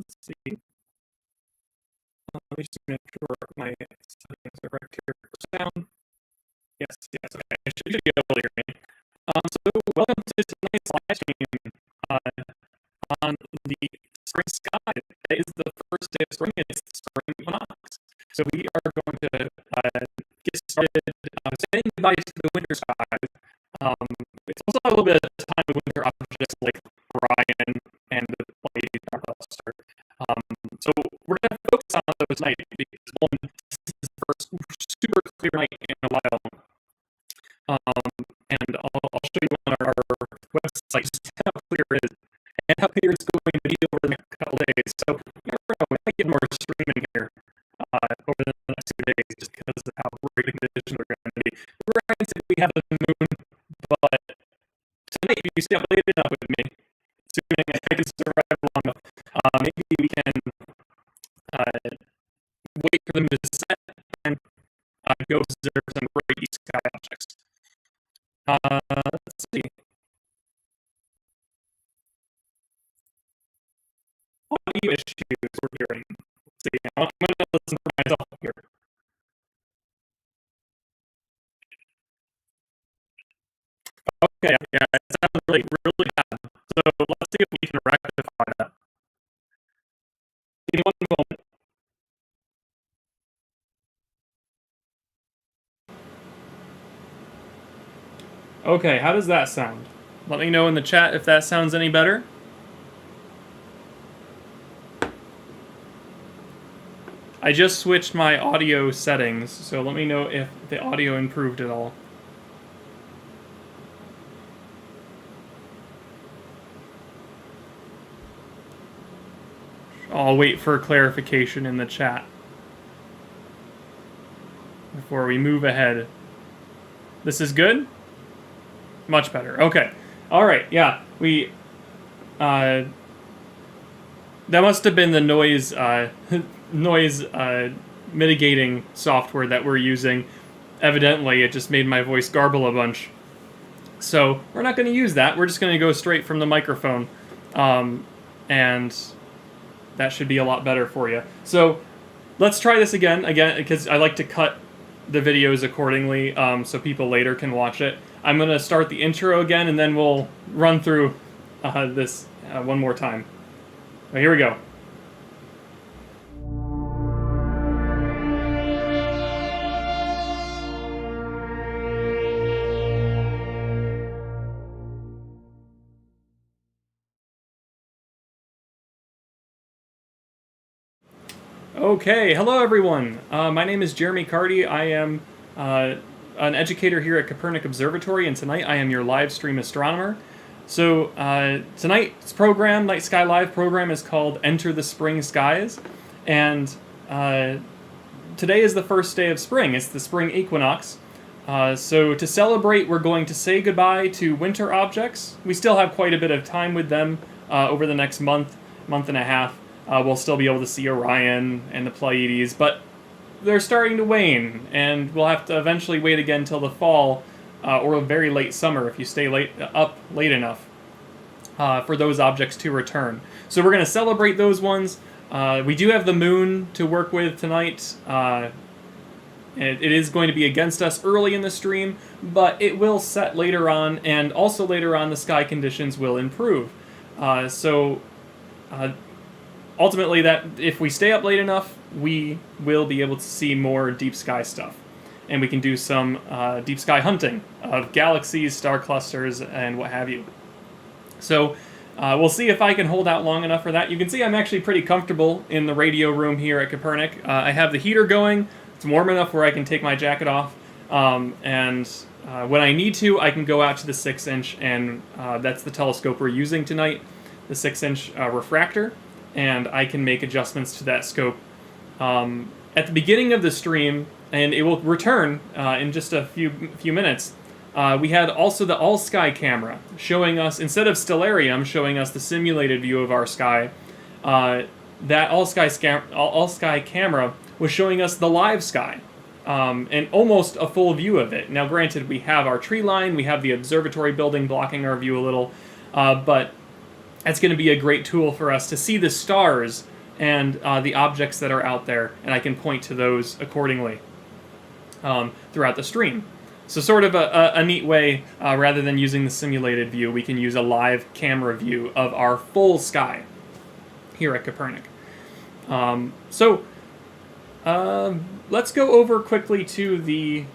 let's see. Let me just make sure my settings are correct here. Sound. Yes, okay. I should be able to hear me. So welcome to tonight's live stream on the spring sky. Today is the first day of spring. It's the Spring Equinox. So we are going to get started saying goodbye to the winter skies. It's also a little bit of time with winter objects like Orion and the Pleiades cluster. So we're going to focus on those tonight because one, this is the first super clear night in a while. And I'll show you on our website just how clear it is and how clear it's going to be over the next couple days. So you never know, we might get more streaming here over the next 2 days just because of how great the conditions are going to be. Ryan said we have the moon, but tonight if you stay up late enough with me, assuming I can survive long enough, maybe we can wait for them to set and go observe some great sky objects. Let's see. Audio issues we're hearing. Let's see. I'm going to listen for myself here. Okay, yeah, it sounds really bad. So let's see if we can rectify that. In 1 moment. Okay, how does that sound? Let me know in the chat if that sounds any better. I just switched my audio settings, so let me know if the audio improved at all. I'll wait for clarification in the chat before we move ahead. This is good? Much better. Okay. All right. Yeah. We. That must have been the noise mitigating software that we're using. Evidently, it just made my voice garble a bunch. So we're not going to use that. We're just going to go straight from the microphone, and that should be a lot better for you. So let's try this again, because I like to cut the videos accordingly, so people later can watch it. I'm going to start the intro again, and then we'll run through this one more time. Right, here we go. Okay, hello everyone. My name is Jeremy Cartie. I am an educator here at Kopernik Observatory, and tonight I am your live stream astronomer. So tonight's program, Night Sky Live program, is called Enter the Spring Skies, and today is the first day of spring. It's the Spring Equinox. So to celebrate, we're going to say goodbye to winter objects. We still have quite a bit of time with them over the next month and a half. We'll still be able to see Orion and the Pleiades, but they're starting to wane, and we'll have to eventually wait again till the fall or a very late summer if you stay up late enough for those objects to return. So we're going to celebrate those ones. We do have the moon to work with tonight. It is going to be against us early in the stream, but it will set later on, and also later on the sky conditions will improve. Ultimately, that if we stay up late enough, we will be able to see more deep sky stuff. And we can do some deep sky hunting of galaxies, star clusters, and what have you. So we'll see if I can hold out long enough for that. You can see I'm actually pretty comfortable in the radio room here at Kopernik. I have the heater going. It's warm enough where I can take my jacket off. And when I need to, I can go out to the 6-inch, and that's the telescope we're using tonight, the 6-inch refractor. And I can make adjustments to that scope at the beginning of the stream, and it will return in just a few minutes. We had also the all-sky camera showing us, instead of stellarium, showing us the simulated view of our sky. That all-sky camera was showing us the live sky, and almost a full view of it. Now, granted, we have our tree line, we have the observatory building blocking our view a little, but that's going to be a great tool for us to see the stars and the objects that are out there, and I can point to those accordingly throughout the stream. So sort of a neat way, rather than using the simulated view, we can use a live camera view of our full sky here at Kopernik. Let's go over quickly to the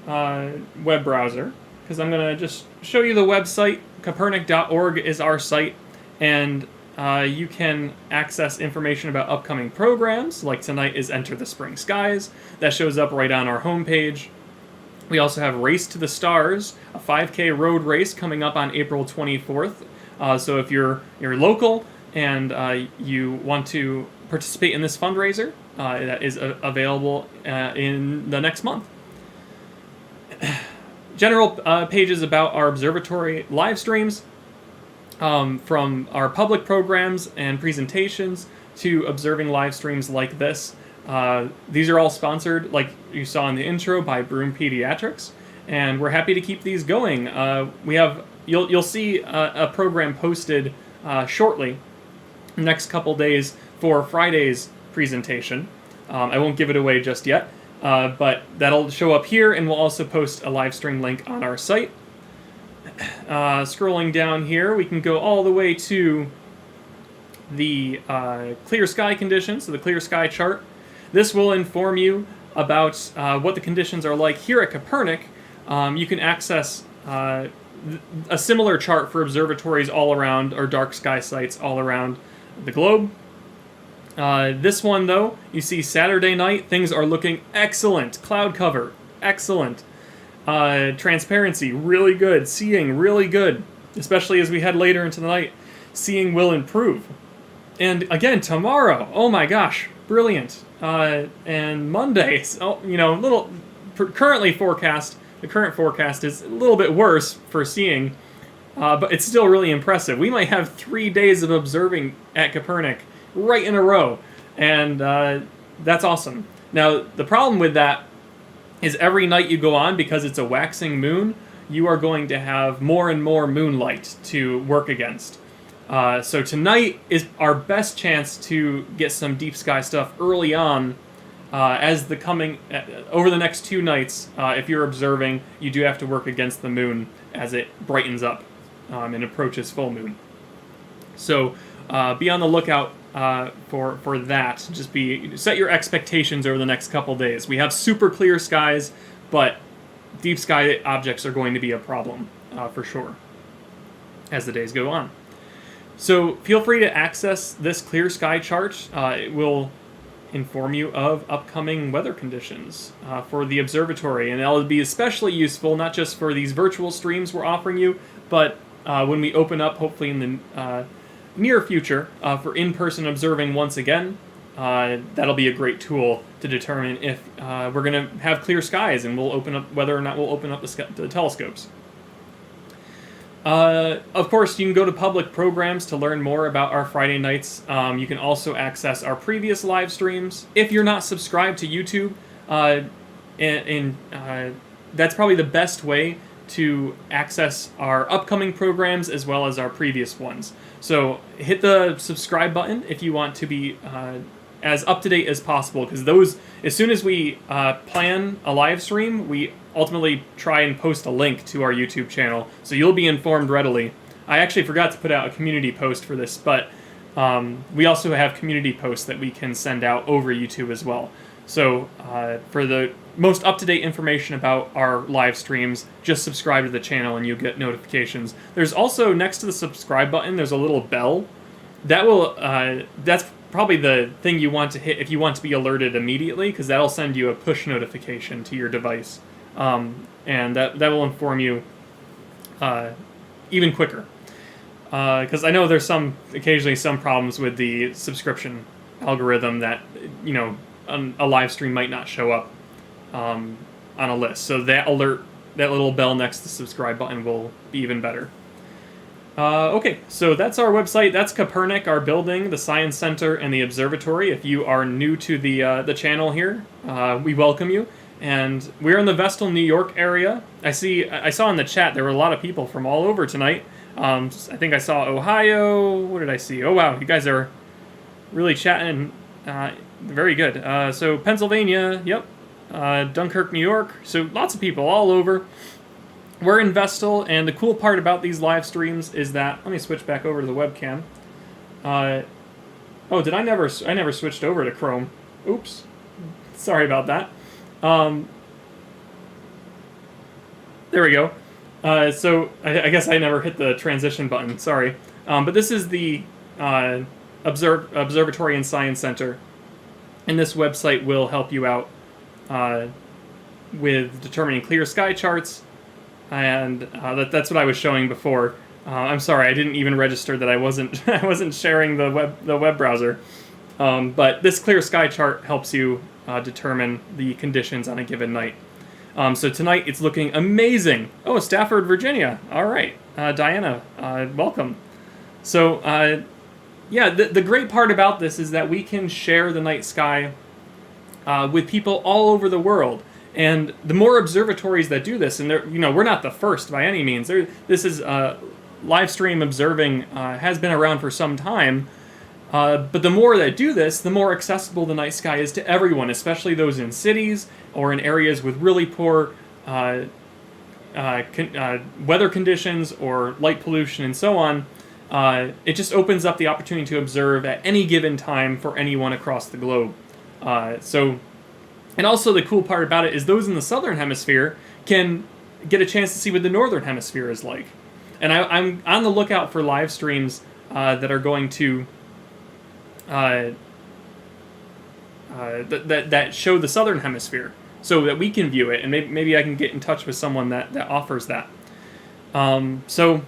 web browser, because I'm going to just show you the website. Kopernik.org is our site, and you can access information about upcoming programs, like tonight is Enter the Spring Skies. That shows up right on our homepage. We also have Race to the Stars, a 5K road race coming up on April 24th. So if you're local and you want to participate in this fundraiser, that is available in the next month. General pages about our observatory live streams, from our public programs and presentations to observing live streams like this. These are all sponsored, like you saw in the intro, by Broom Pediatrics, and we're happy to keep these going. You'll see a program posted shortly, next couple days, for Friday's presentation. I won't give it away just yet, but that'll show up here, and we'll also post a live stream link on our site. Scrolling down here, we can go all the way to the clear sky conditions, so the clear sky chart. This will inform you about what the conditions are like here at Kopernik. You can access a similar chart for observatories all around, or dark sky sites all around the globe. This one, though, you see Saturday night, things are looking excellent. Cloud cover, excellent. Transparency, really good. Seeing, really good. Especially as we head later into the night, seeing will improve. And again, tomorrow, oh my gosh, brilliant. And Monday, currently forecast, the current forecast is a little bit worse for seeing, but it's still really impressive. We might have 3 days of observing at Kopernik right in a row, and that's awesome. Now, the problem with that is every night you go on, because it's a waxing moon, you are going to have more and more moonlight to work against. So tonight is our best chance to get some deep sky stuff early on. Over the next 2 nights, if you're observing, you do have to work against the moon as it brightens up and approaches full moon. So be on the lookout for that. Just set your expectations over the next couple days. We have super clear skies, but deep sky objects are going to be a problem for sure as the days go on. So feel free to access this clear sky chart. It will inform you of upcoming weather conditions for the observatory, and that'll be especially useful not just for these virtual streams we're offering you, but when we open up, hopefully in the near future, for in-person observing once again. That'll be a great tool to determine if we're going to have clear skies, and whether or not we'll open up the telescopes. Of course, you can go to public programs to learn more about our Friday nights. You can also access our previous live streams. If you're not subscribed to YouTube, that's probably the best way to access our upcoming programs as well as our previous ones. So hit the subscribe button if you want to be as up-to-date as possible, because as soon as we plan a live stream, we ultimately try and post a link to our YouTube channel, so you'll be informed readily. I actually forgot to put out a community post for this, but we also have community posts that we can send out over YouTube as well. So for the most up-to-date information about our live streams, just subscribe to the channel and you'll get notifications. There's also, next to the subscribe button, there's a little bell. That's probably the thing you want to hit if you want to be alerted immediately, because that'll send you a push notification to your device. And that will inform you even quicker. Because I know there's occasionally some problems with the subscription algorithm that, a live stream might not show up on a list. So that little bell next to the subscribe button will be even better. Okay, so that's our website. That's Kopernik, our building, the Science Center, and the Observatory. If you are new to the channel here, we welcome you. And we're in the Vestal, New York area. I saw in the chat there were a lot of people from all over tonight. I think I saw Ohio. What did I see? Oh wow, you guys are really chatting. Very good. So Pennsylvania, yep. Dunkirk, New York. So lots of people all over. We're in Vestal, and the cool part about these live streams is that, let me switch back over to the webcam. Oh, did I never switched over to Chrome. Oops. Sorry about that. There we go. So I guess I never hit the transition button. Sorry. But this is the Observatory and Science Center, and this website will help you out with determining clear sky charts, and that's what I was showing before. I'm sorry, I didn't even register that I wasn't sharing the web browser. But this clear sky chart helps you determine the conditions on a given night. So tonight it's looking amazing. Oh, Stafford, Virginia. All right, Diana, welcome. So yeah, the great part about this is that we can share the night sky with people all over the world. And the more observatories that do this, and we're not the first by any means. This is live stream observing has been around for some time. But the more that do this, the more accessible the night sky is to everyone, especially those in cities or in areas with really poor weather conditions or light pollution and so on. It just opens up the opportunity to observe at any given time for anyone across the globe. And also the cool part about it is those in the southern hemisphere can get a chance to see what the northern hemisphere is like. And I'm on the lookout for live streams that are going to that show the southern hemisphere, so that we can view it, and maybe I can get in touch with someone that offers that. So,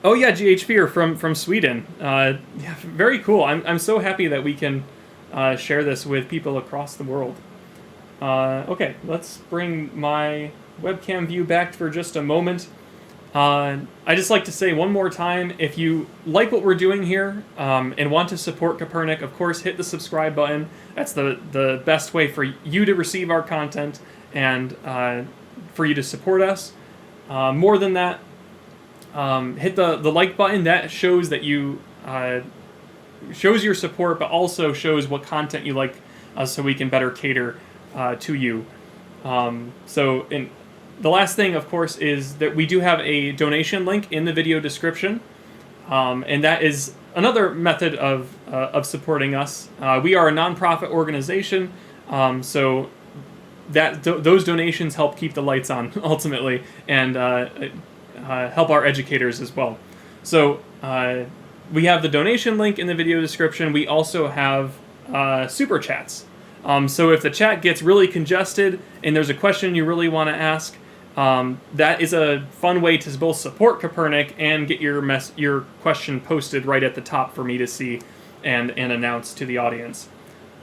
oh yeah, GH Fear from Sweden. Yeah, very cool. I'm so happy that we can share this with people across the world. Okay, let's bring my webcam view back for just a moment. I just like to say one more time, if you like what we're doing here and want to support Kopernik, of course, hit the subscribe button. That's the best way for you to receive our content and for you to support us. More than that, hit the like button. That shows that you shows your support, but also shows what content you like, so we can better cater to you. The last thing, of course, is that we do have a donation link in the video description, and that is another method of supporting us. We are a nonprofit organization, so those donations help keep the lights on ultimately, and help our educators as well. So we have the donation link in the video description. We also have super chats. So if the chat gets really congested and there's a question you really want to ask, that is a fun way to both support Kopernik and get your question posted right at the top for me to see and announce to the audience.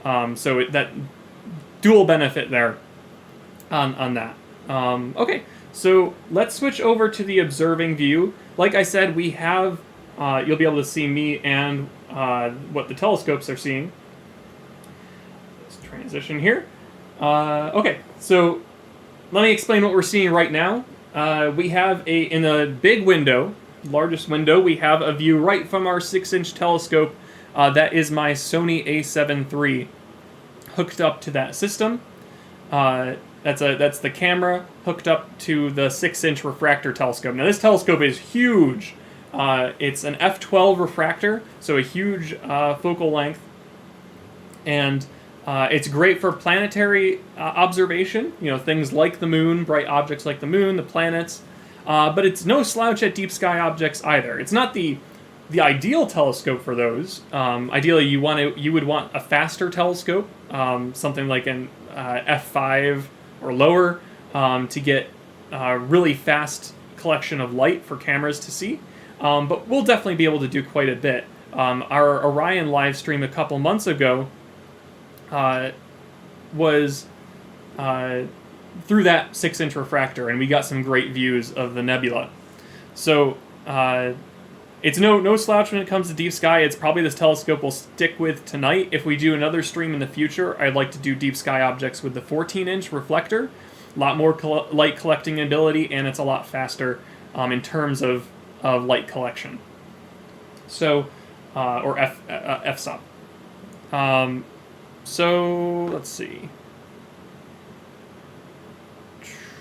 So that dual benefit there on that. Okay, so let's switch over to the observing view. Like I said, we have you'll be able to see me and what the telescopes are seeing. Let's transition here. Okay, so let me explain what we're seeing right now. We have in a big window, largest window, we have a view right from our 6-inch telescope. That is my Sony a7 III hooked up to that system. That's the camera hooked up to the 6-inch refractor telescope. Now this telescope is huge. It's an f12 refractor, so a huge focal length, and it's great for planetary observation, things like the moon, bright objects like the moon, the planets, but it's no slouch at deep sky objects either. It's not the ideal telescope for those. Ideally, you would want a faster telescope, something like an f5 or lower, to get a really fast collection of light for cameras to see. But we'll definitely be able to do quite a bit. Our Orion live stream a couple months ago was through that 6-inch refractor, and we got some great views of the nebula. So it's no slouch when it comes to deep sky. It's probably this telescope we'll stick with tonight. If we do another stream in the future, I'd like to do deep sky objects with the 14-inch reflector. A lot more light collecting ability, and it's a lot faster in terms of light collection. So or f-stop. So let's see,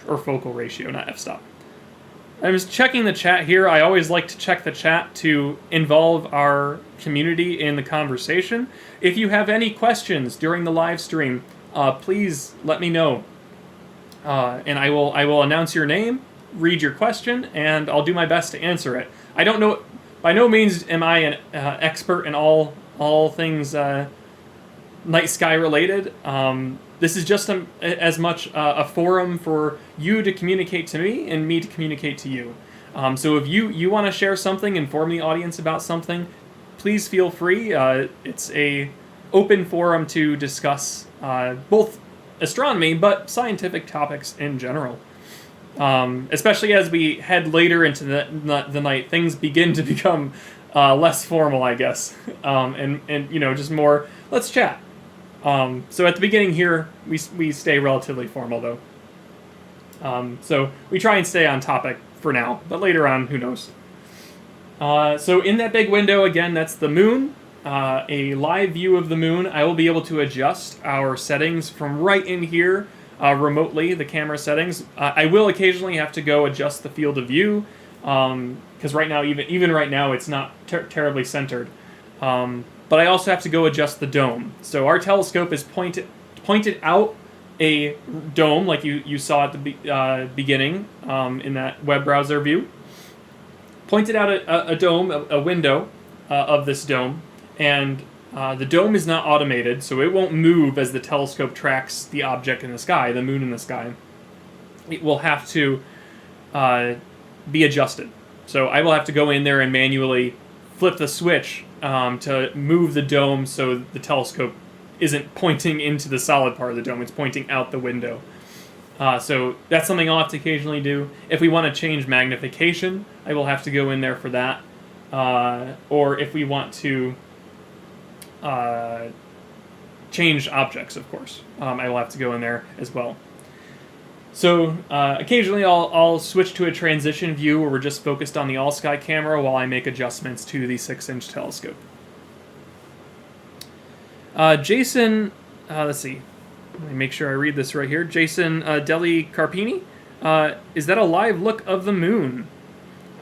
or focal ratio, not f-stop. I was checking the chat here. I always like to check the chat to involve our community in the conversation. If you have any questions during the live stream, please let me know, and I will announce your name, read your question, and I'll do my best to answer it. I don't know. By no means am I an expert in all things night sky related. This is just as much a forum for you to communicate to me and me to communicate to you. So if you want to share something, inform the audience about something, please feel free. It's a open forum to discuss both astronomy but scientific topics in general. Especially as we head later into the night, things begin to become less formal, I guess, and just more. Let's chat. So at the beginning here, we stay relatively formal though. So we try and stay on topic for now, but later on, who knows? So in that big window again, that's the moon. A live view of the moon. I will be able to adjust our settings from right in here. Remotely, the camera settings. I will occasionally have to go adjust the field of view, because right now, even right now, it's not terribly centered. But I also have to go adjust the dome. So our telescope is pointed out a dome, like you saw at the beginning in that web browser view. Pointed out a dome, a window of this dome, and the dome is not automated, so it won't move as the telescope tracks the object in the sky, the moon in the sky. It will have to be adjusted. So I will have to go in there and manually flip the switch to move the dome so the telescope isn't pointing into the solid part of the dome, it's pointing out the window. So that's something I'll have to occasionally do. If we want to change magnification, I will have to go in there for that. Or if we want to change objects, of course, I will have to go in there as well. So occasionally I'll switch to a transition view where we're just focused on the all-sky camera while I make adjustments to the 6-inch telescope. Jason, let's see. Let me make sure I read this right here. Jason Deli Carpini, is that a live look of the moon?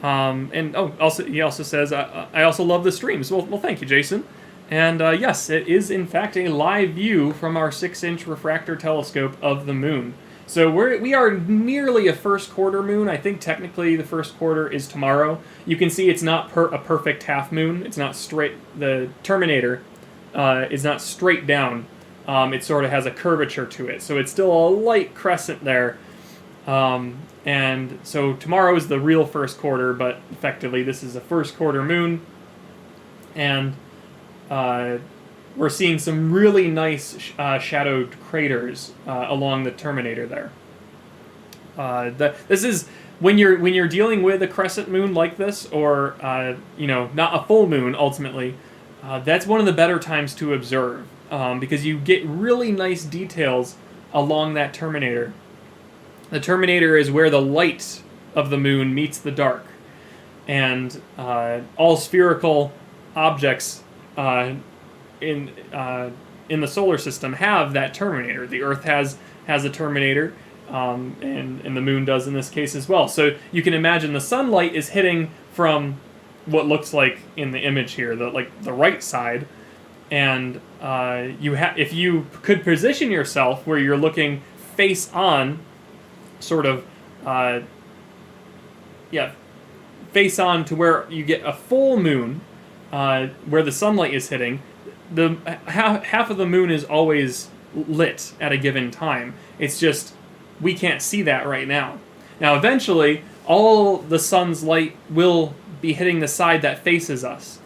And he also says, I also love the streams. Well, thank you, Jason. And yes, it is in fact a live view from our 6-inch refractor telescope of the moon. So we are nearly a first quarter moon. I think technically the first quarter is tomorrow. You can see it's not a perfect half moon. It's not straight. The terminator is not straight down. It sort of has a curvature to it. So it's still a light crescent there. And so tomorrow is the real first quarter, but effectively this is a first quarter moon. And we're seeing some really nice shadowed craters along the terminator there. This is when you're dealing with a crescent moon like this, or not a full moon ultimately. That's one of the better times to observe because you get really nice details along that terminator. The terminator is where the light of the moon meets the dark, and all spherical objects in the solar system have that terminator. The Earth has a terminator, and the moon does in this case as well. So you can imagine the sunlight is hitting from what looks like in the image here, the right side, and if you could position yourself where you're looking face on, sort of face on to where you get a full moon, where the sunlight is hitting. The half of the moon is always lit at a given time. It's just we can't see that right now. Now eventually all the sun's light will be hitting the side that faces us,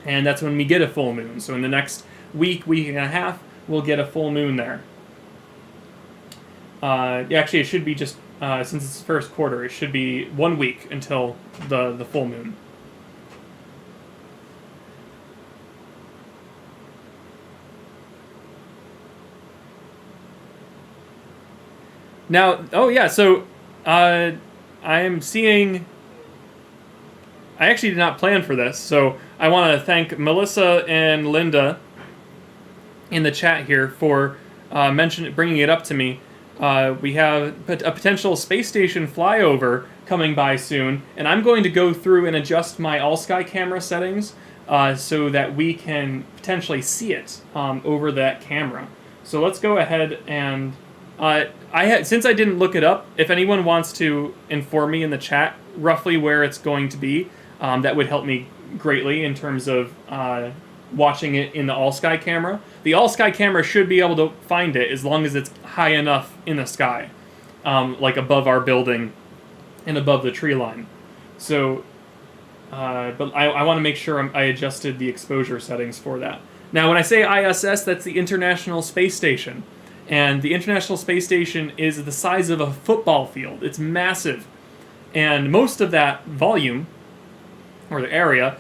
and that's when we get a full moon. So in the next week and a half, we'll get a full moon there. Actually, it should be just since it's first quarter, it should be 1 week until the full moon. Now, so I am seeing I actually did not plan for this, so I want to thank Melissa and Linda in the chat here for bringing it up to me. We have a potential space station flyover coming by soon, and I'm going to go through and adjust my all-sky camera settings so that we can potentially see it over that camera. So let's go ahead and since I didn't look it up, if anyone wants to inform me in the chat roughly where it's going to be, that would help me greatly in terms of watching it in the all-sky camera. The all-sky camera should be able to find it as long as it's high enough in the sky, like above our building and above the tree line. So, but I want to make sure I adjusted the exposure settings for that. Now, when I say ISS, that's the International Space Station. And the International Space Station is the size of a football field. It's massive. And most of that volume, or the area,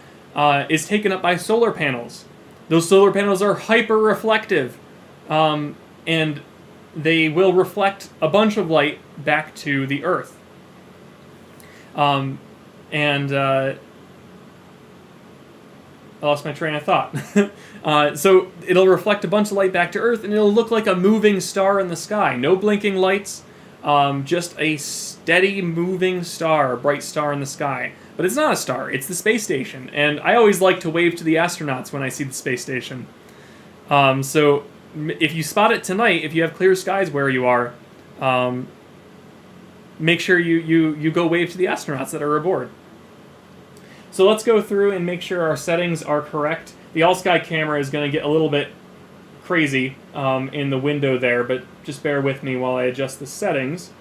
is taken up by solar panels. Those solar panels are hyper-reflective, and they will reflect a bunch of light back to the Earth. I lost my train of thought. So it'll reflect a bunch of light back to Earth, and it'll look like a moving star in the sky. No blinking lights, just a steady moving star, a bright star in the sky. But it's not a star, it's the space station. And I always like to wave to the astronauts when I see the space station. So if you spot it tonight, if you have clear skies where you are, make sure you go wave to the astronauts that are aboard. So let's go through and make sure our settings are correct. The all-sky camera is going to get a little bit crazy in the window there, but just bear with me while I adjust the settings.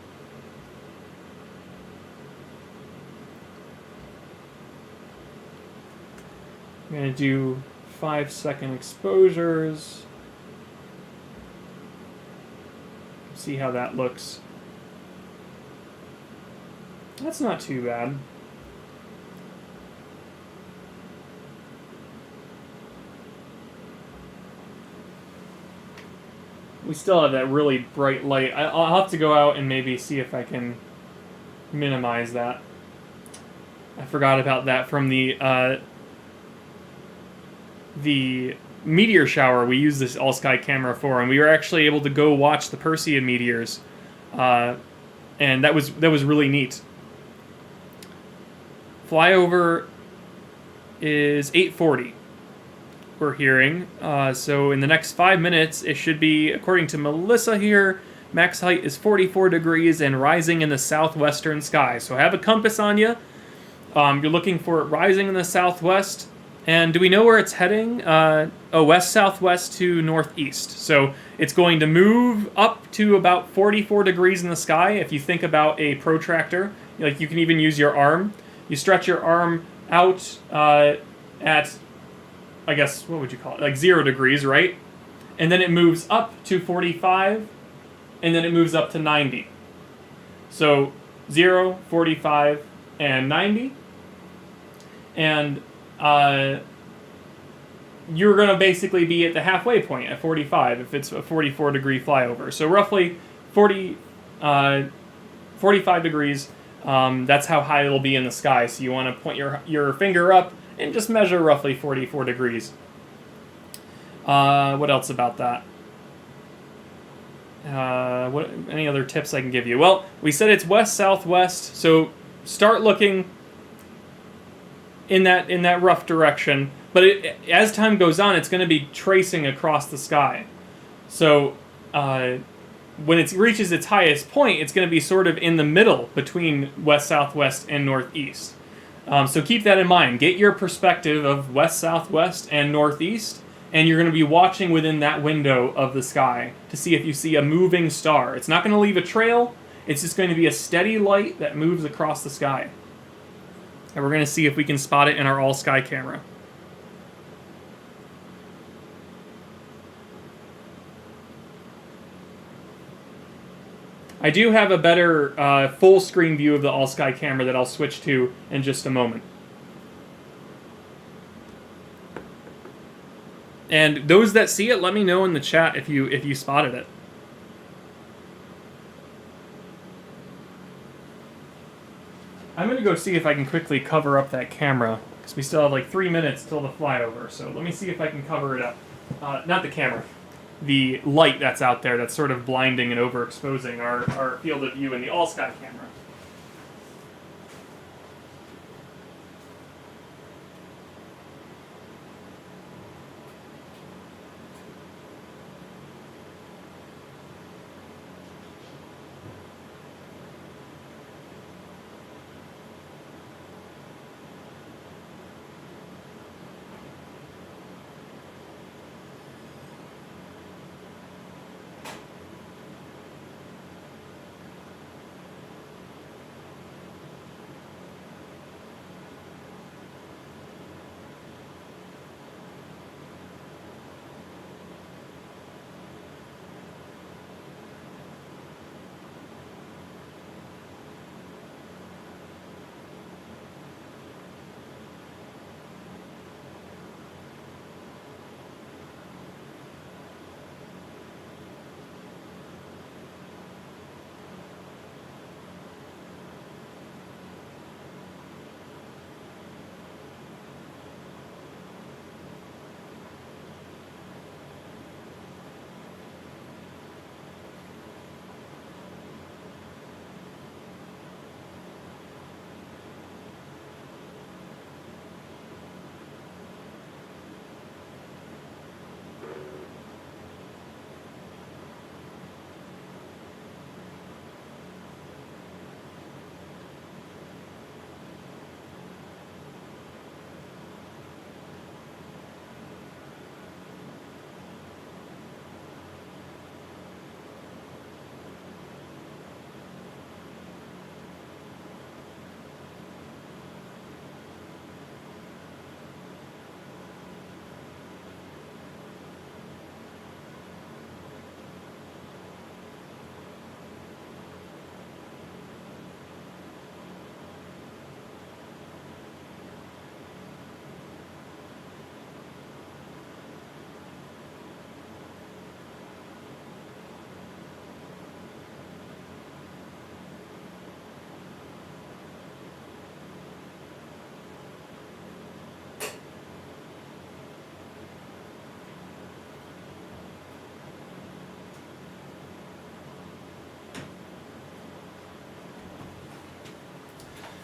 I'm going to do 5-second exposures. See how that looks. That's not too bad. We still have that really bright light. I'll have to go out and maybe see if I can minimize that. I forgot about that from the meteor shower we used this all-sky camera for, and we were actually able to go watch the Perseid meteors, and that was really neat. Flyover is 8:40. We're hearing, so in the next 5 minutes it should be, according to Melissa here, max height is 44 degrees and rising in the southwestern sky. So have a compass on you. You're looking for it rising in the southwest. And do we know where it's heading? West-southwest to northeast. So it's going to move up to about 44 degrees in the sky. If you think about a protractor, like you can even use your arm. You stretch your arm out at, I guess, what would you call it? Like 0 degrees, right? And then it moves up to 45, and then it moves up to 90. So 0, 45, and 90. And you're going to basically be at the halfway point at 45 if it's a 44 degree flyover. So roughly 45 degrees, that's how high it'll be in the sky. So you want to point your finger up and just measure roughly 44 degrees. What else about that? Any other tips I can give you? Well, we said it's west-southwest, so start looking in that rough direction. But as time goes on, it's going to be tracing across the sky. So when it reaches its highest point, it's going to be sort of in the middle between west-southwest and northeast. So keep that in mind. Get your perspective of west-southwest and northeast, and you're going to be watching within that window of the sky to see if you see a moving star. It's not going to leave a trail. It's just going to be a steady light that moves across the sky. And we're going to see if we can spot it in our all-sky camera. I do have a better full-screen view of the all-sky camera that I'll switch to in just a moment. And those that see it, let me know in the chat if you spotted it. I'm going to go see if I can quickly cover up that camera, because we still have like 3 minutes till the flyover, so let me see if I can cover it up. Not the camera. The light that's out there that's sort of blinding and overexposing our field of view in the all-sky camera.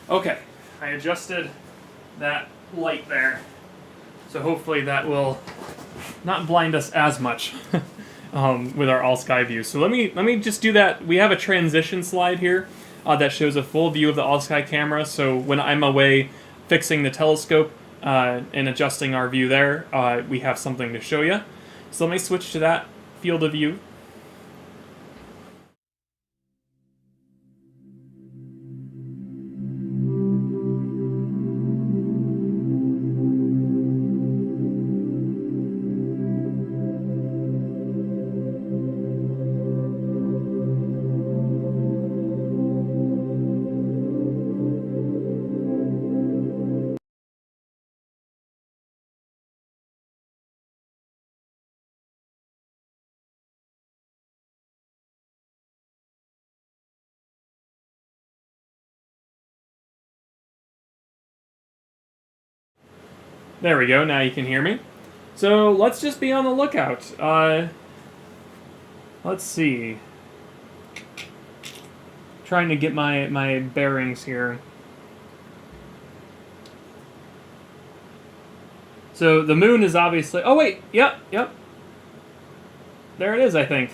Okay, I adjusted that light there, so hopefully that will not blind us as much with our all-sky view. So let me just do that. We have a transition slide here that shows a full view of the all-sky camera, so when I'm away fixing the telescope and adjusting our view there, we have something to show you. So let me switch to that field of view. There we go, now you can hear me. So let's just be on the lookout. Let's see. Trying to get my bearings here. So the moon is obviously... Oh wait, yep. There it is, I think.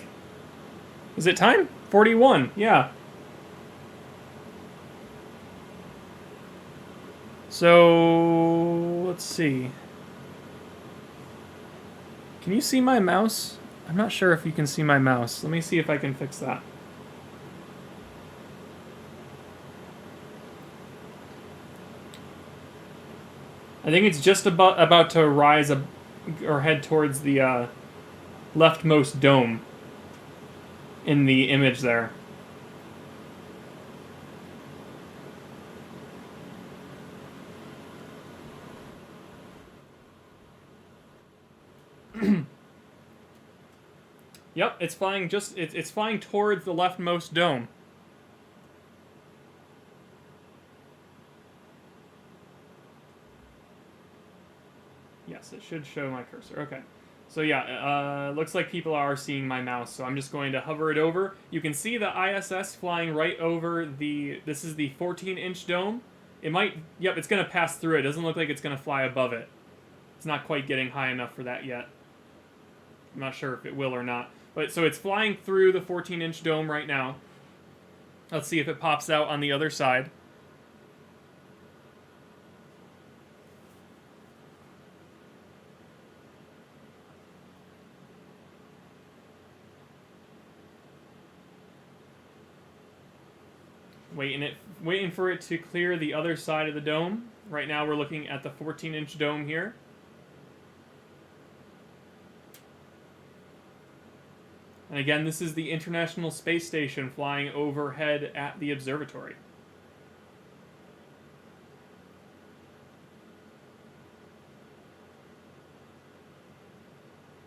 Is it time? 41, yeah. So, let's see. Can you see my mouse? I'm not sure if you can see my mouse. Let me see if I can fix that. I think it's just about to rise or head towards the leftmost dome in the image there. Yep, it's flying it's flying towards the leftmost dome. Yes, it should show my cursor. Okay. So yeah, looks like people are seeing my mouse, so I'm just going to hover it over. You can see the ISS flying right over this is the 14-inch dome. It might, yep, it's going to pass through it. It doesn't look like it's going to fly above it. It's not quite getting high enough for that yet. I'm not sure if it will or not. But so it's flying through the 14-inch dome right now. Let's see if it pops out on the other side. Waiting for it to clear the other side of the dome. Right now we're looking at the 14-inch dome here. And again, this is the International Space Station flying overhead at the observatory.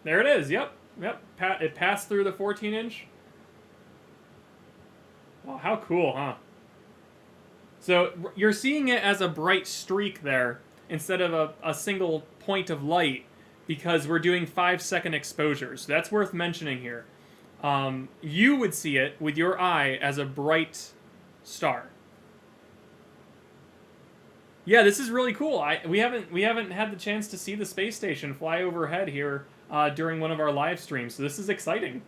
There it is, yep. It passed through the 14-inch. Wow, how cool, huh? So you're seeing it as a bright streak there instead of a single point of light because we're doing 5-second exposures. So that's worth mentioning here. You would see it with your eye as a bright star. Yeah, this is really cool. We haven't had the chance to see the space station fly overhead here during one of our live streams, so this is exciting.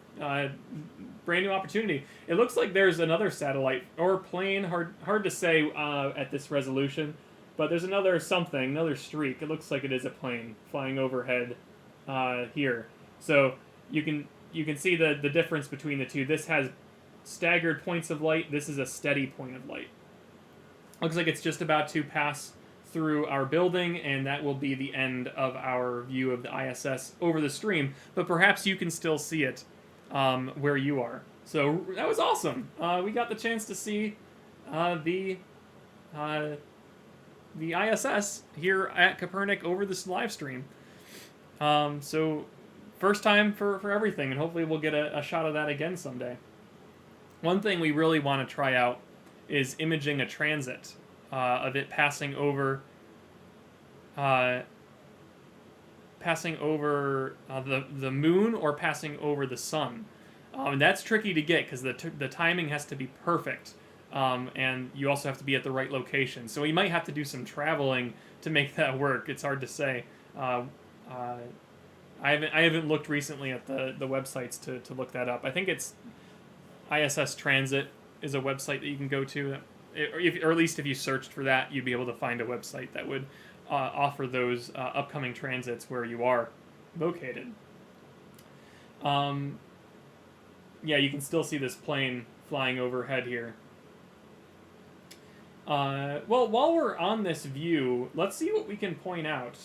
Brand new opportunity. It looks like there's another satellite or plane, hard to say at this resolution, but there's another streak. It looks like it is a plane flying overhead here. So you can see the difference between the two. This has staggered points of light. This is a steady point of light. Looks like it's just about to pass through our building, and that will be the end of our view of the ISS over the stream. But perhaps you can still see it where you are. So that was awesome. We got the chance to see the ISS here at Kopernik over this live stream. So first time for everything, and hopefully we'll get a shot of that again someday. One thing we really want to try out is imaging a transit of it passing over the moon or passing over the sun. That's tricky to get because the timing has to be perfect, and you also have to be at the right location. So we might have to do some traveling to make that work. It's hard to say. I haven't looked recently at the websites to look that up. I think it's ISS Transit is a website that you can go to, or at least if you searched for that, you'd be able to find a website that would offer those upcoming transits where you are located. Yeah, you can still see this plane flying overhead here. Well, while we're on this view, let's see what we can point out.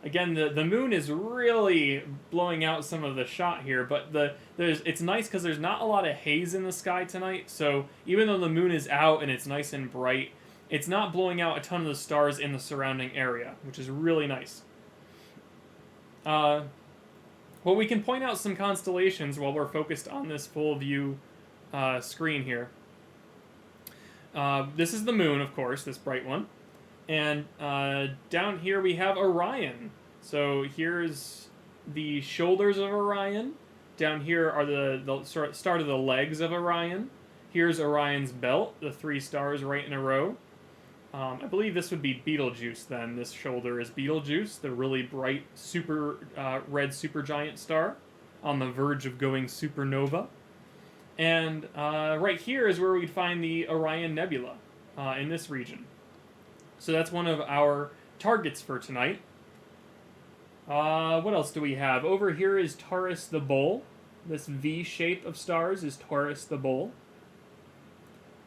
Again, the moon is really blowing out some of the shot here, but it's nice because there's not a lot of haze in the sky tonight, so even though the moon is out and it's nice and bright, it's not blowing out a ton of the stars in the surrounding area, which is really nice. Well, we can point out some constellations while we're focused on this full view screen here. This is the moon, of course, this bright one. And down here we have Orion. So here's the shoulders of Orion. Down here are the start of the legs of Orion. Here's Orion's belt, the 3 stars right in a row. I believe this would be Betelgeuse then. This shoulder is Betelgeuse, the really bright super red supergiant star on the verge of going supernova. And right here is where we'd find the Orion Nebula in this region. So that's one of our targets for tonight. What else do we have? Over here is Taurus the Bull. This V shape of stars is Taurus the Bull.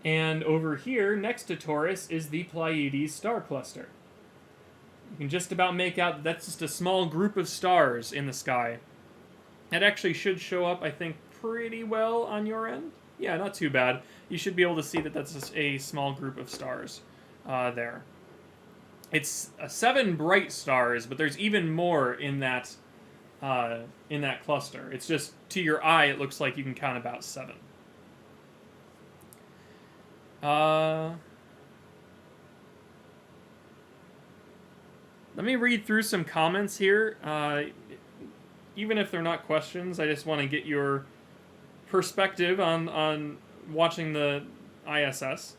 And over here, next to Taurus, is the Pleiades star cluster. You can just about make out that that's just a small group of stars in the sky. That actually should show up, I think, pretty well on your end. Yeah, not too bad. You should be able to see that that's just a small group of stars there. It's 7 bright stars, but there's even more in that cluster. It's just, to your eye, it looks like you can count about 7. Let me read through some comments here. Even if they're not questions, I just want to get your perspective on watching the ISS.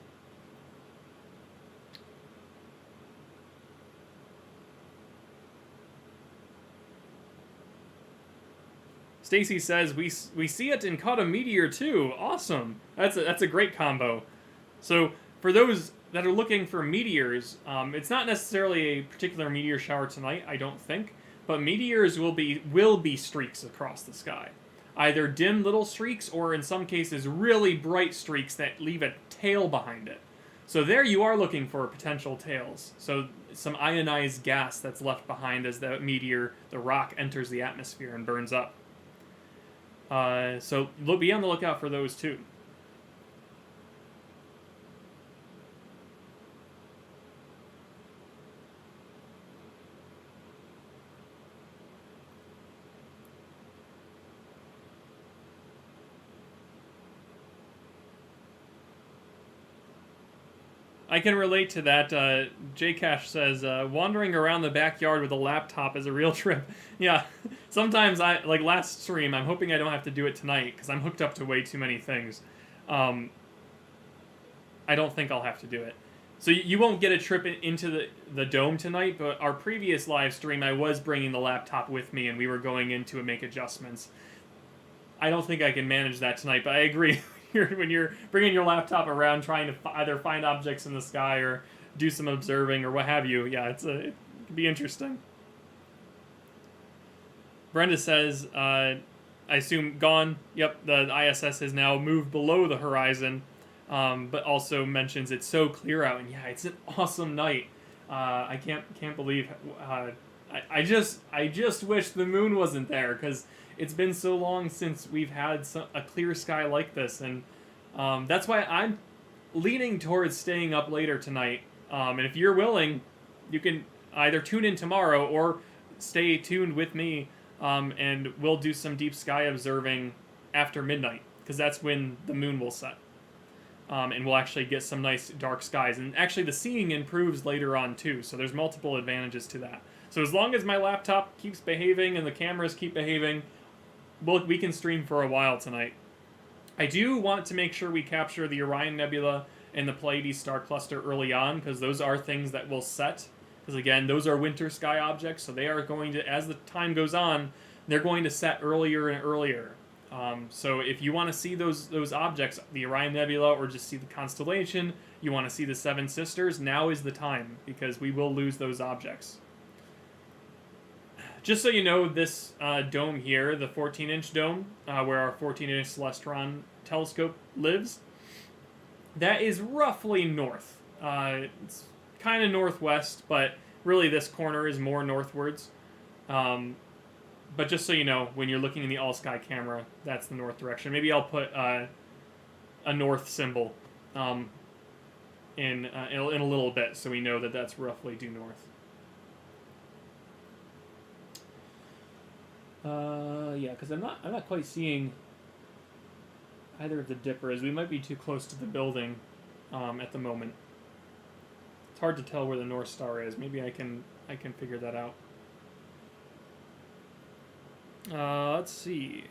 Stacy says we see it and caught a meteor too. Awesome. That's a great combo. So for those that are looking for meteors, it's not necessarily a particular meteor shower tonight, I don't think, but meteors will be streaks across the sky. Either dim little streaks or in some cases really bright streaks that leave a tail behind it. So there you are looking for potential tails. So some ionized gas that's left behind as the meteor, the rock, enters the atmosphere and burns up. So be on the lookout for those too. I can relate to that. Jcash says, wandering around the backyard with a laptop is a real trip. Yeah, sometimes like last stream, I'm hoping I don't have to do it tonight, because I'm hooked up to way too many things. I don't think I'll have to do it. So you won't get a trip into the dome tonight, but our previous live stream, I was bringing the laptop with me, and we were going in to make adjustments. I don't think I can manage that tonight, but I agree. When you're bringing your laptop around trying to either find objects in the sky or do some observing or what have you, yeah, it can be interesting. Brenda says, I assume gone. Yep, the ISS has now moved below the horizon, but also mentions it's so clear out, and yeah, it's an awesome night. I can't believe. I just wish the moon wasn't there, because it's been so long since we've had a clear sky like this, and that's why I'm leaning towards staying up later tonight. And if you're willing, you can either tune in tomorrow or stay tuned with me, and we'll do some deep sky observing after midnight, because that's when the moon will set. And we'll actually get some nice dark skies. And actually the seeing improves later on too, so there's multiple advantages to that. So as long as my laptop keeps behaving and the cameras keep behaving, we can stream for a while tonight. I do want to make sure we capture the Orion Nebula and the Pleiades star cluster early on, because those are things that will set. Because again, those are winter sky objects, so they are going to, as the time goes on, they're going to set earlier and earlier. So if you want to see those objects, the Orion Nebula, or just see the constellation, you want to see the Seven Sisters, now is the time, because we will lose those objects. Just so you know, this dome here, the 14-inch dome, where our 14-inch Celestron telescope lives, that is roughly north. It's kind of northwest, but really this corner is more northwards. But just so you know, when you're looking in the all-sky camera, that's the north direction. Maybe I'll put a north symbol in a little bit, so we know that that's roughly due north. Yeah, because I'm not quite seeing either of the dippers. We might be too close to the building at the moment. It's hard to tell where the North Star is. Maybe I can figure that out. Let's see.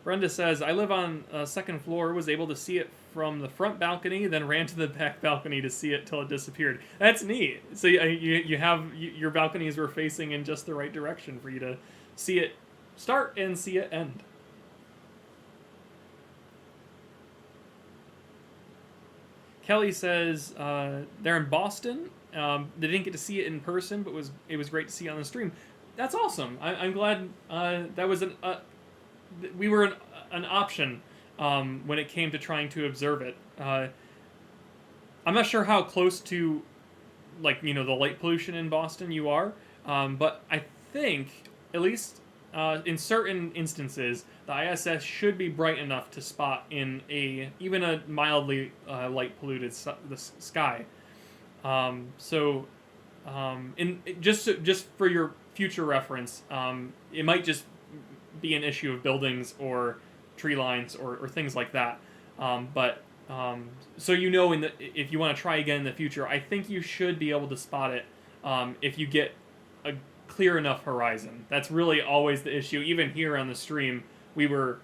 Brenda says, I live on a second floor, was able to see it from the front balcony, then ran to the back balcony to see it till it disappeared. That's neat. So you have your balconies were facing in just the right direction for you to see it start and see it end. Kelly says they're in Boston. They didn't get to see it in person, but it was great to see on the stream. That's awesome. I'm glad that was we were an option when it came to trying to observe it. I'm not sure how close to, the light pollution in Boston you are, but I think, at least in certain instances, the ISS should be bright enough to spot in even a mildly light polluted sky. Just for your future reference, it might just be an issue of buildings or tree lines or things like that. But So you know, if you want to try again in the future, I think you should be able to spot it if you get a clear enough horizon. That's really always the issue. Even here on the stream, we were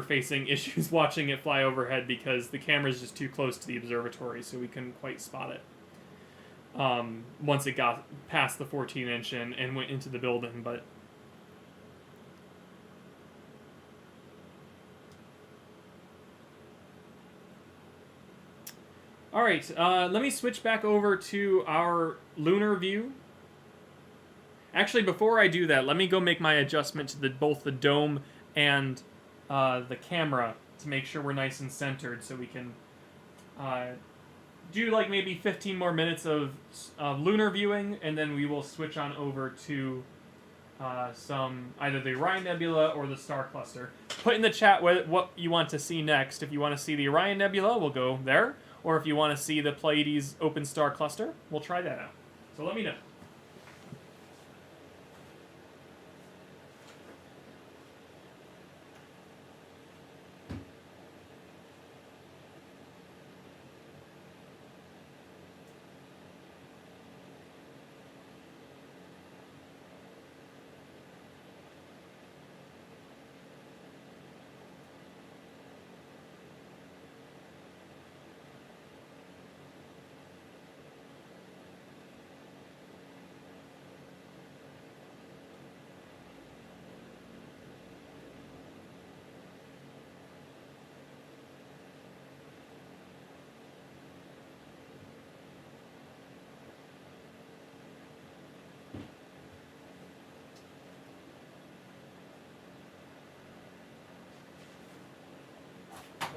facing issues watching it fly overhead because the camera's just too close to the observatory, so we couldn't quite spot it. Once it got past the 14-inch and went into the building, but. All right, let me switch back over to our lunar view. Actually, before I do that, let me go make my adjustment to both the dome and the camera to make sure we're nice and centered, so we can do like maybe 15 more minutes of lunar viewing, and then we will switch on over to either the Orion Nebula or the star cluster. Put in the chat what you want to see next. If you want to see the Orion Nebula, we'll go there. Or if you want to see the Pleiades open star cluster, we'll try that out. So let me know.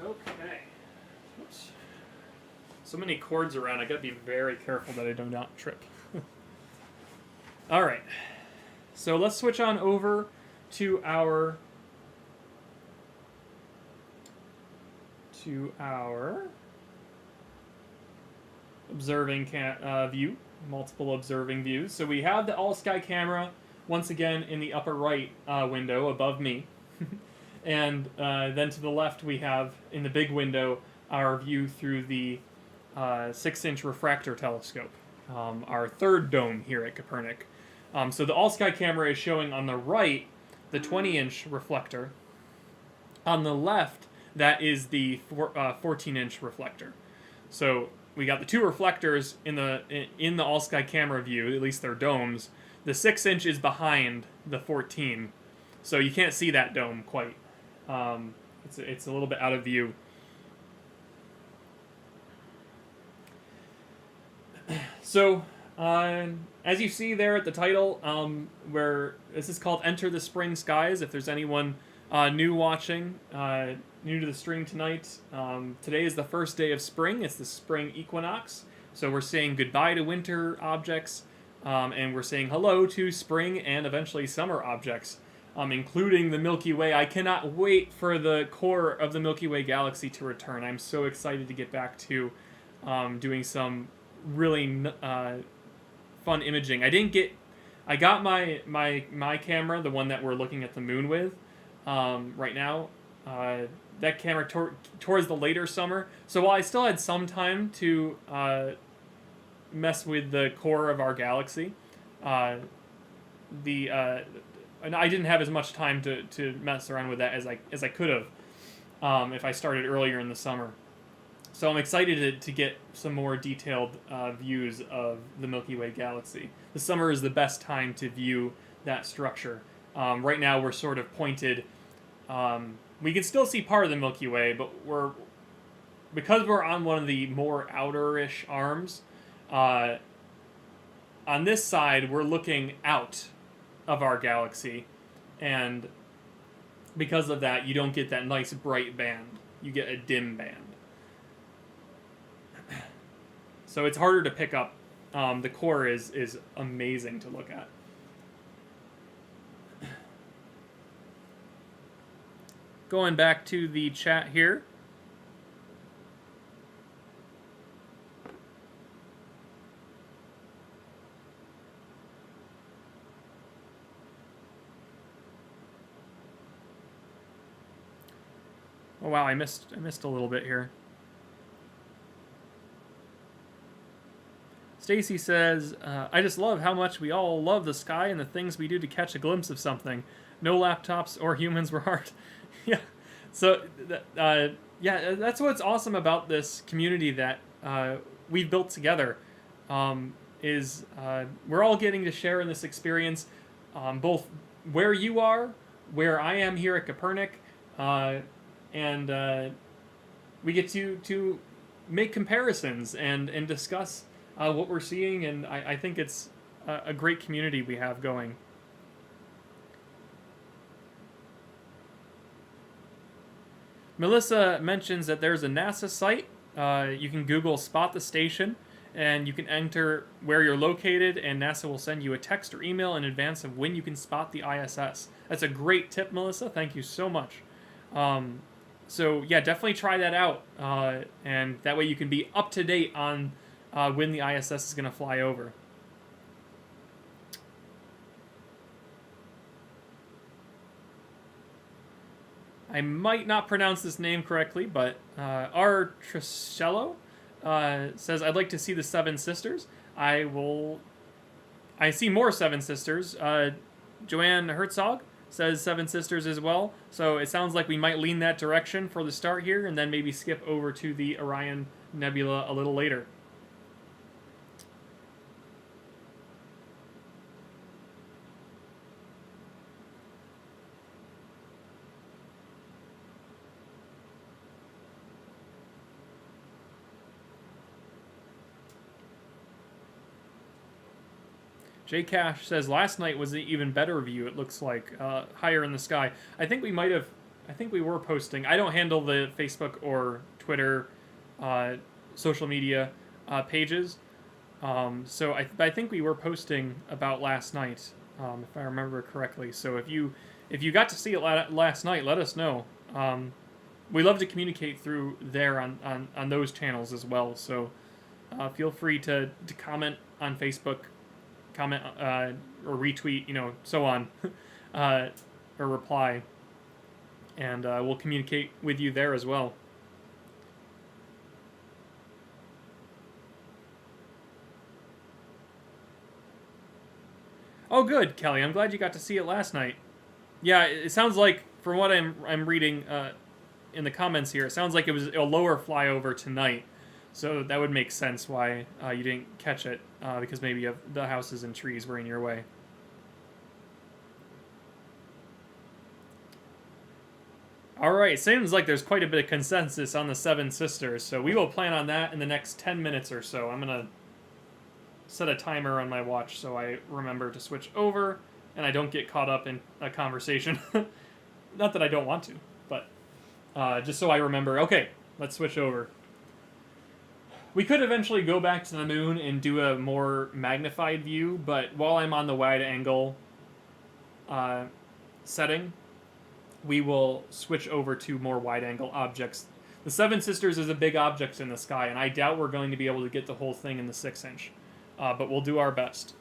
Okay. Oops. So many cords around, I gotta be very careful that I do not trip. Alright. So let's switch on over to our observing view, multiple observing views. So we have the all-sky camera once again in the upper right window above me. And then to the left we have, in the big window, our view through the 6-inch refractor telescope, our third dome here at Kopernik. So the all-sky camera is showing on the right the 20-inch reflector. On the left, that is the 14-inch reflector. So we got the two reflectors in the all-sky camera view, at least they're domes. The 6-inch is behind the 14, so you can't see that dome quite. It's a little bit out of view. So, as you see there at the title, where this is called Enter the Spring Skies, if there's anyone new watching, new to the stream tonight, today is the first day of spring. It's the Spring Equinox, so we're saying goodbye to winter objects, and we're saying hello to spring and eventually summer objects. Including the Milky Way. I cannot wait for the core of the Milky Way galaxy to return. I'm so excited to get back to doing some really fun imaging. I got my camera, the one that we're looking at the moon with right now. That camera towards the later summer. So while I still had some time to mess with the core of our galaxy, and I didn't have as much time to mess around with that as I could have if I started earlier in the summer. So I'm excited to get some more detailed views of the Milky Way galaxy. The summer is the best time to view that structure. Right now we're sort of pointed. We can still see part of the Milky Way, but because we're on one of the more outer-ish arms, on this side we're looking out of our galaxy, and because of that you don't get that nice bright band, you get a dim band, so it's harder to pick up. The core is amazing to look at. Going back to the chat here, Oh wow, I missed a little bit here. Stacy says, I just love how much we all love the sky and the things we do to catch a glimpse of something. No laptops or humans were hard. Yeah. So, yeah, that's what's awesome about this community that we've built together. Is we're all getting to share in this experience, both where you are, where I am here at Kopernik, and we get to make comparisons and discuss what we're seeing, and I think it's a great community we have going. Melissa mentions that there's a NASA site. You can Google Spot the Station, and you can enter where you're located, and NASA will send you a text or email in advance of when you can spot the ISS. That's a great tip, Melissa. Thank you so much. So yeah, definitely try that out, and that way you can be up to date on when the ISS is going to fly over. I might not pronounce this name correctly, but R. Tricello says, I'd like to see the Seven Sisters. I see more Seven Sisters. Joanne Herzog says Seven Sisters as well. So it sounds like we might lean that direction for the start here, and then maybe skip over to the Orion Nebula a little later. J Cash says last night was an even better view. It looks like higher in the sky. I think we might have. I think we were posting. I don't handle the Facebook or Twitter social media pages, so I think we were posting about last night, if I remember correctly. So if you got to see it last night, let us know. We love to communicate through there on those channels as well. So feel free to comment on Facebook, comment or retweet, so on, or reply, and we'll communicate with you there as well. Oh, good, Kelly. I'm glad you got to see it last night. Yeah, it sounds like, from what I'm reading in the comments here, it sounds like it was a lower flyover tonight. So that would make sense why you didn't catch it, because maybe the houses and trees were in your way. Alright, seems like there's quite a bit of consensus on the Seven Sisters, so we will plan on that in the next 10 minutes or so. I'm going to set a timer on my watch so I remember to switch over and I don't get caught up in a conversation. Not that I don't want to, but just so I remember, okay, let's switch over. We could eventually go back to the moon and do a more magnified view, but while I'm on the wide angle setting, we will switch over to more wide angle objects. The Seven Sisters is a big object in the sky, and I doubt we're going to be able to get the whole thing in the 6-inch, but we'll do our best.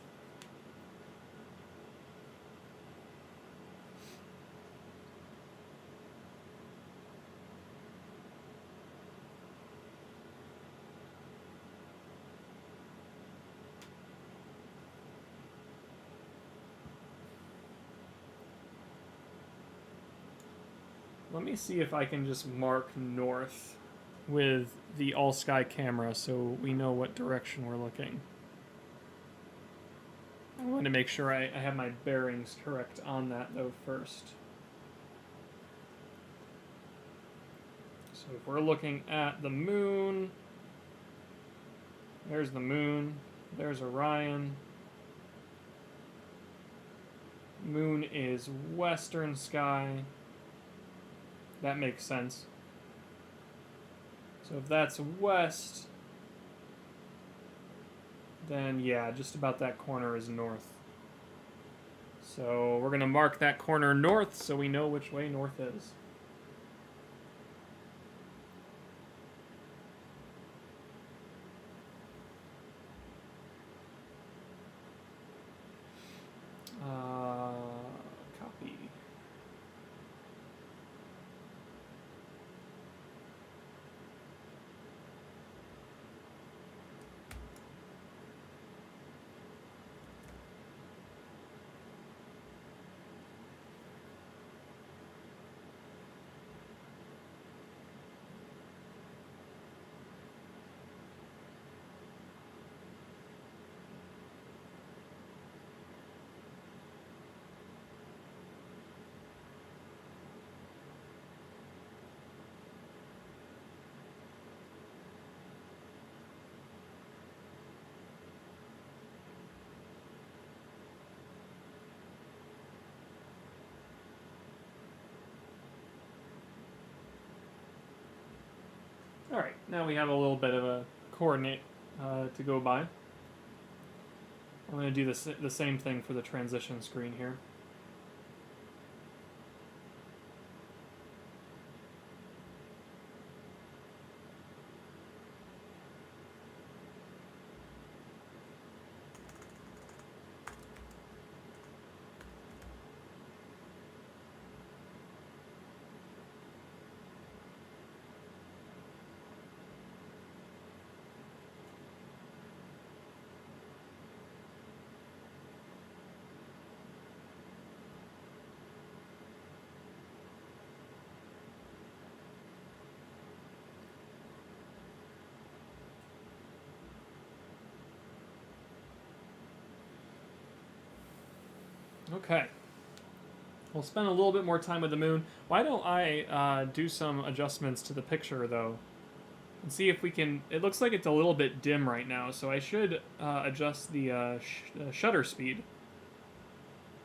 Let me see if I can just mark north with the all-sky camera so we know what direction we're looking. I want to make sure I have my bearings correct on that, though, first. So if we're looking at the moon, there's the moon, there's Orion. Moon is western sky. That makes sense. So if that's west, then yeah, just about that corner is north. So we're going to mark that corner north so we know which way north is. Copy. All right, now we have a little bit of a coordinate to go by. I'm going to do the same thing for the transition screen here. Okay. We'll spend a little bit more time with the moon. Why don't I do some adjustments to the picture, though, and see if we can... It looks like it's a little bit dim right now, so I should adjust the shutter speed.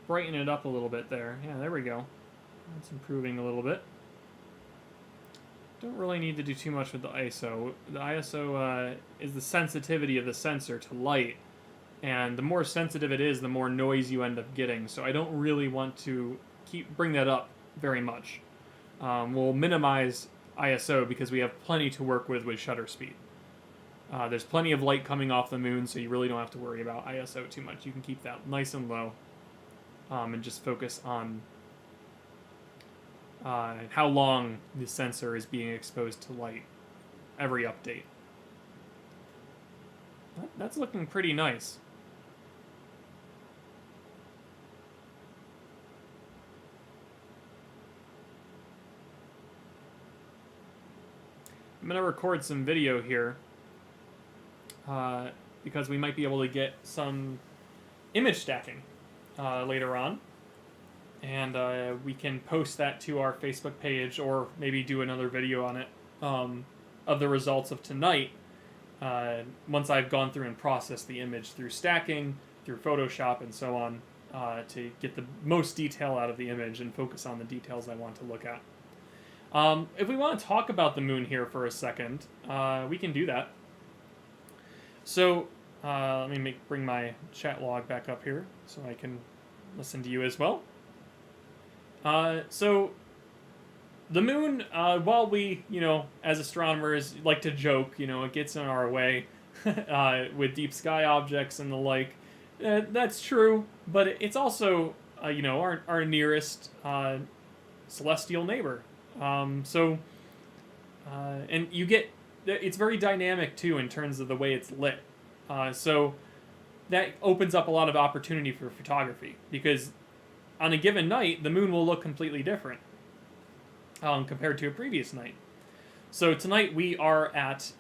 Brighten it up a little bit there. Yeah, there we go. That's improving a little bit. Don't really need to do too much with the ISO. The ISO is the sensitivity of the sensor to light. And the more sensitive it is, the more noise you end up getting. So I don't really want to bring that up very much. We'll minimize ISO because we have plenty to work with shutter speed. There's plenty of light coming off the moon, so you really don't have to worry about ISO too much. You can keep that nice and low and just focus on how long the sensor is being exposed to light every update. That's looking pretty nice. I'm going to record some video here because we might be able to get some image stacking later on. And we can post that to our Facebook page or maybe do another video on it of the results of tonight once I've gone through and processed the image through stacking, through Photoshop, and so on to get the most detail out of the image and focus on the details I want to look at. If we want to talk about the moon here for a second, we can do that. So let me bring my chat log back up here so I can listen to you as well. So the moon, while we, as astronomers like to joke, it gets in our way with deep sky objects and the like. That's true, but it's also, our nearest celestial neighbor. And you get, it's very dynamic too in terms of the way it's lit. So that opens up a lot of opportunity for photography because on a given night, the moon will look completely different compared to a previous night. So tonight we are at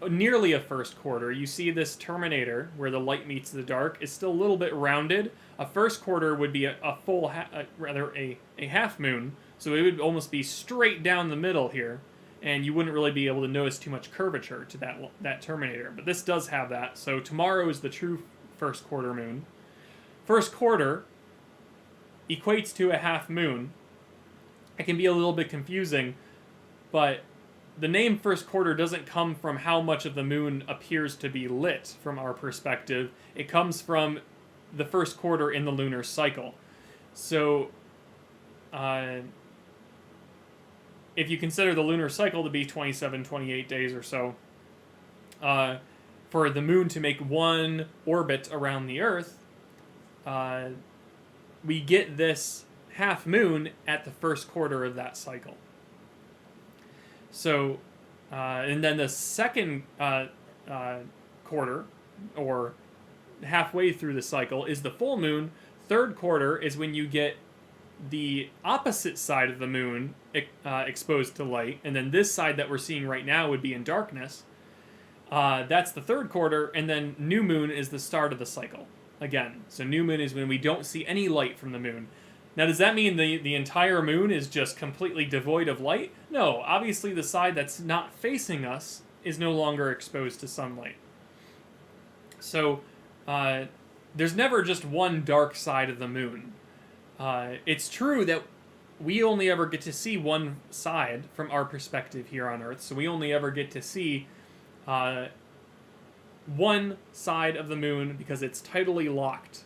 nearly a first quarter. You see this terminator where the light meets the dark is still a little bit rounded. A first quarter would be a full, a half moon, so it would almost be straight down the middle here, and you wouldn't really be able to notice too much curvature to that terminator. But this does have that. So tomorrow is the true first quarter moon. First quarter equates to a half moon. It can be a little bit confusing, but the name first quarter doesn't come from how much of the moon appears to be lit from our perspective. It comes from the first quarter in the lunar cycle. So, if you consider the lunar cycle to be 27, 28 days or so, for the moon to make one orbit around the Earth, we get this half moon at the first quarter of that cycle. So, and then the second quarter, or halfway through the cycle, is the full moon. Third quarter is when you get the opposite side of the moon exposed to light, and then this side that we're seeing right now would be in darkness. That's the third quarter, and then new moon is the start of the cycle again. So new moon is when we don't see any light from the moon. Now, does that mean the entire moon is just completely devoid of light? No, obviously the side that's not facing us is no longer exposed to sunlight. So there's never just one dark side of the moon. It's true that we only ever get to see one side from our perspective here on Earth. So we only ever get to see one side of the moon because it's tidally locked.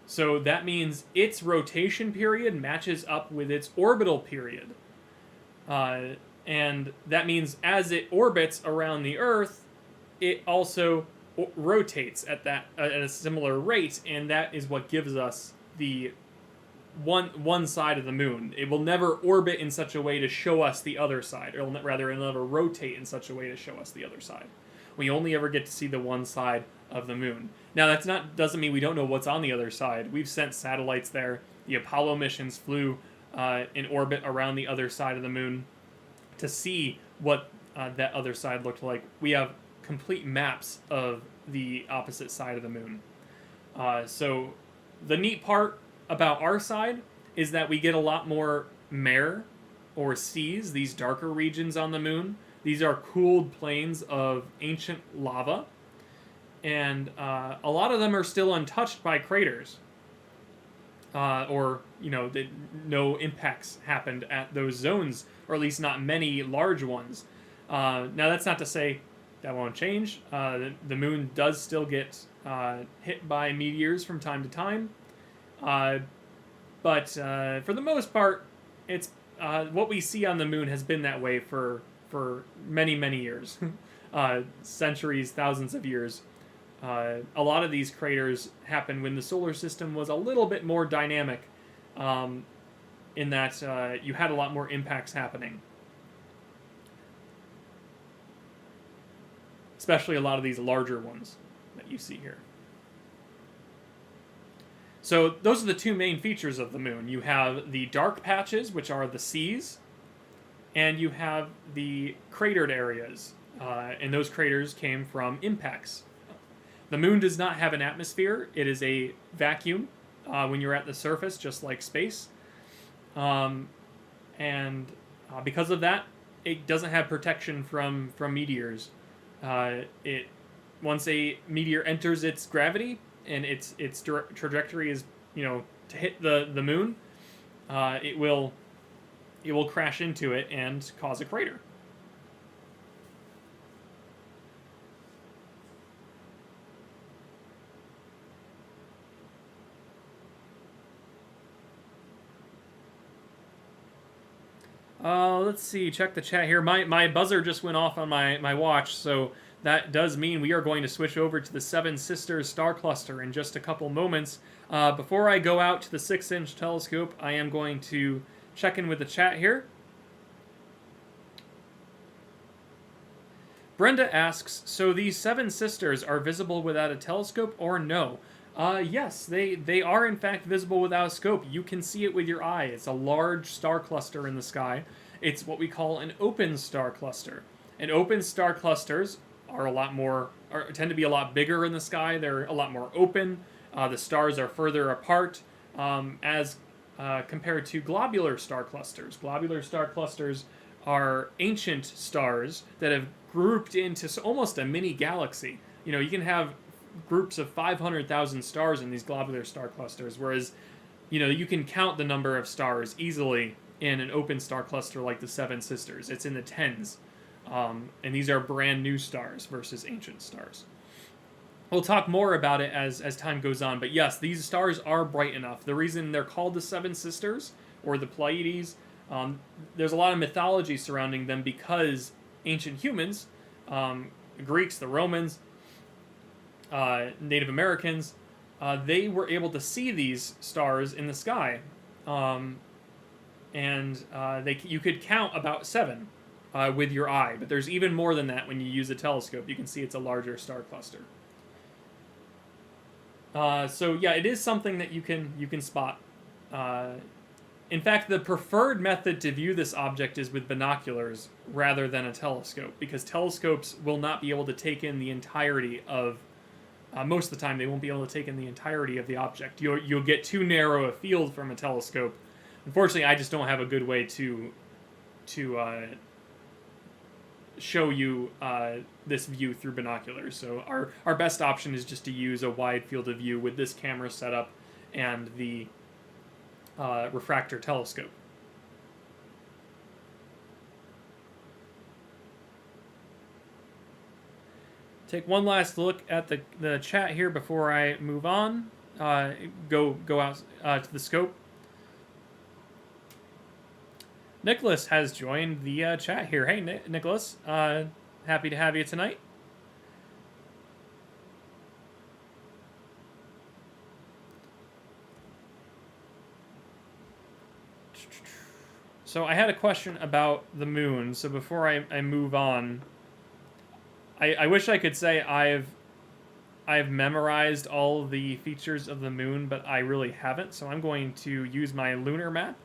So that means its rotation period matches up with its orbital period. And that means as it orbits around the Earth, it also rotates at a similar rate, and that is what gives us the one side of the moon. It will never orbit in such a way to show us the other side, or rather, it'll never rotate in such a way to show us the other side. We only ever get to see the one side of the moon. Now, doesn't mean we don't know what's on the other side. We've sent satellites there. The Apollo missions flew in orbit around the other side of the moon to see what that other side looked like. We have complete maps of the opposite side of the moon. So the neat part about our side is that we get a lot more mare, or seas, these darker regions on the moon. These are cooled plains of ancient lava, and a lot of them are still untouched by craters, or no impacts happened at those zones, or at least not many large ones. Now that's not to say that won't change. The moon does still get hit by meteors from time to time, but for the most part, it's what we see on the moon has been that way for many years, centuries, thousands of years. A lot of these craters happened when the solar system was a little bit more dynamic, in that you had a lot more impacts happening. Especially a lot of these larger ones that you see here. So those are the two main features of the moon. You have the dark patches, which are the seas, and you have the cratered areas, and those craters came from impacts. The moon does not have an atmosphere. It is a vacuum when you're at the surface, just like space. And because of that, it doesn't have protection from meteors. Once a meteor enters its gravity and its trajectory is to hit the moon, it will crash into it and cause a crater. Let's see, check the chat here. My buzzer just went off on my watch, so that does mean we are going to switch over to the Seven Sisters star cluster in just a couple moments. Before I go out to the 6-inch telescope, I am going to check in with the chat here. Brenda asks, so these Seven Sisters are visible without a telescope or no? Yes, they are in fact visible without a scope. You can see it with your eye. It's a large star cluster in the sky. It's what we call an open star cluster. And open star clusters tend to be a lot bigger in the sky. They're a lot more open. The stars are further apart as compared to globular star clusters. Globular star clusters are ancient stars that have grouped into almost a mini galaxy. You can have groups of 500,000 stars in these globular star clusters, whereas you can count the number of stars easily in an open star cluster like the Seven Sisters. It's in the tens, and these are brand new stars versus ancient stars. We'll talk more about it as time goes on, but yes, these stars are bright enough. The reason they're called the Seven Sisters, or the Pleiades, there's a lot of mythology surrounding them because ancient humans, Greeks, the Romans, Native Americans, they were able to see these stars in the sky, and you could count about 7 with your eye, but there's even more than that when you use a telescope. You can see it's a larger star cluster. So yeah, it is something that you can spot. In fact, the preferred method to view this object is with binoculars rather than a telescope, because telescopes will not be able to take in the entirety of. Most of the time, they won't be able to take in the entirety of the object. You'll get too narrow a field from a telescope. Unfortunately, I just don't have a good way to show you this view through binoculars. So our best option is just to use a wide field of view with this camera setup and the refractor telescope. Take one last look at the chat here before I move on. Go out to the scope. Nicholas has joined the chat here. Hey, Nicholas. Happy to have you tonight. So I had a question about the moon. So before I move on, I wish I could say I've memorized all the features of the moon, but I really haven't. So I'm going to use my lunar map.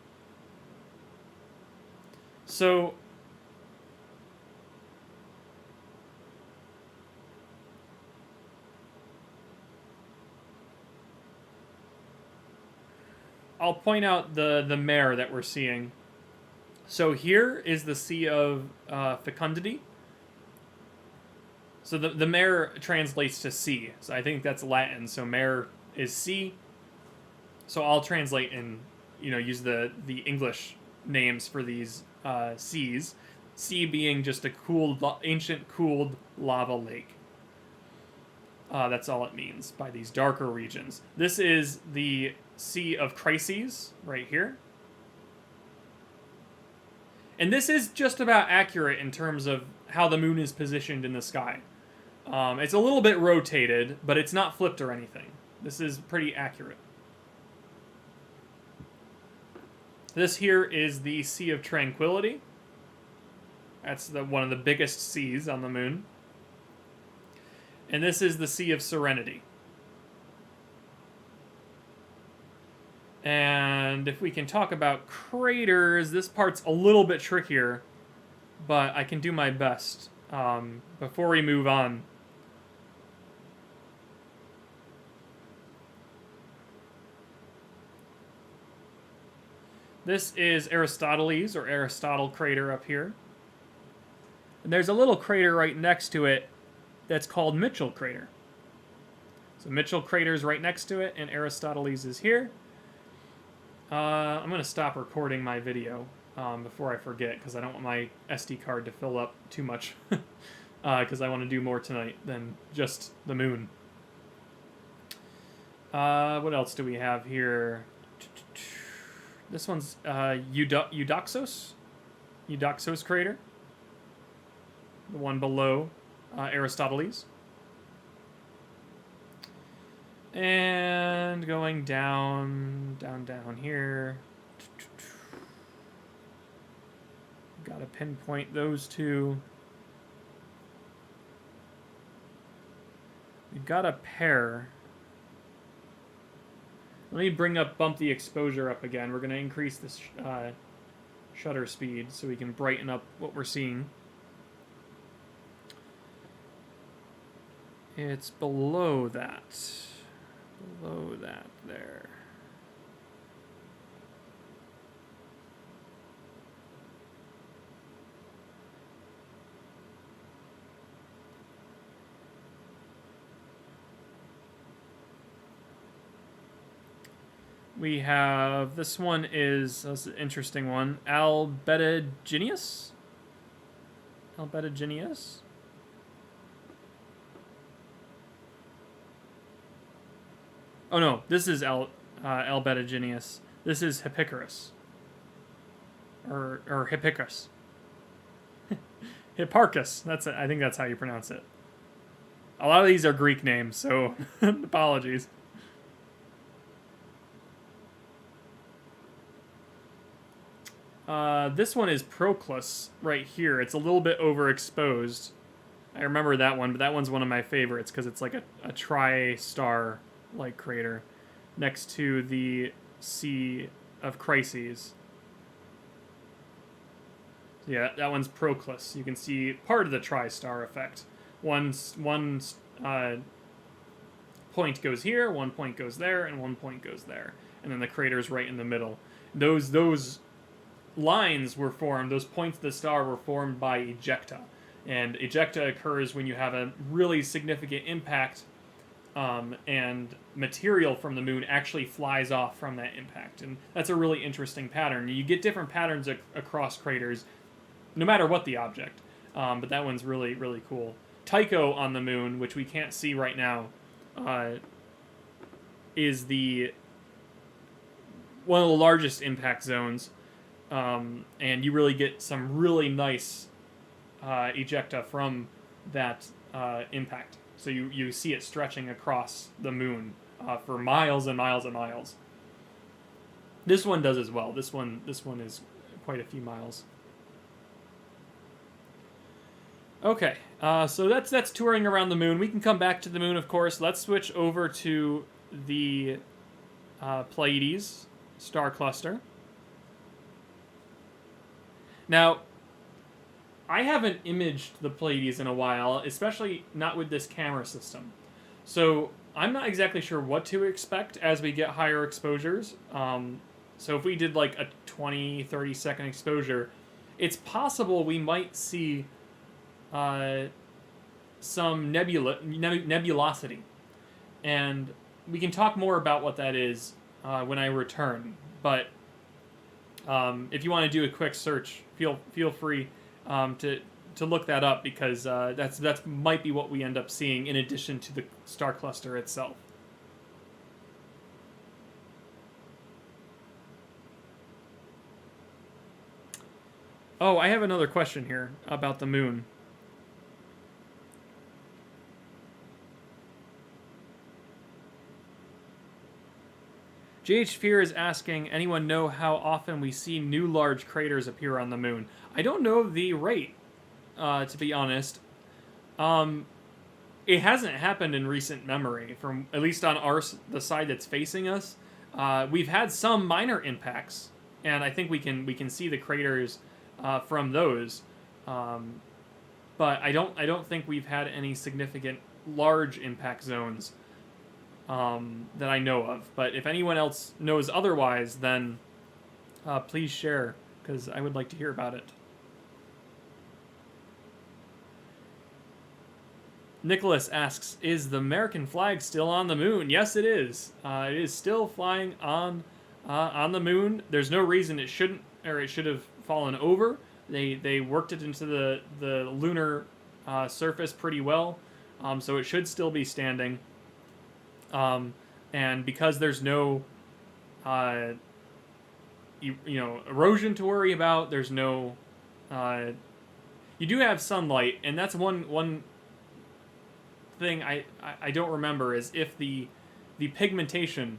So I'll point out the mare that we're seeing. So here is the Sea of Fecundity. So the mare translates to sea. So I think that's Latin. So mare is sea. So I'll translate and use the English names for these seas. Sea being just a ancient cooled lava lake. That's all it means by these darker regions. This is the Sea of Crises right here. And this is just about accurate in terms of how the moon is positioned in the sky. It's a little bit rotated, but it's not flipped or anything. This is pretty accurate. This here is the Sea of Tranquility. That's one of the biggest seas on the moon. And this is the Sea of Serenity. And if we can talk about craters, this part's a little bit trickier, but I can do my best. Before we move on, this is Aristoteles, or Aristotle crater up here. And there's a little crater right next to it that's called Mitchell crater. So Mitchell crater's right next to it, and Aristoteles is here. I'm going to stop recording my video before I forget, because I don't want my SD card to fill up too much, because I want to do more tonight than just the moon. What else do we have here? This one's Eudoxos crater, the one below Aristoteles. And going down here. Gotta pinpoint those two. We've got a pair. Let me bump the exposure up again. We're gonna increase this shutter speed so we can brighten up what we're seeing. It's below that. Below that there. We have, this one is, that's an interesting one, Albedogenous? Albedogenous? Oh no, this is Albedogenous. This is Hipparchus. Or Hipparchus. Hipparchus. I think that's how you pronounce it. A lot of these are Greek names, so apologies. This one is Proclus right here. It's a little bit overexposed. I remember that one, but that one's one of my favorites because it's like a tri-star like crater next to the Sea of Crises. Yeah, that one's Proclus. You can see part of the tri-star effect. One point goes here, one point goes there, and one point goes there. And then the crater's right in the middle. Those lines were formed, those points of the star were formed by ejecta. And ejecta occurs when you have a really significant impact and material from the moon actually flies off from that impact. And that's a really interesting pattern. You get different patterns across craters, no matter what the object. But that one's really, really cool. Tycho on the moon, which we can't see right now, is one of the largest impact zones, and you really get some really nice ejecta from that impact. So you see it stretching across the moon for miles and miles and miles. This one does as well. This one is quite a few miles. Okay, so that's touring around the moon. We can come back to the moon, of course. Let's switch over to the Pleiades star cluster. Now, I haven't imaged the Pleiades in a while, especially not with this camera system. So I'm not exactly sure what to expect as we get higher exposures. So if we did like a 20, 30 second exposure, it's possible we might see some nebulosity. And we can talk more about what that is when I return. But if you want to do a quick search, feel free to look that up, because that's might be what we end up seeing in addition to the star cluster itself. Oh, I have another question here about the moon. GH Fear is asking, anyone know how often we see new large craters appear on the moon? I don't know the rate, to be honest. It hasn't happened in recent memory, from at least on the side that's facing us. We've had some minor impacts, and I think we can see the craters from those. But I don't think we've had any significant large impact zones that I know of. But if anyone else knows otherwise, then please share, because I would like to hear about it. Nicholas asks, is the American flag still on the moon? Yes, it is. It is still flying on the moon. There's no reason it shouldn't, or it should have fallen over. They worked it into the lunar surface pretty well, so it should still be standing. And because there's no erosion to worry about, there's no you do have sunlight, and that's one thing I don't remember, is if the pigmentation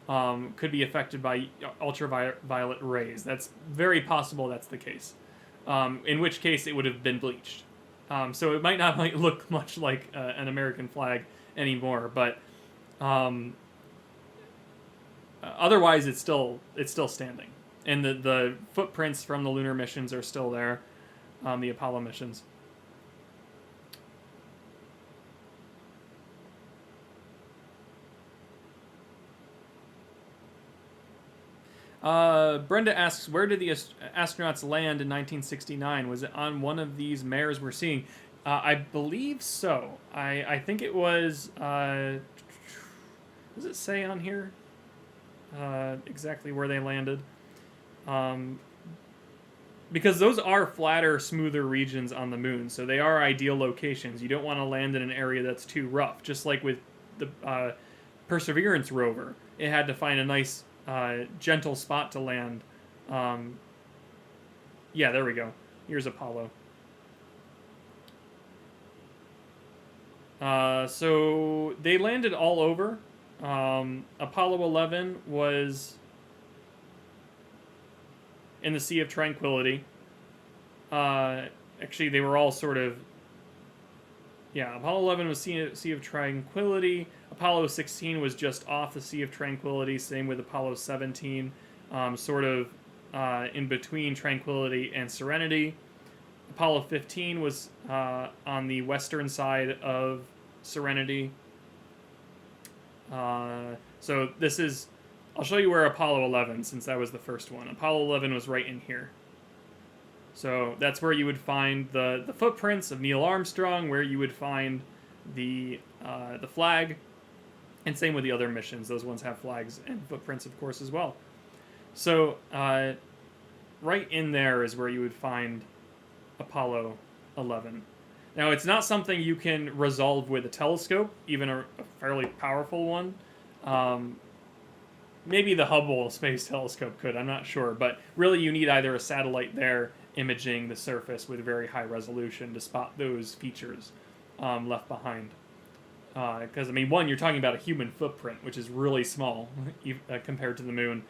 could be affected by ultraviolet rays. That's very possible that's the case, in which case it would have been bleached. So it might not look much like an American flag anymore, but otherwise it's still standing, and the footprints from the lunar missions are still there, the Apollo missions. Brenda asks, where did the astronauts land in 1969? Was it on one of these mares we're seeing? I believe so. I think it was... does it say on here exactly where they landed? Because those are flatter, smoother regions on the moon, so they are ideal locations. You don't want to land in an area that's too rough. Just like with the Perseverance rover, it had to find a nice... gentle spot to land. Yeah, there we go. Here's Apollo. So they landed all over. Apollo 11 was in the Sea of Tranquility. Actually, they were all sort of... Yeah, Apollo 11 was Sea of Tranquility. Apollo 16 was just off the Sea of Tranquility. Same with Apollo 17, sort of in between Tranquility and Serenity. Apollo 15 was on the western side of Serenity. So this is... I'll show you where Apollo 11, since that was the first one. Apollo 11 was right in here. So that's where you would find the footprints of Neil Armstrong, where you would find the flag, and same with the other missions. Those ones have flags and footprints, of course, as well. So right in there is where you would find Apollo 11. Now, it's not something you can resolve with a telescope, even a fairly powerful one. Maybe the Hubble Space Telescope could, I'm not sure. But really, you need either a satellite there imaging the surface with very high resolution to spot those features left behind. Because, I mean, one, you're talking about a human footprint, which is really small compared to the moon.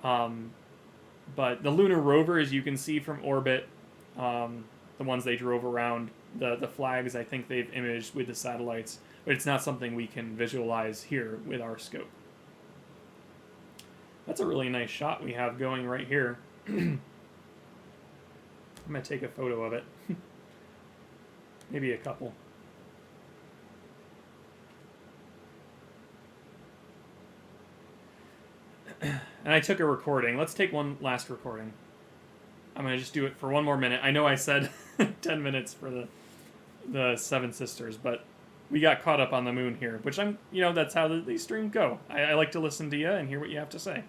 But the lunar rovers, you can see from orbit, the ones they drove around, the flags I think they've imaged with the satellites, but it's not something we can visualize here with our scope. That's a really nice shot we have going right here. I'm going to take a photo of it. Maybe a couple. And I took a recording. Let's take one last recording. I'm going to just do it for one more minute. I know I said 10 minutes for the Seven Sisters, but we got caught up on the moon here, which that's how these streams go. I like to listen to you and hear what you have to say.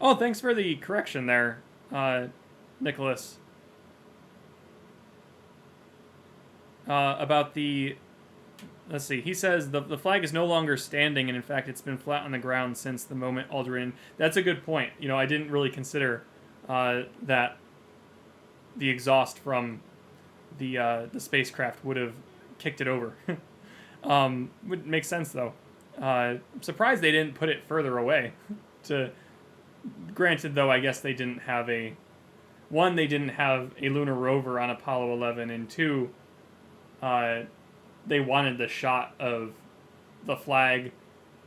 Oh, thanks for the correction there, Nicholas. About the... Let's see. He says the flag is no longer standing, and in fact, it's been flat on the ground since the moment Aldrin. That's a good point. I didn't really consider that the exhaust from the spacecraft would have kicked it over. Would make sense though. I'm surprised they didn't put it further away. Granted, though, I guess they didn't have a lunar rover on Apollo 11, and two, they wanted the shot of the flag,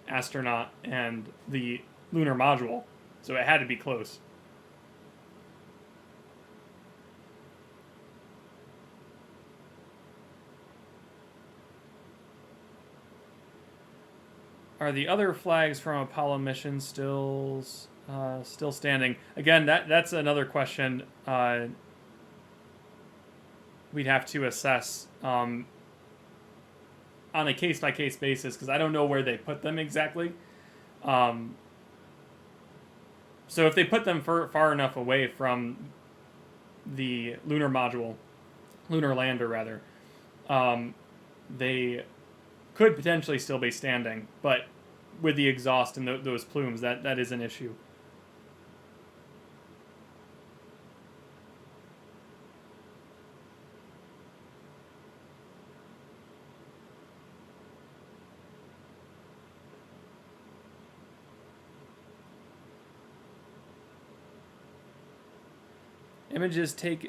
astronaut, and the lunar module, so it had to be close. Are the other flags from Apollo missions still standing? Again, that's another question we'd have to assess on a case-by-case basis, because I don't know where they put them exactly. So if they put them far enough away from the lunar lander rather, they could potentially still be standing, but with the exhaust and those plumes, that is an issue.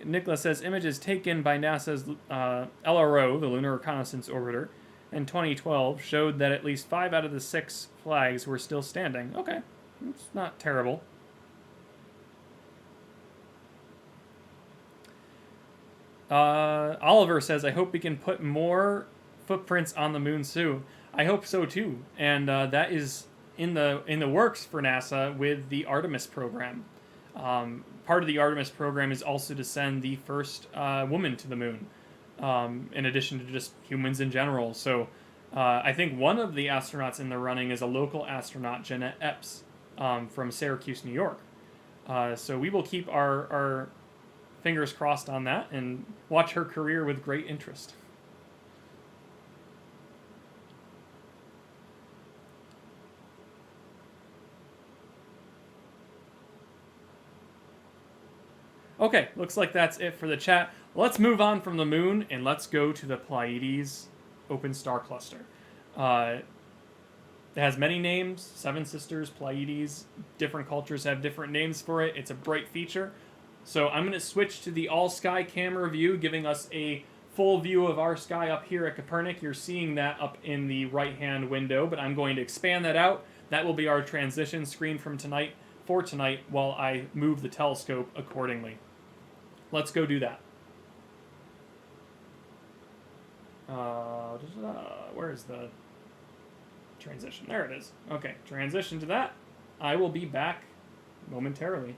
Nicholas says, images taken by NASA's LRO, the Lunar Reconnaissance Orbiter, in 2012 showed that at least 5 out of the 6 flags were still standing. Okay, it's not terrible. Oliver says, I hope we can put more footprints on the moon soon. I hope so too, and that is in the works for NASA with the Artemis program. Part of the Artemis program is also to send the first woman to the moon, in addition to just humans in general. So I think one of the astronauts in the running is a local astronaut, Jeanette Epps, from Syracuse, New York. So we will keep our fingers crossed on that and watch her career with great interest. Okay, looks like that's it for the chat. Let's move on from the moon and let's go to the Pleiades open star cluster. It has many names, Seven Sisters, Pleiades. Different cultures have different names for it. It's a bright feature. So I'm going to switch to the all sky camera view, giving us a full view of our sky up here at Kopernik. You're seeing that up in the right-hand window, but I'm going to expand that out. That will be our transition screen for tonight while I move the telescope accordingly. Let's go do that. Where is the transition? There it is. Okay, transition to that. I will be back momentarily.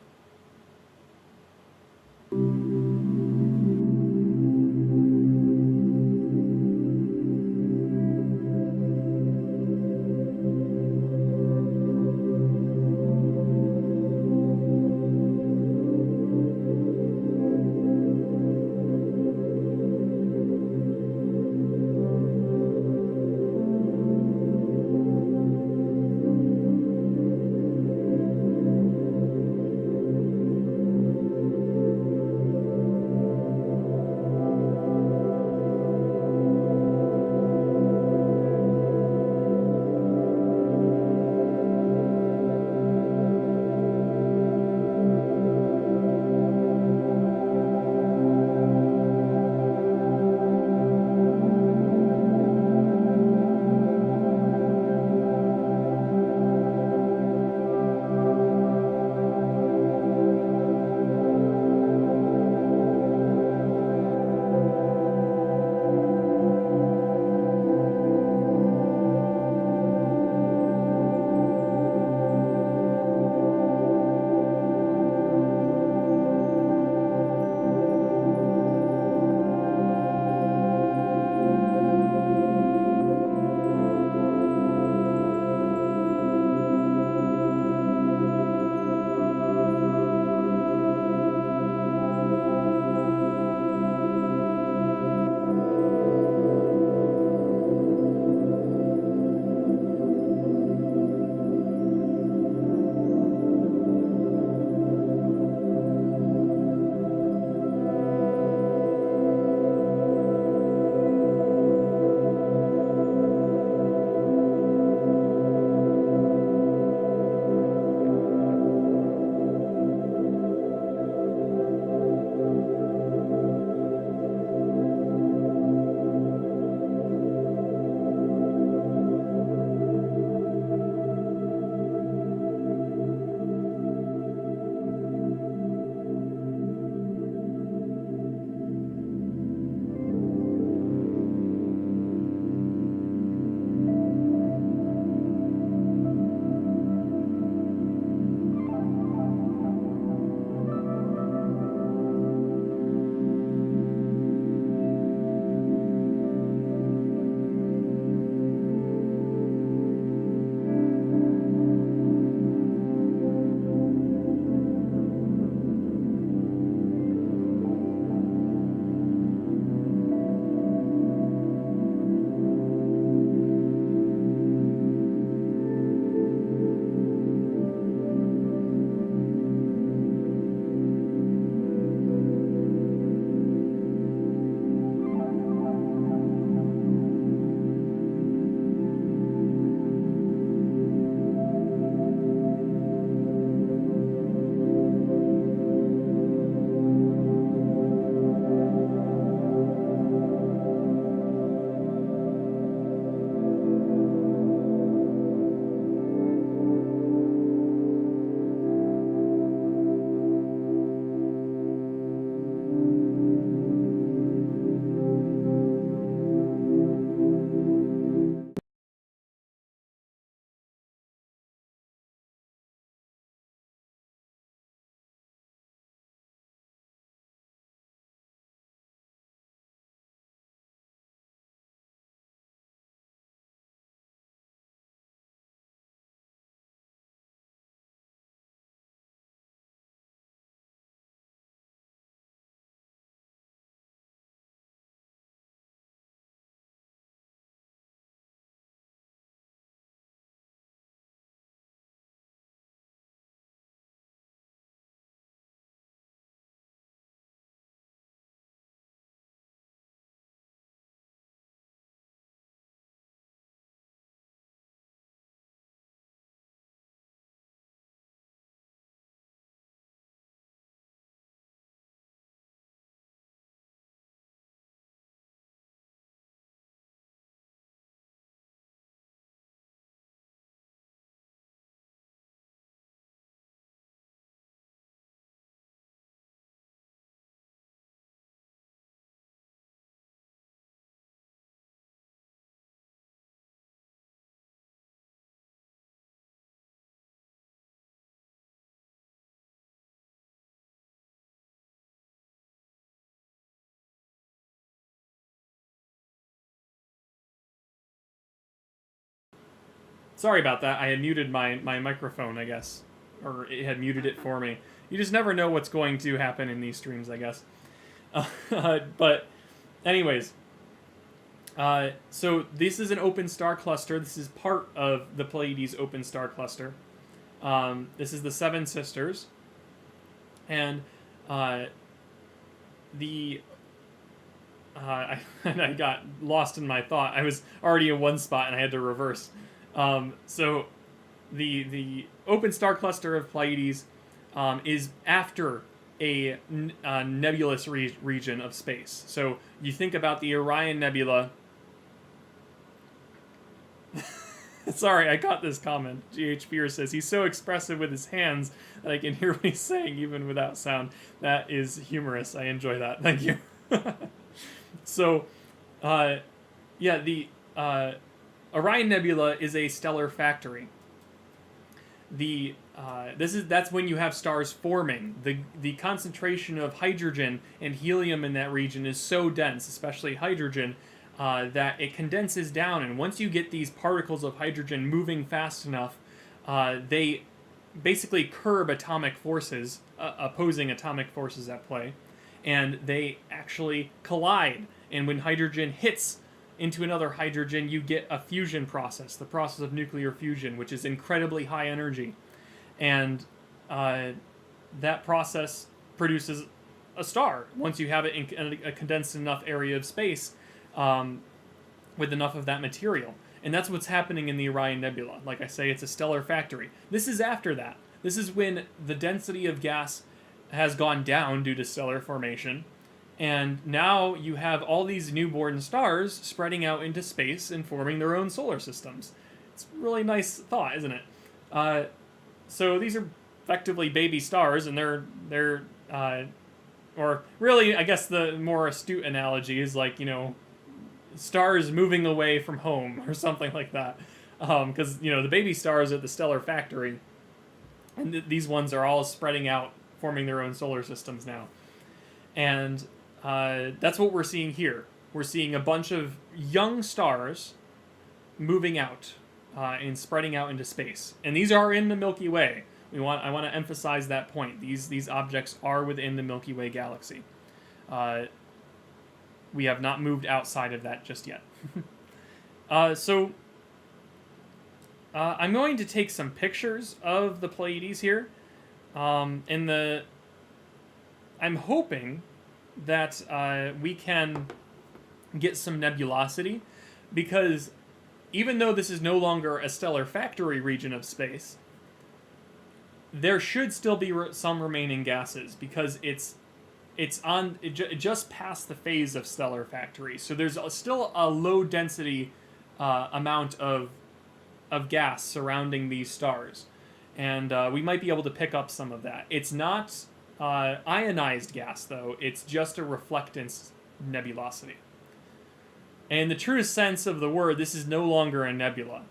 Sorry about that. I had muted my microphone, I guess. Or it had muted it for me. You just never know what's going to happen in these streams, I guess. But anyways, so this is an open star cluster. This is part of the Pleiades open star cluster. This is the Seven Sisters. And I got lost in my thought. I was already in one spot and I had to reverse. So the open star cluster of Pleiades is after a nebulous region of space. So you think about the Orion Nebula. Sorry, I caught this comment. G.H. Beer says, he's so expressive with his hands that I can hear what he's saying even without sound. That is humorous. I enjoy that. Thank you. So, yeah, the Orion Nebula is a stellar factory. That's when you have stars forming. The concentration of hydrogen and helium in that region is so dense, especially hydrogen, that it condenses down, and once you get these particles of hydrogen moving fast enough, they basically curb atomic forces, opposing atomic forces at play, and they actually collide. And when hydrogen hits into another hydrogen, you get a fusion process, the process of nuclear fusion, which is incredibly high energy. And that process produces a star once you have it in a condensed enough area of space, with enough of that material. And that's what's happening in the Orion Nebula. Like I say, it's a stellar factory. This is after that. This is when the density of gas has gone down due to stellar formation, and now you have all these newborn stars spreading out into space and forming their own solar systems. It's a really nice thought, isn't it? So these are effectively baby stars, and they're or really, I guess the more astute analogy is like, stars moving away from home or something like that. Because, the baby stars are the stellar factory, and these ones are all spreading out, forming their own solar systems now. And that's what we're seeing here. We're seeing a bunch of young stars moving out and spreading out into space. And these are in the Milky Way. I want to emphasize that point. These objects are within the Milky Way galaxy. We have not moved outside of that just yet. So I'm going to take some pictures of the Pleiades here. I'm hoping that we can get some nebulosity, because even though this is no longer a stellar factory region of space, there should still be some remaining gases, because it's just past the phase of stellar factory. So there's still a low density amount of gas surrounding these stars, and we might be able to pick up some of that. It's not ionized gas, though. It's just a reflectance nebulosity. And in the truest sense of the word, this is no longer a nebula.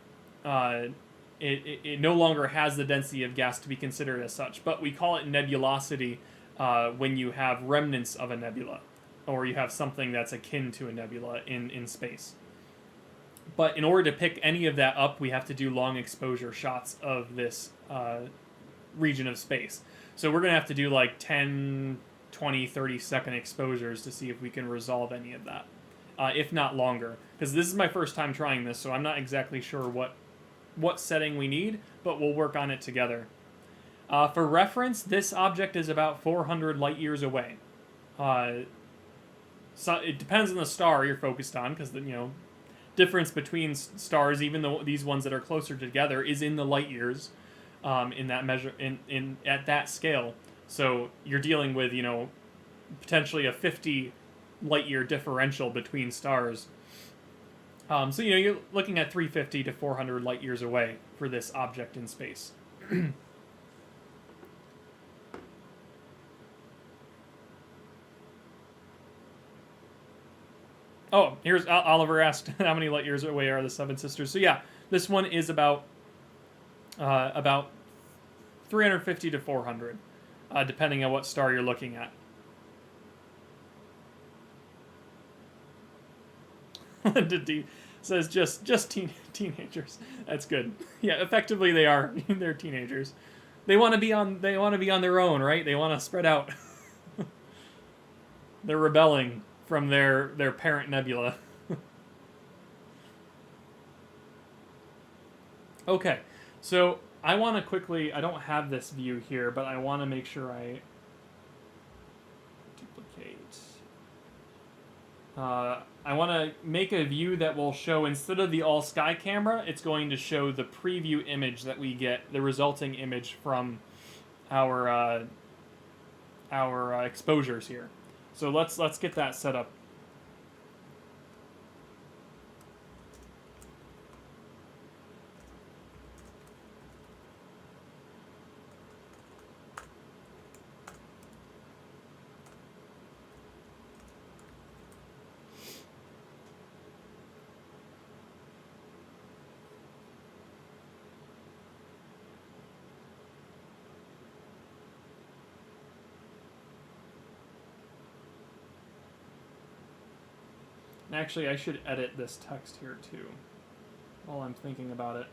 It no longer has the density of gas to be considered as such, but we call it nebulosity when you have remnants of a nebula, or you have something that's akin to a nebula in space. But in order to pick any of that up, we have to do long exposure shots of this region of space. So we're going to have to do like 10, 20, 30-second exposures to see if we can resolve any of that, if not longer. Because this is my first time trying this, so I'm not exactly sure what setting we need, but we'll work on it together. For reference, this object is about 400 light years away. So it depends on the star you're focused on, because the difference between stars, even though these ones that are closer together, is in the light years. In that measure, at that scale, so you're dealing with potentially a 50 light year differential between stars. So you're looking at 350 to 400 light years away for this object in space. Oh, here's Oliver asked how many light years away are the Seven Sisters. So yeah, this one is about 350 to 400, depending on what star you're looking at. says just teenagers. That's good. Yeah, effectively they are. They're teenagers. They want to be on their own, right? They want to spread out. They're rebelling from their parent nebula. Okay, so I want to quickly. I don't have this view here, but I want to make sure I duplicate. I want to make a view that will show, instead of the all sky camera, it's going to show the preview image that we get, the resulting image from our exposures here. So let's get that set up. Actually, I should edit this text here too, while I'm thinking about it.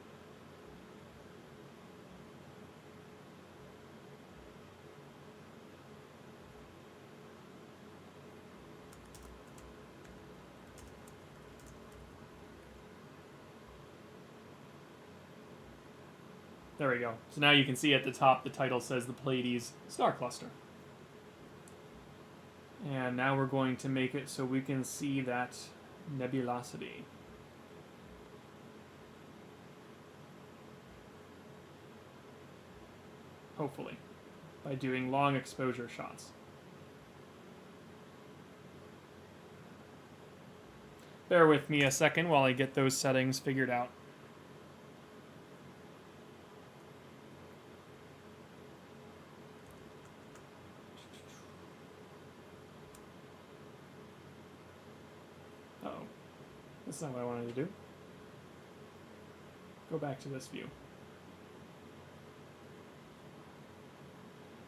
There we go. So now you can see at the top the title says the Pleiades star cluster. And now we're going to make it so we can see that nebulosity. Hopefully, by doing long exposure shots. Bear with me a second while I get those settings figured out. Uh-oh. That's not what I wanted to do. Go back to this view.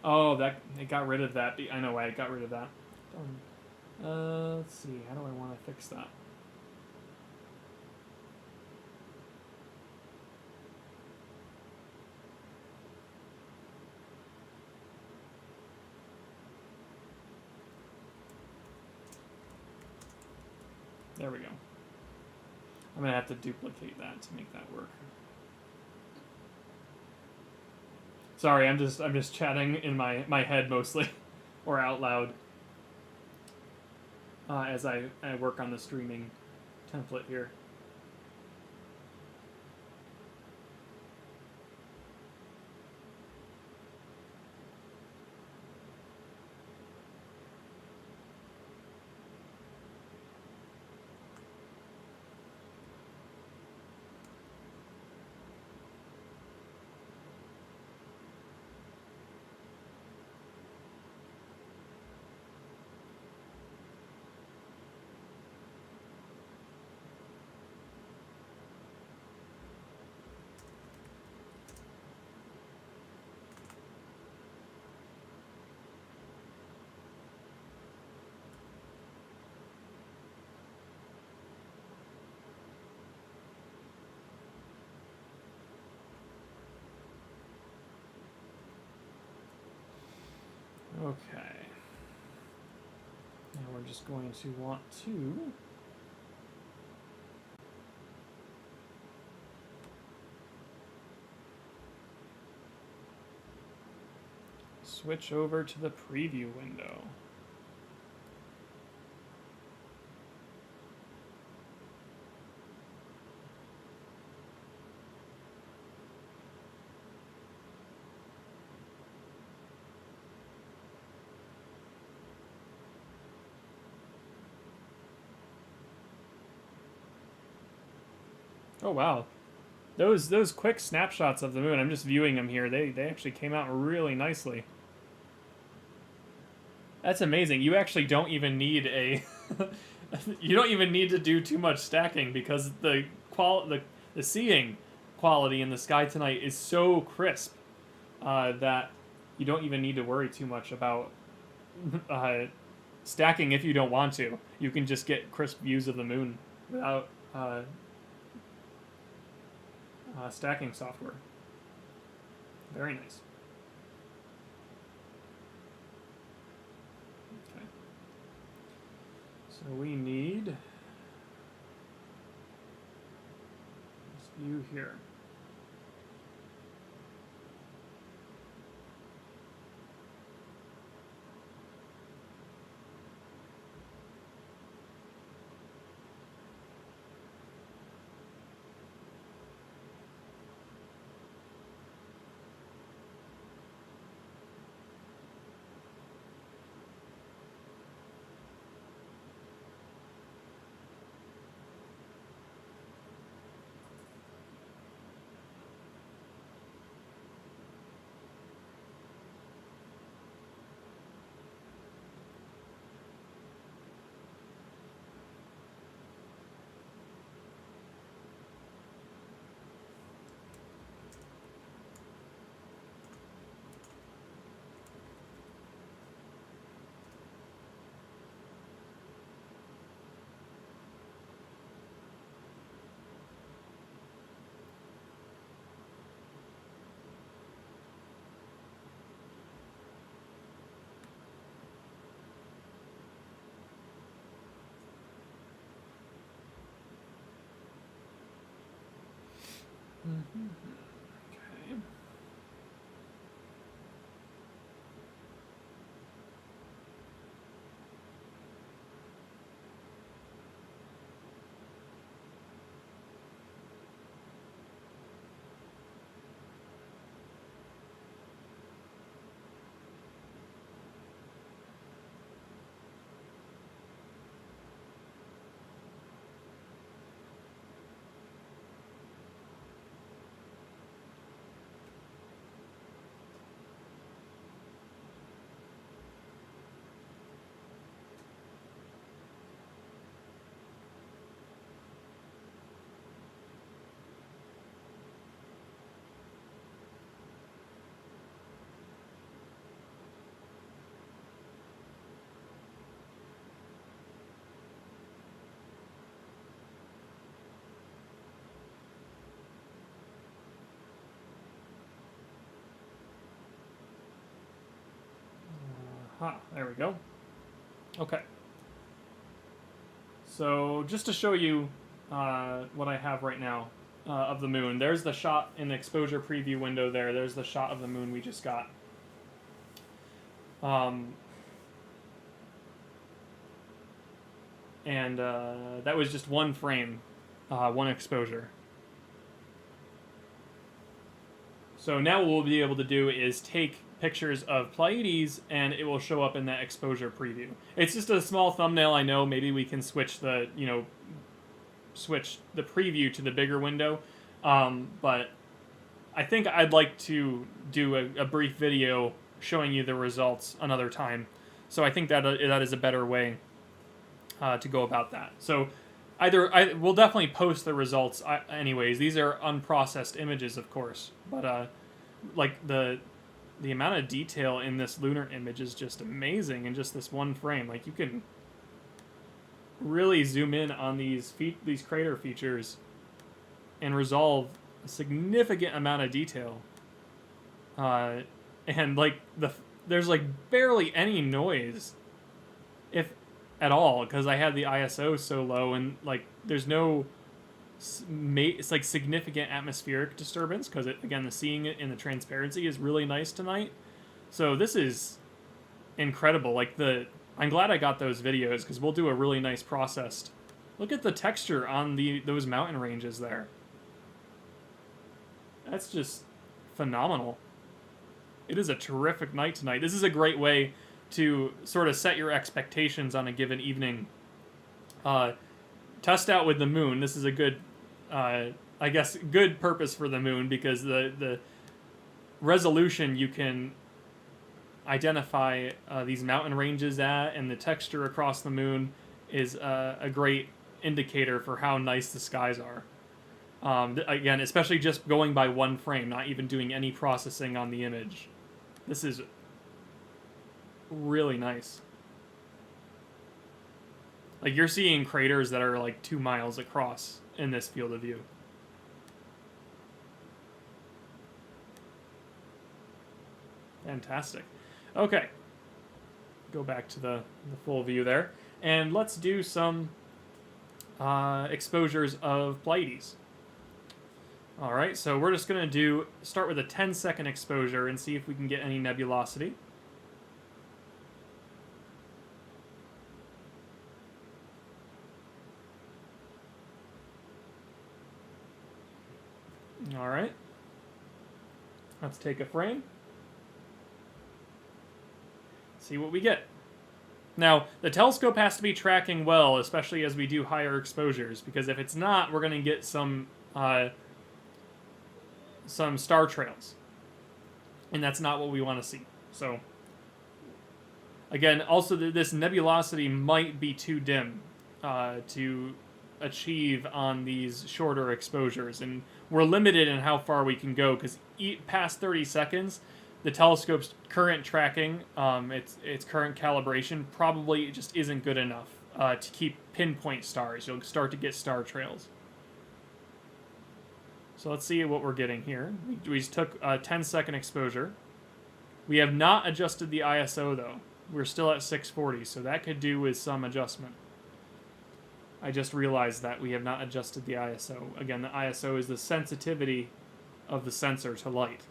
Oh, it got rid of that. I know why it got rid of that. Let's see. How do I want to fix that? There we go. I'm gonna have to duplicate that to make that work. Sorry, I'm just chatting in my head mostly, or out loud, as I work on the streaming template here. Okay. Now we're just going to want to switch over to the preview window. Oh wow, those quick snapshots of the moon. I'm just viewing them here. They actually came out really nicely. That's amazing. You actually don't even need a you don't even need to do too much stacking, because the seeing quality in the sky tonight is so crisp that you don't even need to worry too much about stacking if you don't want to. You can just get crisp views of the moon without stacking software. Very nice. Okay. So we need this view here. Okay. There we go. Okay. So just to show you what I have right now of the moon, there's the shot in the exposure preview window there. There's the shot of the moon we just got. And that was just one frame, one exposure. So now what we'll be able to do is take pictures of Pleiades, and it will show up in that exposure preview. It's just a small thumbnail, I know. Maybe we can switch the, switch the preview to the bigger window. But I think I'd like to do a brief video showing you the results another time. So I think that is a better way to go about that. So we'll definitely post the results anyways. These are unprocessed images, of course, but like the amount of detail in this lunar image is just amazing in just this one frame. Like, you can really zoom in on these crater features and resolve a significant amount of detail. And like there's like barely any noise, if at all, because I had the ISO so low, and like there's no it's like significant atmospheric disturbance, because again, the seeing it in the transparency is really nice tonight. So this is incredible. Like I'm glad I got those videos, because we'll do a really nice processed. Look at the texture on those mountain ranges there. That's just phenomenal. It is a terrific night tonight. This is a great way to sort of set your expectations on a given evening. Test out with the moon. This is a good, I guess, good purpose for the moon, because the resolution you can identify these mountain ranges at, and the texture across the moon is a great indicator for how nice the skies are. Again, especially just going by one frame, not even doing any processing on the image. This is really nice. Like, you're seeing craters that are like 2 miles across in this field of view. Fantastic. Okay. Go back to the full view there. And let's do some exposures of Pleiades. All right, so we're just going to start with a 10-second exposure and see if we can get any nebulosity. All right. Let's take a frame. See what we get. Now, the telescope has to be tracking well, especially as we do higher exposures, because if it's not, we're going to get some star trails. And that's not what we want to see. So, again, also this nebulosity might be too dim to achieve on these shorter exposures. And we're limited in how far we can go, because past 30 seconds, the telescope's current tracking, its current calibration, probably just isn't good enough to keep pinpoint stars. You'll start to get star trails. So let's see what we're getting here. We just took a 10-second exposure. We have not adjusted the ISO, though. We're still at 640, so that could do with some adjustment. I just realized that we have not adjusted the ISO. Again, the ISO is the sensitivity of the sensor to light.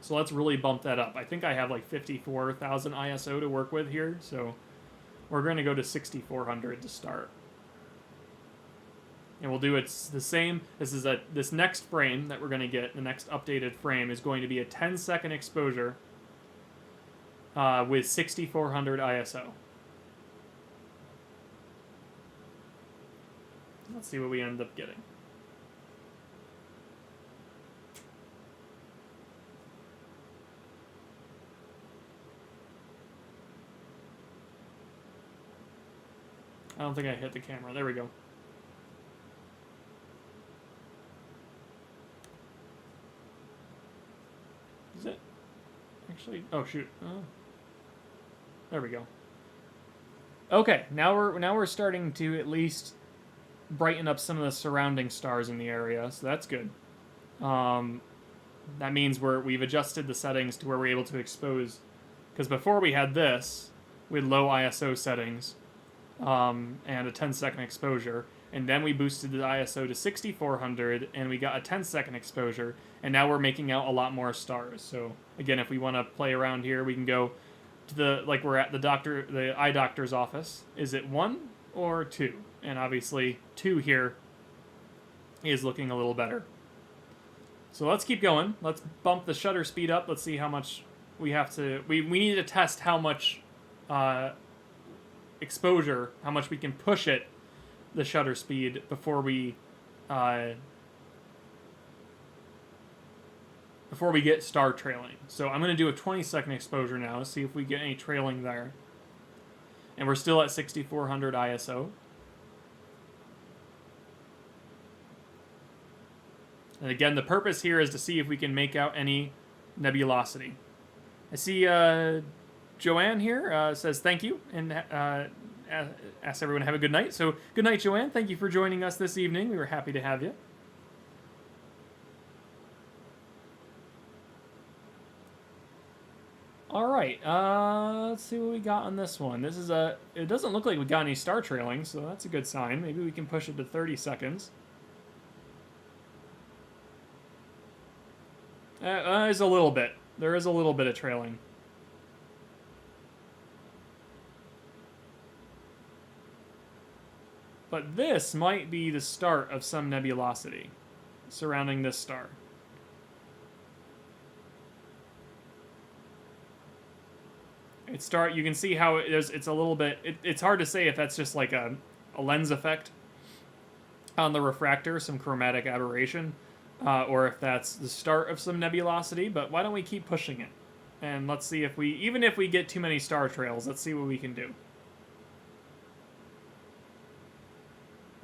So let's really bump that up. I think I have like 54,000 ISO to work with here, so we're going to go to 6400 to start. And we'll do it the same. This next frame that we're going to get, the next updated frame, is going to be a 10-second exposure with 6400 ISO. Let's see what we end up getting. I don't think I hit the camera. There we go. Is it? Actually, oh shoot. There we go. Okay, now we're starting to at least brighten up some of the surrounding stars in the area, so that's good. That means we've adjusted the settings to where we're able to expose, because before we had this with low ISO settings and a 10-second exposure, and then we boosted the ISO to 6400 and we got a 10-second exposure, and now we're making out a lot more stars. So again, if we want to play around here, we can go to we're at the eye doctor's office. Is it 1 or 2? And obviously 2 here is looking a little better. So let's keep going. Let's bump the shutter speed up. Let's see how much we have to... We need to test how much exposure, how much we can push it, the shutter speed, before we get star trailing. So I'm going to do a 20-second exposure now, see if we get any trailing there. And we're still at 6400 ISO. And again, the purpose here is to see if we can make out any nebulosity. I see Joanne here says thank you and asks everyone to have a good night. So good night, Joanne. Thank you for joining us this evening. We were happy to have you. All right, let's see what we got on this one. This is it doesn't look like we got any star trailing, so that's a good sign. Maybe we can push it to 30 seconds. There's a little bit. There is a little bit of trailing. But this might be the start of some nebulosity surrounding this star. You can see how it's a little bit... It's hard to say if that's just like a lens effect on the refractor, some chromatic aberration, or if that's the start of some nebulosity, but why don't we keep pushing it? And let's see if even if we get too many star trails, let's see what we can do.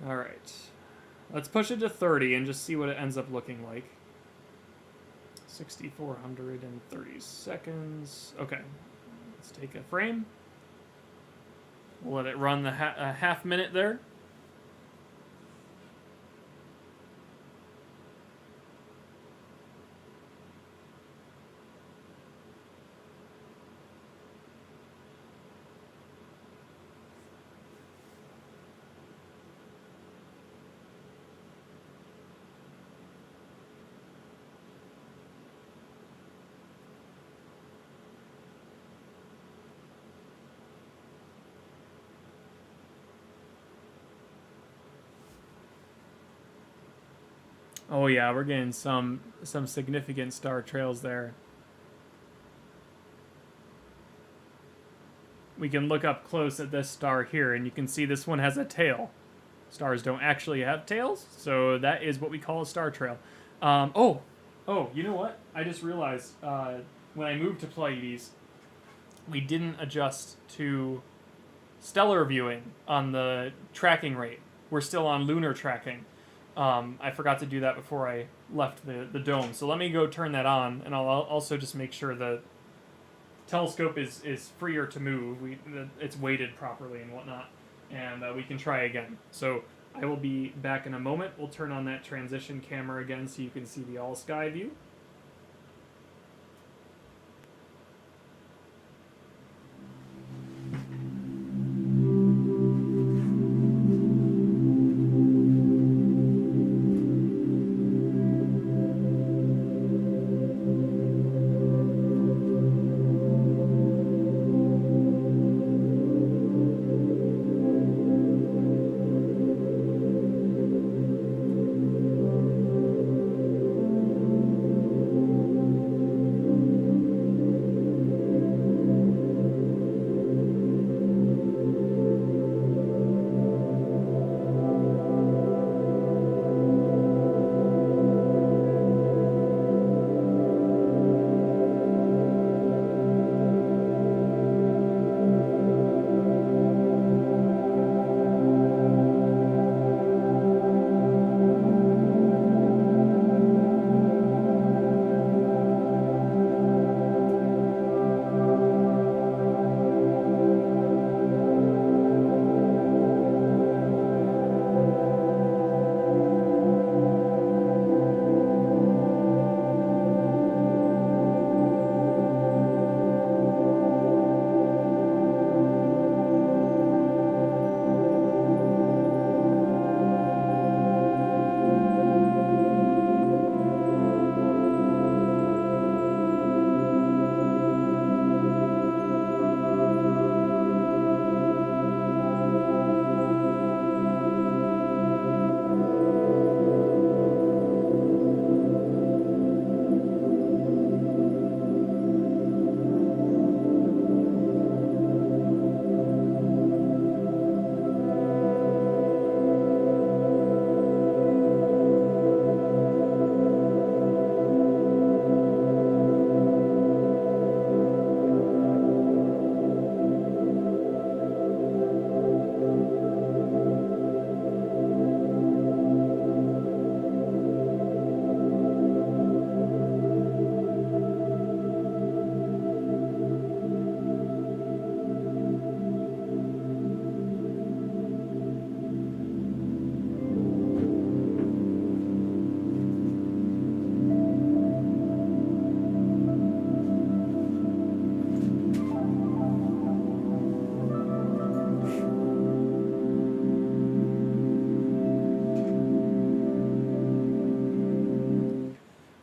Alright. Let's push it to 30 and just see what it ends up looking like. 6,430 seconds. Okay. Let's take a frame. We'll let it run a half minute there. Oh yeah, we're getting some significant star trails there. We can look up close at this star here, and you can see this one has a tail. Stars don't actually have tails, so that is what we call a star trail. Oh, you know what? I just realized when I moved to Pleiades, we didn't adjust to stellar viewing on the tracking rate. We're still on lunar tracking. I forgot to do that before I left the dome. So let me go turn that on, and I'll also just make sure the telescope is freer to move. It's weighted properly and whatnot, and we can try again. So I will be back in a moment. We'll turn on that transition camera again so you can see the all sky view.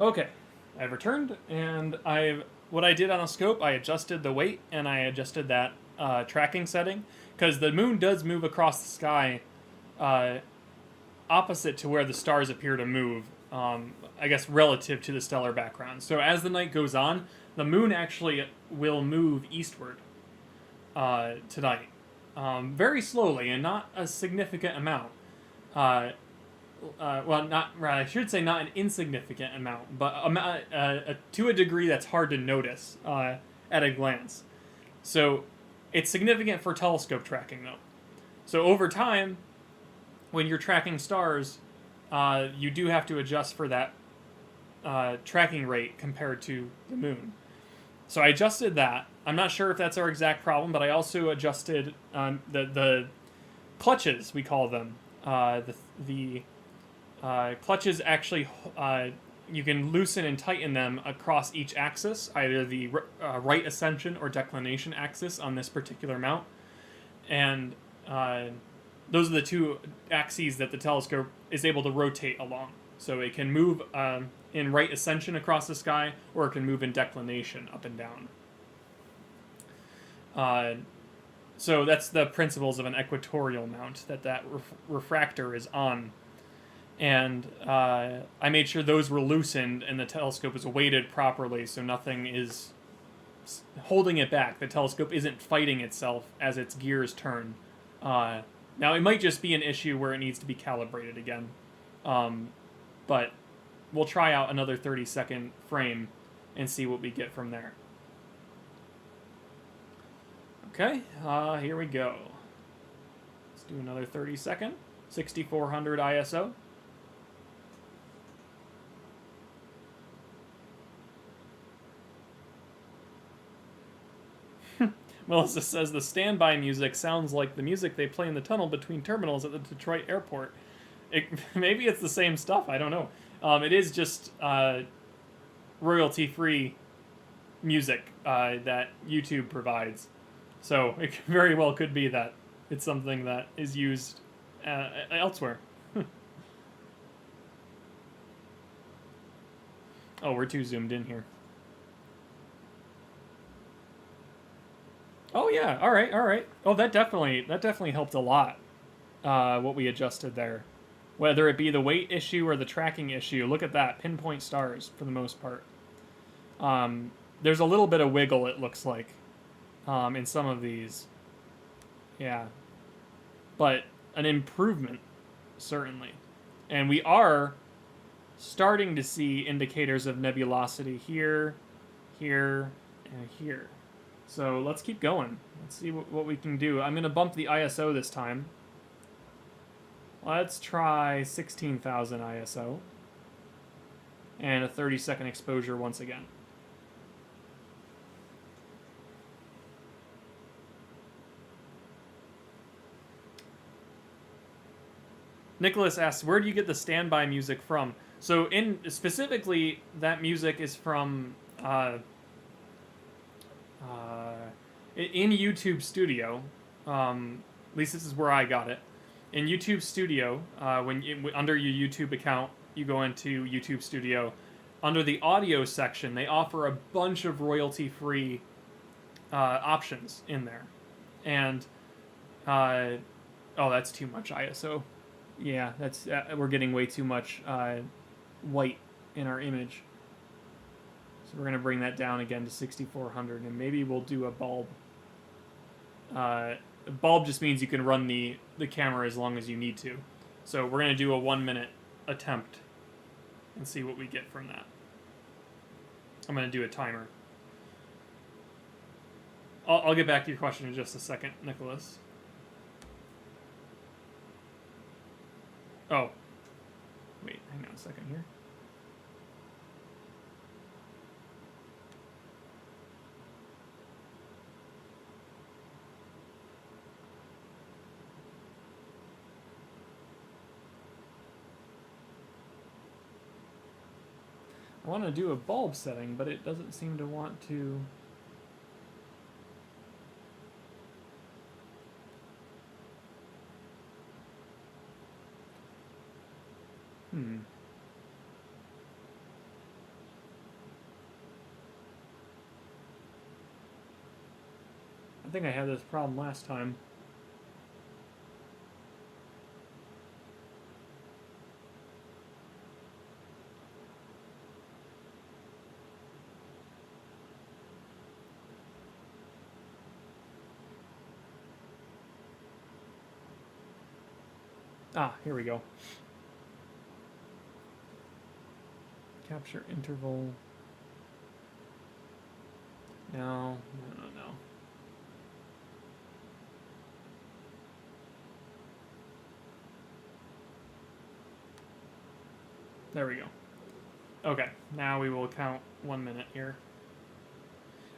Okay, I've returned, and what I did on the scope, I adjusted the weight and I adjusted that tracking setting because the moon does move across the sky opposite to where the stars appear to move. I guess relative to the stellar background. So as the night goes on, the moon actually will move eastward tonight, very slowly and not a significant amount. Well, not I should say not an insignificant amount, but to a degree that's hard to notice at a glance. So it's significant for telescope tracking, though. So over time, when you're tracking stars, you do have to adjust for that tracking rate compared to the moon. So I adjusted that. I'm not sure if that's our exact problem, but I also adjusted the clutches, we call them. The clutches actually, you can loosen and tighten them across each axis, either the right ascension or declination axis on this particular mount. And those are the two axes that the telescope is able to rotate along. So it can move in right ascension across the sky, or it can move in declination up and down. So that's the principles of an equatorial mount that refractor is on. and I made sure those were loosened and the telescope is weighted properly, so nothing is holding it back. The telescope isn't fighting itself as its gears turn. Now, it might just be an issue where it needs to be calibrated again, but we'll try out another 30-second frame and see what we get from there. Okay, here we go. Let's do another 30-second, 6400 ISO. Melissa says the standby music sounds like the music they play in the tunnel between terminals at the Detroit airport. Maybe it's the same stuff, I don't know. It is just royalty-free music that YouTube provides. So it very well could be that it's something that is used elsewhere. Oh, we're too zoomed in here. Oh yeah, all right. Oh, that definitely helped a lot. What we adjusted there, whether it be the weight issue or the tracking issue. Look at that, pinpoint stars for the most part. There's a little bit of wiggle, it looks like, in some of these. Yeah, but an improvement certainly, and we are starting to see indicators of nebulosity here, here, and here. So let's keep going. Let's see what we can do. I'm going to bump the ISO this time. Let's try 16,000 ISO. And a 30-second exposure once again. Nicholas asks, where do you get the standby music from? So specifically, that music is from in YouTube Studio. At least this is where I got it. In YouTube Studio, under your YouTube account, you go into YouTube Studio. Under the audio section, they offer a bunch of royalty-free options in there. And, oh, that's too much ISO. Yeah, that's we're getting way too much white in our image. So we're going to bring that down again to 6400, and maybe we'll do a bulb. A bulb just means you can run the camera as long as you need to. So we're going to do a 1-minute attempt and see what we get from that. I'm going to do a timer. I'll get back to your question in just a second, Nicholas. Oh. Wait, hang on a second here. I want to do a bulb setting, but it doesn't seem to want to. I think I had this problem last time. Ah, here we go. Capture interval. No. There we go. Okay, now we will count 1 minute here.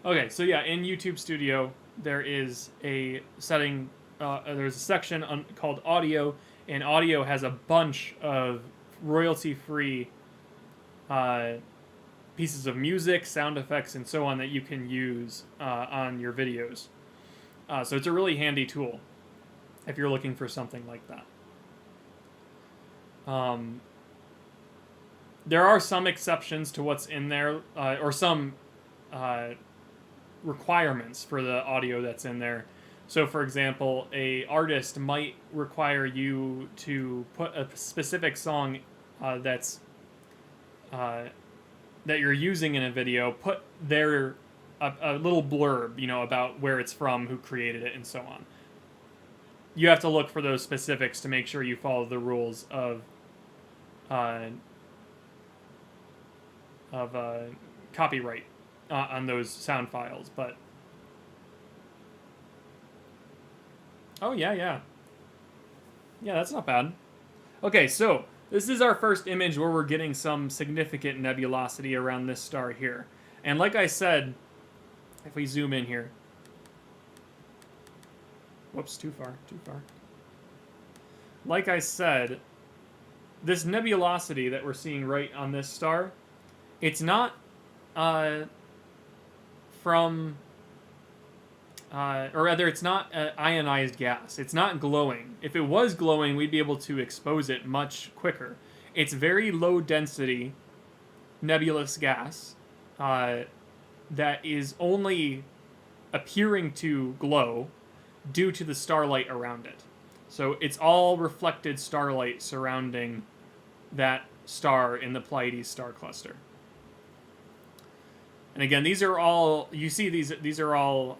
Okay, so yeah, in YouTube Studio, there is a setting, there's a section called Audio, and Audio has a bunch of royalty-free pieces of music, sound effects, and so on that you can use on your videos. So it's a really handy tool if you're looking for something like that. There are some exceptions to what's in there, or some requirements for the audio that's in there. So, for example, a artist might require you to put a specific song that's that you're using in a video, put their a little blurb, about where it's from, who created it, and so on. You have to look for those specifics to make sure you follow the rules of copyright on those sound files. But oh yeah, that's not bad. Okay, so this is our first image where we're getting some significant nebulosity around this star here. And like I said, if we zoom in here, whoops, too far. Like I said, this nebulosity that we're seeing right on this star, it's not from, or rather, it's not ionized gas. It's not glowing. If it was glowing, we'd be able to expose it much quicker. It's very low density nebulous gas that is only appearing to glow due to the starlight around it. So it's all reflected starlight surrounding that star in the Pleiades star cluster. And again, these are all, you see these are all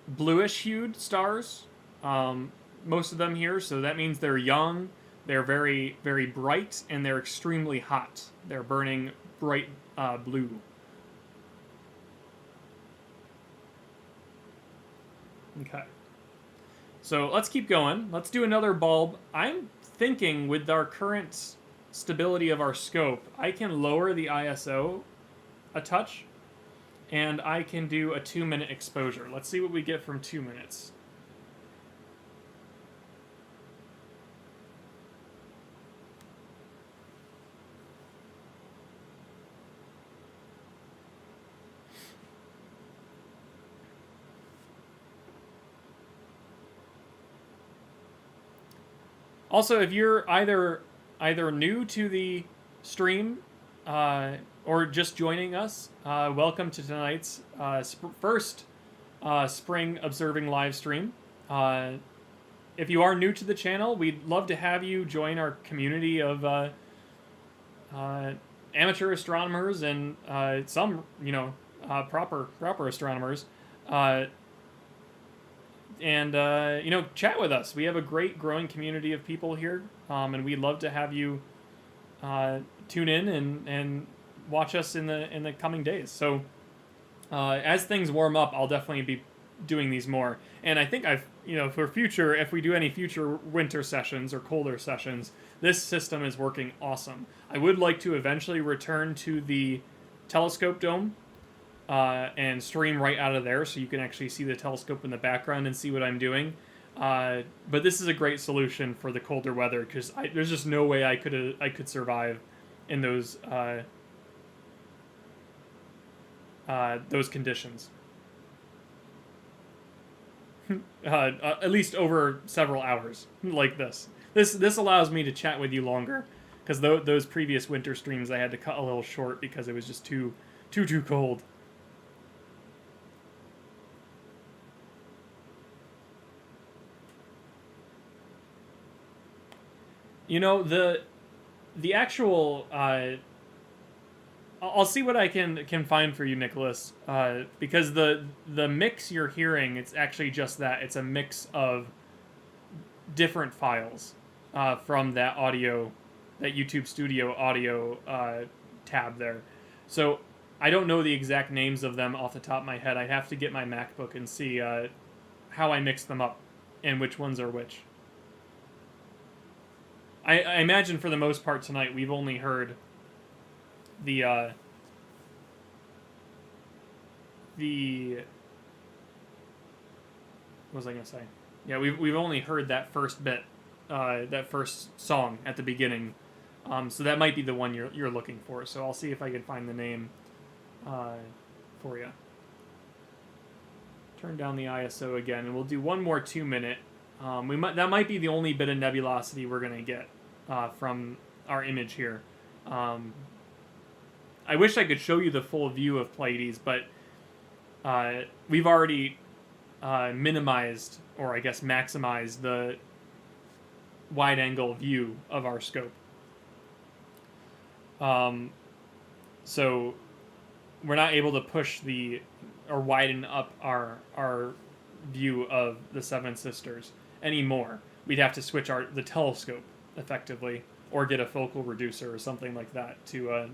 bluish hued stars, most of them here, so that means they're young, they're very, very bright, and they're extremely hot. They're burning bright blue. Okay. So let's keep going. Let's do another bulb. I'm thinking with our current stability of our scope, I can lower the ISO a touch, and I can do a 2-minute exposure. Let's see what we get from 2 minutes. Also, if you're either new to the stream or just joining us, welcome to tonight's first spring observing live stream. If you are new to the channel, we'd love to have you join our community of amateur astronomers and some, proper astronomers. And chat with us. We have a great growing community of people here, and we'd love to have you tune in and watch us in the coming days. So as things warm up, I'll definitely be doing these more. And I think for future, if we do any future winter sessions or colder sessions, this system is working awesome. I would like to eventually return to the telescope dome and stream right out of there, so you can actually see the telescope in the background and see what I'm doing. But this is a great solution for the colder weather, because there's just no way I could survive in those conditions. At least over several hours, like this. This allows me to chat with you longer, because those previous winter streams I had to cut a little short because it was just too cold. The actual I'll see what I can find for you, Nicholas, because the mix you're hearing, it's actually just that. It's a mix of different files from that YouTube Studio audio tab there. So I don't know the exact names of them off the top of my head. I'd have to get my MacBook and see how I mix them up and which ones are which. I imagine for the most part tonight we've only heard the what was I gonna say? Yeah, we've only heard that first bit, that first song at the beginning, so that might be the one you're looking for. So I'll see if I can find the name for you. Turn down the ISO again, and we'll do one more 2-minute. That might be the only bit of nebulosity we're gonna get from our image here. I wish I could show you the full view of Pleiades, but we've already minimized, or I guess maximized, the wide-angle view of our scope. So we're not able to push or widen up our view of the Seven Sisters anymore. We'd have to switch the telescope effectively, or get a focal reducer or something like that to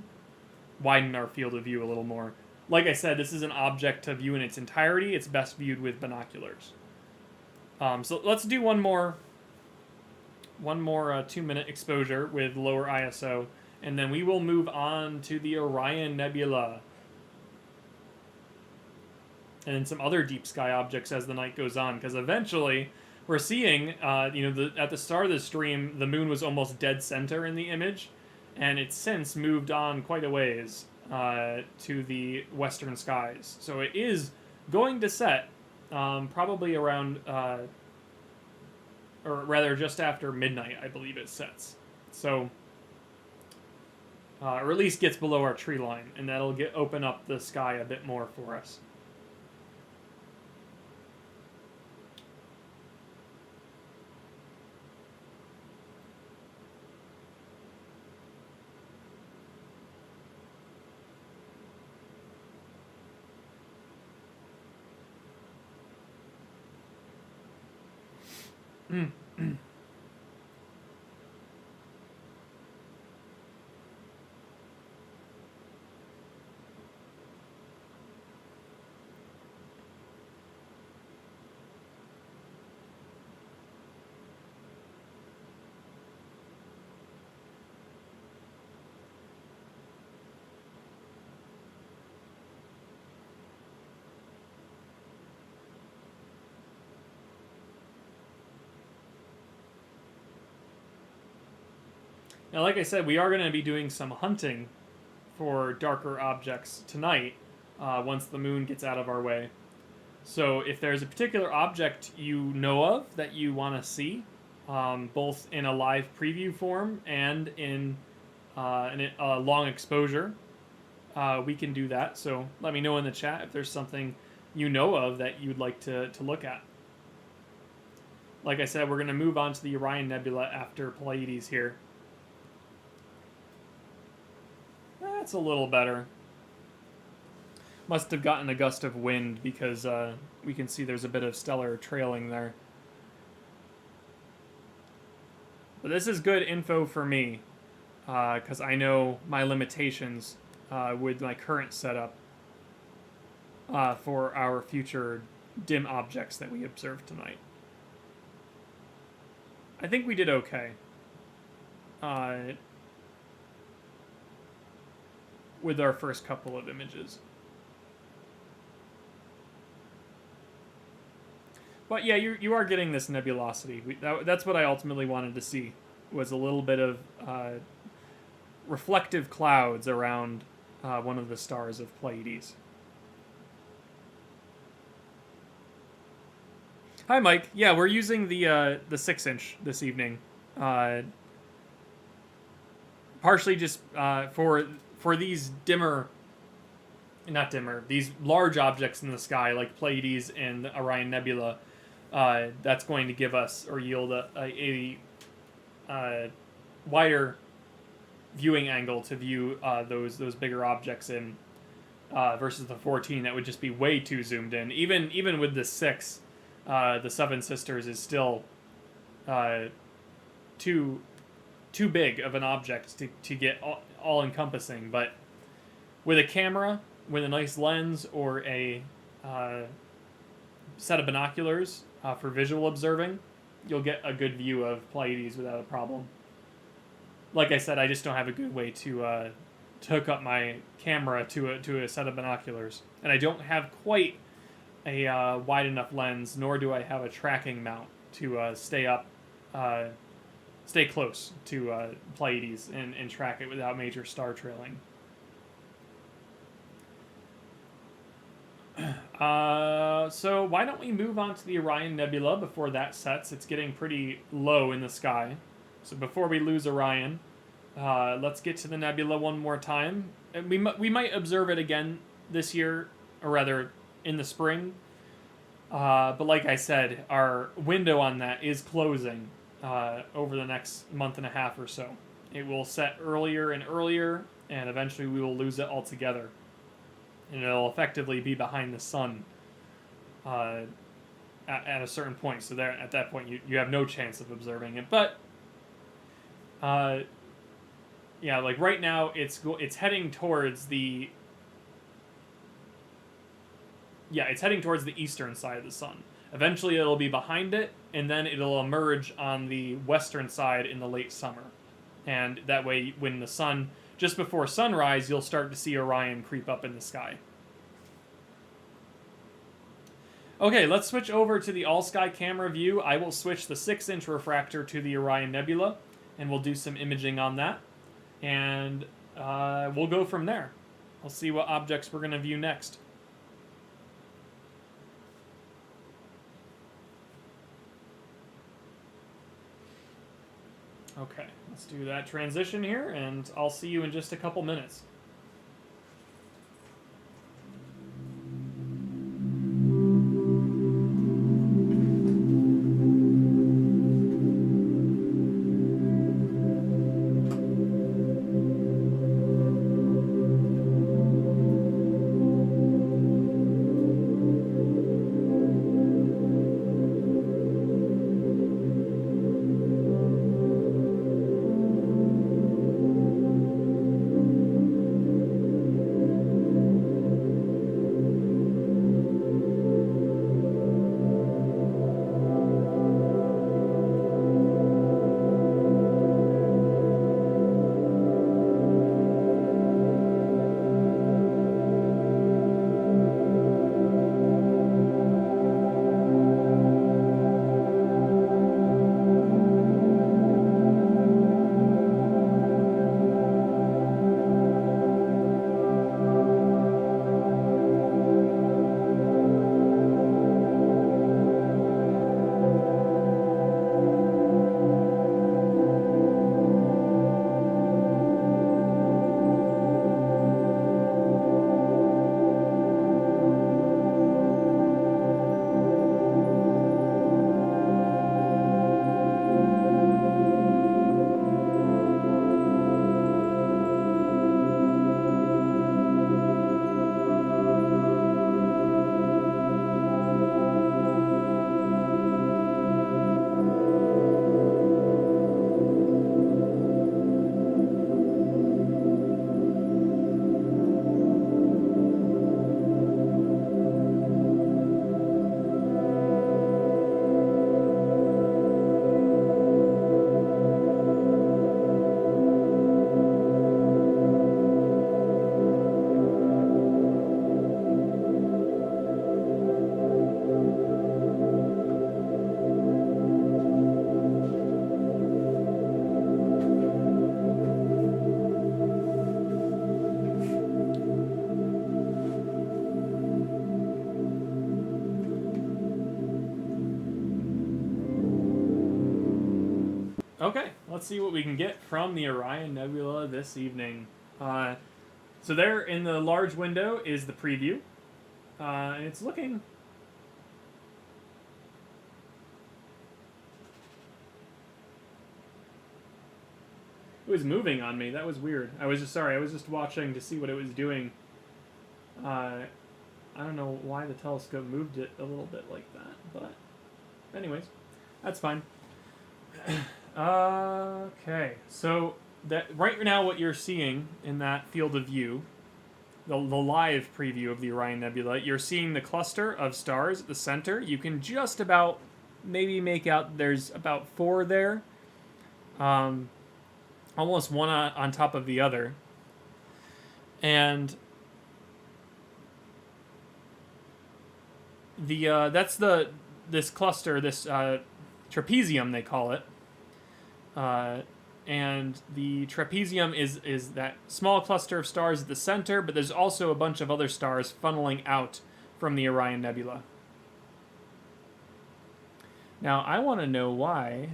widen our field of view a little more. Like I said, this is an object to view in its entirety. It's best viewed with binoculars. So let's do one more 2-minute exposure with lower ISO, and then we will move on to the Orion Nebula and then some other deep sky objects as the night goes on, because eventually we're seeing, at the start of the stream, the moon was almost dead center in the image, and it's since moved on quite a ways to the western skies. So it is going to set probably around, or rather just after midnight, I believe it sets. So, or at least gets below our tree line, and that'll open up the sky a bit more for us. Now, like I said, we are going to be doing some hunting for darker objects tonight once the moon gets out of our way. So if there's a particular object you know of that you want to see, both in a live preview form and in a long exposure, we can do that. So let me know in the chat if there's something you know of that you'd like to look at. Like I said, we're going to move on to the Orion Nebula after Pleiades here. That's a little better. Must have gotten a gust of wind because we can see there's a bit of stellar trailing there. But this is good info for me because I know my limitations with my current setup for our future dim objects that we observed tonight. I think we did okay. With our first couple of images. But yeah, you are getting this nebulosity. That's what I ultimately wanted to see, was a little bit of reflective clouds around one of the stars of Pleiades. Hi, Mike. Yeah, we're using the 6-inch this evening. Partially just for these these large objects in the sky, like Pleiades and the Orion Nebula, that's going to give us or yield a wider viewing angle to view those bigger objects in, versus the 14 that would just be way too zoomed in. Even with the 6, the Seven Sisters is still too big of an object to get all encompassing, but with a camera, with a nice lens, or a set of binoculars for visual observing, you'll get a good view of Pleiades without a problem. Like I said, I just don't have a good way to hook up my camera to a set of binoculars, and I don't have quite a wide enough lens, nor do I have a tracking mount to stay close to Pleiades and track it without major star trailing. So why don't we move on to the Orion Nebula before that sets? It's getting pretty low in the sky. So before we lose Orion, let's get to the nebula one more time. And we might observe it again this year, or rather in the spring. But like I said, our window on that is closing over the next month and a half or so. it will set earlier and earlier, and eventually we will lose it altogether. And it'll effectively be behind the sun at a certain point. So there, at that point, you have no chance of observing it. But yeah, like right now, it's heading towards the it's heading towards the eastern side of the sun. Eventually, it'll be behind it, and then it'll emerge on the western side in the late summer. And that way, when the sun, just before sunrise, you'll start to see Orion creep up in the sky. Okay, let's switch over to the all-sky camera view. I will switch the 6-inch refractor to the Orion Nebula, and we'll do some imaging on that. And we'll go from there. We'll see what objects we're going to view next. Okay, let's do that transition here, and I'll see you in just a couple minutes. Okay, let's see what we can get from the Orion Nebula this evening. So there in the large window is the preview, and it's looking... It was moving on me. That was weird. I was just watching to see what it was doing. I don't know why the telescope moved it a little bit like that, but anyways, that's fine. Okay, so that right now what you're seeing in that field of view, the live preview of the Orion Nebula, you're seeing the cluster of stars at the center. You can just about maybe make out there's about 4 there. Almost one on top of the other. And that's this cluster, this trapezium they call it. And the trapezium is that small cluster of stars at the center, but there's also a bunch of other stars funneling out from the Orion Nebula. Now, I want to know why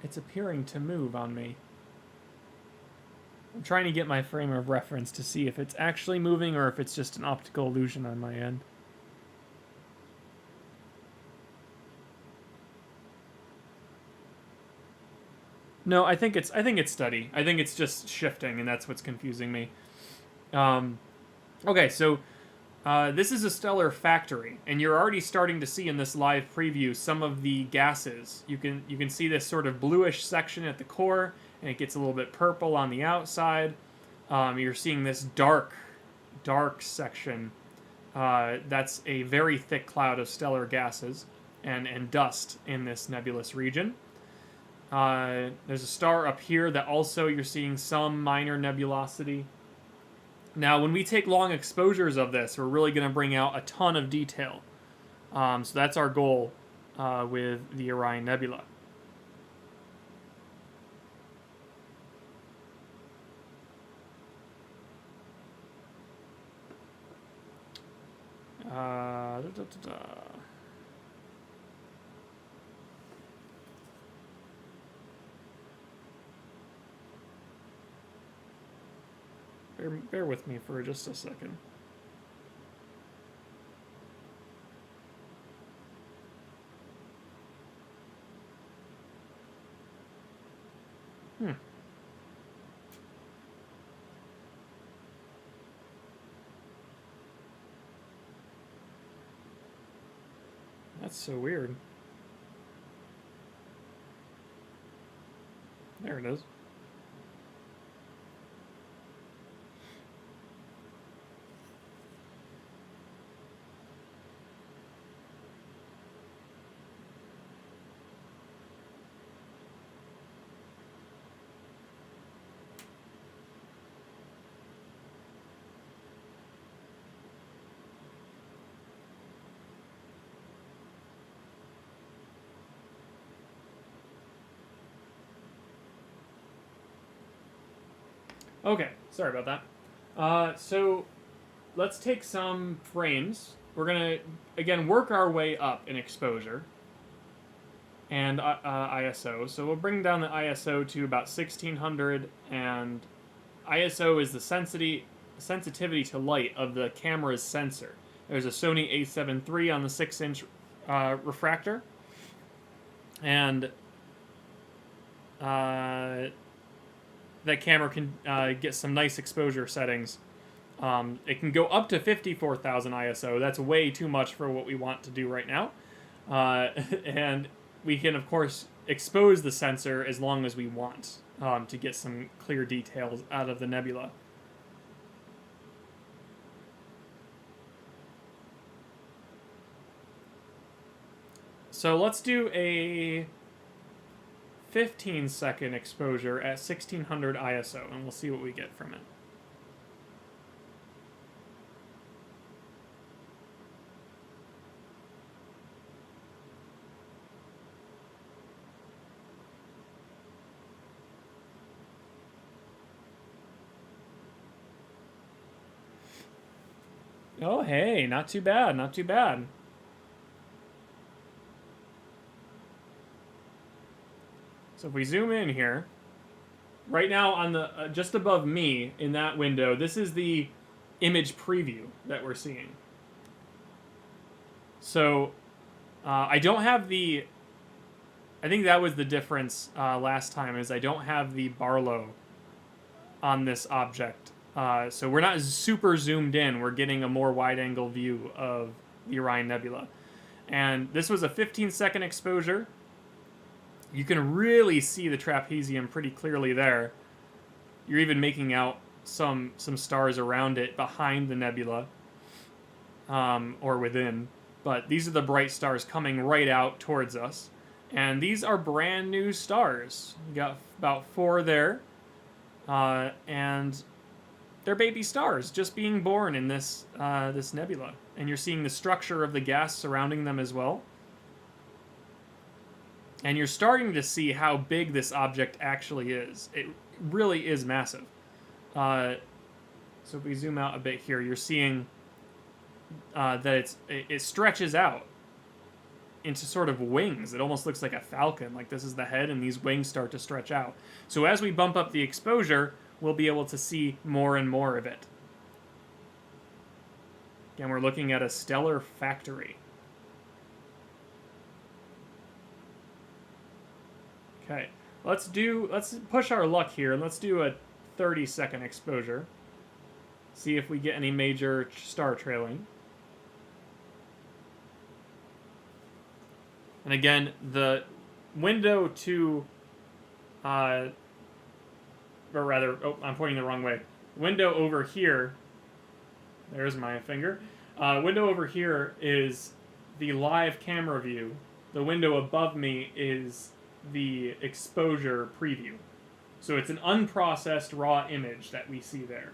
it's appearing to move on me. I'm trying to get my frame of reference to see if it's actually moving or if it's just an optical illusion on my end. No, I think it's steady. I think it's just shifting, and that's what's confusing me. Okay, so this is a stellar factory, and you're already starting to see in this live preview some of the gases. You can see this sort of bluish section at the core, and it gets a little bit purple on the outside. You're seeing this dark section. That's a very thick cloud of stellar gases and dust in this nebulous region. There's a star up here that also you're seeing some minor nebulosity. Now, when we take long exposures of this, we're really going to bring out a ton of detail. So that's our goal with the Orion Nebula. Bear with me for just a second. That's so weird. There it is. Okay, sorry about that. So let's take some frames. We're going to, again, work our way up in exposure and ISO. So we'll bring down the ISO to about 1600, and ISO is the sensitivity to light of the camera's sensor. There's a Sony a7 III on the 6-inch refractor, and that camera can get some nice exposure settings. It can go up to 54,000 ISO. That's way too much for what we want to do right now. And we can, of course, expose the sensor as long as we want to get some clear details out of the nebula. So let's do a 15-second exposure at 1600 ISO, and we'll see what we get from it. Oh, hey, not too bad, not too bad. So if we zoom in here, right now on the just above me in that window, this is the image preview that we're seeing. So I don't have the, I think that was the difference last time, is I don't have the Barlow on this object. So we're not super zoomed in. We're getting a more wide-angle view of the Orion Nebula. And this was a 15-second exposure. You can really see the trapezium pretty clearly there. You're even making out some stars around it behind the nebula, or within. But these are the bright stars coming right out towards us. And these are brand new stars. You got about 4 there. And they're baby stars just being born in this this nebula. And you're seeing the structure of the gas surrounding them as well. And you're starting to see how big this object actually is. It really is massive. So if we zoom out a bit here, you're seeing that it stretches out into sort of wings. It almost looks like a falcon. Like this is the head, and these wings start to stretch out. So as we bump up the exposure, we'll be able to see more and more of it. Again, we're looking at a stellar factory. Okay. Let's push our luck here, and let's do a 30-second exposure. See if we get any major star trailing. And again, the window to, or rather, oh, I'm pointing the wrong way. Window over here, there's my finger. Window over here is the live camera view. The window above me is the exposure preview. So it's an unprocessed raw image that we see there.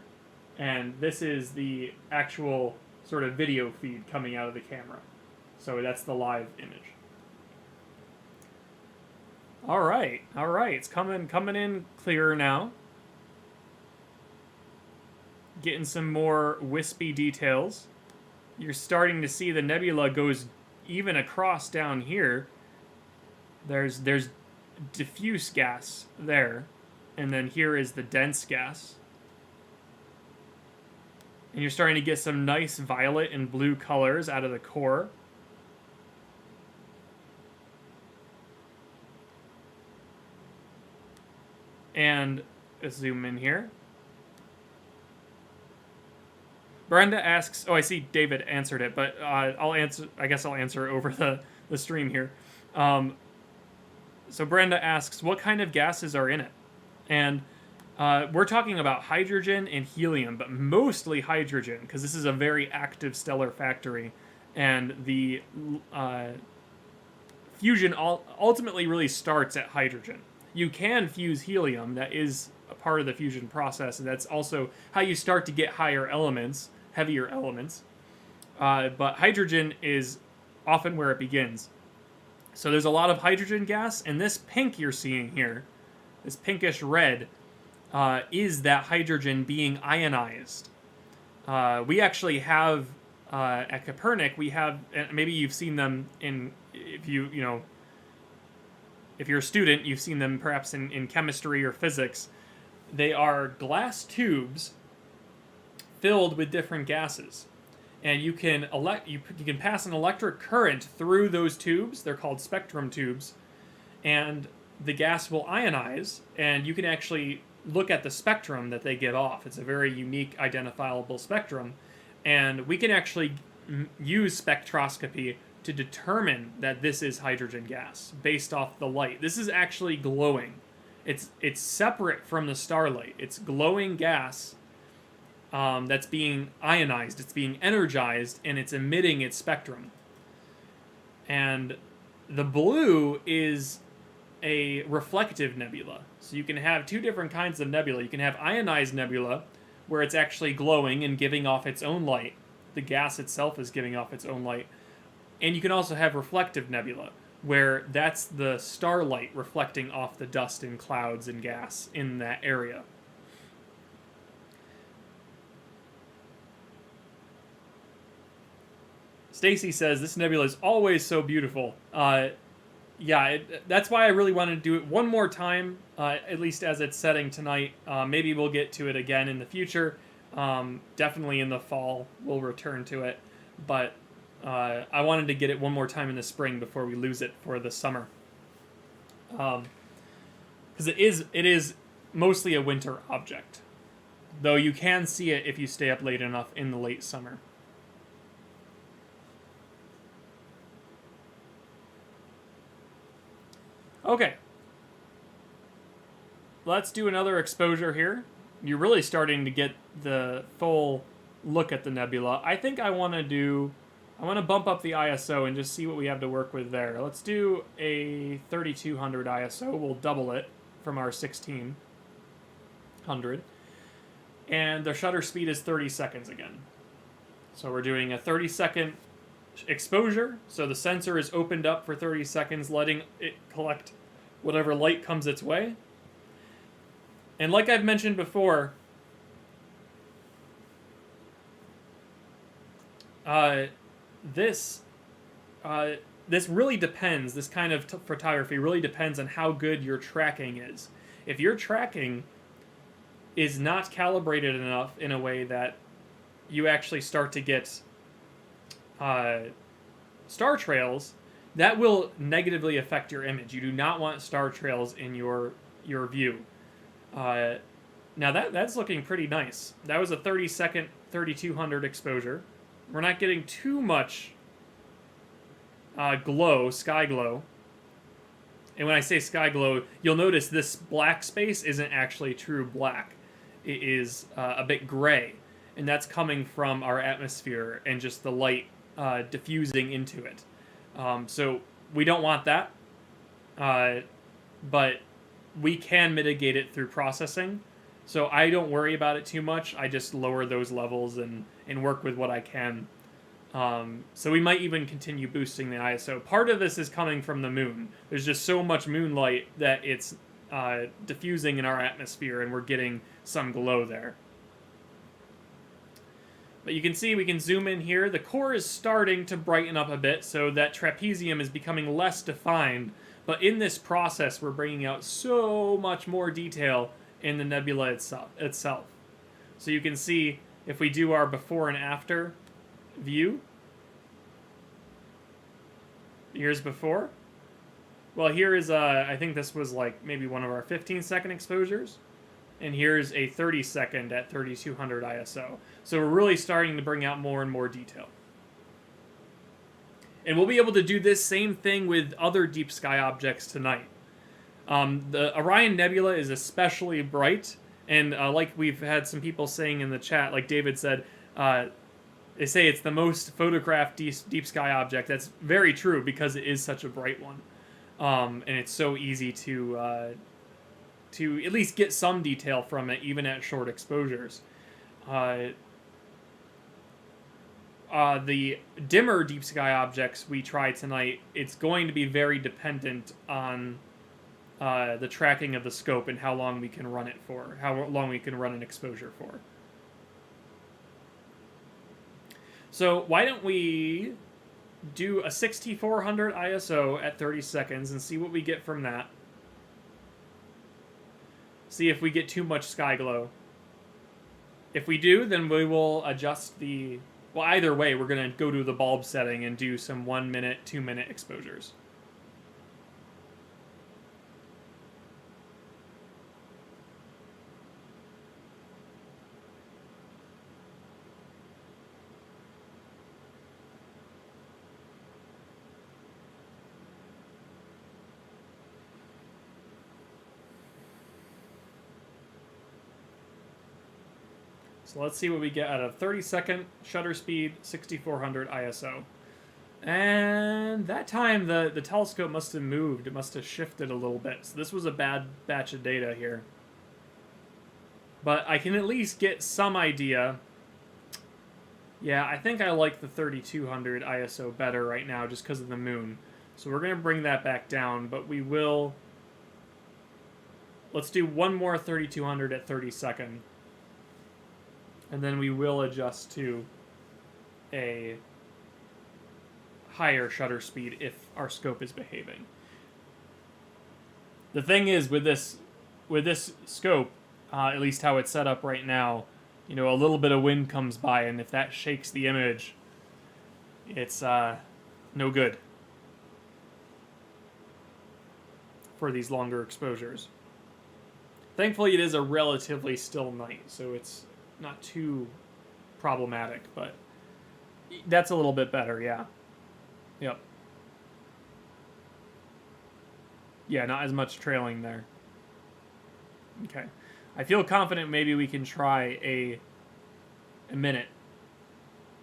And this is the actual sort of video feed coming out of the camera. So that's the live image. All right. It's coming in clearer now. Getting some more wispy details. You're starting to see the nebula goes even across down here. There's diffuse gas there, and then here is the dense gas. And you're starting to get some nice violet and blue colors out of the core. And let's zoom in here. Brenda asks, oh, I see David answered it, but I'll answer over the stream here. So Brenda asks, what kind of gases are in it? And we're talking about hydrogen and helium, but mostly hydrogen, because this is a very active stellar factory, and the fusion ultimately really starts at hydrogen. You can fuse helium, that is a part of the fusion process, and that's also how you start to get higher elements, heavier elements. But hydrogen is often where it begins. So there's a lot of hydrogen gas, and this pink you're seeing here, this pinkish red, is that hydrogen being ionized. We actually have, at Kopernik, we have, and maybe you've seen them if you're a student, you've seen them perhaps in chemistry or physics. They are glass tubes filled with different gases. And you can pass an electric current through those tubes. They're called spectrum tubes. And the gas will ionize, and you can actually look at the spectrum that they give off. It's a very unique, identifiable spectrum. And we can actually use spectroscopy to determine that this is hydrogen gas based off the light. This is actually glowing. It's separate from the starlight. It's glowing gas that's being ionized, it's being energized, and it's emitting its spectrum. And the blue is a reflective nebula. So you can have two different kinds of nebula. You can have ionized nebula, where it's actually glowing and giving off its own light. The gas itself is giving off its own light. And you can also have reflective nebula, where that's the starlight reflecting off the dust and clouds and gas in that area. Stacy says, this nebula is always so beautiful. That's why I really wanted to do it one more time, at least as it's setting tonight. Maybe we'll get to it again in the future. Definitely in the fall, we'll return to it. But I wanted to get it one more time in the spring before we lose it for the summer. Because it is mostly a winter object. Though you can see it if you stay up late enough in the late summer. Okay. Let's do another exposure here. You're really starting to get the full look at the nebula. I think I want to bump up the ISO and just see what we have to work with there. Let's do a 3200 ISO. We'll double it from our 1600. And the shutter speed is 30 seconds again. So we're doing a 30-second exposure. So the sensor is opened up for 30 seconds, letting it collect whatever light comes its way. And like I've mentioned before, this really depends. This kind of photography really depends on how good your tracking is. If your tracking is not calibrated enough in a way that you actually start to get star trails, that will negatively affect your image. You do not want star trails in your view. Now that's looking pretty nice. That was a 30-second 3200 exposure. We're not getting too much glow, sky glow. And when I say sky glow, you'll notice this black space isn't actually true black. It is a bit gray, and that's coming from our atmosphere and just the light diffusing into it. So we don't want that, but we can mitigate it through processing. So I don't worry about it too much. I just lower those levels and work with what I can. So we might even continue boosting the ISO. Part of this is coming from the moon. There's just so much moonlight that it's diffusing in our atmosphere, and we're getting some glow there. But you can see, we can zoom in here. The core is starting to brighten up a bit, so that trapezium is becoming less defined. But in this process, we're bringing out so much more detail in the nebula itself. So you can see, if we do our before and after view, years before. Well, here is, I think this was like maybe one of our 15-second exposures. And here's a 30-second at 3200 ISO. So we're really starting to bring out more and more detail. And we'll be able to do this same thing with other deep sky objects tonight. The Orion Nebula is especially bright, and like we've had some people saying in the chat, like David said, they say it's the most photographed deep sky object. That's very true, because it is such a bright one. And it's so easy to at least get some detail from it, even at short exposures. The dimmer deep sky objects we try tonight, it's going to be very dependent on the tracking of the scope and how long we can run it for, how long we can run an exposure for. So why don't we do a 6400 ISO at 30 seconds and see what we get from that. See if we get too much sky glow. If we do, then we will adjust the... Well, either way, we're going to go to the bulb setting and do some 1 minute, 2 minute exposures. So let's see what we get out of 30-second shutter speed, 6400 ISO. And that time, the telescope must have moved. It must have shifted a little bit. So this was a bad batch of data here. But I can at least get some idea. Yeah, I think I like the 3200 ISO better right now just because of the moon. So we're going to bring that back down, but we will... Let's do one more 3200 at 30 second. And then we will adjust to a higher shutter speed if our scope is behaving. The thing is, with this scope, at least how it's set up right now, you know, a little bit of wind comes by, and if that shakes the image, it's no good for these longer exposures. Thankfully, it is a relatively still night, so it's not too problematic, but that's a little bit better, yeah. Yep. Yeah, not as much trailing there. Okay. I feel confident maybe we can try a minute.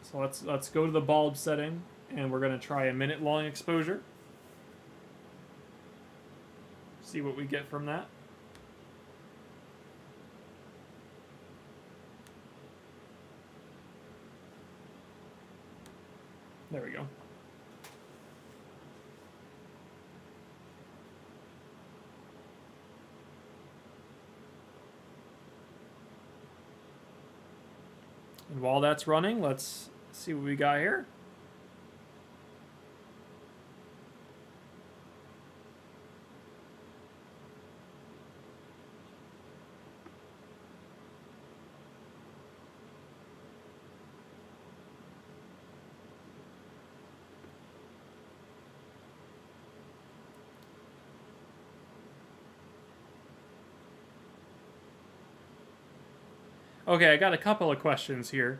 So let's go to the bulb setting, and we're going to try a minute-long exposure. See what we get from that. There we go. And while that's running, let's see what we got here. Okay, I got a couple of questions here.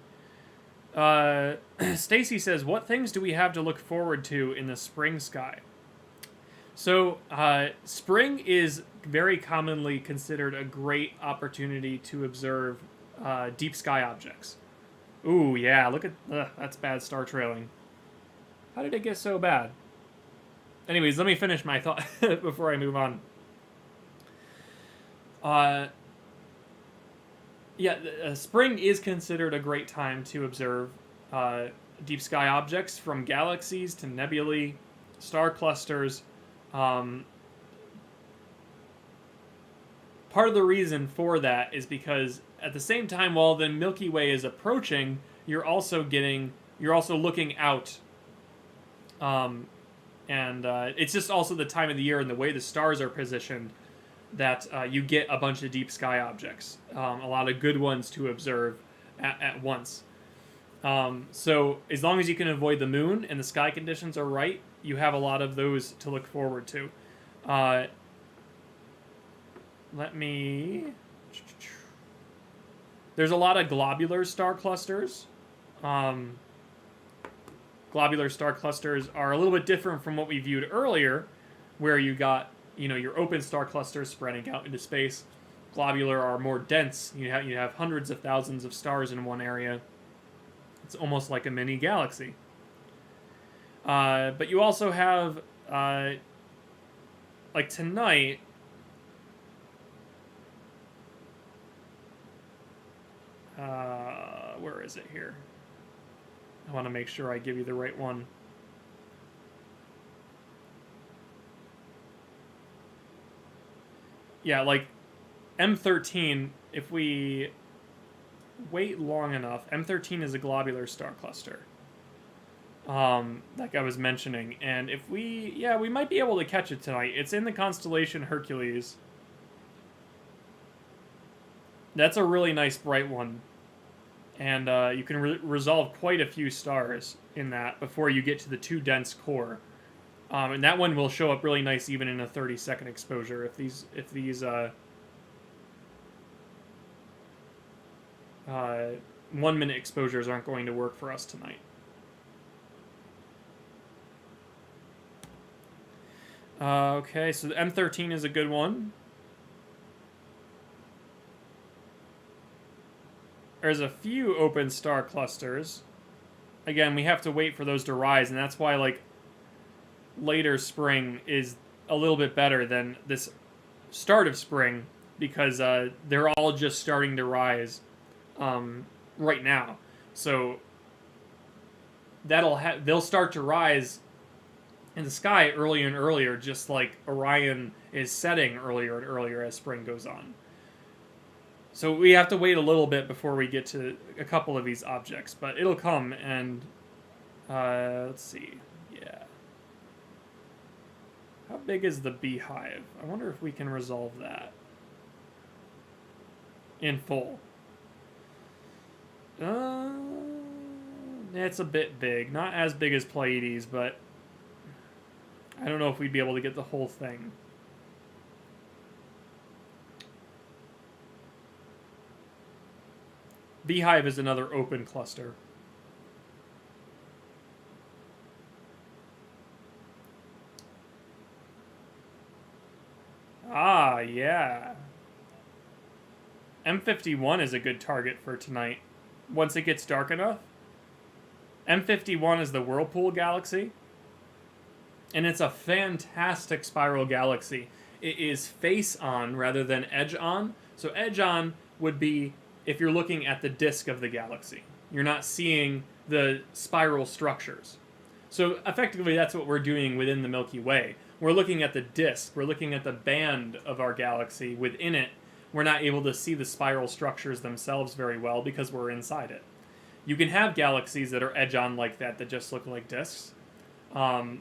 Stacy says, what things do we have to look forward to in the spring sky? So, spring is very commonly considered a great opportunity to observe deep sky objects. Ooh, yeah, look at... that's bad star trailing. How did it get so bad? Anyways, let me finish my thought before I move on. Spring is considered a great time to observe deep sky objects, from galaxies to nebulae, star clusters. Part of the reason for that is because at the same time, while the Milky Way is approaching, you're also looking out. It's just also the time of the year and the way the stars are positioned that you get a bunch of deep sky objects, a lot of good ones to observe at once. So as long as you can avoid the moon and the sky conditions are right, you have a lot of those to look forward to. There's a lot of globular star clusters. Globular star clusters are a little bit different from what we viewed earlier, where you got, your open star clusters spreading out into space. Globular are more dense. You have hundreds of thousands of stars in one area. It's almost like a mini galaxy. But you also have, like tonight, where is it here? I want to make sure I give you the right one. Yeah, like M13, if we wait long enough, M13 is a globular star cluster. Like I was mentioning. And if we might be able to catch it tonight. It's in the constellation Hercules. That's a really nice bright one. And you can resolve quite a few stars in that before you get to the too dense core. And that one will show up really nice even in a 30-second exposure if these 1-minute exposures aren't going to work for us tonight. Okay, so the M13 is a good one. There's a few open star clusters. Again, we have to wait for those to rise, and that's why, like, later spring is a little bit better than this start of spring, because they're all just starting to rise right now. So they'll start to rise in the sky earlier and earlier, just like Orion is setting earlier and earlier as spring goes on. So we have to wait a little bit before we get to a couple of these objects, but it'll come. And let's see, yeah. How big is the beehive? I wonder if we can resolve that in full. It's a bit big, not as big as Pleiades, but I don't know if we'd be able to get the whole thing. Beehive is another open cluster. Ah, yeah. M51 is a good target for tonight. Once it gets dark enough. M51 is the Whirlpool galaxy. And it's a fantastic spiral galaxy. It is face-on rather than edge-on. So edge-on would be if you're looking at the disk of the galaxy. You're not seeing the spiral structures. So effectively, that's what we're doing within the Milky Way. We're looking at the disk. We're looking at the band of our galaxy. Within it, we're not able to see the spiral structures themselves very well because we're inside it. You can have galaxies that are edge-on like that just look like disks. But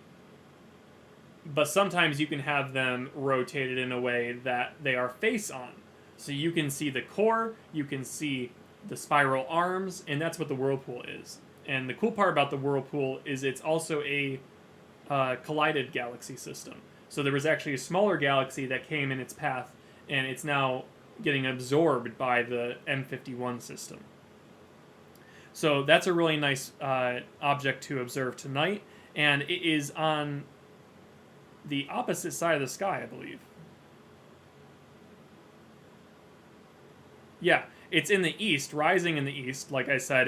sometimes you can have them rotated in a way that they are face-on. So you can see the core, you can see the spiral arms, and that's what the Whirlpool is. And the cool part about the Whirlpool is it's also a collided galaxy system. So there was actually a smaller galaxy that came in its path, and it's now getting absorbed by the M51 system. So that's a really nice object to observe tonight, and it is on the opposite side of the sky, I believe. Yeah, it's in the east, rising in the east. Like I said,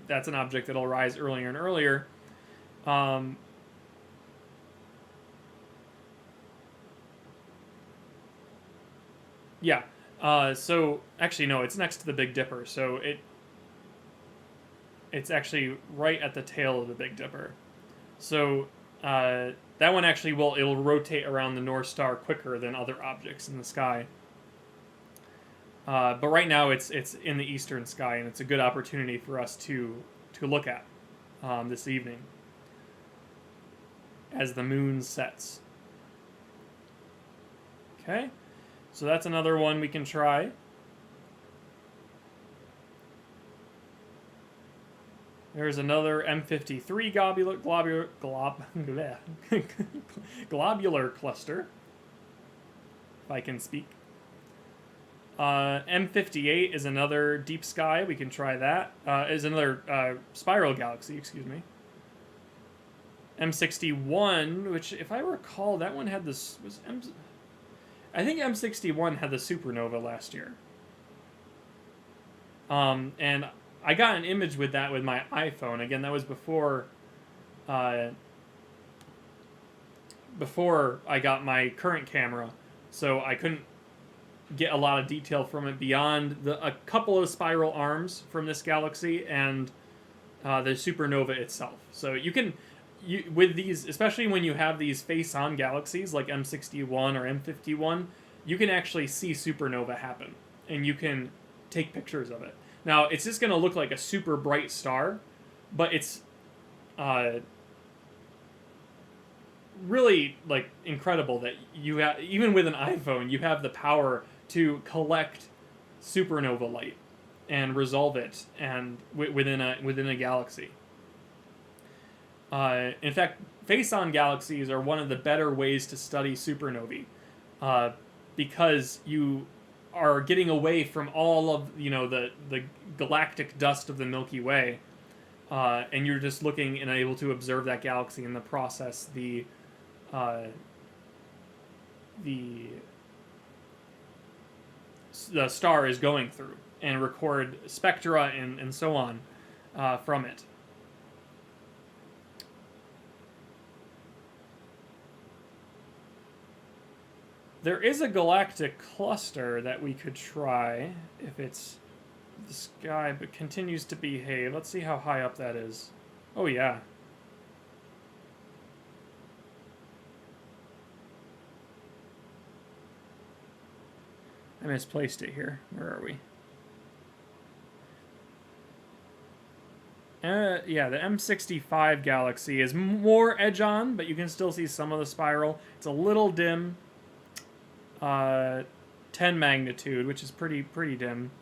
that's an object that'll rise earlier and earlier. Yeah. So actually, no, it's next to the Big Dipper. So it's actually right at the tail of the Big Dipper. So that one actually it'll rotate around the North Star quicker than other objects in the sky. But right now it's in the eastern sky, and it's a good opportunity for us to look at this evening as the moon sets. Okay, so that's another one we can try. There's another M53 globular cluster, if I can speak. M58 is another deep sky. We can try that. Is another spiral galaxy, excuse me. M61, which, if I recall, that one had this... I think M61 had the supernova last year. And I got an image with that with my iPhone. Again, that was before I got my current camera, so I couldn't get a lot of detail from it beyond a couple of spiral arms from this galaxy and the supernova itself. So with these, especially when you have these face-on galaxies like M61 or M51, you can actually see supernova happen, and you can take pictures of it. Now, it's just going to look like a super bright star, but it's really like incredible that you have, even with an iPhone, you have the power to collect supernova light and resolve it and within a galaxy. In fact, face-on galaxies are one of the better ways to study supernovae, because you are getting away from all of the galactic dust of the Milky Way, and you're just looking and able to observe that galaxy in the process. The star is going through, and record spectra and so on from it. There is a galactic cluster that we could try if it's the sky but continues to behave. Let's see how high up that is. Oh yeah. I misplaced it here. Where are we? Yeah, the M65 galaxy is more edge-on, but you can still see some of the spiral. It's a little dim. 10 magnitude, which is pretty dim.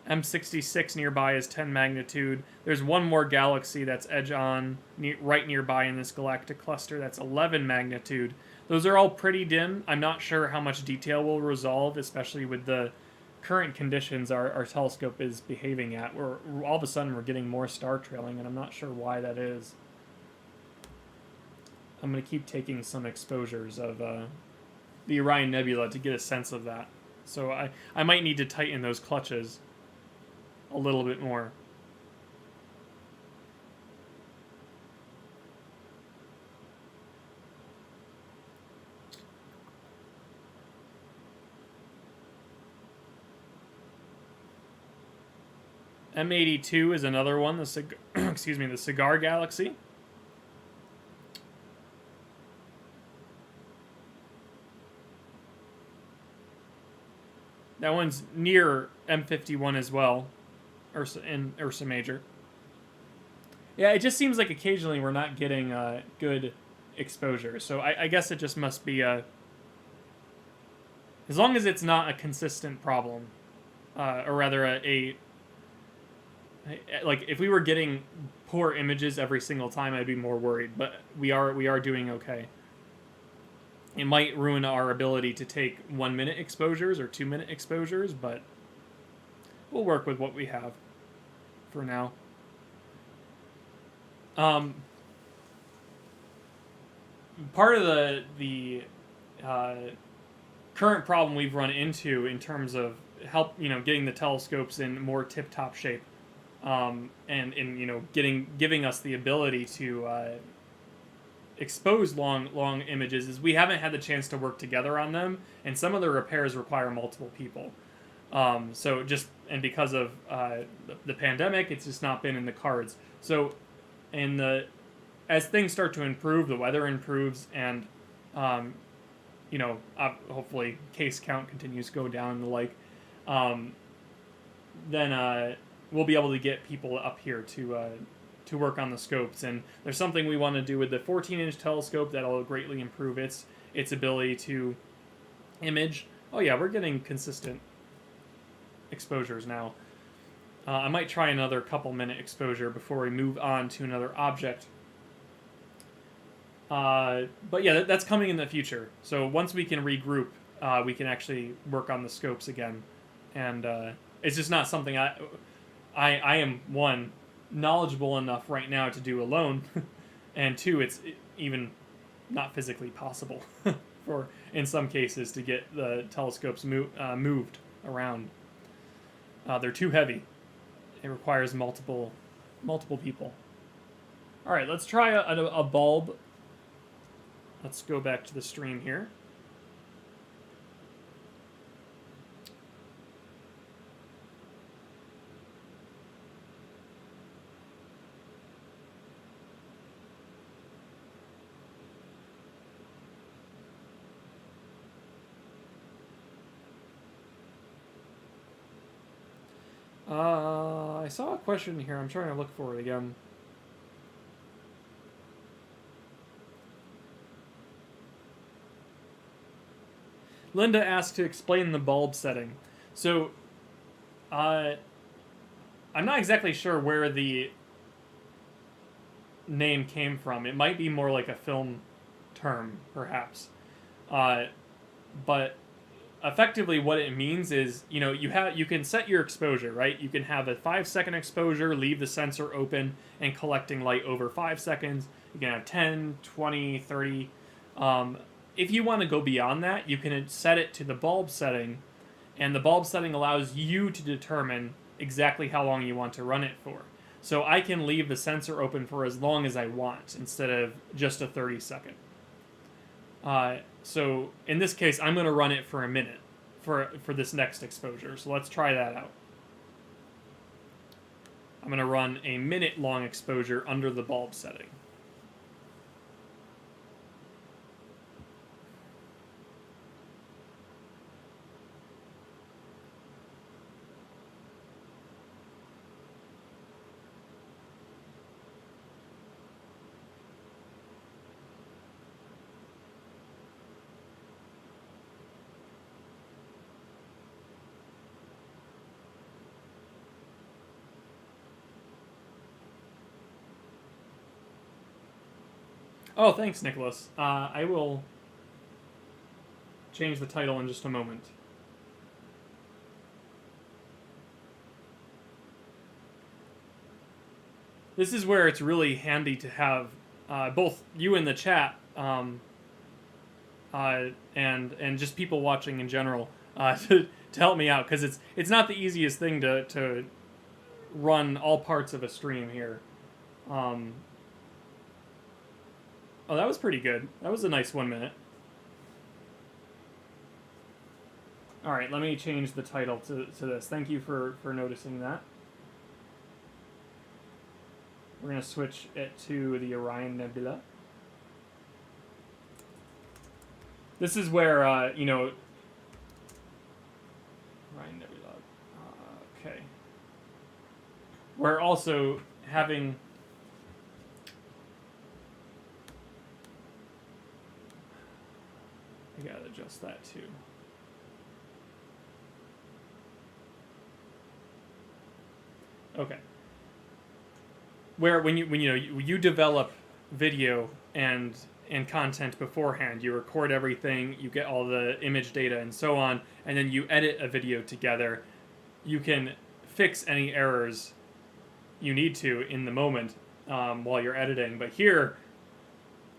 M66 nearby is 10 magnitude. There's one more galaxy that's edge-on right nearby in this galactic cluster. That's 11 magnitude. Those are all pretty dim. I'm not sure how much detail will resolve, especially with the current conditions our telescope is behaving at. All of a sudden we're getting more star trailing, and I'm not sure why that is. I'm going to keep taking some exposures of the Orion Nebula to get a sense of that. So I might need to tighten those clutches a little bit more. M82 is another one, the Cigar Galaxy. That one's near M51 as well, Ursa Major. Yeah, it just seems like occasionally we're not getting good exposure. So I guess it just must be as long as it's not a consistent problem, or rather like if we were getting poor images every single time, I'd be more worried. But we are doing okay. It might ruin our ability to take 1 minute exposures or 2 minute exposures, but we'll work with what we have for now. Part of the current problem we've run into in terms of getting the telescopes in more tip-top shape, and in giving us the ability to expose long images is we haven't had the chance to work together on them, and some of the repairs require multiple people. Because of the pandemic, it's just not been in the cards. So, as things start to improve, the weather improves, and hopefully case count continues to go down and the like, then we'll be able to get people up here to work on the scopes. And there's something we want to do with the 14-inch telescope that'll greatly improve its ability to image. Oh yeah, we're getting consistent exposures now. I might try another couple minute exposure before we move on to another object. But yeah, that's coming in the future. So once we can regroup, we can actually work on the scopes again. And it's just not something I am, one, knowledgeable enough right now to do alone, and two, it's even not physically possible for, in some cases, to get the telescopes moved around. They're too heavy. It requires multiple people. All right, let's try a bulb. Let's go back to the stream here. I saw a question here. I'm trying to look for it again. Linda asked to explain the bulb setting. So, I'm not exactly sure where the name came from. It might be more like a film term, perhaps. But effectively what it means is, you can set your exposure, right? You can have a 5-second exposure, leave the sensor open, and collecting light over 5 seconds. You can have 10, 20, 30. If you want to go beyond that, you can set it to the bulb setting, and the bulb setting allows you to determine exactly how long you want to run it for. So I can leave the sensor open for as long as I want, instead of just a 30-second. So in this case, I'm going to run it for a minute for this next exposure. So let's try that out. I'm going to run a minute-long exposure under the bulb setting. Oh, thanks, Nicholas. I will change the title in just a moment. This is where it's really handy to have both you in the chat and just people watching in general to help me out, because it's not the easiest thing to run all parts of a stream here. Oh, that was pretty good. That was a nice 1 minute. All right, let me change the title to this. Thank you for noticing that. We're going to switch it to the Orion Nebula. This is where, Orion Nebula. Okay. We're also having... I gotta adjust that too. Okay. Where when you develop video and and content beforehand. You record everything, you get all the image data and so on, and then you edit a video together. You can fix any errors you need to in the moment while you're editing. But here,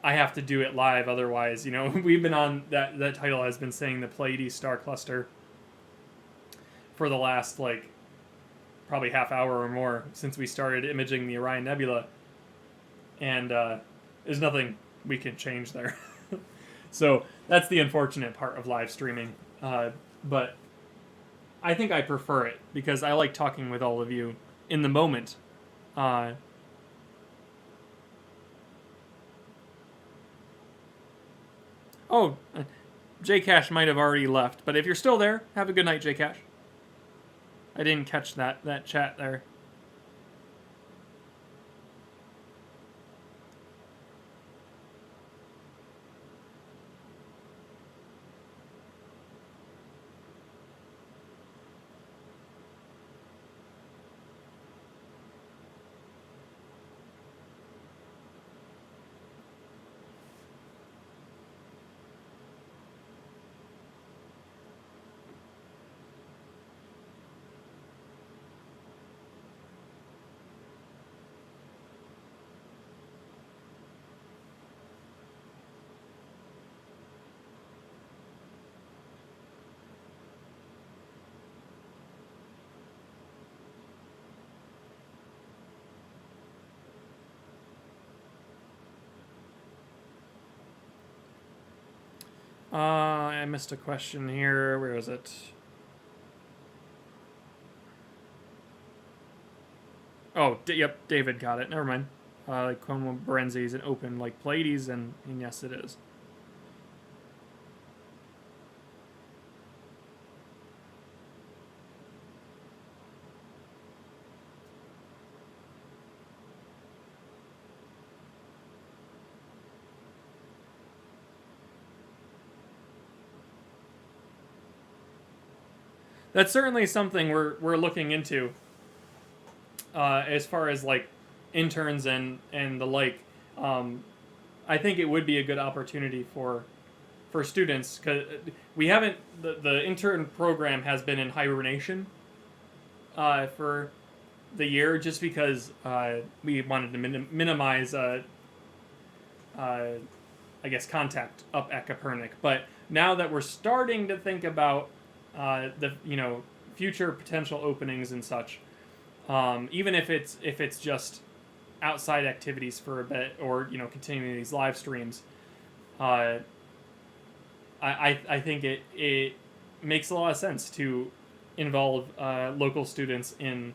I have to do it live. Otherwise, we've been on that title has been saying the Pleiades star cluster for the last probably half hour or more since we started imaging the Orion Nebula, and there's nothing we can change there. So that's the unfortunate part of live streaming. But I think I prefer it because I like talking with all of you in the moment. Jcash might have already left, but if you're still there, have a good night, Jcash. I didn't catch that chat there. I missed a question here. Where is it? Oh, yep, David got it. Never mind. Como Berenzi is an open like Pleiades, and yes, it is. That's certainly something we're looking into. As far as interns and the like, I think it would be a good opportunity for students, because we haven't the intern program has been in hibernation for the year, just because we wanted to minimize I guess contact up at Kopernik. But now that we're starting to think about the future potential openings and such, even if it's just outside activities for a bit, or continuing these live streams, I think it makes a lot of sense to involve local students in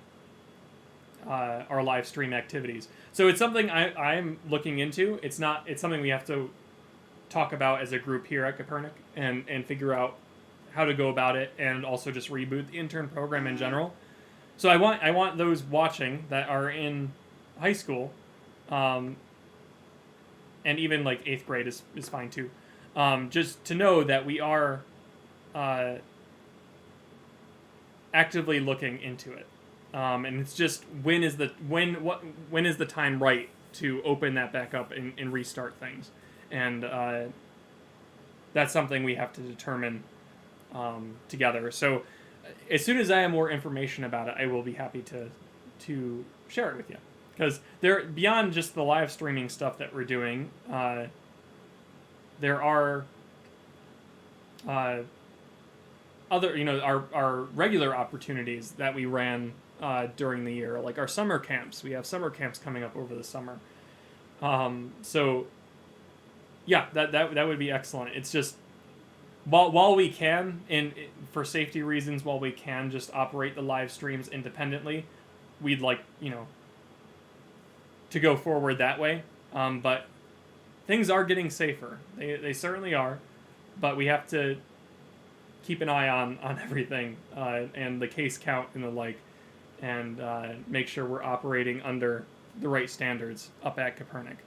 our live stream activities. So it's something I'm looking into. It's something we have to talk about as a group here at Kopernik and figure out how to go about it, and also just reboot the intern program in general. So I want those watching that are in high school, and even 8th grade is fine too, just to know that we are actively looking into it, and it's just when is the time right to open that back up and restart things, and that's something we have to determine together. So as soon as I have more information about it, I will be happy to share it with you, because beyond just the live streaming stuff that we're doing, there are other our regular opportunities that we ran during the year, like our summer camps. We have summer camps coming up over the summer, so yeah, that would be excellent. It's just while we can, and for safety reasons, while we can just operate the live streams independently, we'd like to go forward that way. But things are getting safer. They certainly are, but we have to keep an eye on everything, and the case count and the like, and make sure we're operating under the right standards up at Kopernik.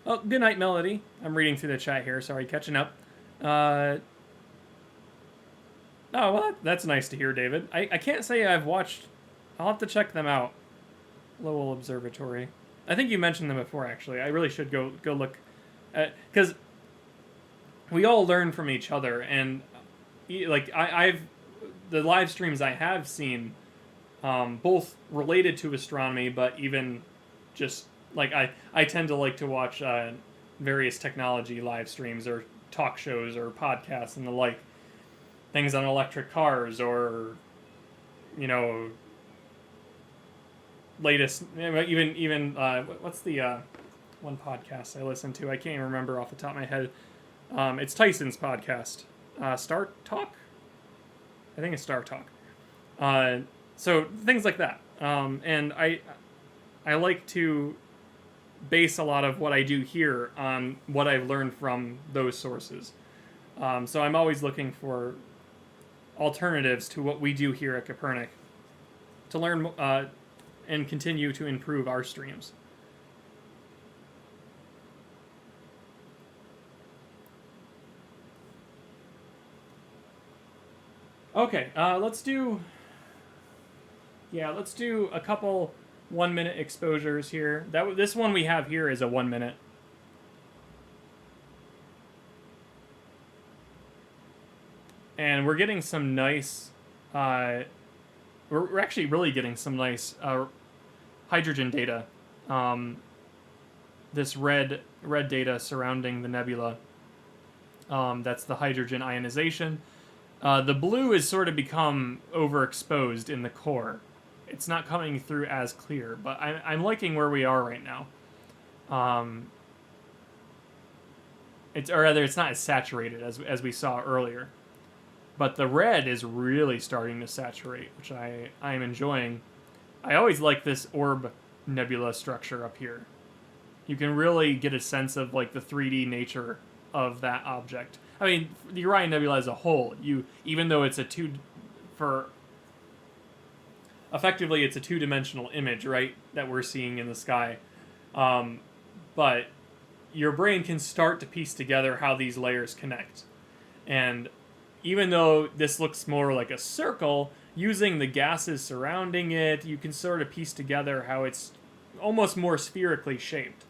Oh, good night, Melody. I'm reading through the chat here. Sorry, catching up. Oh, well, that's nice to hear, David. I can't say I've watched. I'll have to check them out. Lowell Observatory. I think you mentioned them before, actually. I really should go look at, because we all learn from each other, and like I've the live streams I have seen, both related to astronomy, but even just like I tend to like to watch various technology live streams or talk shows or podcasts and the like, things on electric cars or latest even what's the one podcast I listen to? I can't even remember off the top of my head. It's Tyson's podcast, Star Talk. I think it's Star Talk. So things like that, and I like to base a lot of what I do here on what I've learned from those sources. So I'm always looking for alternatives to what we do here at Kopernik to learn and continue to improve our streams. Okay, let's do a couple 1 minute exposures here. This one we have here is a 1 minute. And we're getting some nice, we're actually really getting some nice hydrogen data. This red data surrounding the nebula. That's the hydrogen ionization. The blue has sort of become overexposed in the core. It's not coming through as clear, but I'm liking where we are right now. It's not as saturated as we saw earlier. But the red is really starting to saturate, which I am enjoying. I always like this orb nebula structure up here. You can really get a sense of like the 3D nature of that object. I mean, the Orion Nebula as a whole, even though it's effectively it's a two-dimensional image, right, that we're seeing in the sky. But your brain can start to piece together how these layers connect. And even though this looks more like a circle, using the gases surrounding it, you can sort of piece together how it's almost more spherically shaped.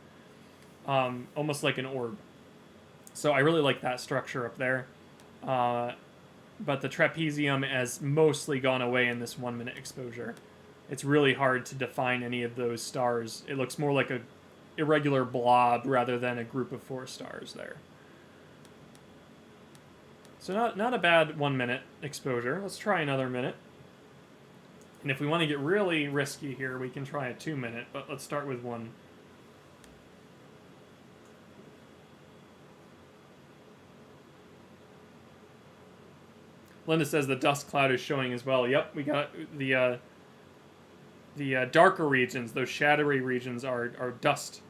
Almost like an orb. So I really like that structure up there. But the trapezium has mostly gone away in this 1 minute exposure. It's really hard to define any of those stars. It looks more like a irregular blob rather than a group of 4 stars there. So not a bad 1 minute exposure. Let's try another minute. And if we want to get really risky here, we can try a 2 minute, but let's start with 1. Linda says the dust cloud is showing as well. Yep, we got the darker regions, those shadowy regions are dust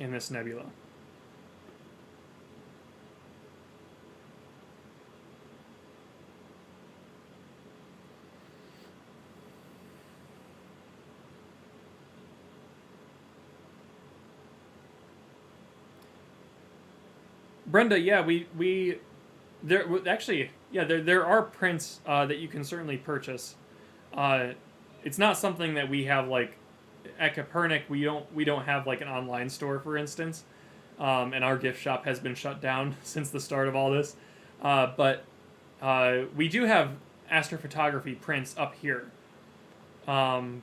in this nebula. Brenda, yeah, there are prints that you can certainly purchase. It's not something that we have like at Kopernik. We don't have like an online store, for instance, and our gift shop has been shut down since the start of all this. But we do have astrophotography prints up here, and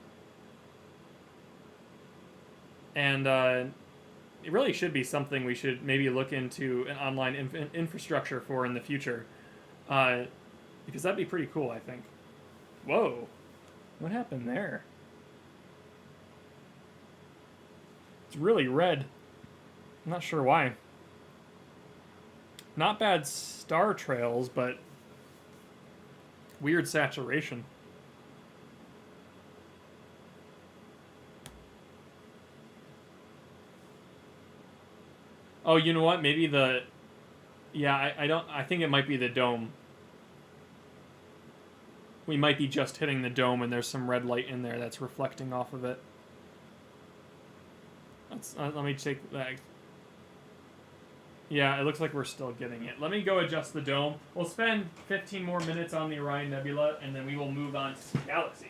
it really should be something we should maybe look into an online infrastructure for in the future, because that'd be pretty cool, I think. Whoa, what happened there? It's really red. I'm not sure why. Not bad star trails, but weird saturation. Oh, you know what? Maybe I think it might be the dome. We might be just hitting the dome and there's some red light in there that's reflecting off of it. Let me take that. Yeah, it looks like we're still getting it. Let me go adjust the dome. We'll spend 15 more minutes on the Orion Nebula, and then we will move on to some galaxies.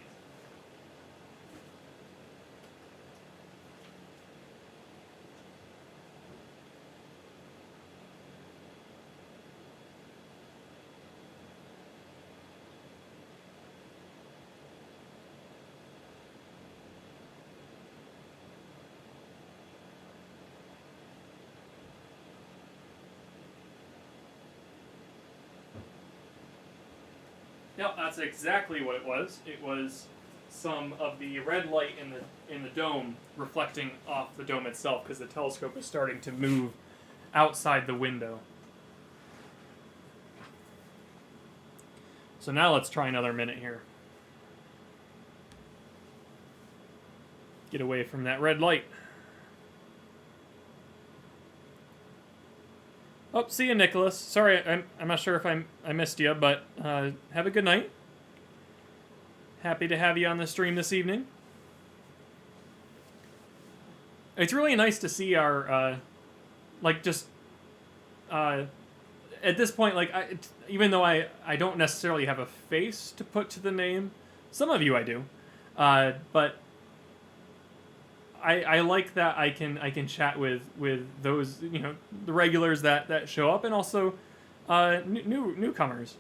Yep, that's exactly what it was. It was some of the red light in the dome reflecting off the dome itself because the telescope is starting to move outside the window. So now let's try another minute here. Get away from that red light. Oh, see you, Nicholas. Sorry, I'm not sure if I missed you, but have a good night. Happy to have you on the stream this evening. It's really nice to see our, at this point, even though I don't necessarily have a face to put to the name, some of you I do, but I like that I can chat with those, the regulars that show up, and also newcomers.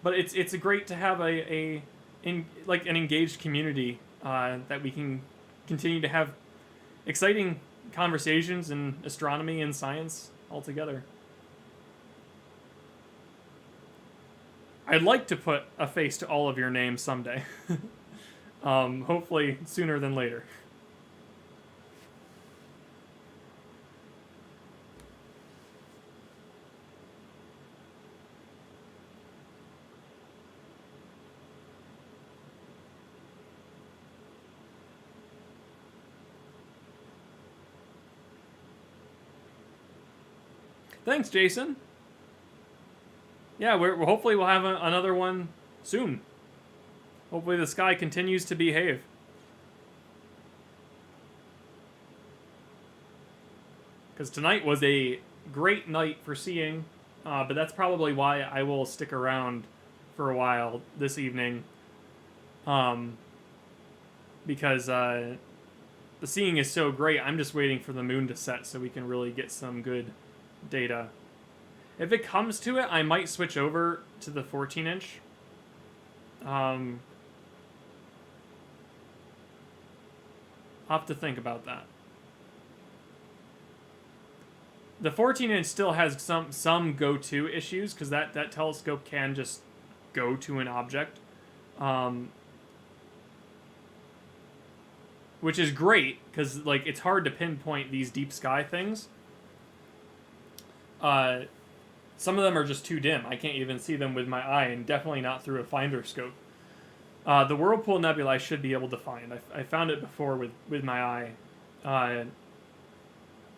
But it's great to have an engaged community that we can continue to have exciting conversations in astronomy and science all together. I'd like to put a face to all of your names someday. Hopefully sooner than later. Thanks, Jason. Yeah, we're hopefully we'll have another one soon. Hopefully the sky continues to behave. Because tonight was a great night for seeing, but that's probably why I will stick around for a while this evening. Because the seeing is so great, I'm just waiting for the moon to set so we can really get some good data. If it comes to it, I might switch over to the 14-inch. I'll have to think about that. The 14-inch still has some go-to issues, because that telescope can just go to an object. Which is great, because it's hard to pinpoint these deep sky things. Some of them are just too dim. I can't even see them with my eye, and definitely not through a finder scope. The Whirlpool Nebula I should be able to find. I found it before with my eye.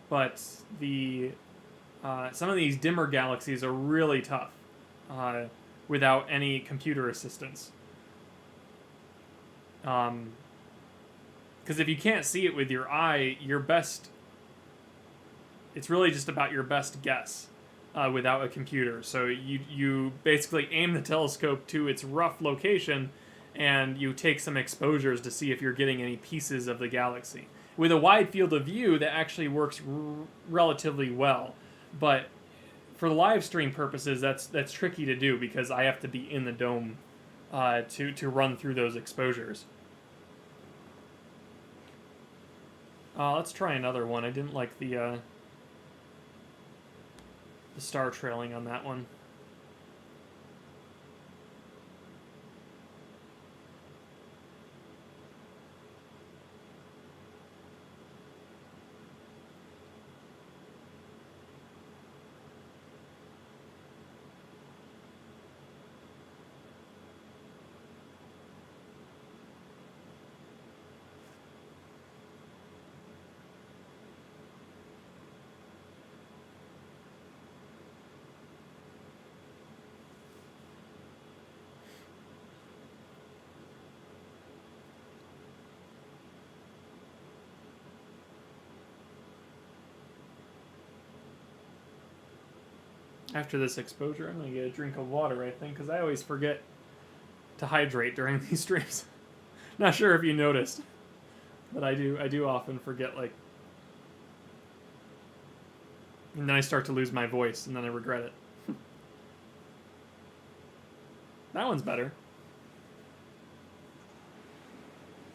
But the some of these dimmer galaxies are really tough without any computer assistance. Because if you can't see it with your eye, it's really just about your best guess without a computer. So you basically aim the telescope to its rough location, and you take some exposures to see if you're getting any pieces of the galaxy. With a wide field of view, that actually works relatively well. But for live stream purposes, that's tricky to do, because I have to be in the dome to run through those exposures. Let's try another one. I didn't like the star trailing on that one. After this exposure, I'm going to get a drink of water, I think, because I always forget to hydrate during these streams. Not sure if you noticed, but I do often forget, like... And then I start to lose my voice, and then I regret it. That one's better.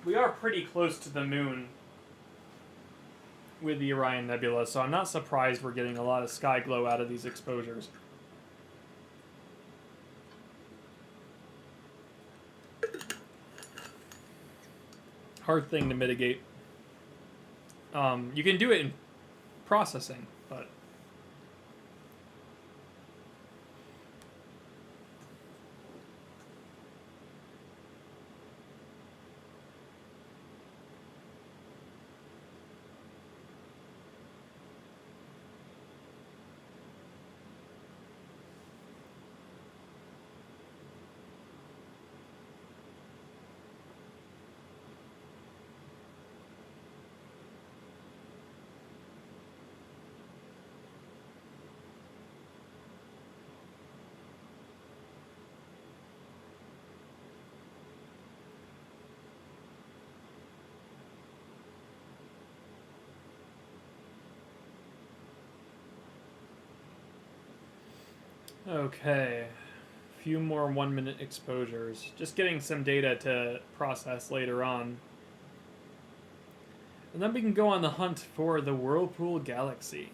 We are pretty close to the moon with the Orion Nebula, so I'm not surprised we're getting a lot of sky glow out of these exposures. Hard thing to mitigate. You can do it in processing, but... Okay, a few more 1-minute exposures. Just getting some data to process later on. And then we can go on the hunt for the Whirlpool Galaxy.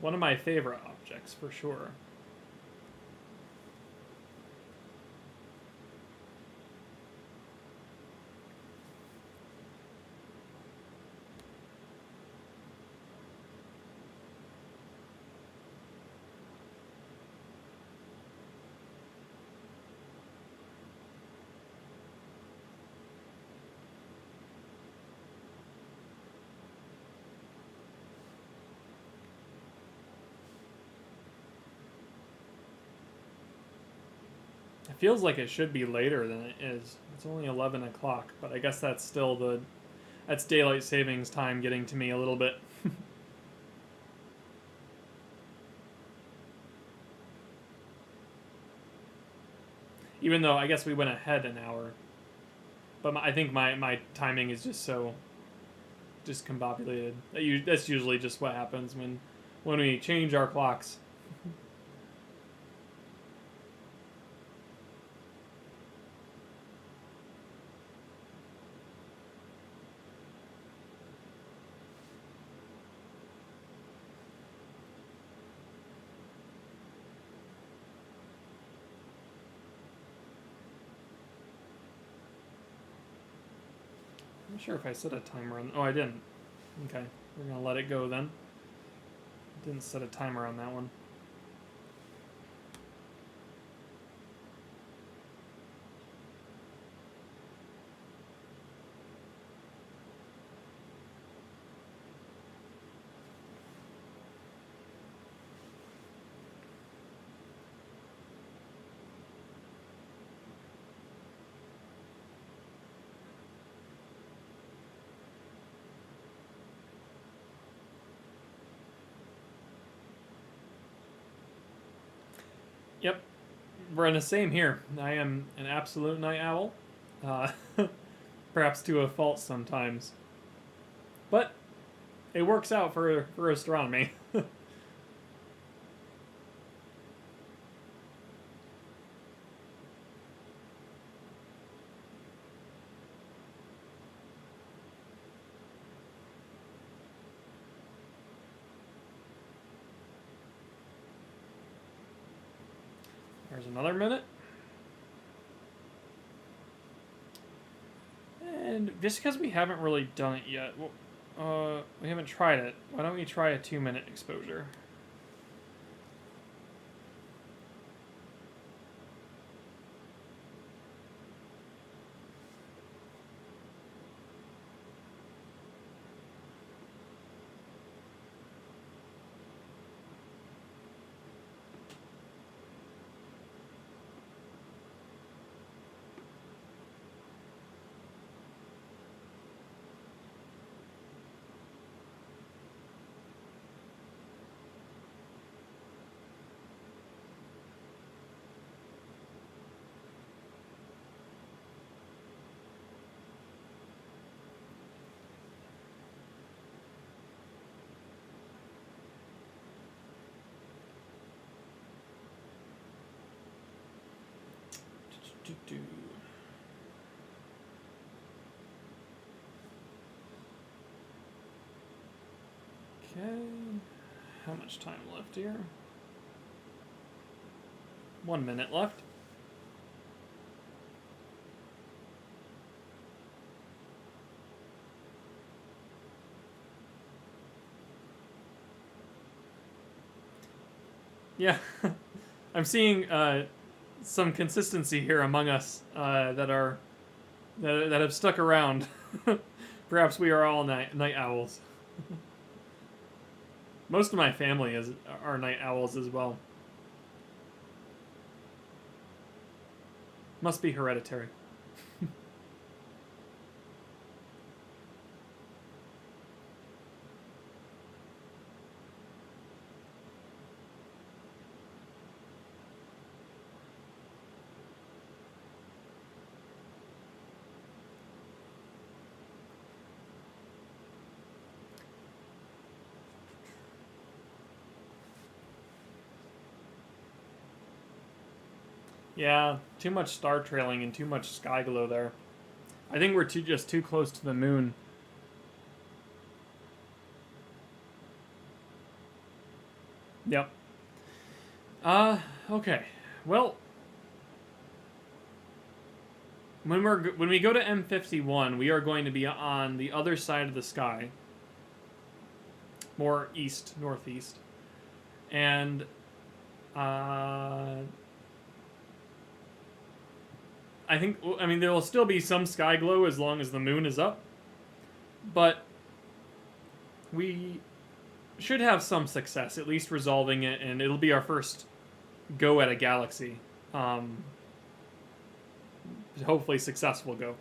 One of my favorite objects, for sure. It feels like it should be later than it is. It's only 11 o'clock, but I guess that's still that's daylight savings time getting to me a little bit. Even though I guess we went ahead an hour. But I think my timing is just so discombobulated. That's usually just what happens when we change our clocks. I'm not sure if I set a timer on... Oh, I didn't. Okay, we're going to let it go then. Didn't set a timer on that one. Yep, we're in the same here. I am an absolute night owl. Perhaps to a fault sometimes. But it works out for astronomy. There's another minute. And just because we haven't really done it yet, we haven't tried it, why don't we try a 2-minute exposure? Okay, how much time left here? 1 minute left. Yeah, I'm seeing some consistency here among us that have stuck around. Perhaps we are all night owls. Most of my family are night owls as well. Must be hereditary. Yeah, too much star trailing and too much sky glow there. I think we're just too close to the moon. Yep. Okay. Well, when we go to M51, we are going to be on the other side of the sky, more east, northeast, and I mean, there will still be some sky glow as long as the moon is up, but we should have some success, at least resolving it, and it'll be our first go at a galaxy. Hopefully successful go.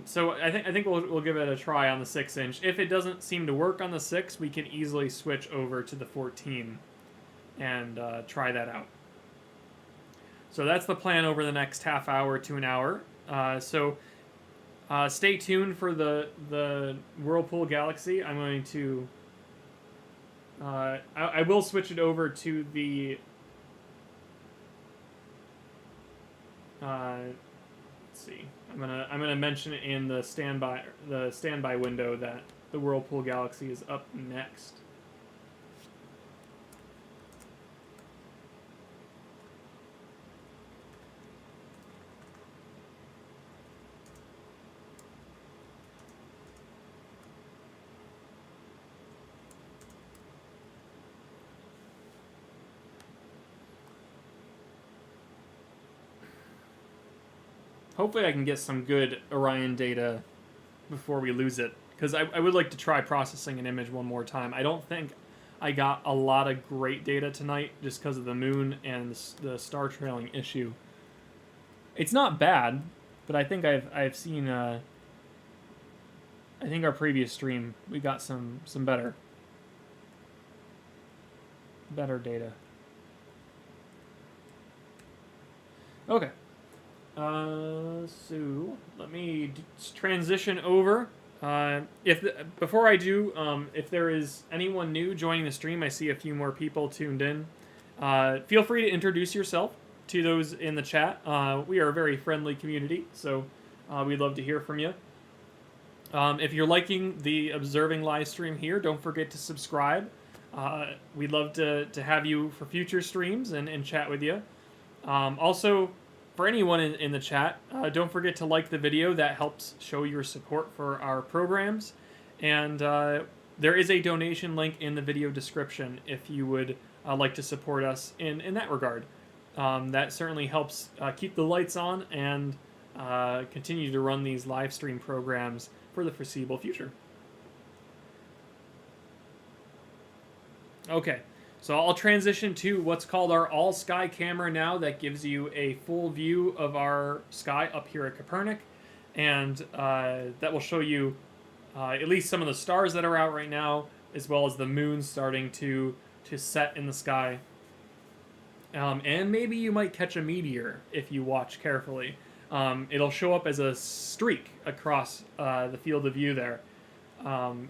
So I think we'll give it a try on the 6-inch. If it doesn't seem to work on the 6, we can easily switch over to the 14 and try that out. So that's the plan over the next half hour to an hour. So stay tuned for the Whirlpool Galaxy. I'm going to... I will switch it over to the... let's see. I'm gonna mention it in the standby window that the Whirlpool Galaxy is up next. Hopefully I can get some good Orion data before we lose it, because I would like to try processing an image one more time. I don't think I got a lot of great data tonight just because of the moon and the star trailing issue. It's not bad, but I think I've seen I think our previous stream we got some better data. Okay. So let me transition over. Before I do, if there is anyone new joining the stream, I see a few more people tuned in. Feel free to introduce yourself to those in the chat. We are a very friendly community, so we'd love to hear from you. If you're liking the observing live stream here, don't forget to subscribe. We'd love to have you for future streams and chat with you. Also, for anyone in the chat, don't forget to like the video. That helps show your support for our programs. And there is a donation link in the video description if you would like to support us in that regard. That certainly helps keep the lights on and continue to run these live stream programs for the foreseeable future. Okay. So I'll transition to what's called our all-sky camera now. That gives you a full view of our sky up here at Kopernik. And that will show you at least some of the stars that are out right now, as well as the moon starting to set in the sky. And maybe you might catch a meteor if you watch carefully. It'll show up as a streak across the field of view there.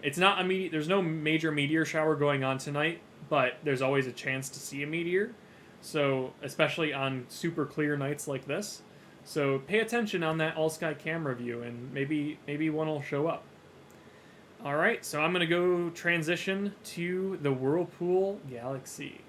It's not there's no major meteor shower going on tonight, but there's always a chance to see a meteor. So, especially on super clear nights like this. So pay attention on that all sky camera view, and maybe one will show up. All right, so I'm gonna go transition to the Whirlpool Galaxy.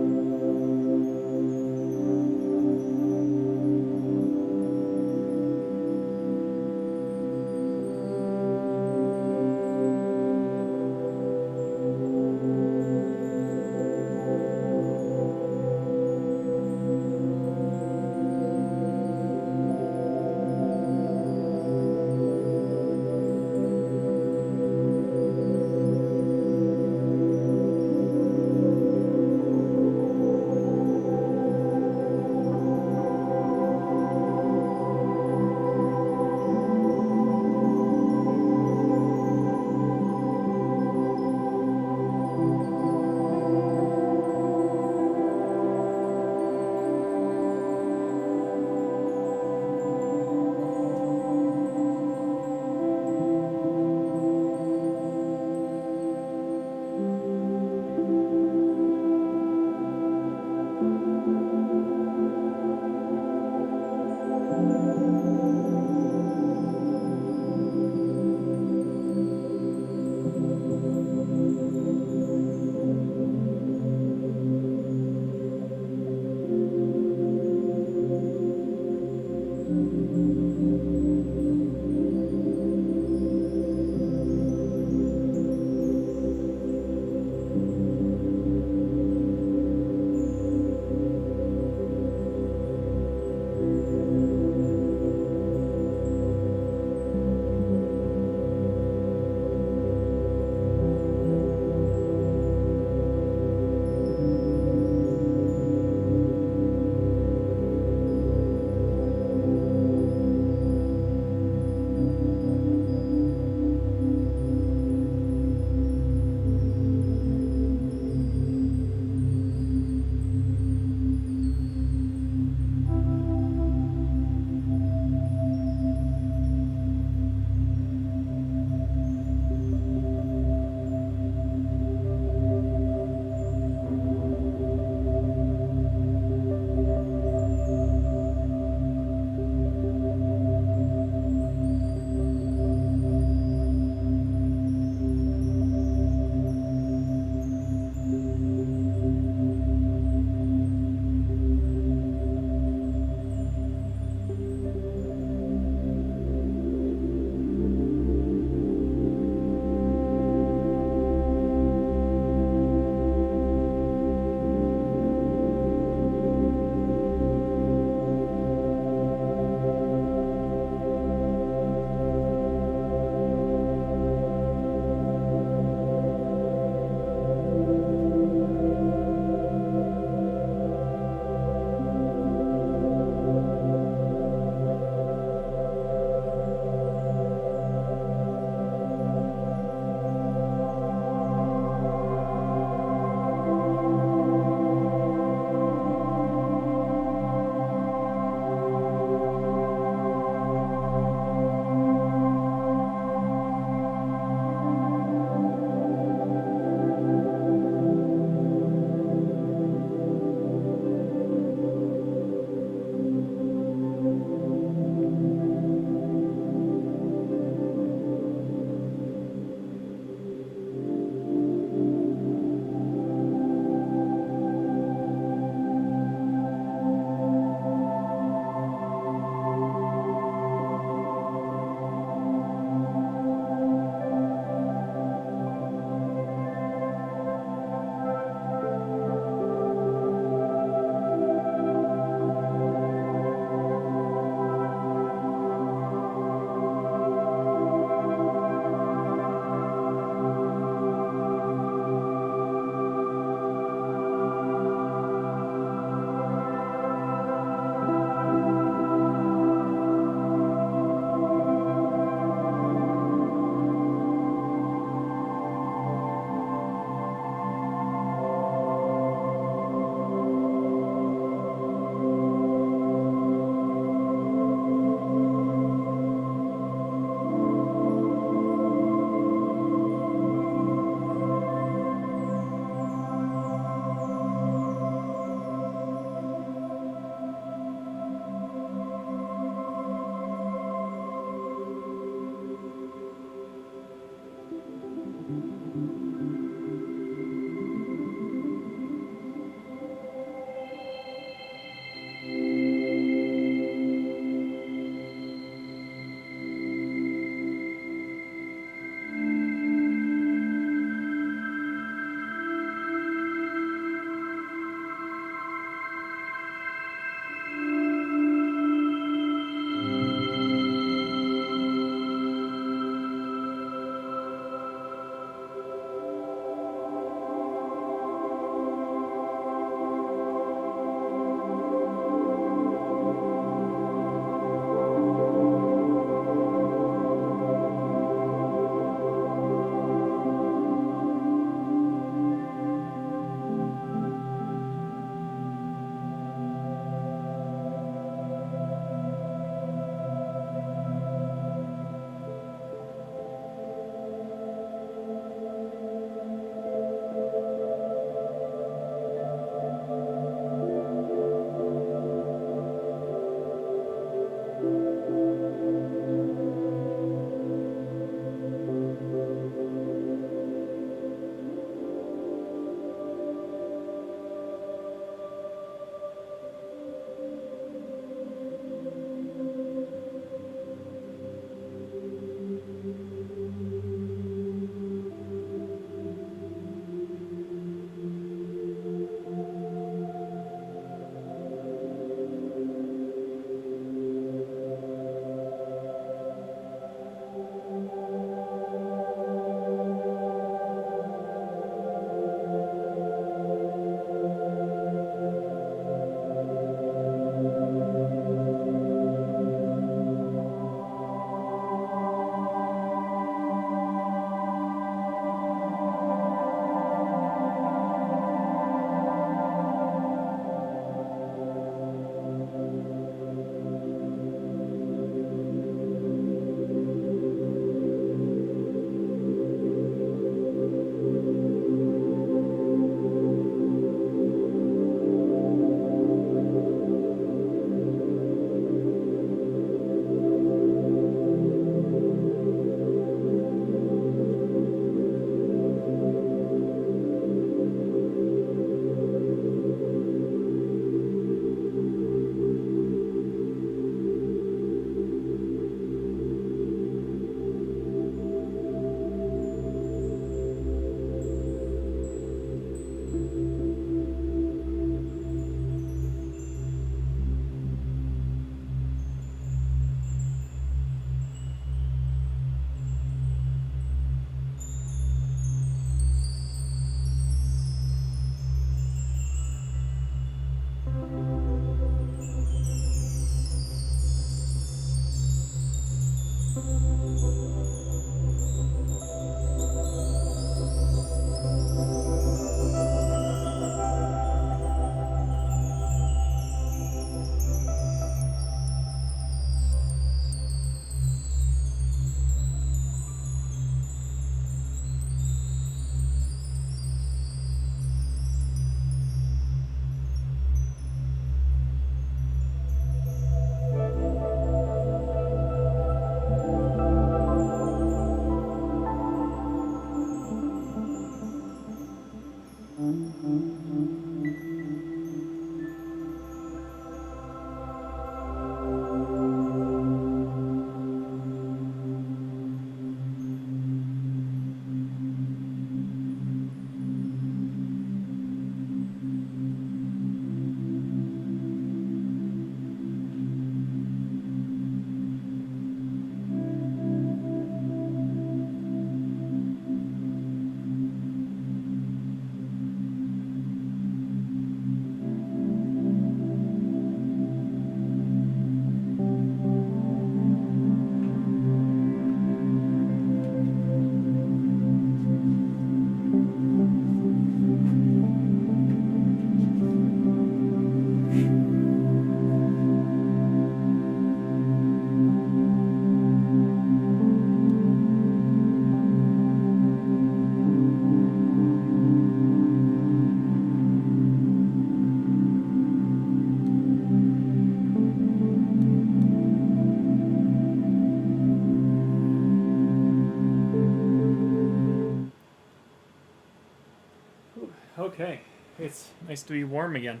Okay, it's nice to be warm again.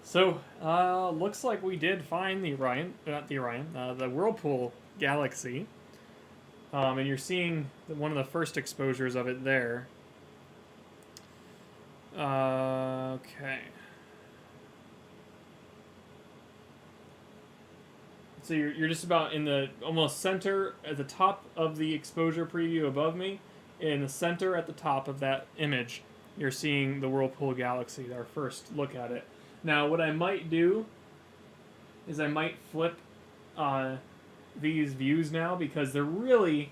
So, looks like we did find the the Whirlpool galaxy. And you're seeing one of the first exposures of it there. Okay. So you're just about in the almost center at the top of the exposure preview above me. In the center at the top of that image, you're seeing the Whirlpool galaxy, our first look at it. Now, what I might do is I might flip these views now, because there really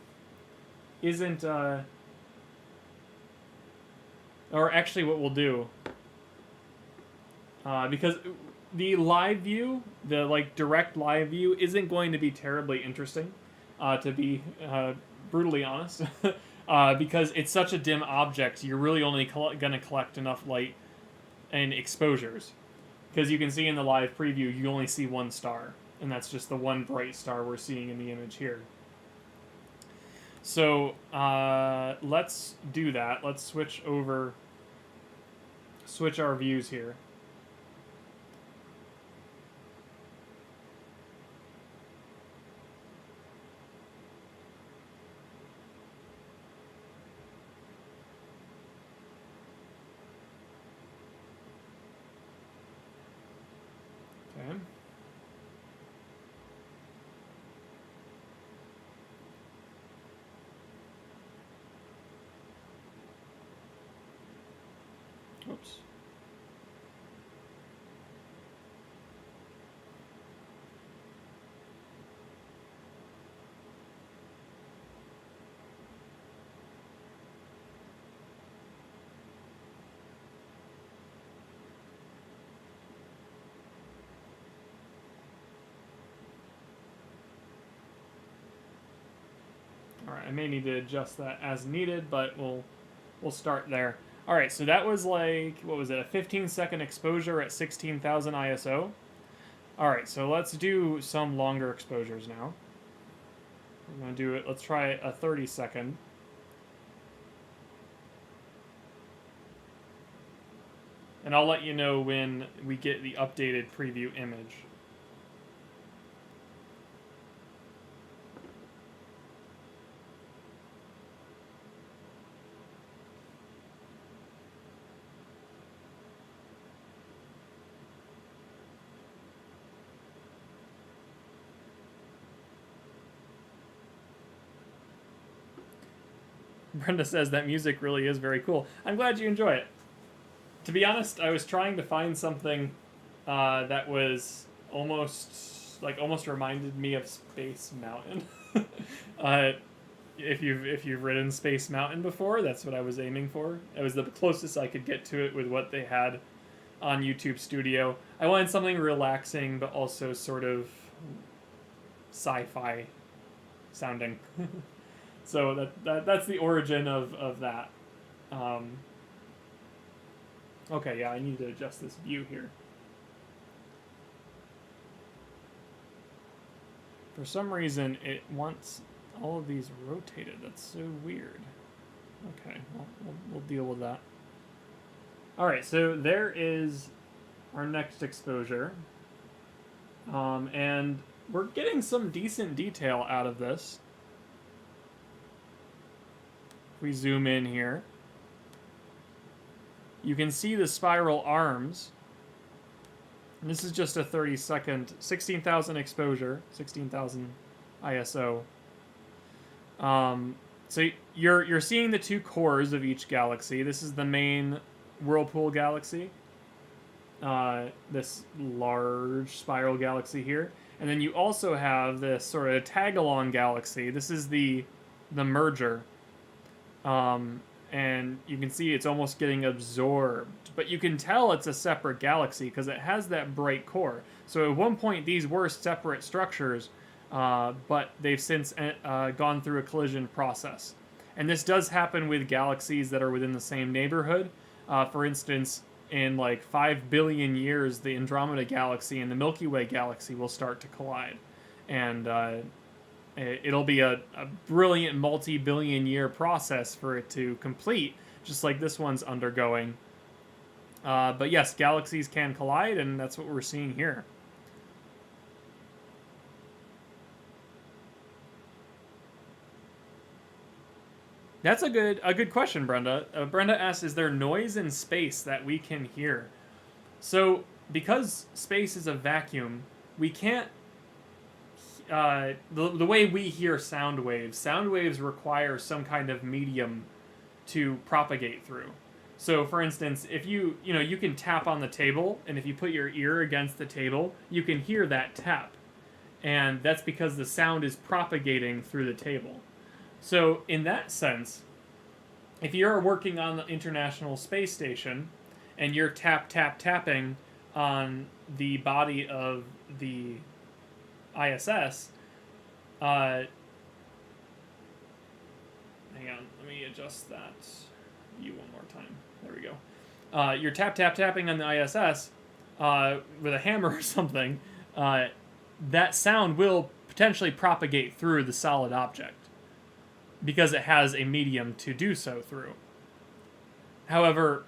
isn't... or actually what we'll do, because the live view, the direct live view, isn't going to be terribly interesting, to be brutally honest. Because it's such a dim object, you're really only going to collect enough light and exposures. Because you can see in the live preview, you only see one star, and that's just the one bright star we're seeing in the image here. So let's do that. Let's switch our views here. Okay. Oops. Alright, I may need to adjust that as needed, but we'll start there. Alright, so that was what was it, a 15-second exposure at 16,000 ISO. Alright, so let's do some longer exposures now. We're going to do it, let's try a 30-second. And I'll let you know when we get the updated preview image. Brenda says that music really is very cool. I'm glad you enjoy it. To be honest, I was trying to find something that was almost like almost reminded me of Space Mountain. If you've ridden Space Mountain before, that's what I was aiming for. It was the closest I could get to it with what they had on YouTube Studio. I wanted something relaxing, but also sort of sci-fi sounding. So that's the origin of that. Okay, yeah, I need to adjust this view here. For some reason, it wants all of these rotated. That's so weird. Okay, well, we'll deal with that. All right, so there is our next exposure. And we're getting some decent detail out of this. If we zoom in here, you can see the spiral arms. And this is just a 30-second, 16,000 exposure, 16,000 ISO. So you're seeing the two cores of each galaxy. This is the main Whirlpool galaxy. This large spiral galaxy here. And then you also have this sort of tag-along galaxy. This is the merger. And you can see it's almost getting absorbed. But you can tell it's a separate galaxy because it has that bright core. So at one point, these were separate structures, but they've since gone through a collision process. And this does happen with galaxies that are within the same neighborhood. For instance, in like 5 billion years, the Andromeda Galaxy and the Milky Way Galaxy will start to collide. And it'll be a brilliant multi-billion year process for it to complete, just like this one's undergoing. But yes, galaxies can collide, and that's what we're seeing here. That's a good question, Brenda. Brenda asks, is there noise in space that we can hear? So, because space is a vacuum, we can't... the way we hear sound waves require some kind of medium to propagate through. So, for instance, if you can tap on the table, and if you put your ear against the table, you can hear that tap. And that's because the sound is propagating through the table. So, in that sense, if you're working on the International Space Station, and you're tapping on the body of the ISS, hang on, let me adjust that view one more time. There we go. You're tapping on the ISS with a hammer or something. That sound will potentially propagate through the solid object because it has a medium to do so through. However,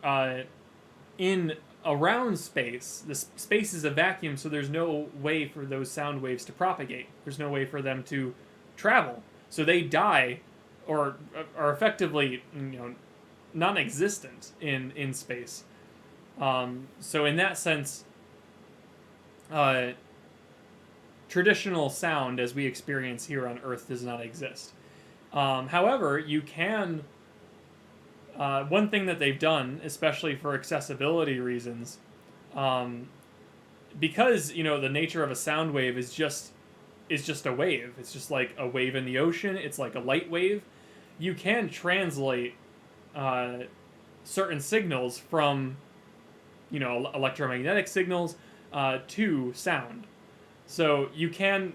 in around space, the space is a vacuum, so there's no way for those sound waves to propagate. There's no way for them to travel. So they die, or are effectively, non-existent in space. So in that sense, traditional sound as we experience here on Earth does not exist. However, you can... one thing that they've done, especially for accessibility reasons, because the nature of a sound wave is just a wave. It's just like a wave in the ocean. It's like a light wave. You can translate certain signals from electromagnetic signals to sound. So you can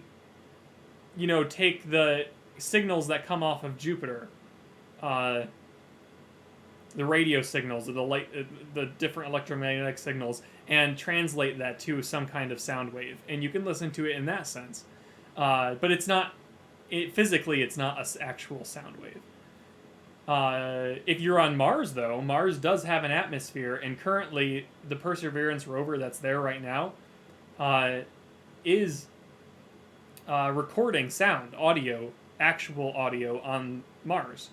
take the signals that come off of Jupiter. The radio signals, or the different electromagnetic signals, and translate that to some kind of sound wave, and you can listen to it in that sense. But it's not, physically, it's not an actual sound wave. If you're on Mars, though, Mars does have an atmosphere, and currently the Perseverance rover that's there right now is recording sound, actual audio on Mars.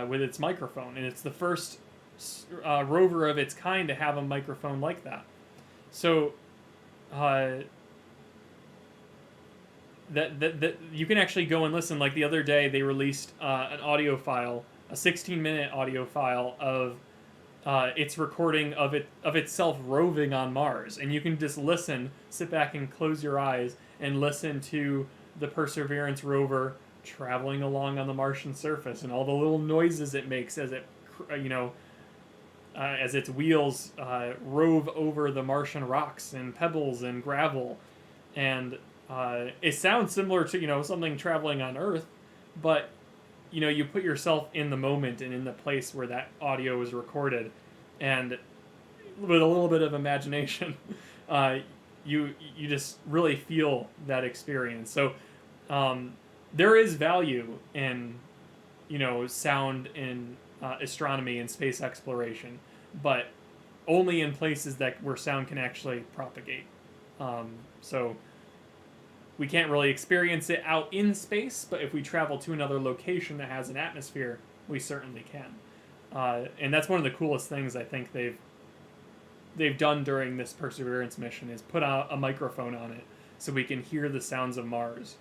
With its microphone, and it's the first rover of its kind to have a microphone like that. So that you can actually go and listen. Like the other day, they released an audio file, a 16-minute audio file of its recording of itself roving on Mars, and you can just listen, sit back, and close your eyes, and listen to the Perseverance rover traveling along on the Martian surface and all the little noises it makes as it, as its wheels rove over the Martian rocks and pebbles and gravel. And it sounds similar to, something traveling on Earth, but, you put yourself in the moment and in the place where that audio was recorded, and with a little bit of imagination, you just really feel that experience. So there is value in, sound in astronomy and space exploration, but only in places where sound can actually propagate. So we can't really experience it out in space, but if we travel to another location that has an atmosphere, we certainly can. And that's one of the coolest things I think they've done during this Perseverance mission, is put a microphone on it so we can hear the sounds of Mars.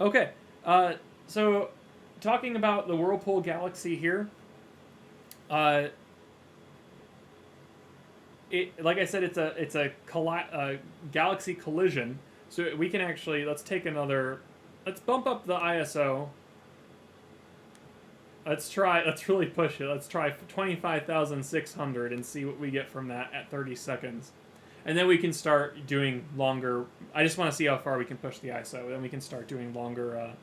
Okay, so talking about the Whirlpool galaxy here, like I said, it's a galaxy collision. So we can actually, let's bump up the ISO. Let's really push it. Let's try 25,600 and see what we get from that at 30 seconds. And then we can start doing longer. I just want to see how far we can push the ISO. Then we can start doing longer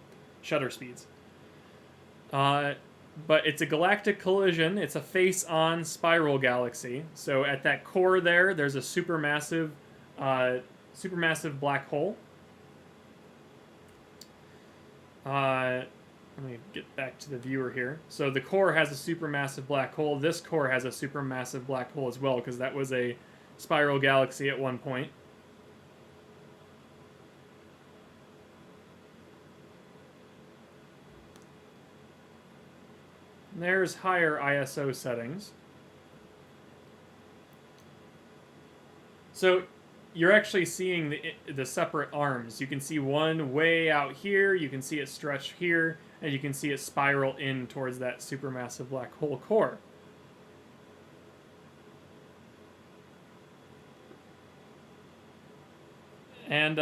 shutter speeds. But it's a galactic collision. It's a face-on spiral galaxy. So at that core there's a supermassive black hole. Let me get back to the viewer here. So the core has a supermassive black hole. This core has a supermassive black hole as well, because that was a spiral galaxy at one point. And there's higher ISO settings. So you're actually seeing the separate arms. You can see one way out here, you can see it stretch here, and you can see it spiral in towards that supermassive black hole core. And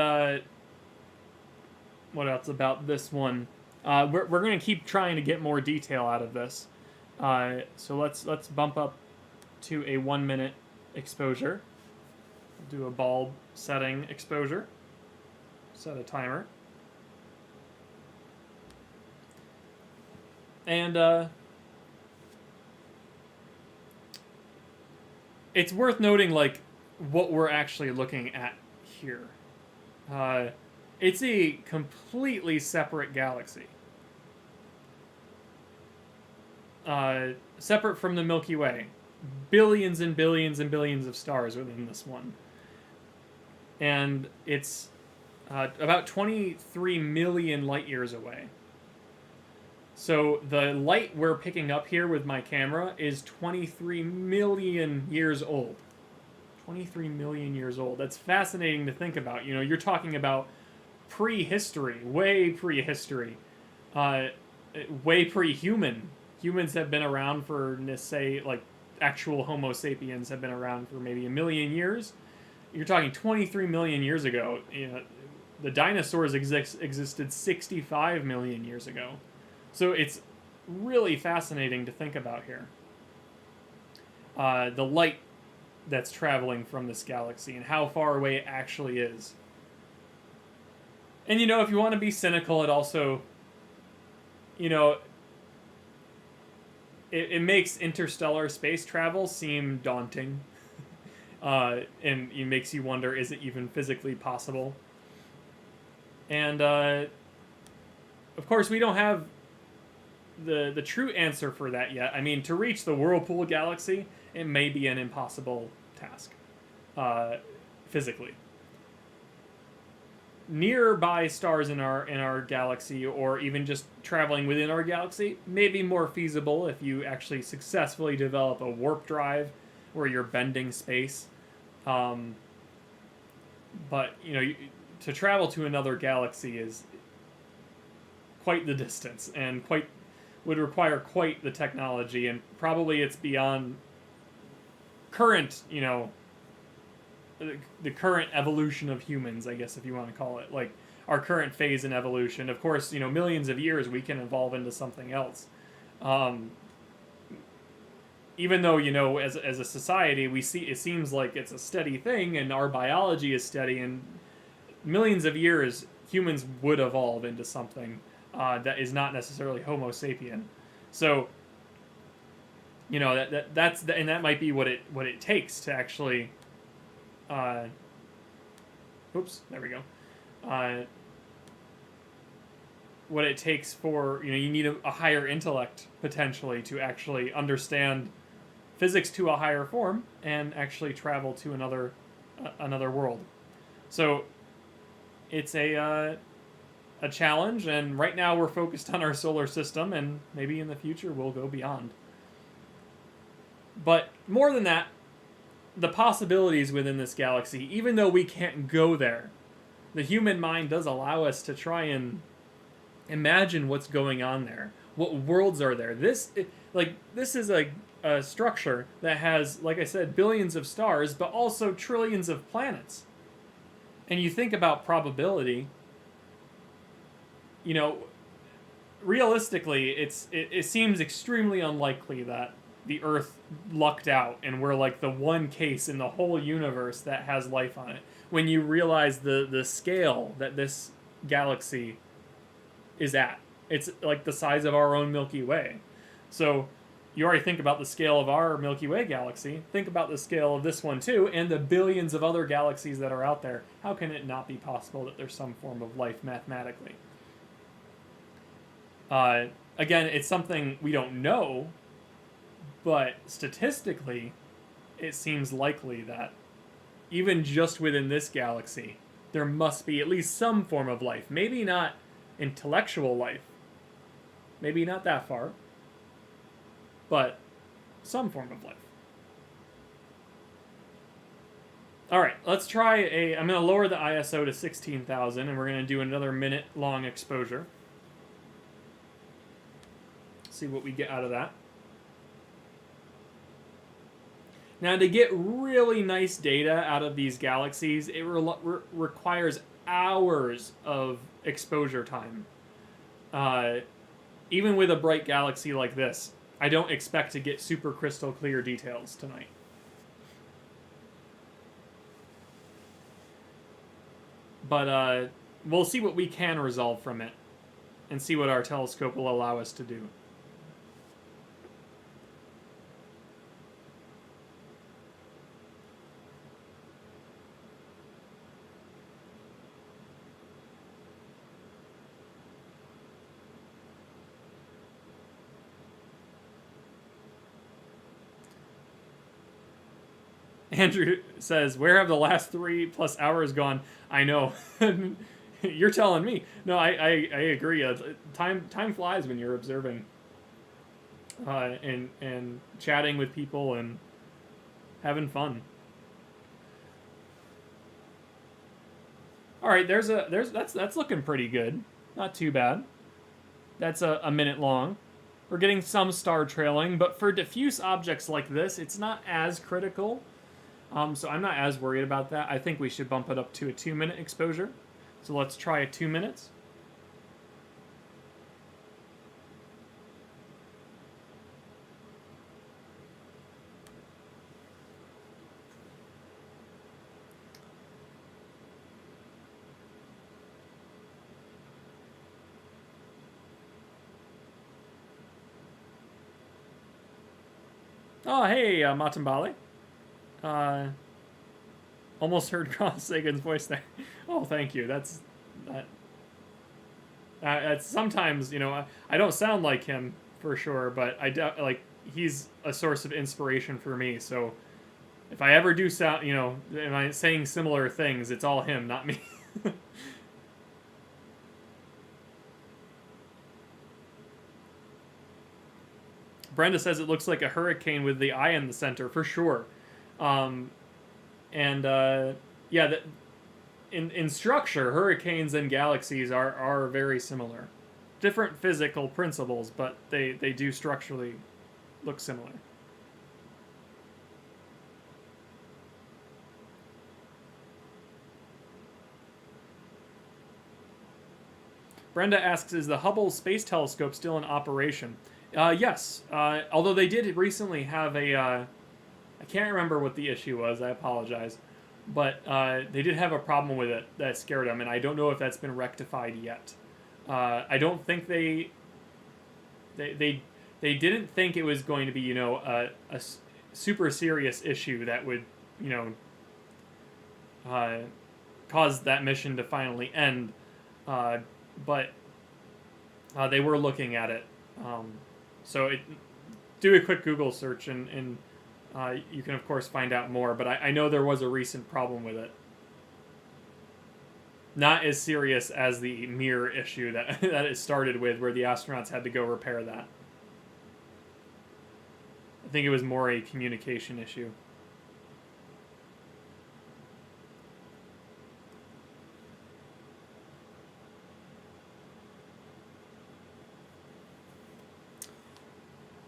what else about this one? We're going to keep trying to get more detail out of this. So let's bump up to a 1 minute exposure. Do a bulb setting exposure. Set a timer. And it's worth noting, like, what we're actually looking at here. It's a completely separate galaxy. Separate from the Milky Way. Billions and billions and billions of stars within this one. And it's about 23 million light years away. So the light we're picking up here with my camera is 23 million years old. 23 million years old. That's fascinating to think about. You're talking about prehistory, way prehistory, way pre-human. Humans have been around for, say, like, actual Homo sapiens have been around for maybe 1 million years. You're talking 23 million years ago. The dinosaurs existed 65 million years ago. So it's really fascinating to think about here. The light that's traveling from this galaxy and how far away it actually is. And, if you want to be cynical, it also, it makes interstellar space travel seem daunting. And it makes you wonder, is it even physically possible? And, of course, we don't have the true answer for that yet. I mean, to reach the Whirlpool galaxy, it may be an impossible task, physically. Nearby stars in our galaxy, or even just traveling within our galaxy, may be more feasible if you actually successfully develop a warp drive where you're bending space. But to travel to another galaxy is quite the distance and quite would require quite the technology, and probably it's beyond current, the current evolution of humans, I guess, if you want to call it, like our current phase in evolution. Of course, millions of years we can evolve into something else. Even though, as a society, we see it seems like it's a steady thing, and our biology is steady, and millions of years humans would evolve into something that is not necessarily Homo sapien. So, that's and that might be what it takes to actually. Oops, there we go. What it takes for you need a higher intellect potentially to actually understand physics to a higher form and actually travel to another world. So it's a challenge, and right now we're focused on our solar system, and maybe in the future we'll go beyond. But more than that, the possibilities within this galaxy, even though we can't go there, the human mind does allow us to try and imagine what's going on there. What worlds are there? This is a structure that has, like I said, billions of stars, but also trillions of planets. And you think about probability, realistically, it seems extremely unlikely that the Earth lucked out and we're like the one case in the whole universe that has life on it. When you realize the scale that this galaxy is at, it's like the size of our own Milky Way. So you already think about the scale of our Milky Way galaxy. Think about the scale of this one too, and the billions of other galaxies that are out there. How can it not be possible that there's some form of life mathematically? Again, it's something we don't know, but statistically, it seems likely that even just within this galaxy, there must be at least some form of life. Maybe not intellectual life. Maybe not that far. But some form of life. Alright, let's try I'm going to lower the ISO to 16,000, and we're going to do another minute-long exposure. See what we get out of that. Now, to get really nice data out of these galaxies, it requires hours of exposure time. Even with a bright galaxy like this, I don't expect to get super crystal clear details tonight. But we'll see what we can resolve from it, and see what our telescope will allow us to do. Andrew says, where have the last 3+ hours gone? I know. You're telling me. No, I agree. Time flies when you're observing and chatting with people and having fun. All right, that's looking pretty good. Not too bad. That's a minute long. We're getting some star trailing, but for diffuse objects like this, it's not as critical. So I'm not as worried about that. I think we should bump it up to a 2-minute exposure. So let's try 2 minutes. Oh, hey, Matambali. Almost heard Carl Sagan's voice there. Oh, thank you. That's sometimes, I don't sound like him for sure, but he's a source of inspiration for me. So if I ever do sound, am I saying similar things, it's all him, not me. Brenda says it looks like a hurricane with the eye in the center, for sure. In structure, hurricanes and galaxies are very similar. different physical principles, but they do structurally look similar. Brenda asks, is the Hubble Space Telescope still in operation? Yes, although they did recently have a... I can't remember what the issue was, I apologize. But they did have a problem with it that scared them, and I don't know if that's been rectified yet. I don't think they didn't think it was going to be, a super serious issue that would, cause that mission to finally end. But they were looking at it. So do a quick Google search, and you can, of course, find out more. But I know there was a recent problem with it. Not as serious as the mirror issue that it started with, where the astronauts had to go repair that. I think it was more a communication issue.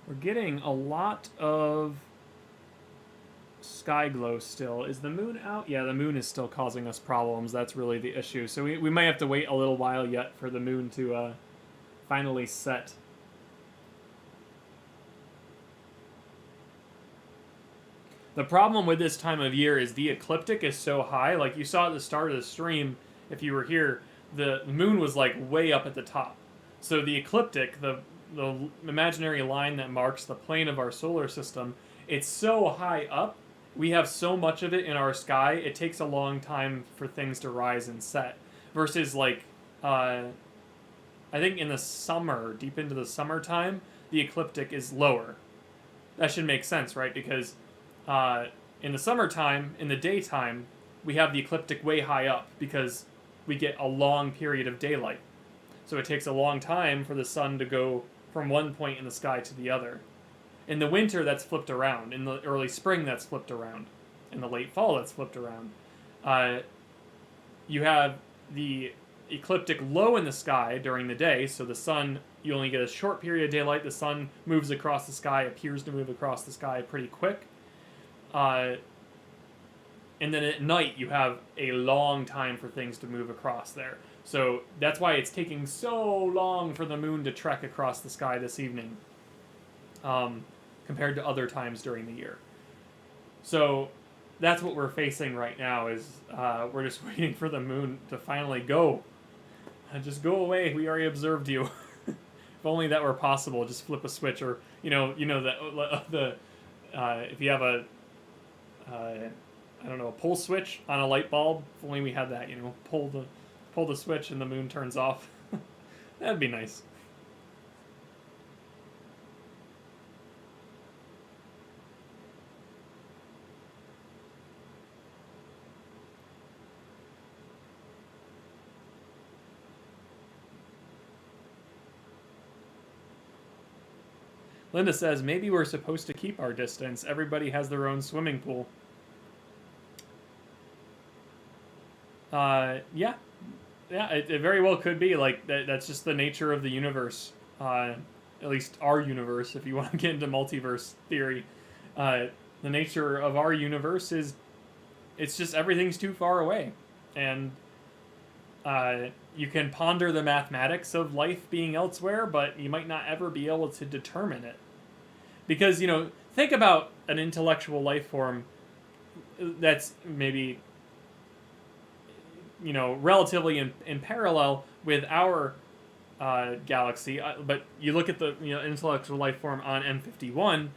We're getting a lot of sky glow still. Is the moon out? Yeah, the moon is still causing us problems. That's really the issue. So we might have to wait a little while yet for the moon to finally set. The problem with this time of year is the ecliptic is so high. Like you saw at the start of the stream, if you were here, the moon was like way up at the top. So the ecliptic, the imaginary line that marks the plane of our solar system, it's so high up, we have so much of it in our sky, it takes a long time for things to rise and set. Versus like, I think in the summer, deep into the summertime, the ecliptic is lower. That should make sense, right? Because in the summertime, in the daytime, we have the ecliptic way high up because we get a long period of daylight. So it takes a long time for the sun to go from one point in the sky to the other. In the winter, that's flipped around. In the early spring, that's flipped around. In the late fall, that's flipped around. You have the ecliptic low in the sky during the day, so the sun, you only get a short period of daylight. The sun moves across the sky, appears to move across the sky pretty quick. And then at night, you have a long time for things to move across there. So that's why it's taking so long for the moon to trek across the sky this evening, compared to other times during the year. So that's what we're facing right now, is we're just waiting for the moon to finally go. Just go away, we already observed you. If only that were possible, just flip a switch, or, if you have a pull switch on a light bulb, if only we had that, pull the switch and the moon turns off. That'd be nice. Linda says, maybe we're supposed to keep our distance. Everybody has their own swimming pool. Yeah, it very well could be. Like, that's just the nature of the universe. At least our universe, if you want to get into multiverse theory. The nature of our universe is, it's just everything's too far away. And you can ponder the mathematics of life being elsewhere, but you might not ever be able to determine it. Because, think about an intellectual life form that's maybe, relatively in parallel with our galaxy, but you look at the intellectual life form on M51,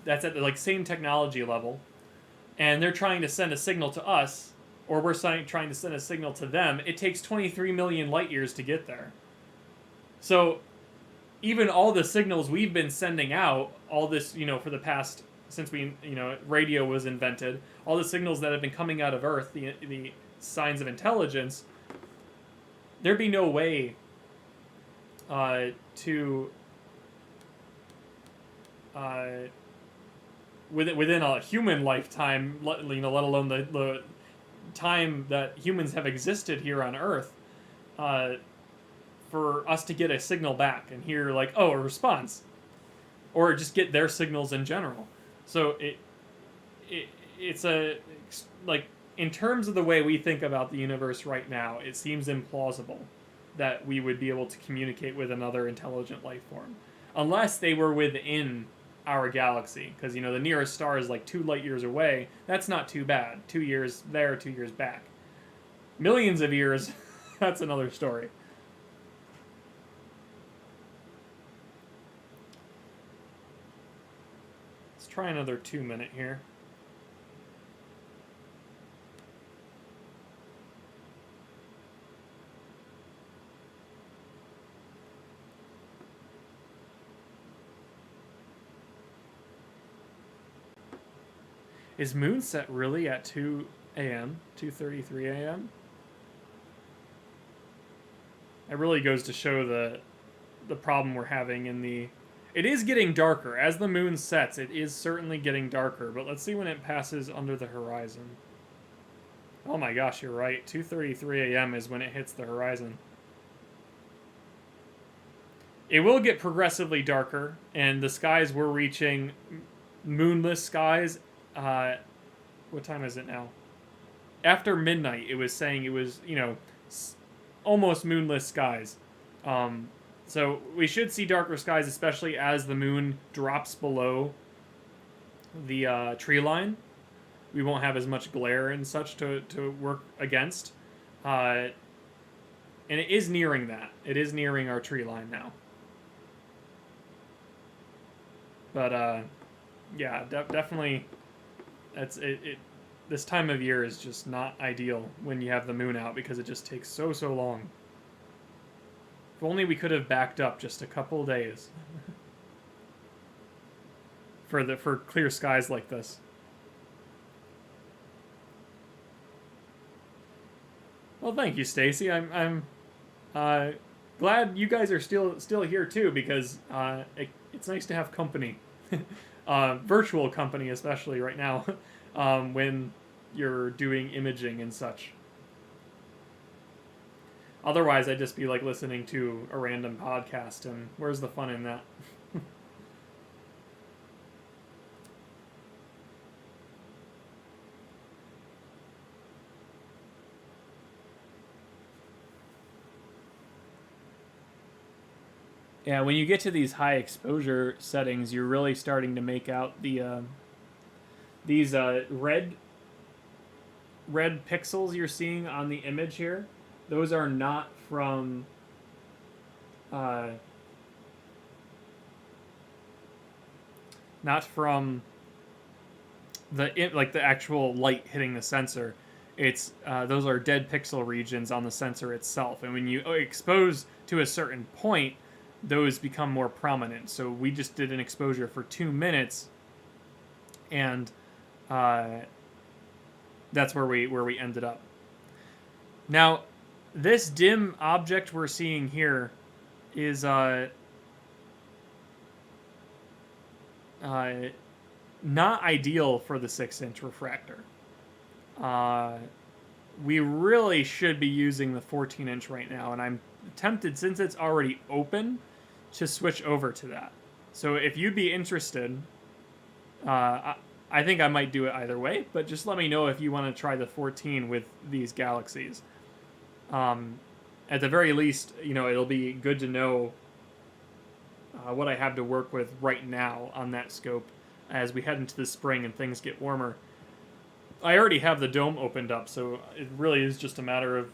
that's at the same technology level, and they're trying to send a signal to us, or we're trying to send a signal to them. It takes 23 million light years to get there. So even all the signals we've been sending out, all this, for the past, since radio was invented, all the signals that have been coming out of Earth, the signs of intelligence, there'd be no way to within a human lifetime, let alone the time that humans have existed here on Earth, for us to get a signal back and hear like, oh, a response, or just get their signals in general. So it's a, like, in terms of the way we think about the universe right now, it seems implausible that we would be able to communicate with another intelligent life form, unless they were within our galaxy. Because, you know, the nearest star is like 2 light years away. That's not too bad. 2 years there, 2 years back. Millions of years, that's another story. Let's try another 2-minute here. Is moonset really at 2 a.m., 2:33 a.m.? It really goes to show the problem we're having in the... It is getting darker. As the moon sets, it is certainly getting darker, but let's see when it passes under the horizon. Oh my gosh, you're right. 2:33 a.m. is when it hits the horizon. It will get progressively darker, and the skies were reaching moonless skies. What time is it now? After midnight, it was saying it was, you know, almost moonless skies. So we should see darker skies, especially as the moon drops below the tree line. We won't have as much glare and such to work against. And it is nearing that. It is nearing our tree line now. But, yeah, definitely... This time of year is just not ideal when you have the moon out, because it just takes so long. If only we could have backed up just a couple days for clear skies like this. Well, thank you, Stacy. I'm glad you guys are still here too, because it's nice to have company. Virtual company, especially right now, when you're doing imaging and such. Otherwise, I'd just be like listening to a random podcast, and where's the fun in that? Yeah, when you get to these high exposure settings, you're really starting to make out the these red pixels you're seeing on the image here. Those are not from the actual light hitting the sensor. It's those are dead pixel regions on the sensor itself, and when you expose to a certain point, those become more prominent. So we just did an exposure for 2 minutes, and that's where we ended up. Now, this dim object we're seeing here is not ideal for the 6-inch refractor. We really should be using the 14-inch right now, and I'm tempted, since it's already open, to switch over to that. So if you'd be interested, I think I might do it either way, but just let me know if you want to try the 14 with these Galaxies. At the very least, you know, it'll be good to know what I have to work with right now on that scope as we head into the spring and things get warmer. I already have the dome opened up, so it really is just a matter of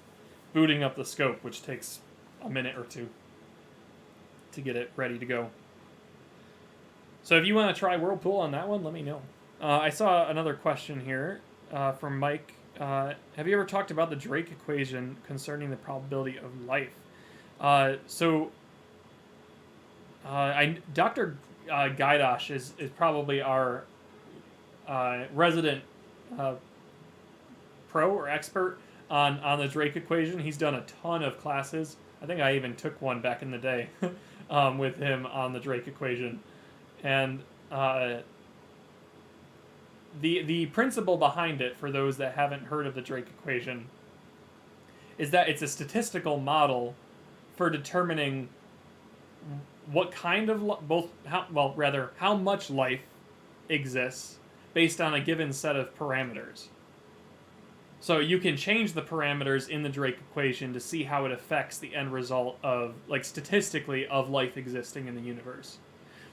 booting up the scope, which takes a minute or two to get it ready to go. So if you want to try Whirlpool on that one, let me know. I saw another question here from Mike. Have you ever talked about the Drake equation concerning the probability of life? Dr. Gaidosh is probably our resident pro or expert on the Drake equation. He's done a ton of classes. I think I even took one back in the day with him on the Drake equation. And the principle behind it, for those that haven't heard of the Drake equation, is that it's a statistical model for determining what kind of how much life exists based on a given set of parameters. So you can change the parameters in the Drake equation to see how it affects the end result of, like, statistically, of life existing in the universe.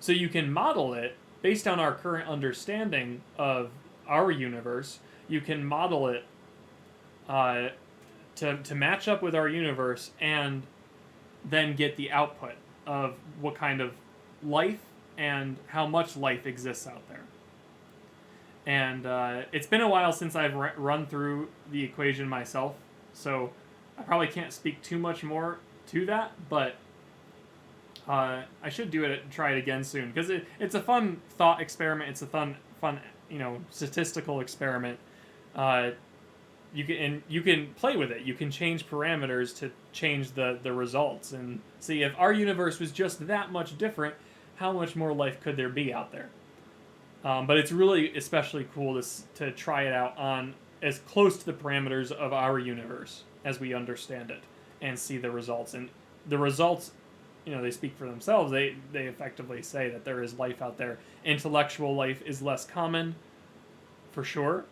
So you can model it based on our current understanding of our universe. You can model it to match up with our universe, and then get the output of what kind of life and how much life exists out there. And it's been a while since I've run through the equation myself, so I probably can't speak too much more to that, but I should do it, try it again soon, because it's a fun thought experiment. It's a fun statistical experiment. You can play with it. You can change parameters to change the results and see if our universe was just that much different, how much more life could there be out there. But it's really especially cool to try it out on as close to the parameters of our universe as we understand it and see the results. And the results, they speak for themselves. They effectively say that there is life out there. Intellectual life is less common, for sure,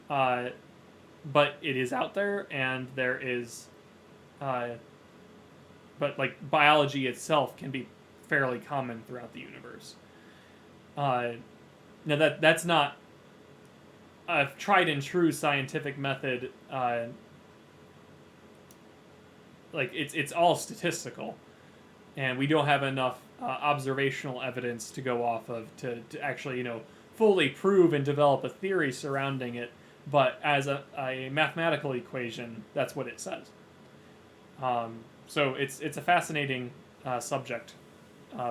but it is out there, and there is, but like biology itself can be fairly common throughout the universe. Now that's not a tried and true scientific method. Like it's all statistical, and we don't have enough observational evidence to go off of to actually fully prove and develop a theory surrounding it. But as a mathematical equation, that's what it says. So it's a fascinating subject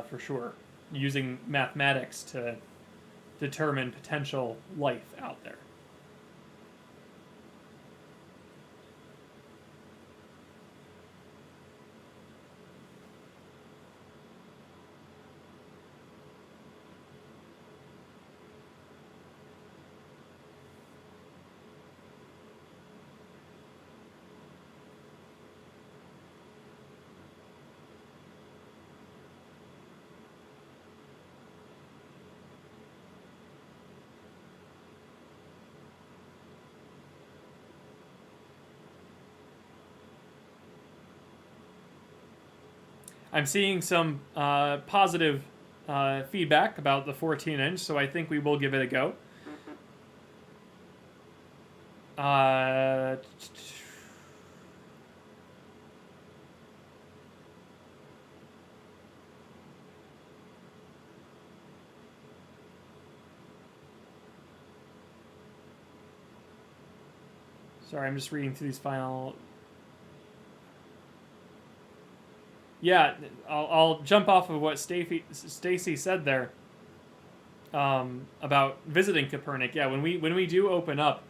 for sure, using mathematics to determine potential life out there. I'm seeing some positive feedback about the 14-inch, so I think we will give it a go. Sorry, I'm just reading through these final... Yeah, I'll jump off of what Stacy said there about visiting Kopernik. Yeah, when we do open up,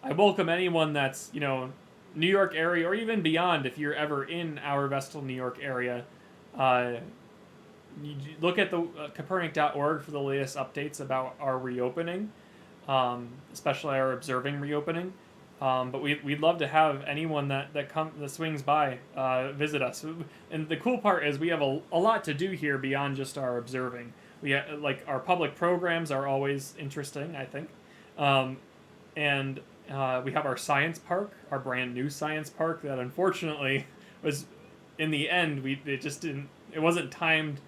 I welcome anyone that's New York area or even beyond. If you're ever in our Vestal, New York area, you look at the Kopernik.org for the latest updates about our reopening, especially our observing reopening. But we'd love to have anyone that swings by visit us. And the cool part is we have a lot to do here beyond just our observing. We like our public programs are always interesting, I think, and we have our science park, our brand new science park that unfortunately was in the end it wasn't timed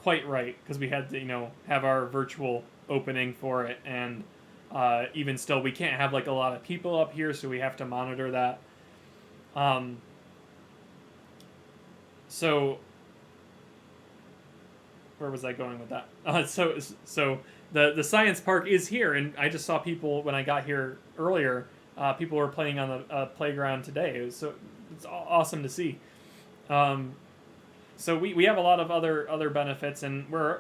quite right because we had to have our virtual opening for it, and even still, we can't have like a lot of people up here, so we have to monitor that. So, where was I going with that? So the science park is here, and I just saw people when I got here earlier. People were playing on the playground today. It's awesome to see. So we have a lot of other benefits, and we're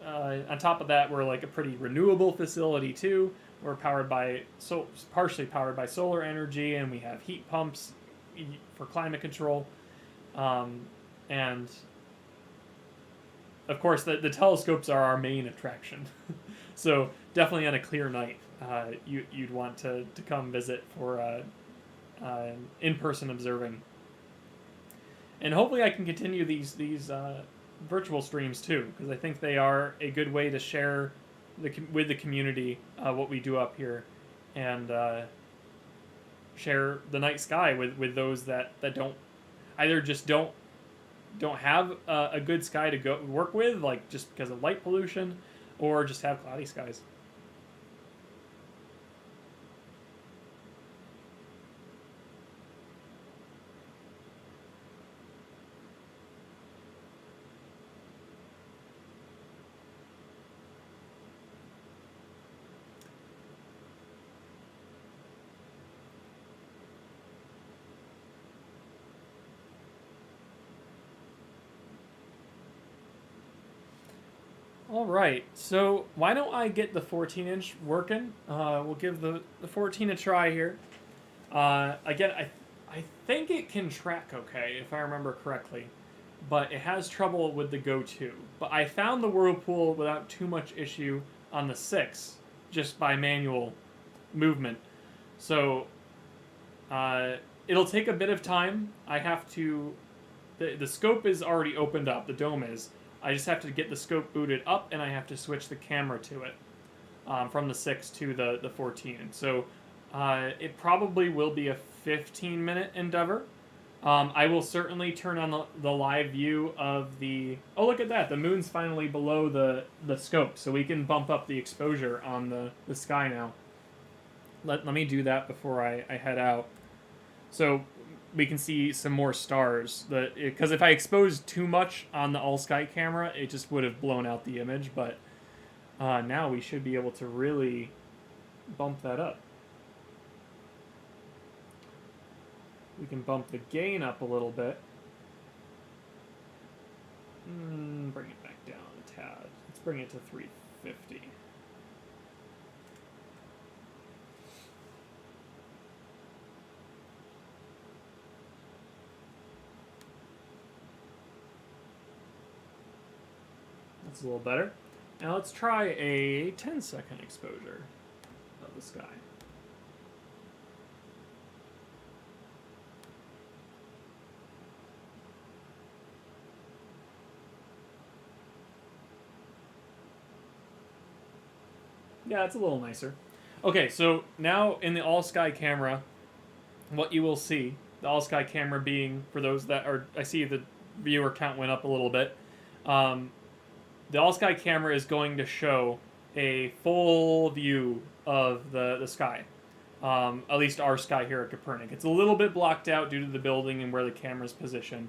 on top of that, we're like a pretty renewable facility too. We're partially powered by solar energy, and we have heat pumps for climate control, and of course the telescopes are our main attraction. So definitely on a clear night, you'd want to come visit for in-person observing. And hopefully I can continue these virtual streams too, because I think they are a good way to share with the community what we do up here, and share the night sky with those that don't either just don't have a good sky to go work with, like just because of light pollution, or just have cloudy skies. All right, so why don't I get the 14-inch working? We'll give the 14 a try here. Again, I think it can track okay, if I remember correctly, but it has trouble with the Go 2. But I found the Whirlpool without too much issue on the 6, just by manual movement. So it'll take a bit of time. I have to... The scope is already opened up, the dome is. I just have to get the scope booted up, and I have to switch the camera to it from the 6 to the 14. So it probably will be a 15-minute endeavor. I will certainly turn on the live view of the... Oh, look at that! The moon's finally below the scope, so we can bump up the exposure on the sky now. Let me do that before I head out. So we can see some more stars. Because if I exposed too much on the all-sky camera, it just would have blown out the image, but now we should be able to really bump that up. We can bump the gain up a little bit. Bring it back down a tad. Let's bring it to 350. That's a little better. Now let's try a 10-second exposure of the sky. Yeah, it's a little nicer. Okay, so now in the all-sky camera, what you will see, the all-sky camera being, for those that are, I see the viewer count went up a little bit, the all-sky camera is going to show a full view of the sky. At least our sky here at Kopernik. It's a little bit blocked out due to the building and where the camera's positioned.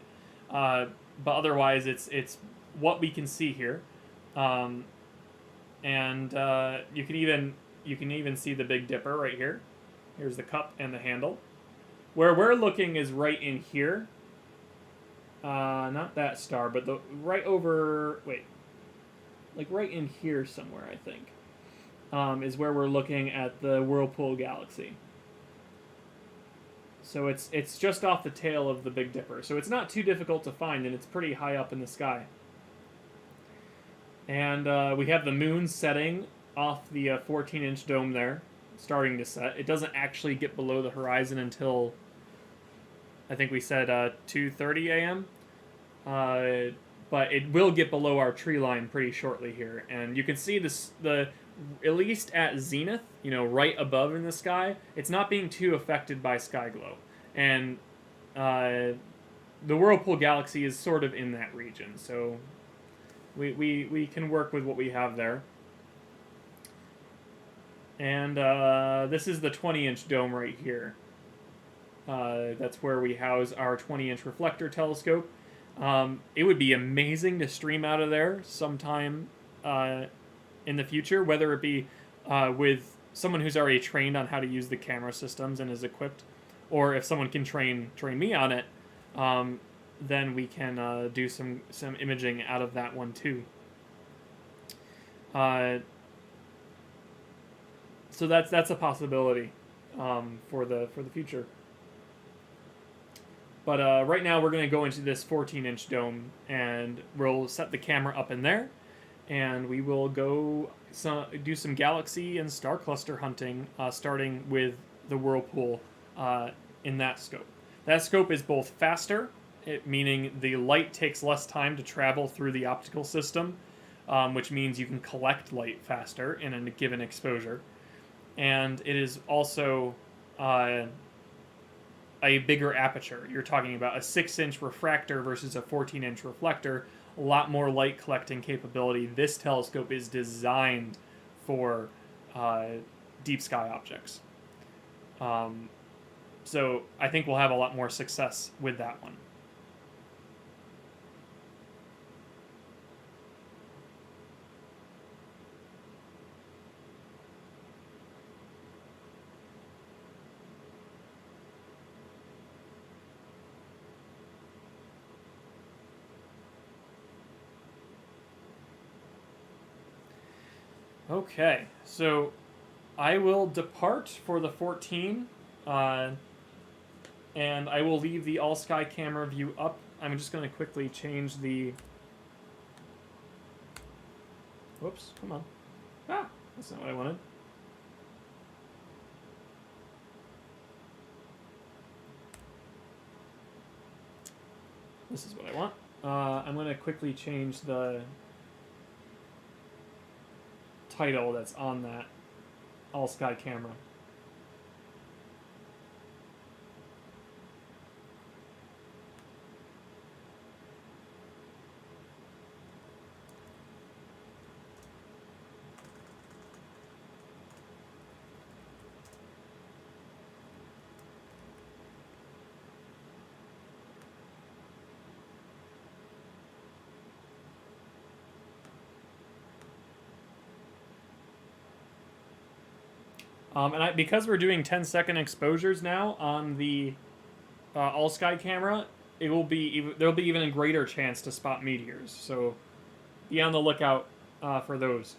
But otherwise, it's what we can see here. And you can even see the Big Dipper right here. Here's the cup and the handle. Where we're looking is right in here. Not that star, but right over... Wait. Like right in here somewhere, I think, is where we're looking at the Whirlpool galaxy. So it's just off the tail of the Big Dipper. So it's not too difficult to find, and it's pretty high up in the sky. And we have the moon setting off the 14-inch dome there, starting to set. It doesn't actually get below the horizon until, I think we said 2:30 a.m., but it will get below our tree line pretty shortly here. And you can see this, at least at zenith, right above in the sky, it's not being too affected by sky glow. And the Whirlpool galaxy is sort of in that region, so we can work with what we have there. And this is the 20-inch dome right here. That's where we house our 20-inch reflector telescope. It would be amazing to stream out of there sometime in the future, whether it be with someone who's already trained on how to use the camera systems and is equipped, or if someone can train me on it, then we can do some imaging out of that one too. So that's a possibility for the future. But right now we're going to go into this 14-inch dome, and we'll set the camera up in there, and we will go do some galaxy and star cluster hunting, starting with the Whirlpool in that scope. That scope is both faster meaning the light takes less time to travel through the optical system, which means you can collect light faster in a given exposure. And it is also a bigger aperture. You're talking about a 6-inch refractor versus a 14-inch reflector, a lot more light collecting capability. This telescope is designed for deep sky objects. So I think we'll have a lot more success with that one. Okay, so I will depart for the 14, and I will leave the all sky camera view up. I'm just going to quickly change the... Whoops, come on. Ah, that's not what I wanted. This is what I want. I'm going to quickly change the title that's on that all sky camera. Because we're doing 10-second exposures now on the all sky camera, there'll be even a greater chance to spot meteors. So be on the lookout for those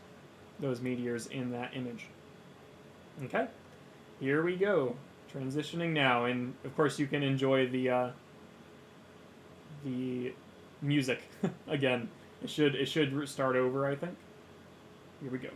meteors in that image. Okay, here we go, transitioning now, and of course you can enjoy the music again. It should start over, I think. Here we go.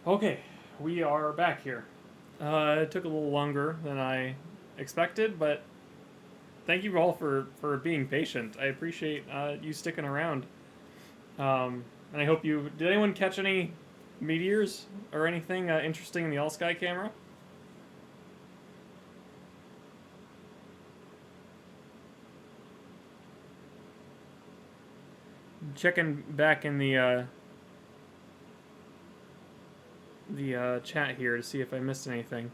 Okay, we are back here. It took a little longer than I expected, but thank you all for being patient. I appreciate you sticking around. And I hope you... Did anyone catch any meteors or anything interesting in the all-sky camera? Checking back in the chat here to see if I missed anything.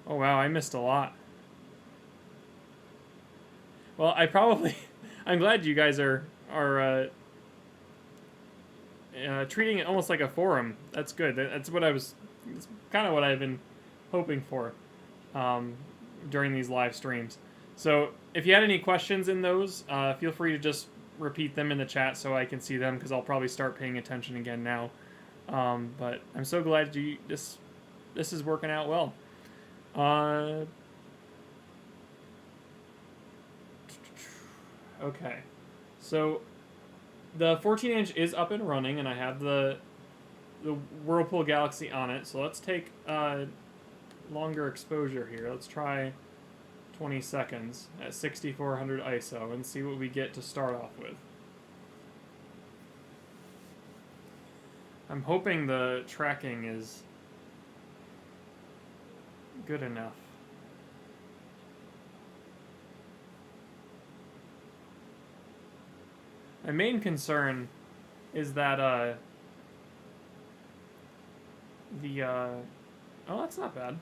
Oh wow, I missed a lot. Well, I probably... I'm glad you guys are treating it almost like a forum. That's good. That's what I was... That's kind of what I've been hoping for during these live streams. So, if you had any questions in those, feel free to just repeat them in the chat so I can see them, because I'll probably start paying attention again now. But I'm so glad this is working out well. Okay, so the 14-inch is up and running, and I have the Whirlpool Galaxy on it. So let's take longer exposure here. Let's try 20 seconds at 6400 ISO and see what we get to start off with. I'm hoping the tracking is good enough. My main concern is that oh, that's not bad.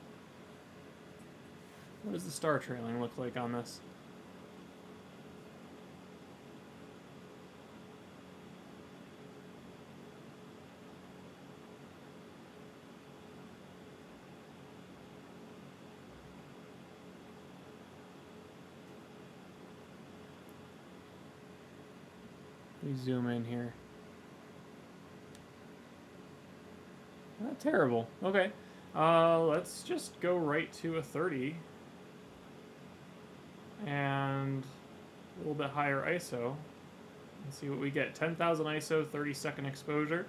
What does the star trailing look like on this? Let me zoom in here. Not terrible. Okay. Let's just go right to a 30. And a little bit higher ISO. And see what we get. 10,000 ISO, 30-second exposure.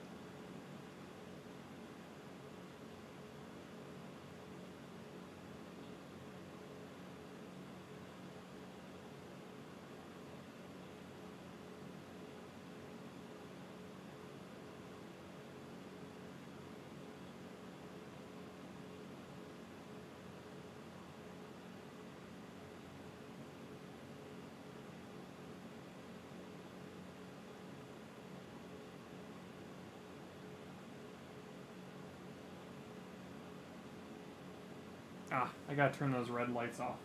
I gotta turn those red lights off.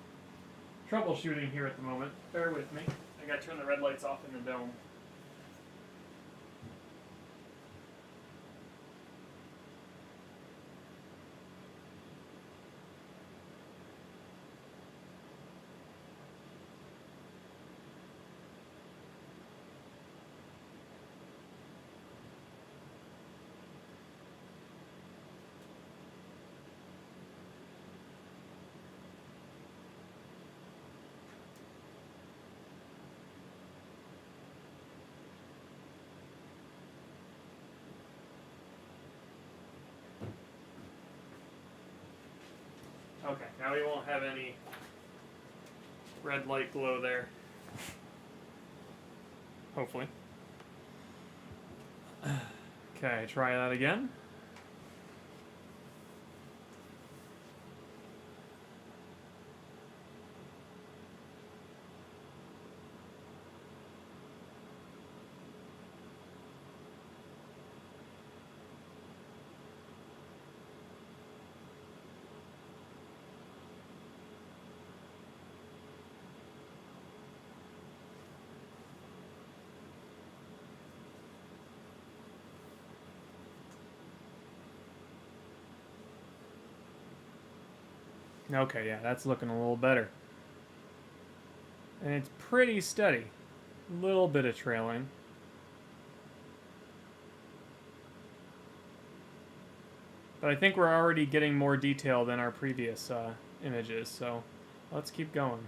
Troubleshooting here at the moment. Bear with me. I gotta turn the red lights off in the dome. Okay, now we won't have any red light glow there. Hopefully. Okay, try that again. Okay, yeah, that's looking a little better. And it's pretty steady. A little bit of trailing. But I think we're already getting more detail than our previous images, so let's keep going.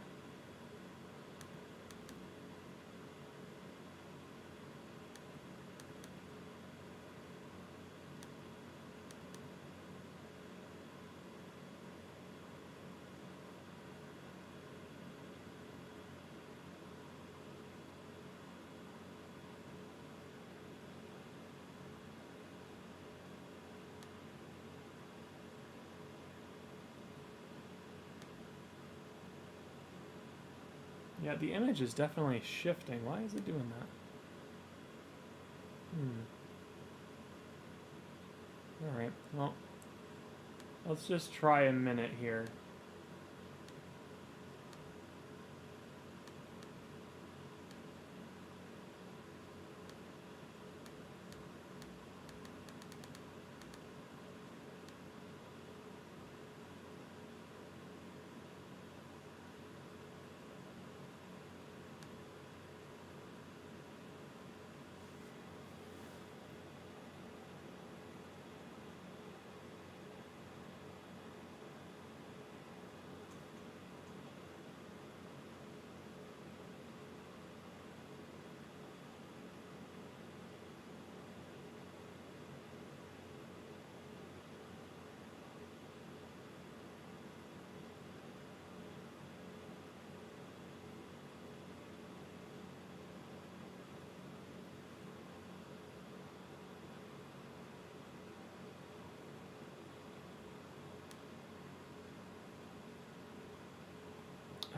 Yeah, the image is definitely shifting. Why is it doing that? Alright, well, let's just try a minute here.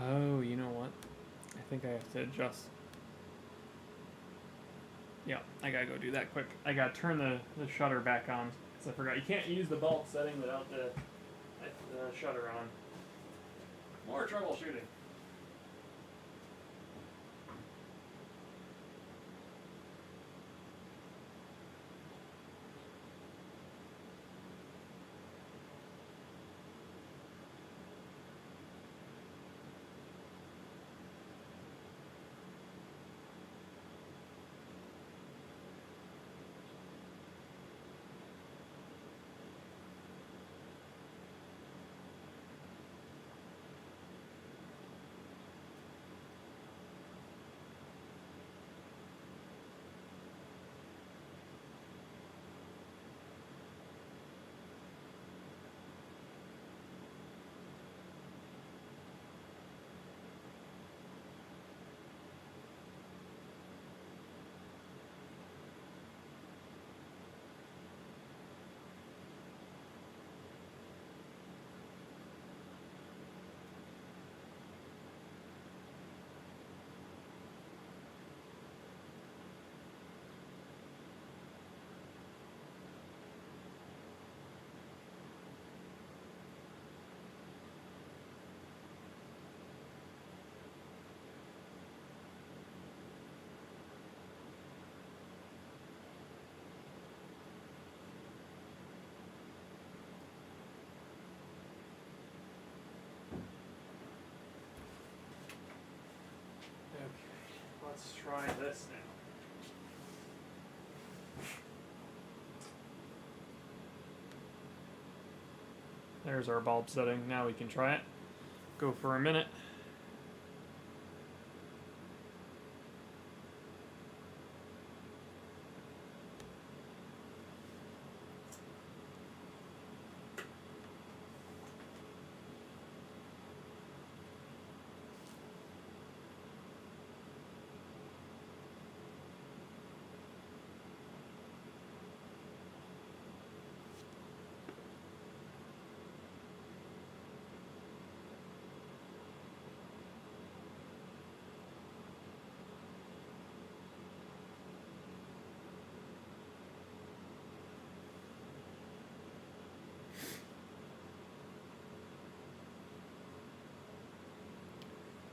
Oh, you know what? I think I have to adjust. Yeah, I gotta go do that quick. I gotta turn the shutter back on, because I forgot. You can't use the bulb setting without the shutter on. More troubleshooting. Okay, let's try this now. There's our bulb setting. Now we can try it. Go for a minute.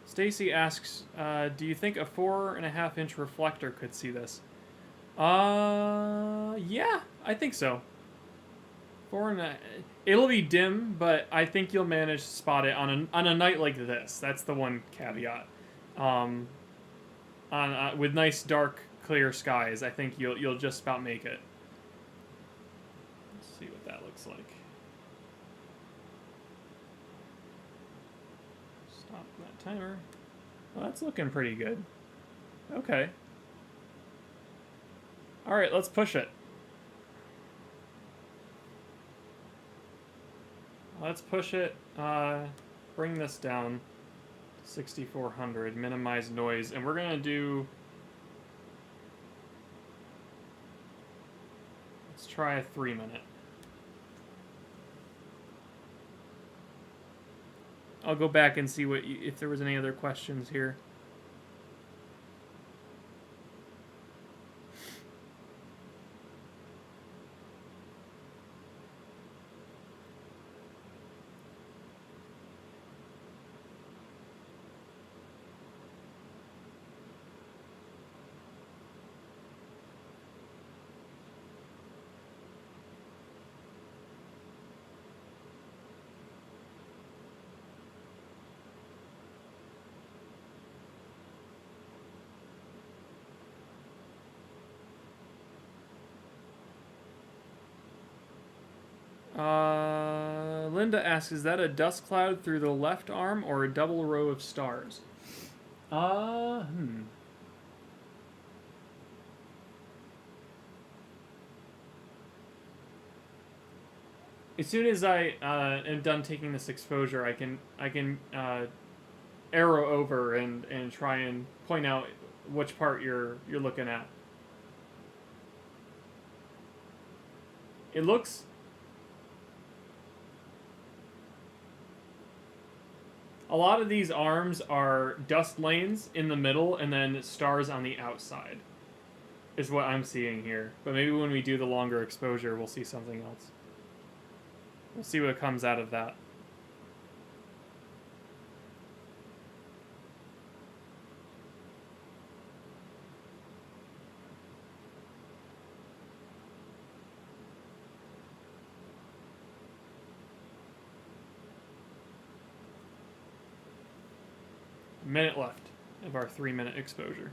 Stacy asks, do you think a 4.5-inch reflector could see this? Yeah, I think so. It'll be dim, but I think you'll manage to spot it on a night like this. That's the one caveat. With nice dark clear skies, I think you'll just about make it. Let's see what that looks like. Stop that timer. Well, that's looking pretty good. Okay. All right, let's push it. Let's push it. Bring this down to 6400. Minimize noise, and we're gonna do. Let's try a 3-minute. I'll go back and see if there was any other questions here. Linda asks, is that a dust cloud through the left arm or a double row of stars? As soon as I am done taking this exposure, I can arrow over and try and point out which part you're looking at. It looks. A lot of these arms are dust lanes in the middle and then stars on the outside, is what I'm seeing here. But maybe when we do the longer exposure, we'll see something else. We'll see what comes out of that. A minute left of our 3-minute exposure.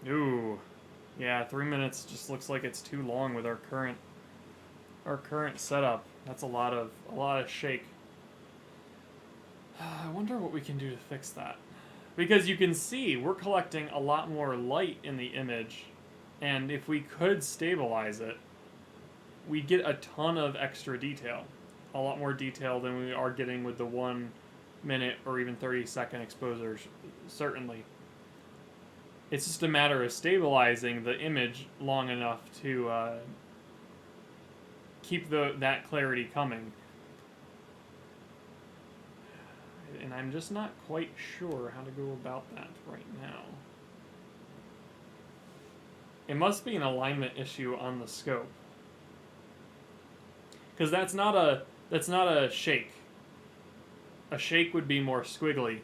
Ooh, yeah, 3 minutes just looks like it's too long with our current setup. That's a lot of shake. I wonder what we can do to fix that, because you can see we're collecting a lot more light in the image, and if we could stabilize it, we'd get a ton of extra detail, a lot more detail than we are getting with the 1 minute or even 30-second exposures, certainly. It's just a matter of stabilizing the image long enough to keep that clarity coming. And I'm just not quite sure how to go about that right now. It must be an alignment issue on the scope, because that's not a shake. A shake would be more squiggly.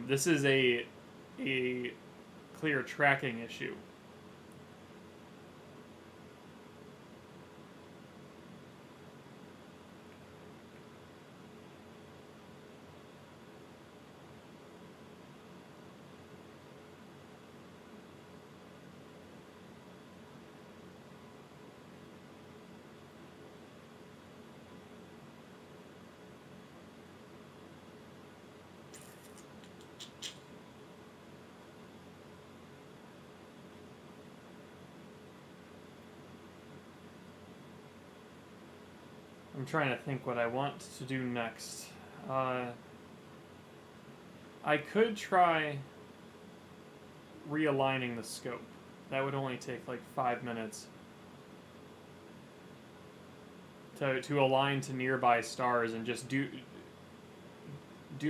This is a clear tracking issue. I'm trying to think what I want to do next. I could try realigning the scope. That would only take like 5 minutes to align to nearby stars and just do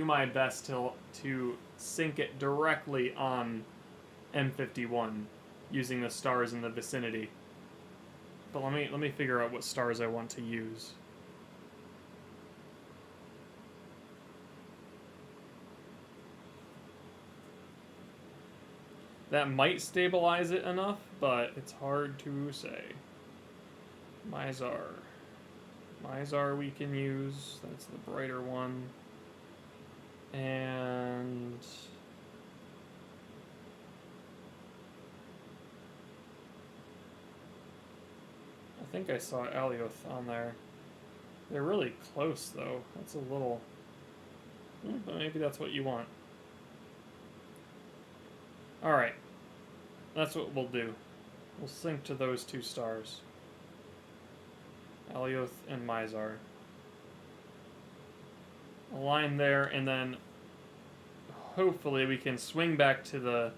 my best to sync it directly on M51 using the stars in the vicinity. But let me figure out what stars I want to use. That might stabilize it enough, but it's hard to say. Mizar. Mizar we can use. That's the brighter one. And I think I saw Alioth on there. They're really close, though. That's a little... But maybe that's what you want. Alright. That's what we'll do. We'll sync to those two stars. Alioth and Mizar. Align there, and then hopefully we can swing back to the...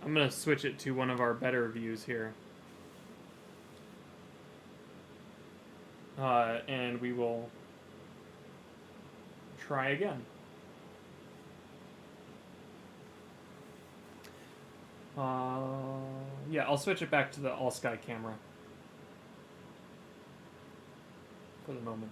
I'm going to switch it to one of our better views here. And we will try again. Yeah, I'll switch it back to the all-sky camera for the moment.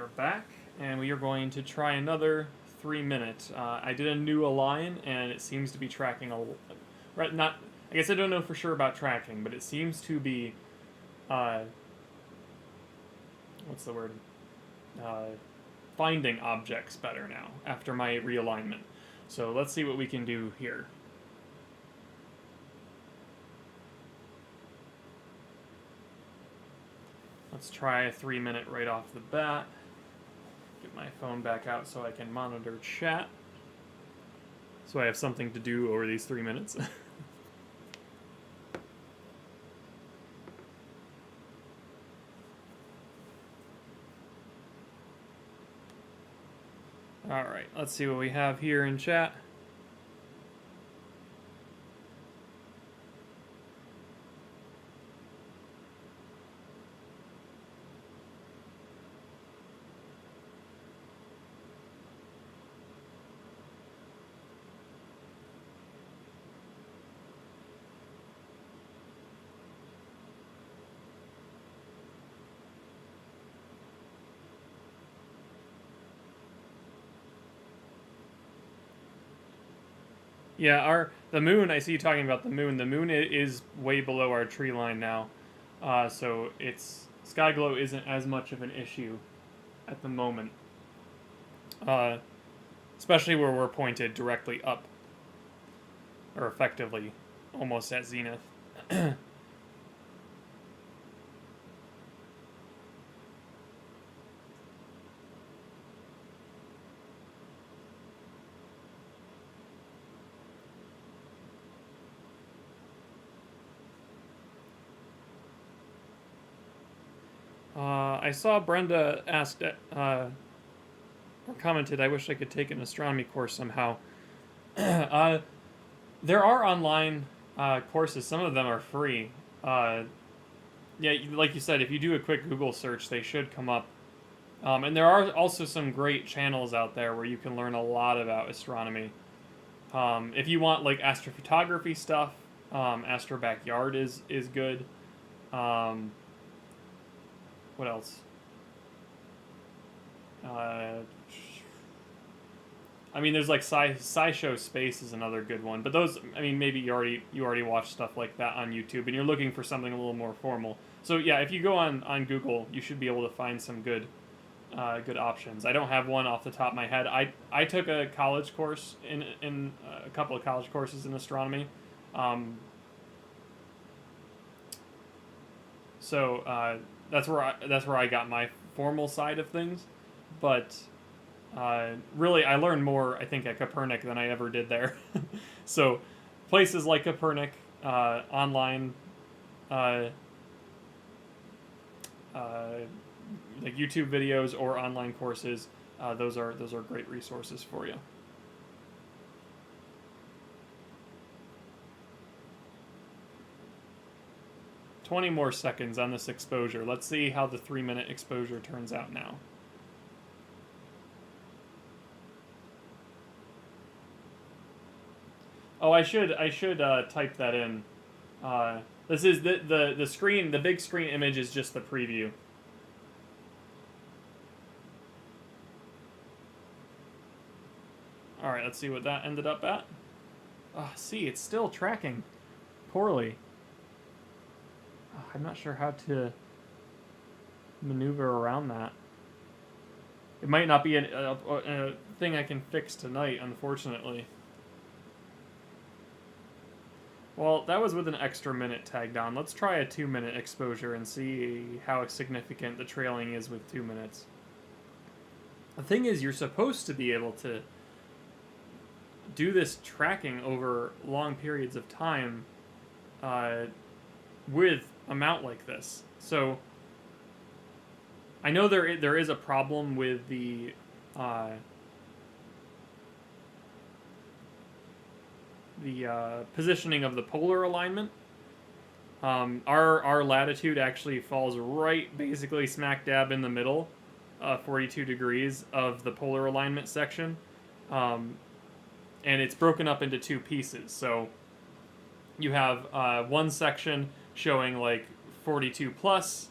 are back, and we are going to try another 3-minute. I did a new align, and it seems to be tracking not. I guess I don't know for sure about tracking, but it seems to be, what's the word? Finding objects better now after my realignment. So let's see what we can do here. Let's try a 3-minute right off the bat. Get my phone back out so I can monitor chat. So I have something to do over these 3 minutes. Alright, let's see what we have here in chat. Yeah, the moon, I see you talking about the moon. The moon is way below our tree line now. So sky glow isn't as much of an issue at the moment. Especially where we're pointed directly up. Or effectively almost at zenith. I saw Brenda asked, or commented, I wish I could take an astronomy course somehow. There are online courses. Some of them are free. Yeah, like you said, if you do a quick Google search, they should come up. And there are also some great channels out there where you can learn a lot about astronomy. If you want like astrophotography stuff, Astro Backyard is good. What else? I mean, there's like SciShow Space is another good one, but those, I mean, maybe you already watch stuff like that on YouTube, and you're looking for something a little more formal. So yeah, if you go on Google, you should be able to find some good options. I don't have one off the top of my head. I took a college course in a couple of college courses in astronomy. So that's where I got my formal side of things, but really I learned more, I think, at Kopernik than I ever did there. So places like Kopernik, online, like YouTube videos or online courses, those are great resources for you. 20 more seconds on this exposure. Let's see how the 3-minute exposure turns out now. Oh, I should type that in. This is the screen. The big screen image is just the preview. All right, let's see what that ended up at. See, it's still tracking poorly. I'm not sure how to maneuver around that. It might not be a thing I can fix tonight, unfortunately. Well, that was with an extra minute tagged on. Let's try a 2-minute exposure and see how significant the trailing is with 2 minutes. The thing is, you're supposed to be able to do this tracking over long periods of time with a mount like this. So I know there is a problem with the positioning of the polar alignment. Our latitude actually falls right, basically smack dab in the middle, 42 degrees of the polar alignment section, and it's broken up into two pieces. So you have one section showing like 42 plus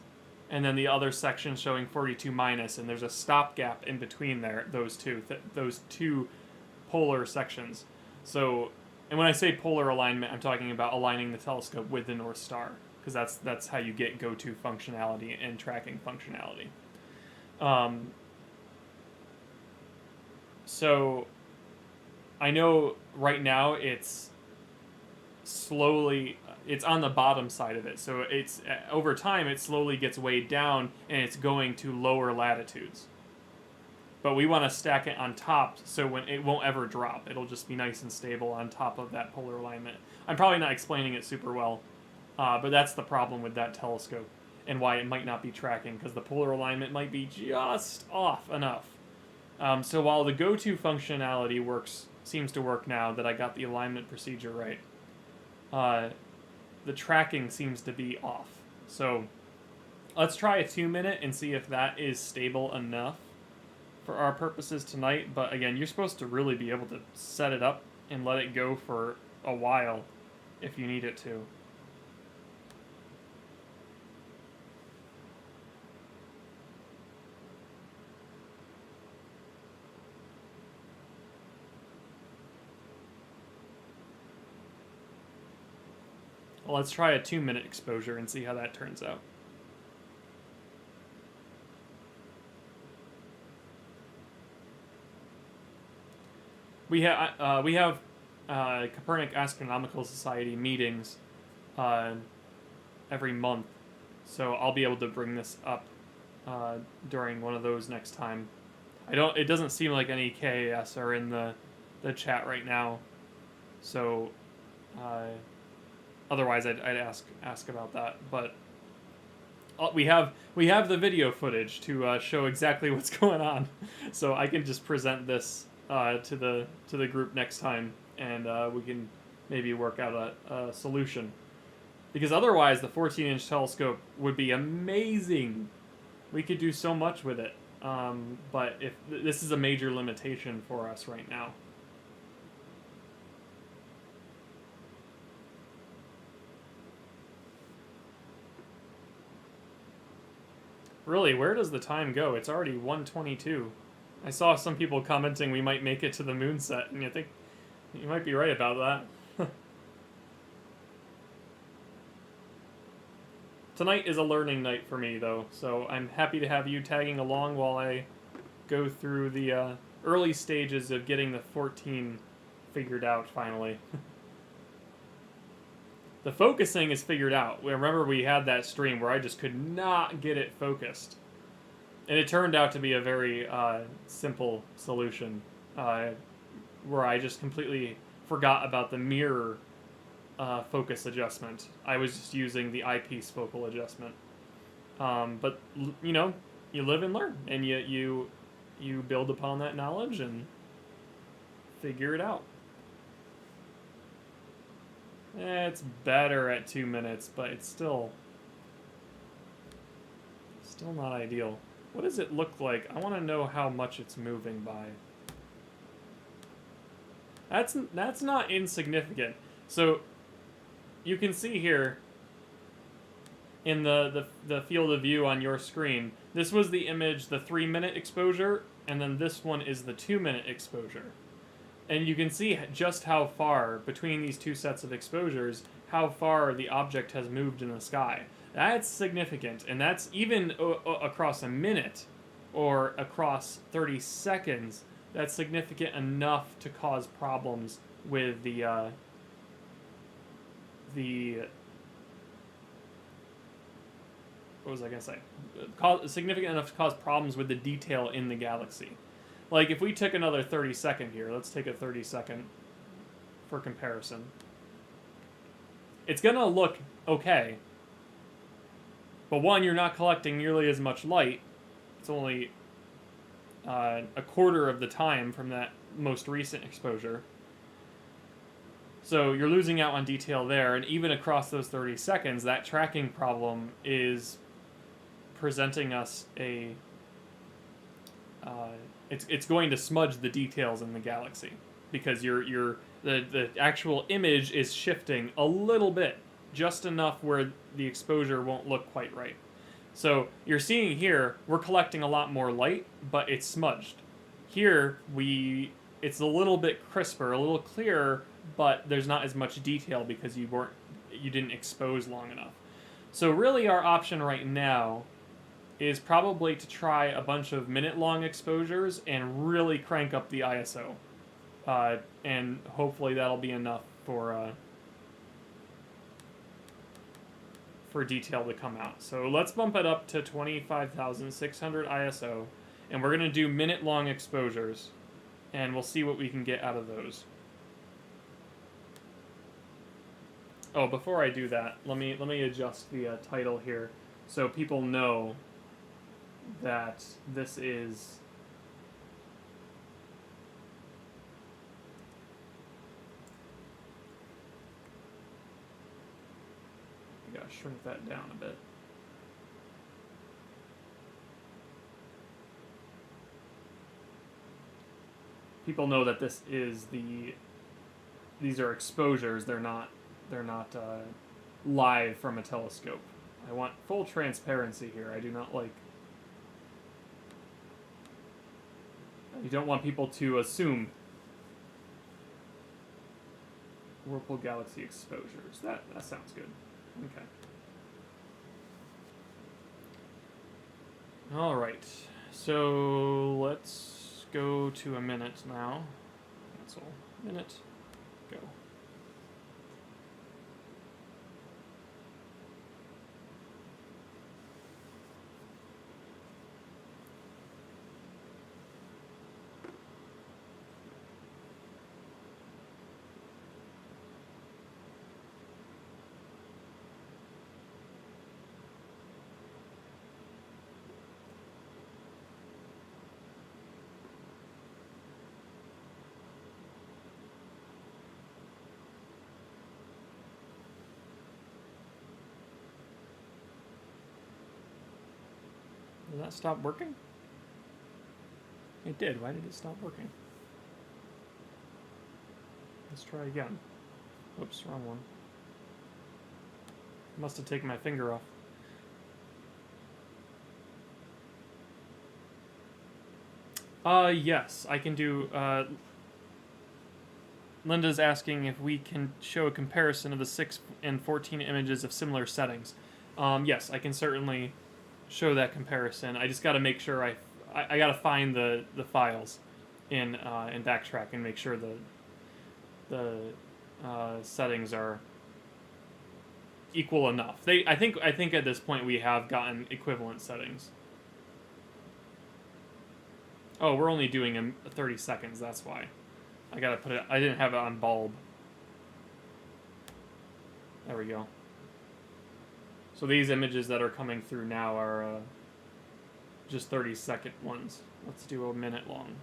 and then the other section showing 42 minus, and there's a stopgap in between there, those two polar sections. So, and when I say polar alignment, I'm talking about aligning the telescope with the North Star, because that's how you get go-to functionality and tracking functionality. So I know right now it's on the bottom side of it, so it's over time it slowly gets weighed down and it's going to lower latitudes. But we want to stack it on top so when it won't ever drop. It'll just be nice and stable on top of that polar alignment. I'm probably not explaining it super well, but that's the problem with that telescope and why it might not be tracking, because the polar alignment might be just off enough. So while the go-to functionality seems to work now that I got the alignment procedure right, the tracking seems to be off. So let's try a 2-minute and see if that is stable enough for our purposes tonight. But again, you're supposed to really be able to set it up and let it go for a while if you need it to. Well, let's try a 2-minute exposure and see how that turns out. We have Kopernik Astronomical Society meetings every month, so I'll be able to bring this up during one of those next time. It doesn't seem like any KAS are in the chat right now, so otherwise I'd ask about that. But we have the video footage to show exactly what's going on, so I can just present this to the group next time, and we can maybe work out a solution. Because otherwise, the 14-inch telescope would be amazing. We could do so much with it, but if this is a major limitation for us right now. Really, where does the time go? It's already 1:22. I saw some people commenting we might make it to the moon set, and I think you might be right about that. Tonight is a learning night for me, though, so I'm happy to have you tagging along while I go through the early stages of getting the 14 figured out, finally. The focusing is figured out. Remember, we had that stream where I just could not get it focused. And it turned out to be a very simple solution, where I just completely forgot about the mirror focus adjustment. I was just using the eyepiece focal adjustment. But, you know, you live and learn, and you build upon that knowledge and figure it out. It's better at 2 minutes, but it's still not ideal. What does it look like? I want to know how much it's moving by. That's not insignificant. So you can see here in the field of view on your screen, this was the image, the 3-minute exposure, and then this one is the 2-minute exposure. And you can see just how far, between these two sets of exposures, how far the object has moved in the sky. That's significant, and that's even across a minute or across 30 seconds. That's significant enough to cause problems with the what was I going to say? Significant enough to cause problems with the detail in the galaxy. Like, if we took another 30-second here, let's take a 30-second for comparison. It's going to look okay. But one, you're not collecting nearly as much light. It's only a quarter of the time from that most recent exposure. So you're losing out on detail there, and even across those 30 seconds, that tracking problem is presenting us a... it's going to smudge the details in the galaxy, because the actual image is shifting a little bit, just enough where the exposure won't look quite right. So you're seeing here, we're collecting a lot more light, but it's smudged. Here, it's a little bit crisper, a little clearer, but there's not as much detail because you didn't expose long enough. So really our option right now is probably to try a bunch of minute-long exposures and really crank up the ISO. And hopefully that'll be enough for detail to come out. So let's bump it up to 25,600 ISO, and we're going to do minute-long exposures, and we'll see what we can get out of those. Oh, before I do that, let me adjust the title here so people know that this is... I gotta shrink that down a bit. People know that this is these are exposures. They're not live from a telescope. I want full transparency here. I do not like... You don't want people to assume Whirlpool Galaxy exposures. That sounds good. Okay. Alright, so let's go to a minute now. Cancel. Minute. Go. Did that stop working? It did. Why did it stop working? Let's try again. Oops, wrong one. Must have taken my finger off. Yes, I can do, Linda's asking if we can show a comparison of the 6 and 14 images of similar settings. Yes, I can certainly show that comparison. I just got to make sure I got to find the files in Backtrack and make sure the settings are equal enough. I think at this point we have gotten equivalent settings. Oh, we're only doing 30 seconds. That's why. I gotta put it. I didn't have it on bulb. There we go. So these images that are coming through now are just 30-second ones. Let's do a minute long.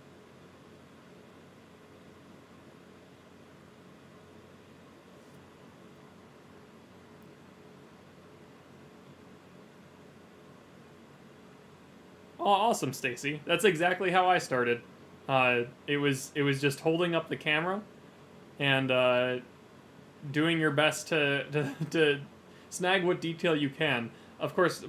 Oh, awesome, Stacy. That's exactly how I started. It was just holding up the camera and doing your best to snag what detail you can. Of course,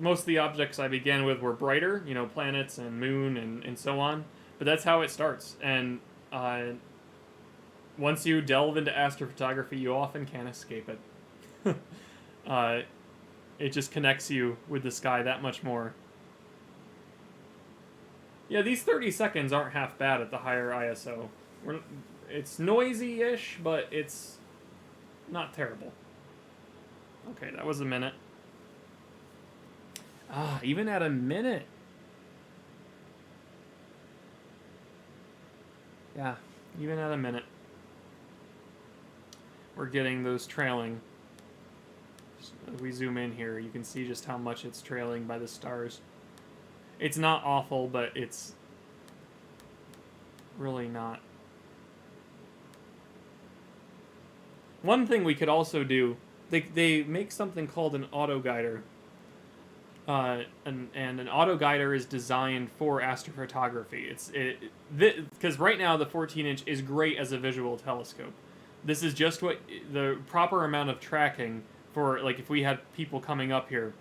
most of the objects I began with were brighter, you know, planets and moon and so on. But that's how it starts. And once you delve into astrophotography, you often can't escape it. It just connects you with the sky that much more. Yeah, these 30 seconds aren't half bad at the higher ISO. It's noisy-ish, but it's not terrible. Okay, that was a minute. Ah, even at a minute. Yeah, even at a minute. We're getting those trailing. If we zoom in here, you can see just how much it's trailing by the stars. It's not awful, but it's really not. One thing we could also do, they make something called an autoguider. And an autoguider is designed for astrophotography. Because right now the 14-inch is great as a visual telescope. This is just what the proper amount of tracking for, like, if we had people coming up here.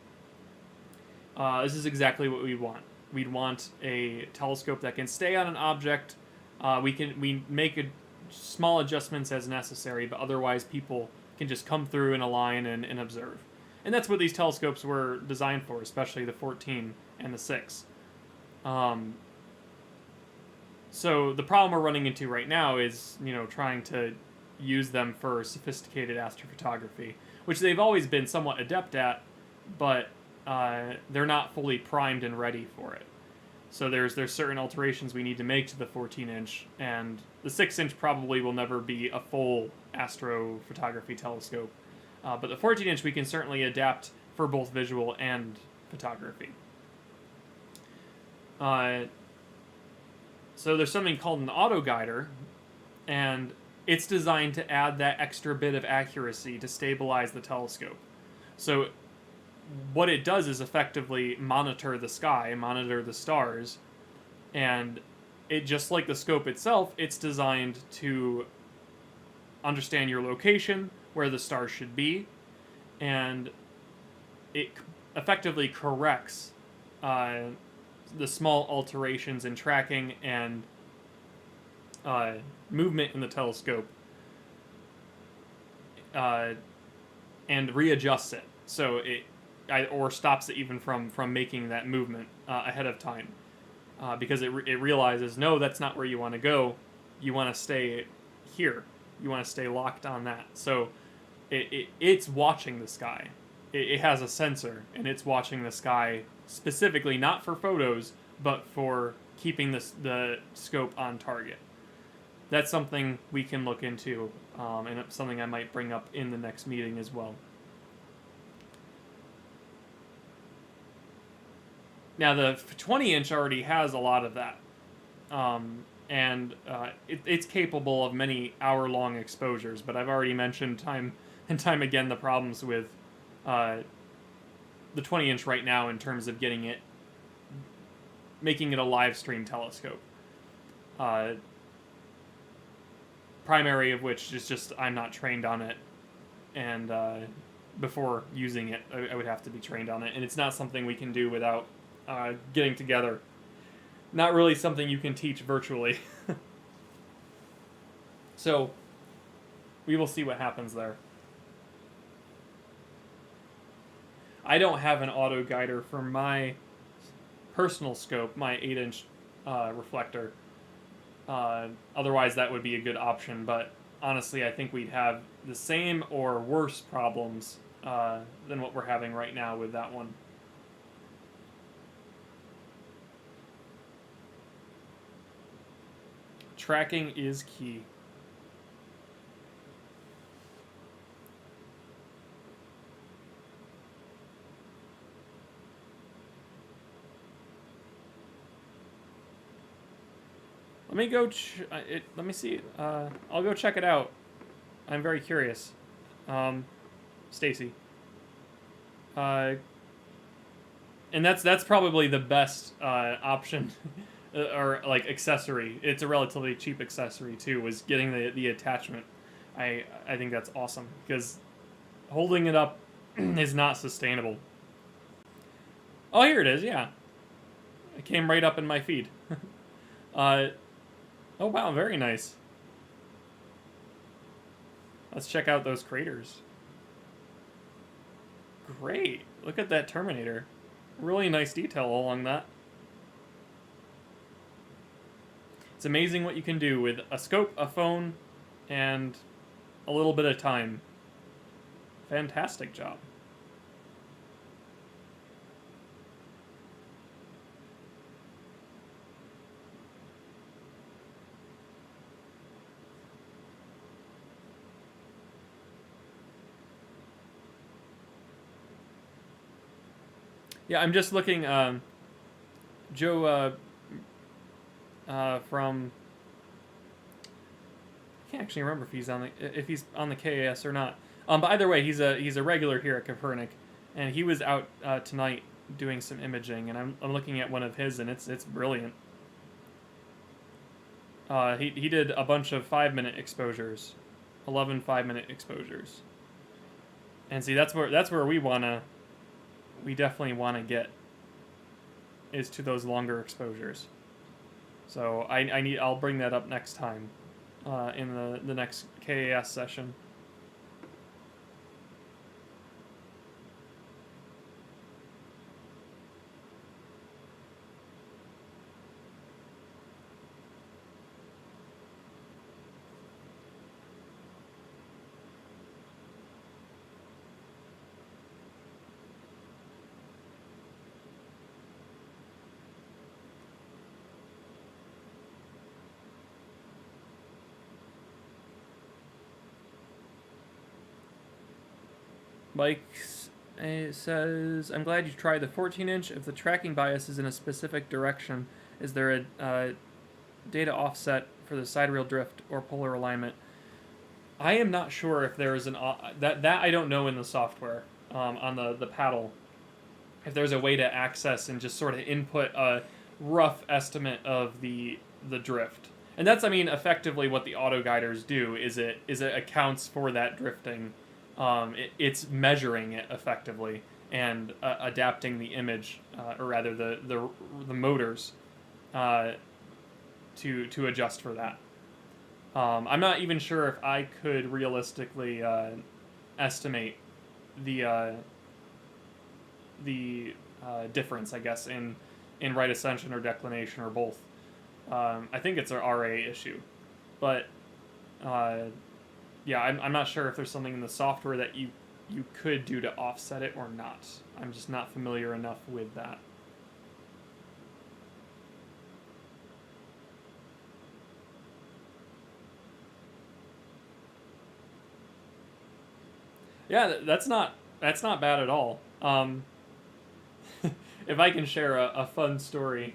This is exactly what we'd want. We'd want a telescope that can stay on an object. We make small adjustments as necessary, but otherwise people can just come through in a line and observe. And that's what these telescopes were designed for, especially the 14 and the 6. So the problem we're running into right now is, trying to use them for sophisticated astrophotography, which they've always been somewhat adept at, but they're not fully primed and ready for it. So there's certain alterations we need to make to the 14-inch, and the 6-inch probably will never be a full astrophotography telescope. But the 14-inch we can certainly adapt for both visual and photography. So there's something called an autoguider, and it's designed to add that extra bit of accuracy to stabilize the telescope. So what it does is effectively monitor the sky, monitor the stars, and it, just like the scope itself, it's designed to understand your location, where the stars should be, and it effectively corrects the small alterations in tracking and movement in the telescope, and readjusts it, so or stops it even from making that movement ahead of time, because it realizes, no, that's not where you want to go. You want to stay here. You want to stay locked on that. So it's watching the sky. It has a sensor, and it's watching the sky specifically, not for photos, but for keeping the scope on target. That's something we can look into, and it's something I might bring up in the next meeting as well. Now, the 20-inch already has a lot of that, and it's capable of many hour-long exposures, but I've already mentioned time and time again the problems with the 20-inch right now in terms of making it a live stream telescope. Primary of which is just I'm not trained on it, and before using it, I would have to be trained on it, and it's not something we can do without getting together. Not really something you can teach virtually. So, we will see what happens there. I don't have an auto guider for my personal scope, my 8-inch reflector. Otherwise, that would be a good option, but honestly, I think we'd have the same or worse problems than what we're having right now with that one. Tracking is key. Let me go. Let me see. I'll go check it out. I'm very curious. Stacy. And that's probably the best option. Or like accessory. It's a relatively cheap accessory too, was getting the attachment. I think that's awesome, because holding it up is not sustainable. Oh, here it is, yeah. It came right up in my feed. Oh wow, very nice. Let's check out those craters. Great, look at that Terminator. Really nice detail along that. It's amazing what you can do with a scope, a phone, and a little bit of time. Fantastic job. Yeah, I'm just looking, Joe, from, I can't actually remember if he's on the KAS or not. But either way, he's a regular here at Kopernik, and he was out tonight doing some imaging, and I'm looking at one of his, and it's brilliant. He did a bunch of 5-minute exposures, 11 5-minute exposures, and see that's where we definitely wanna get is to those longer exposures. So I'll bring that up next time in the next KAS session. Mike says, I'm glad you tried the 14-inch. If the tracking bias is in a specific direction, is there a data offset for the sidereal drift or polar alignment? I am not sure if there is that I don't know in the software on the paddle. If there's a way to access and just sort of input a rough estimate of the drift. And that's, I mean, effectively what the auto guiders do. Is it accounts for that drifting. It's measuring it effectively and adapting the image, or rather the motors, to adjust for that. I'm not even sure if I could realistically estimate the difference, I guess, in right ascension or declination or both. I think it's an RA issue, but yeah, I'm not sure if there's something in the software that you could do to offset it or not. I'm just not familiar enough with that. Yeah, that's not bad at all. If I can share a fun story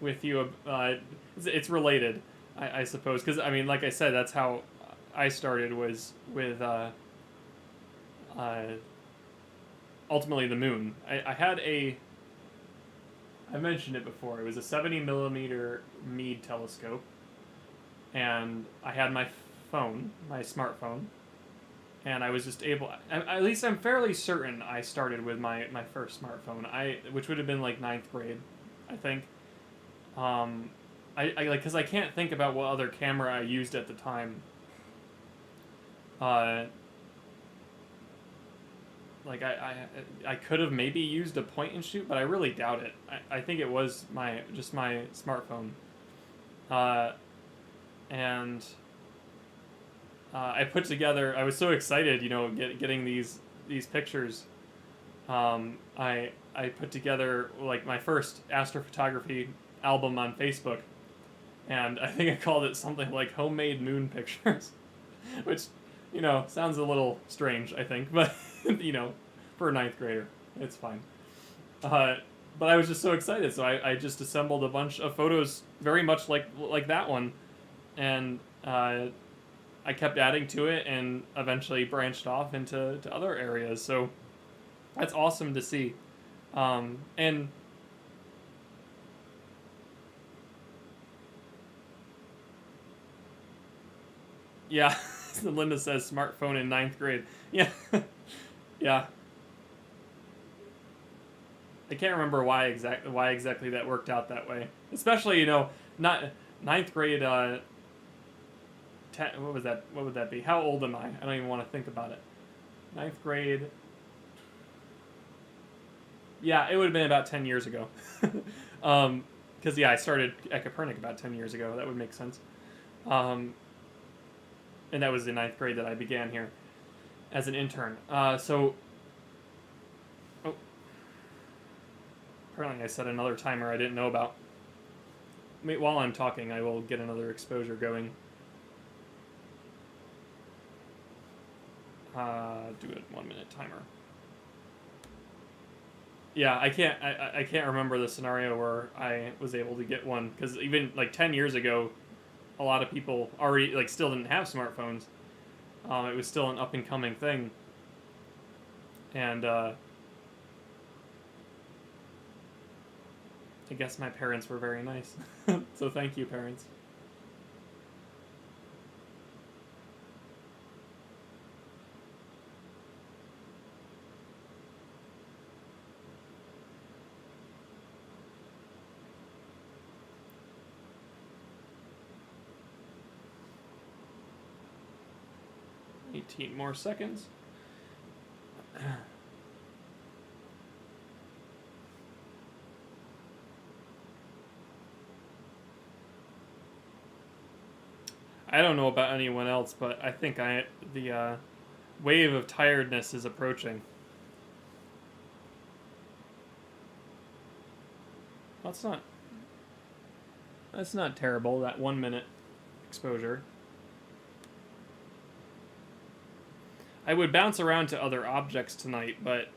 with you, it's related, I suppose, because I mean, like I said, that's how I started, was with ultimately the moon. I had I mentioned it before. It was a 70 millimeter Meade telescope, and I had my phone, my smartphone, and I was just able. At least I'm fairly certain I started with my first smartphone. Which would have been like 9th grade, I think. I like, because I can't think about what other camera I used at the time. Like I could have maybe used a point and shoot, but I really doubt it. I think it was my smartphone. And I put together. I was so excited, getting these pictures. I put together like my first astrophotography album on Facebook, and I think I called it something like "Homemade Moon Pictures," which, sounds a little strange, I think, but for a 9th grader, it's fine. But I was just so excited, so I just assembled a bunch of photos very much like that one, and I kept adding to it, and eventually branched off into other areas. So that's awesome to see, and yeah. Linda says smartphone in 9th grade. Yeah. Yeah. I can't remember why exactly that worked out that way. Especially, not 9th grade. What was that? What would that be? How old am I? I don't even want to think about it. 9th grade. Yeah, it would have been about 10 years ago. Because I started at Kopernik about 10 years ago. That would make sense. And that was in 9th grade that I began here as an intern. Apparently I set another timer I didn't know about. While I'm talking, I will get another exposure going. Do a 1-minute timer. Yeah, I can't remember the scenario where I was able to get one, because even like 10 years ago, a lot of people already still didn't have smartphones. It was still an up and coming thing, and I guess my parents were very nice. So thank you, parents. 18 more seconds. I don't know about anyone else, but I think the wave of tiredness is approaching. That's not terrible, that 1 minute exposure. I would bounce around to other objects tonight, but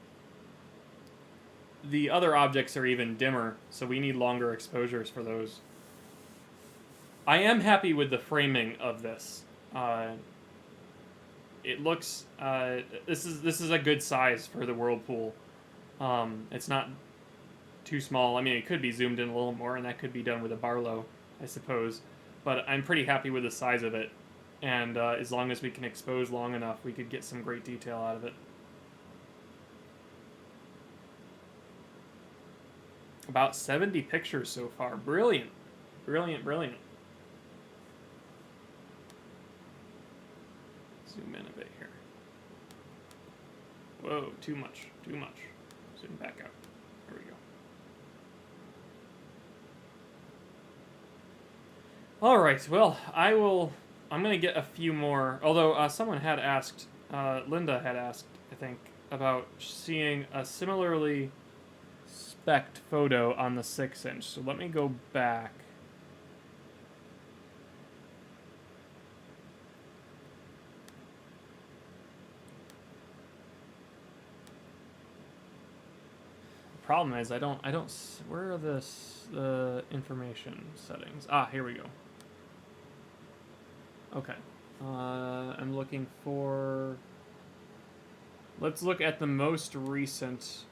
the other objects are even dimmer, so we need longer exposures for those. I am happy with the framing of this. It looks this is a good size for the Whirlpool. It's not too small. I mean, it could be zoomed in a little more, and that could be done with a Barlow, I suppose. But I'm pretty happy with the size of it, and as long as we can expose long enough, we could get some great detail out of it. About 70 pictures so far. Brilliant. Brilliant, brilliant. Zoom in a bit here. Whoa, too much, too much. Zoom back out. There we go. Alright, well, I'm going to get a few more, although someone had asked, Linda had asked, I think, about seeing a similarly spec'd photo on the 6-inch. So let me go back. The problem is I don't, where are the information settings? Ah, here we go. Okay. I'm looking for... Let's look at the most recent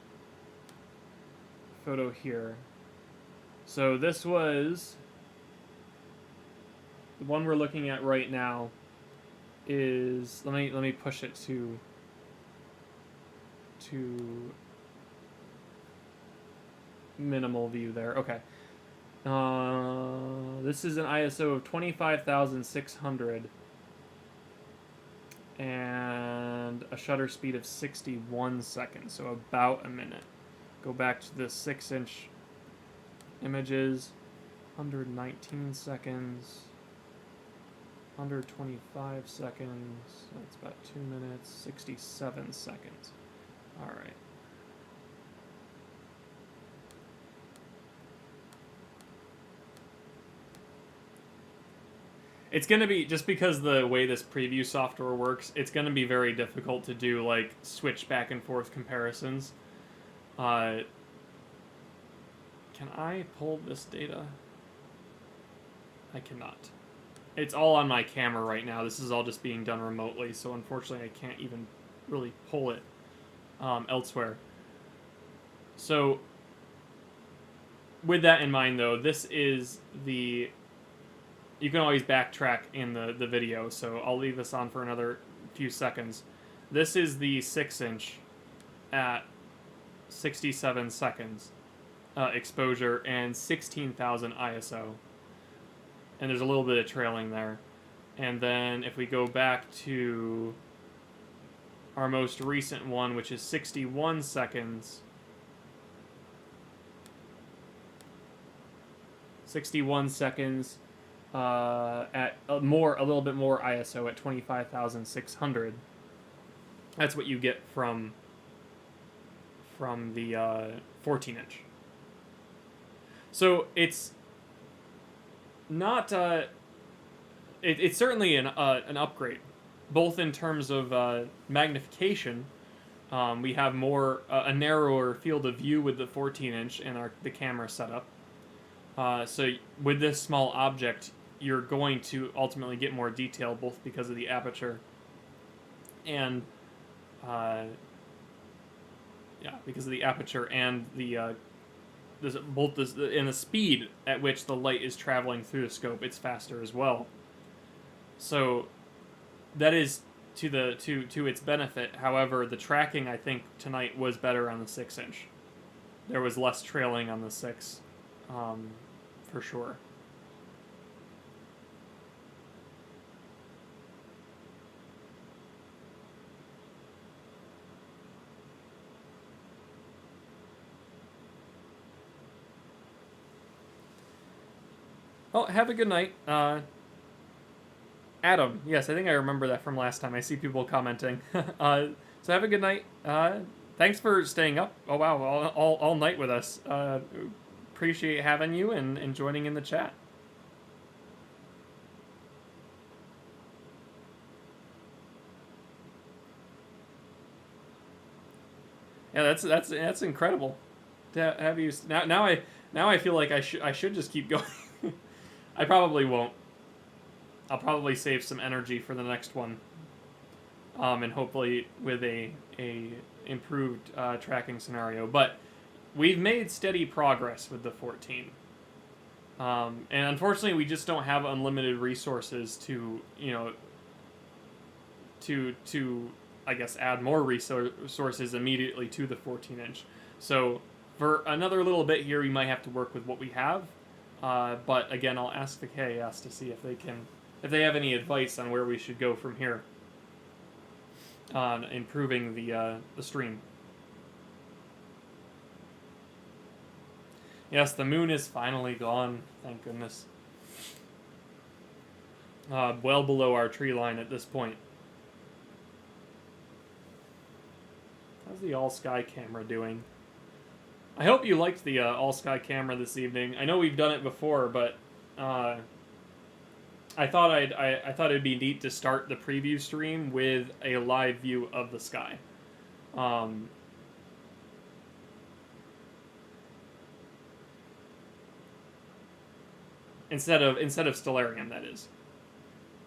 photo here. So this was... The one we're looking at right now is... Let me push it to minimal view there. Okay. This is an ISO of 25,600 and a shutter speed of 61 seconds, so about a minute. Go back to the 6-inch images, 119 seconds, 125 seconds, that's about 2 minutes, 67 seconds. All right. It's going to be, just because the way this preview software works, it's going to be very difficult to do, like, switch back and forth comparisons. Can I pull this data? I cannot. It's all on my camera right now. This is all just being done remotely, so unfortunately I can't even really pull it elsewhere. So, with that in mind, though, this is the... You can always backtrack in the video, so I'll leave this on for another few seconds. This is the 6-inch at 67 seconds exposure and 16,000 ISO. And there's a little bit of trailing there. And then if we go back to our most recent one, which is 61 seconds... 61 seconds... at a little bit more ISO at 25,600. That's what you get from the 14-inch. So it's not it's certainly an upgrade, both in terms of magnification. We have more a narrower field of view with the 14-inch in the camera setup. So with this small object, you're going to ultimately get more detail, both because of the aperture and because of the aperture and the speed at which the light is traveling through the scope. It's faster as well. So that is to its benefit. However, the tracking, I think, tonight was better on the 6-inch. There was less trailing on the 6. For sure. Oh, have a good night. Adam. Yes, I think I remember that from last time. I see people commenting. So have a good night. Thanks for staying up. Oh, wow. All night with us. Appreciate having you and joining in the chat. Yeah, that's incredible. To have you now I feel like I should just keep going. I probably won't. I'll probably save some energy for the next one, and hopefully with a improved tracking scenario. But we've made steady progress with the 14, and unfortunately we just don't have unlimited resources to to I guess add more resources immediately to the 14-inch. So for another little bit here, we might have to work with what we have. But again, I'll ask the KAS to see if they have any advice on where we should go from here on improving the stream. Yes, the moon is finally gone. Thank goodness. Well below our tree line at this point. How's the all-sky camera doing? I hope you liked the all-sky camera this evening. I know we've done it before, but I thought I thought it'd be neat to start the preview stream with a live view of the sky. Instead of Stellarium, that is.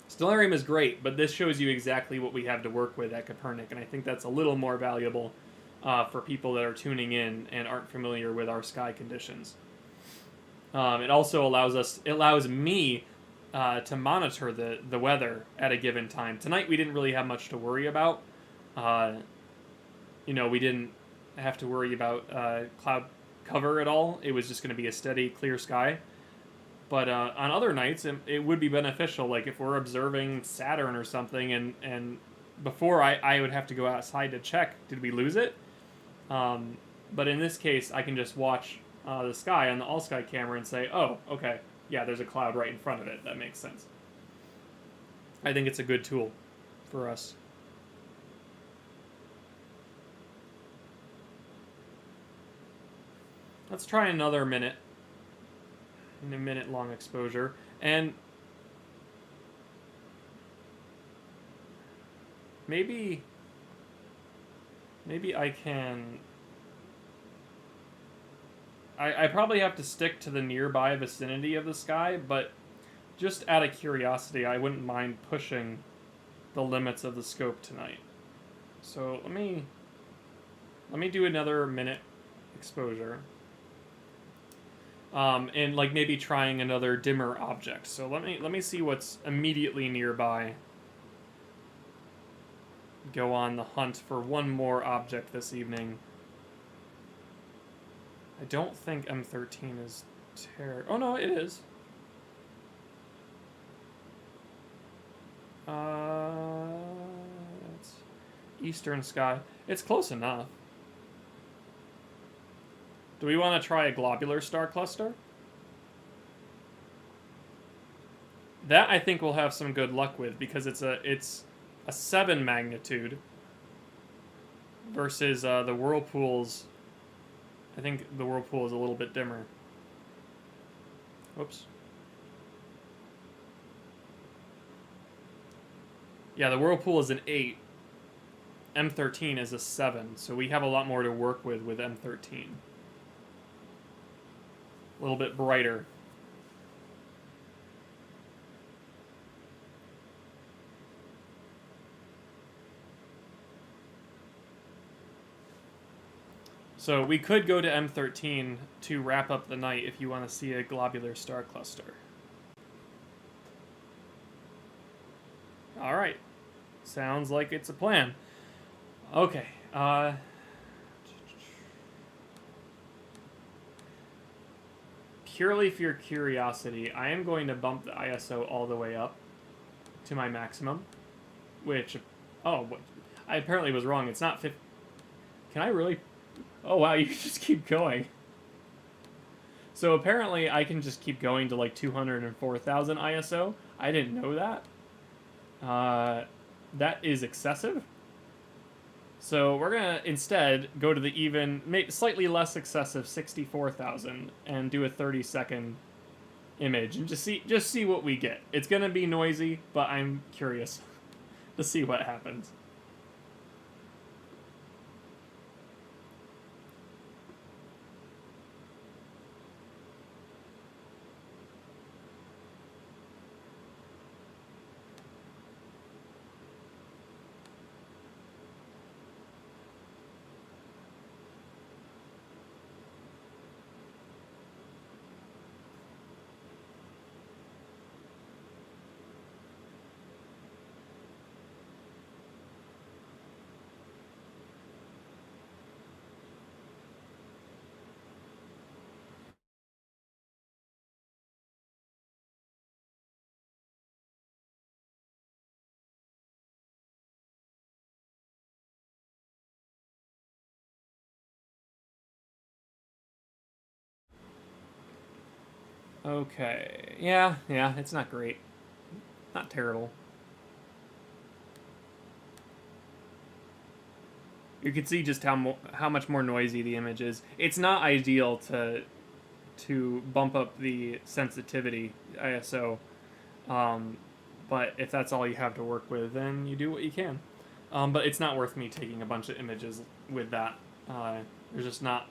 Stellarium is great, but this shows you exactly what we have to work with at Kopernik, and I think that's a little more valuable for people that are tuning in and aren't familiar with our sky conditions. It also allows me to monitor the weather at a given time. Tonight we didn't really have much to worry about. We didn't have to worry about cloud cover at all. It was just going to be a steady, clear sky. But on other nights, it would be beneficial, like if we're observing Saturn or something, and before I would have to go outside to check, did we lose it? But in this case, I can just watch the sky on the all-sky camera and say, oh, okay, yeah, there's a cloud right in front of it. That makes sense. I think it's a good tool for us. Let's try another minute. In a minute-long exposure, and maybe I can. I probably have to stick to the nearby vicinity of the sky, but just out of curiosity, I wouldn't mind pushing the limits of the scope tonight. So let me do another minute exposure. And like maybe trying another dimmer object. So let me see what's immediately nearby. Go on the hunt for one more object this evening. I don't think M13 is oh no, it is. It's eastern sky. It's close enough. Do we want to try a globular star cluster? That I think we'll have some good luck with because it's a 7 magnitude versus the Whirlpool's. I think the Whirlpool is a little bit dimmer. Whoops. Yeah, the Whirlpool is an 8. M13 is a 7, so we have a lot more to work with M13. A little bit brighter. So we could go to M13 to wrap up the night if you want to see a globular star cluster. Alright. Sounds like it's a plan. Okay. Purely for your curiosity, I am going to bump the ISO all the way up to my maximum, which, I apparently was wrong. It's not 50. Can I really? Oh wow, you just keep going. So apparently I can just keep going to like 204,000 ISO. I didn't know that. That is excessive. So we're gonna instead go to the even, slightly less excessive 64,000 and do a 30-second image and just see what we get. It's gonna be noisy, but I'm curious to see what happens. Okay, yeah, it's not great. Not terrible. You can see just how much more noisy the image is. It's not ideal to bump up the sensitivity ISO, but if that's all you have to work with, then you do what you can. But it's not worth me taking a bunch of images with that. There's just not.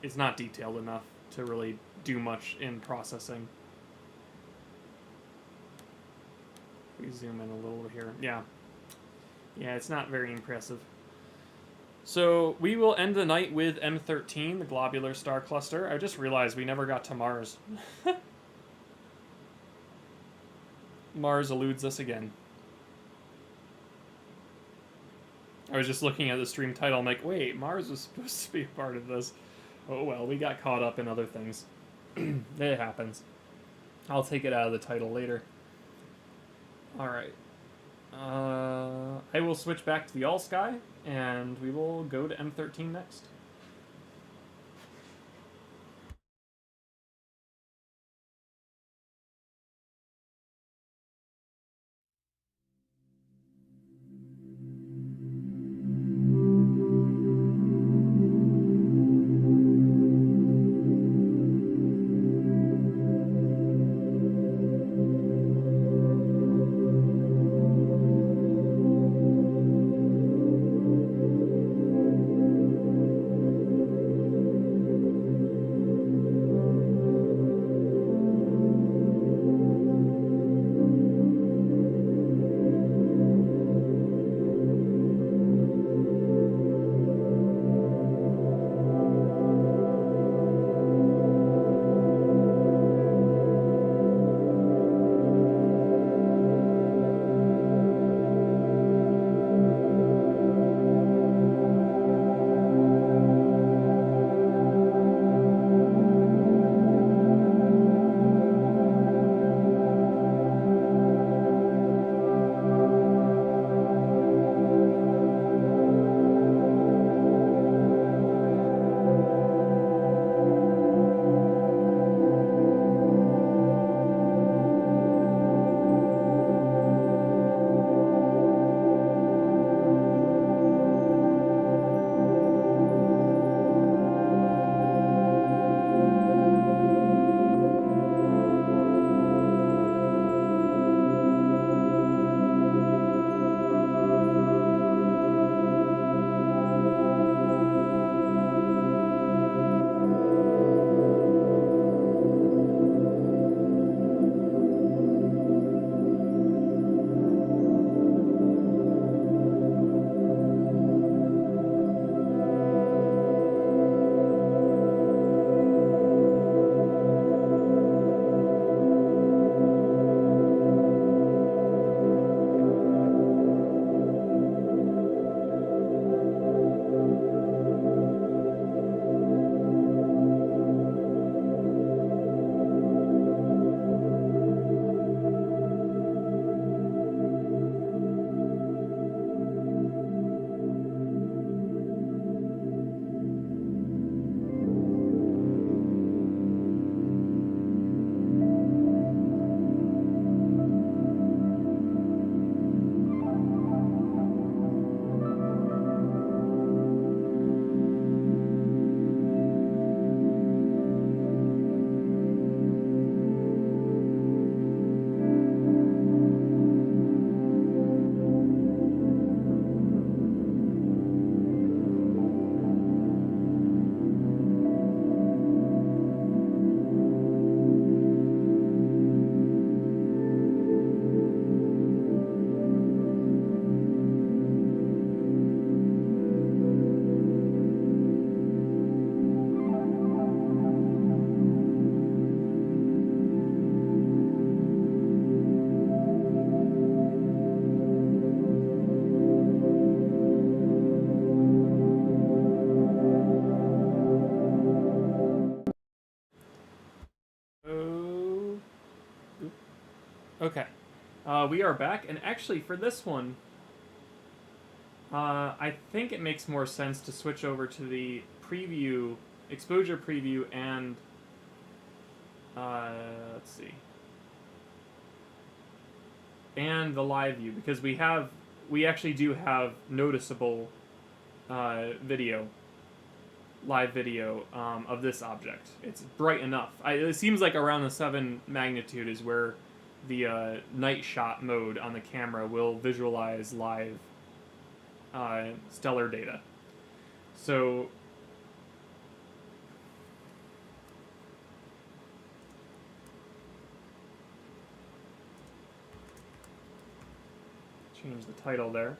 It's not detailed enough to really do much in processing. We zoom in a little here. Yeah, it's not very impressive. So we will end the night with M13, the globular star cluster. I just realized we never got to Mars. Mars eludes us again. I was just looking at the stream title. I'm like, wait, Mars was supposed to be a part of this. Oh well, we got caught up in other things. It happens. I'll take it out of the title later. Alright. I will switch back to the all sky, and we will go to M13 next. Okay. We are back, and actually for this one, I think it makes more sense to switch over to the preview, exposure preview, and let's see, and the live view, because we actually do have noticeable video, live video of this object. It's bright enough. It seems like around the 7 magnitude is where the night shot mode on the camera will visualize live stellar data. So change the title there.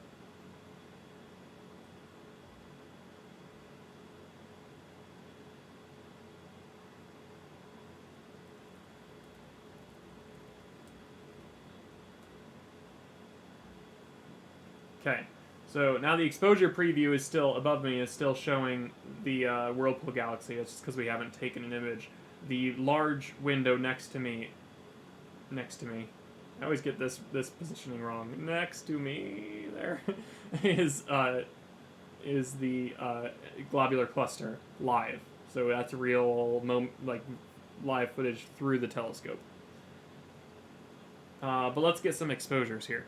Okay, so now the exposure preview is still above me, is still showing the Whirlpool galaxy. That's just because we haven't taken an image. The large window next to me, I always get this positioning wrong. Next to me, there is the globular cluster live. So that's real live footage through the telescope. But let's get some exposures here.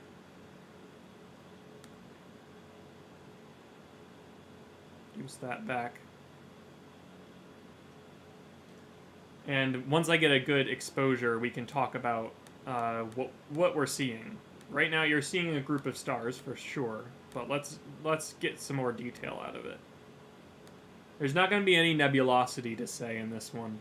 Use that back. And once I get a good exposure, we can talk about what we're seeing. Right now, you're seeing a group of stars for sure, but let's get some more detail out of it. There's not going to be any nebulosity to say in this one.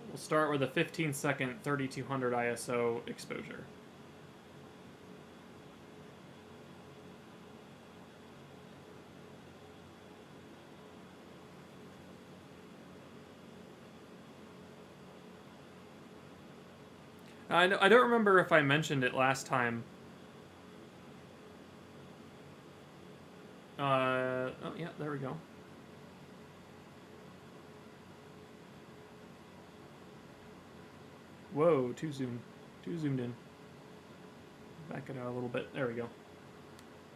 We'll start with a 15-second 3200 ISO exposure. I don't remember if I mentioned it last time. Oh yeah, there we go. Whoa, too zoomed in. Back it out a little bit. There we go.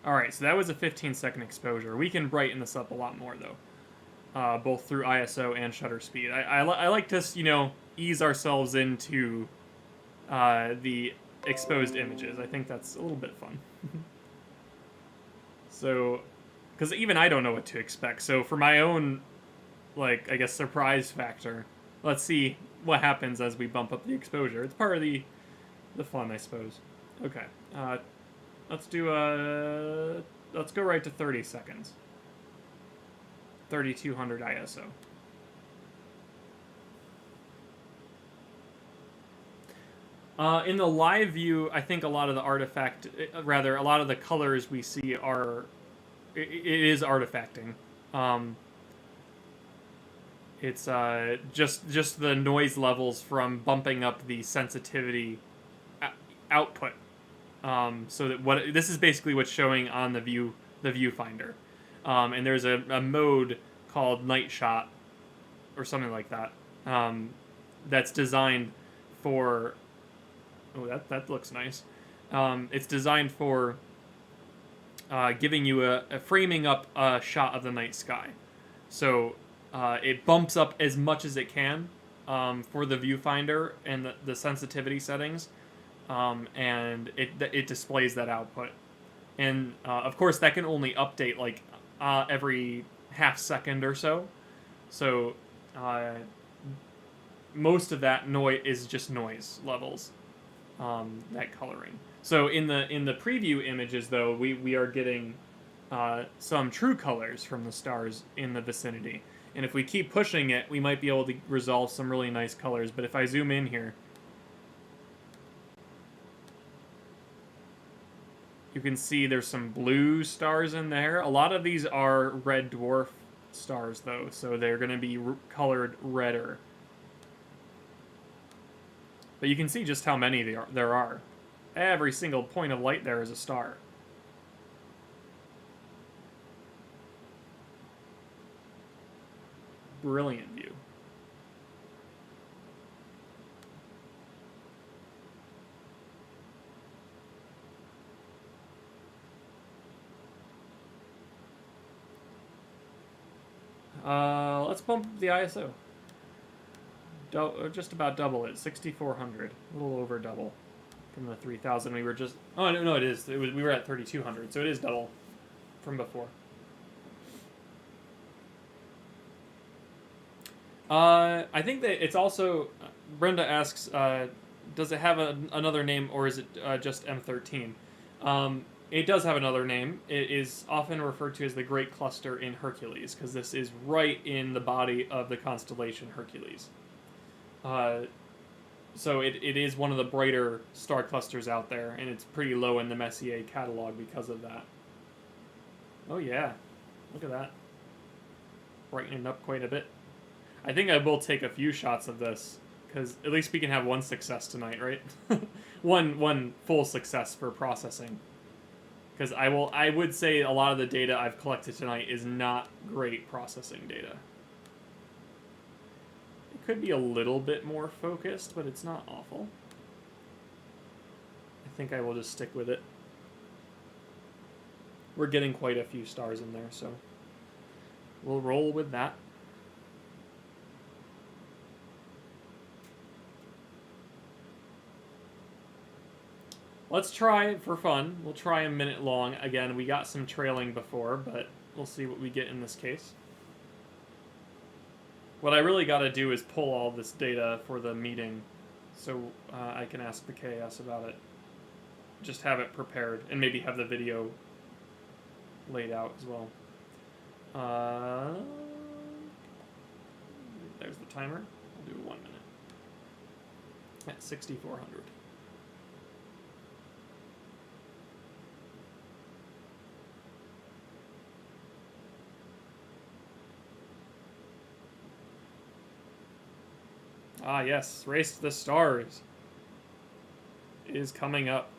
Alright, so that was a 15-second exposure. We can brighten this up a lot more, though. Both through ISO and shutter speed. I like to, ease ourselves into the exposed images. I think that's a little bit fun. So, because even I don't know what to expect. So for my own, I guess, surprise factor, let's see what happens as we bump up the exposure. It's part of the fun, I suppose. Okay, let's go right to 30 seconds. 3200 ISO. In the live view, I think a lot of the a lot of the colors we see it is artifacting. It's just the noise levels from bumping up the sensitivity output. So that this is basically what's showing on the viewfinder. And there's a mode called night shot or something like that. That's designed for. Oh, that looks nice. It's designed for giving you a framing up a shot of the night sky. So it bumps up as much as it can for the viewfinder and the sensitivity settings, and it displays that output. And of course, that can only update every half second or so. So most of that noise is just noise levels. That coloring. So in the preview images, though, we are getting some true colors from the stars in the vicinity. And if we keep pushing it, we might be able to resolve some really nice colors. But if I zoom in here, you can see there's some blue stars in there. A lot of these are red dwarf stars, though, so they're going to be colored redder. But you can see just how many there are. Every single point of light there is a star. brilliant view. Let's bump the ISO. Just about double it, 6,400, a little over double from the 3,000 we were just. Oh no, it is. We were at 3,200, so it is double from before. I think that it's also. Brenda asks, does it have another name, or is it just M13? It does have another name. It is often referred to as the Great Cluster in Hercules, because this is right in the body of the constellation Hercules. So it is one of the brighter star clusters out there, and it's pretty low in the Messier catalog because of that. Oh yeah, look at that. Brightening up quite a bit. I think I will take a few shots of this, because at least we can have one success tonight, right? one full success for processing. Because I would say a lot of the data I've collected tonight is not great processing data. It could be a little bit more focused, but it's not awful. I think I will just stick with it. We're getting quite a few stars in there, so we'll roll with that. Let's try for fun. We'll try a minute long. Again, we got some trailing before, but we'll see what we get in this case. What I really got to do is pull all this data for the meeting, so I can ask the KS about it. Just have it prepared, and maybe have the video laid out as well. There's the timer. I'll do 1 minute. At 6,400. Ah, yes, Race to the Stars is coming up.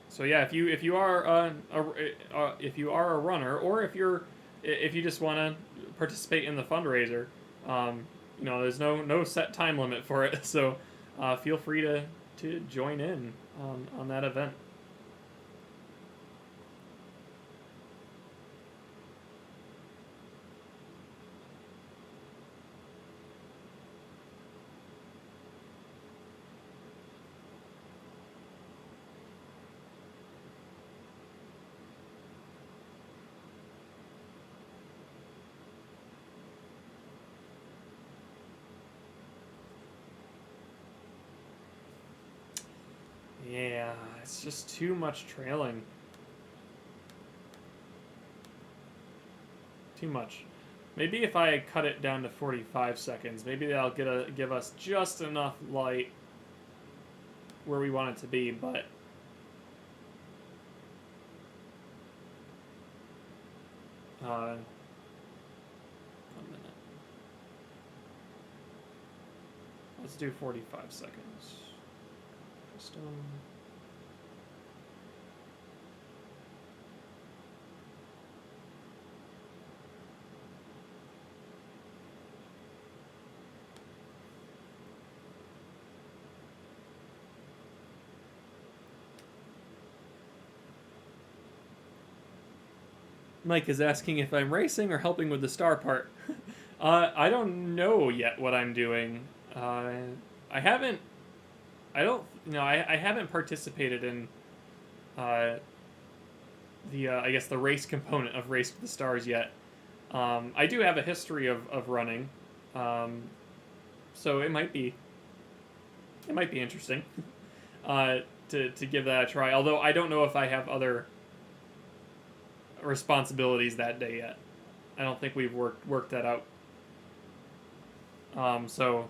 So yeah, if you are a runner, or if you just want to participate in the fundraiser, you know, there's no set time limit for it. So feel free to join in on that event. Yeah, it's just too much trailing. Too much. Maybe if I cut it down to 45 seconds, maybe that'll give us just enough light where we want it to be, but a minute. Let's do 45 seconds. Just Mike is asking if I'm racing or helping with the star part. I don't know yet what I'm doing. I haven't participated in I guess the race component of Race to the Stars yet. I do have a history of running, so it might be interesting to give that a try. Although I don't know if I have other responsibilities that day yet. I don't think we've worked that out. So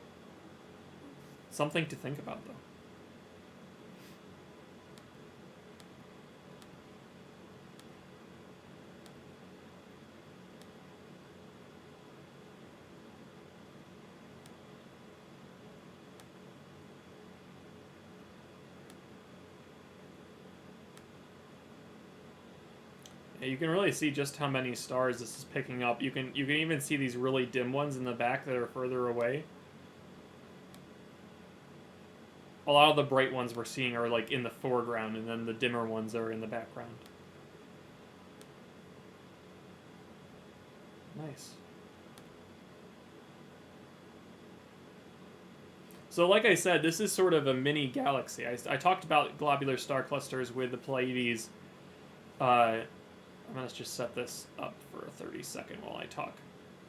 something to think about, though. You can really see just how many stars this is picking up. You can even see these really dim ones in the back that are further away. A lot of the bright ones we're seeing are like in the foreground, and then the dimmer ones are in the background. Nice. So like I said, this is sort of a mini galaxy. I talked about globular star clusters with the Pleiades. I'm going to just set this up for a 30-second while I talk.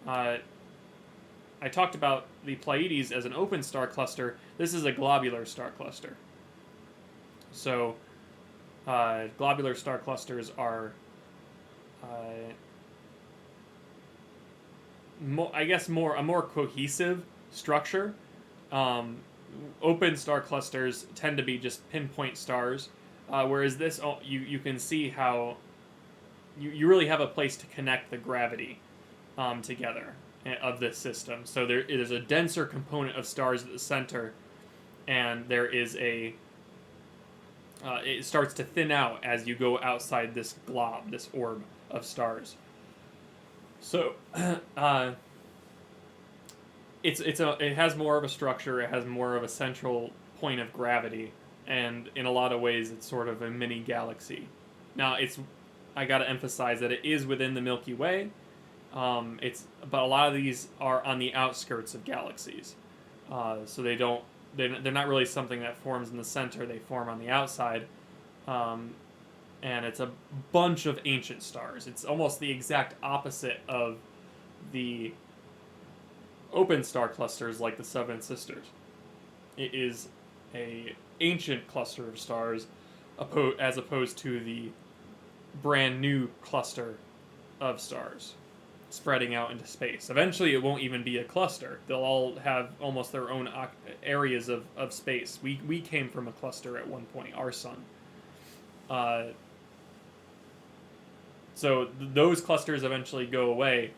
I talked about the Pleiades as an open star cluster. This is a globular star cluster. So globular star clusters are, I guess, a more cohesive structure. Open star clusters tend to be just pinpoint stars, whereas this, you can see how you really have a place to connect the gravity together of this system. So there is a denser component of stars at the center, and there is a it starts to thin out as you go outside this glob, this orb of stars. So it has more of a structure. It has more of a central point of gravity, and in a lot of ways, it's sort of a mini galaxy. Now, I got to emphasize that it is within the Milky Way. But a lot of these are on the outskirts of galaxies, so they're not really something that forms in the center. They form on the outside, and it's a bunch of ancient stars. It's almost the exact opposite of the open star clusters like the Seven Sisters. It is a ancient cluster of stars, as opposed to the brand new cluster of stars spreading out into space. Eventually, it won't even be a cluster. They'll all have almost their own areas of space. We came from a cluster at one point, our sun. So those clusters eventually go away.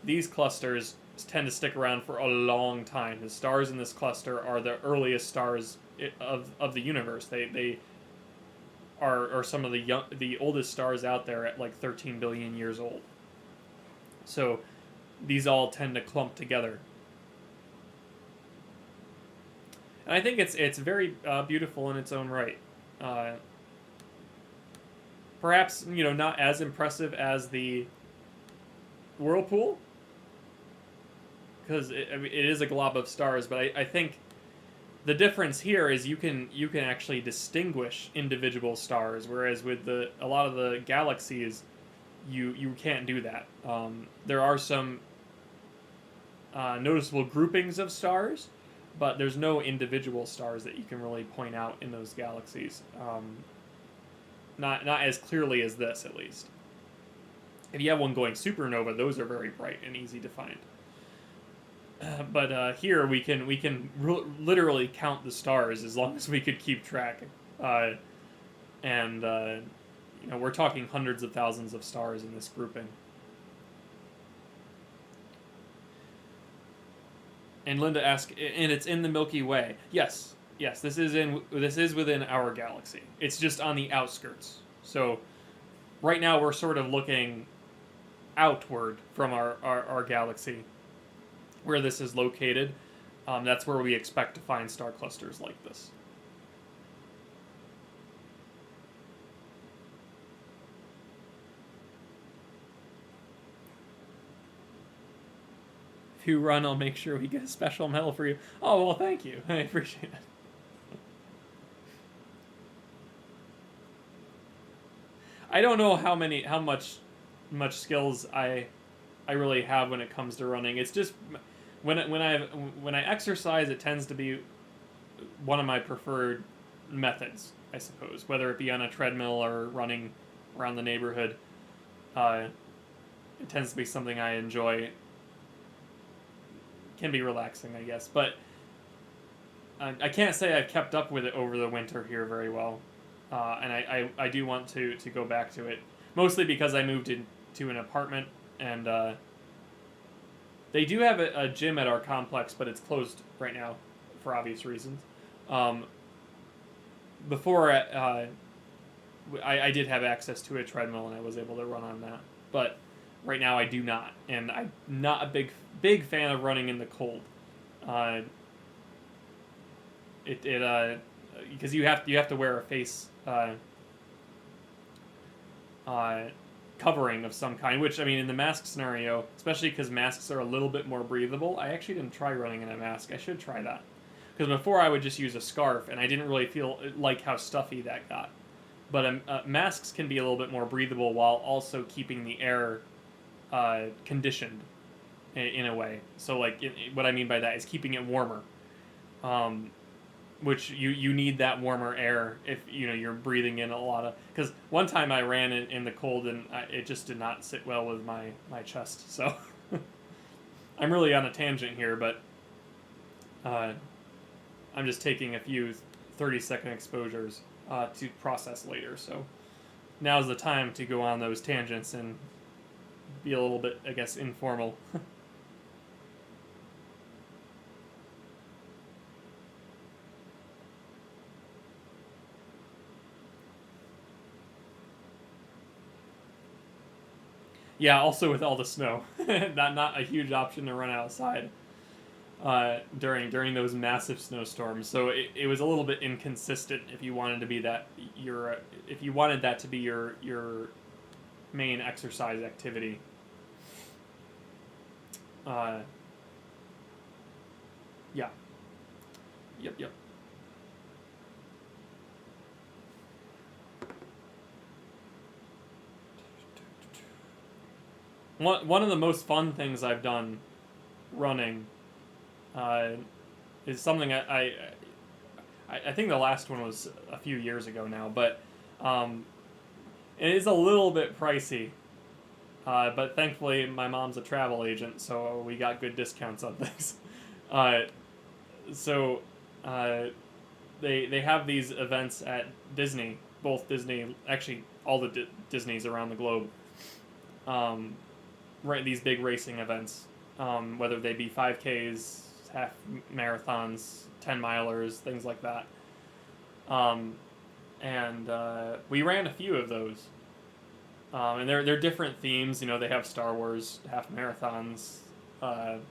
These clusters tend to stick around for a long time. The stars in this cluster are the earliest stars of the universe. They are some of the oldest stars out there at like 13 billion years old. So these all tend to clump together. And I think it's very beautiful in its own right. Perhaps, not as impressive as the Whirlpool, because it is a glob of stars, but I think the difference here is you can actually distinguish individual stars, whereas with a lot of the galaxies, you can't do that. There are some noticeable groupings of stars, but there's no individual stars that you can really point out in those galaxies. Not as clearly as this, at least. If you have one going supernova, those are very bright and easy to find. But here we can literally count the stars as long as we could keep track, and we're talking hundreds of thousands of stars in this grouping. And Linda asks, and it's in the Milky Way. Yes, this is within our galaxy. It's just on the outskirts. So right now we're sort of looking outward from our galaxy, where this is located. That's where we expect to find star clusters like this. If you run, I'll make sure we get a special medal for you. Oh, well, thank you. I appreciate it. I don't know how much skills I really have when it comes to running. It's just when I exercise, it tends to be one of my preferred methods, I suppose, whether it be on a treadmill or running around the neighborhood. It tends to be something I enjoy. Can be relaxing, I guess, but I can't say I've kept up with it over the winter here very well, and I do want to go back to it, mostly because I moved into an apartment, and they do have a gym at our complex, but it's closed right now for obvious reasons. Before I did have access to a treadmill and I was able to run on that. But right now I do not, and I'm not a big fan of running in the cold. Because you have to wear a face covering of some kind, which, I mean, in the mask scenario, especially because masks are a little bit more breathable, I actually didn't try running in a mask. I should try that. Because before I would just use a scarf, and I didn't really feel like how stuffy that got. But masks can be a little bit more breathable while also keeping the air conditioned in a way. So, like, what I mean by that is keeping it warmer. Which you need that warmer air if you're breathing in a lot of, because one time I ran in the cold and it just did not sit well with my chest. So I'm really on a tangent here, but I'm just taking a few 30-second exposures to process later. So now's the time to go on those tangents and be a little bit, I guess, informal. Yeah, also with all the snow, not a huge option to run outside during those massive snowstorms. So it was a little bit inconsistent if you wanted to be if you wanted that to be your main exercise activity. Yeah. Yep. One of the most fun things I've done running is something I think the last one was a few years ago now, but it is a little bit pricey. But thankfully my mom's a travel agent, so we got good discounts on things. They have these events at Disney, both Disney, actually all the Disneys around the globe. Right, these big racing events, whether they be 5Ks, half marathons, 10-milers, things like that. We ran a few of those. And they're different themes. They have Star Wars half marathons. What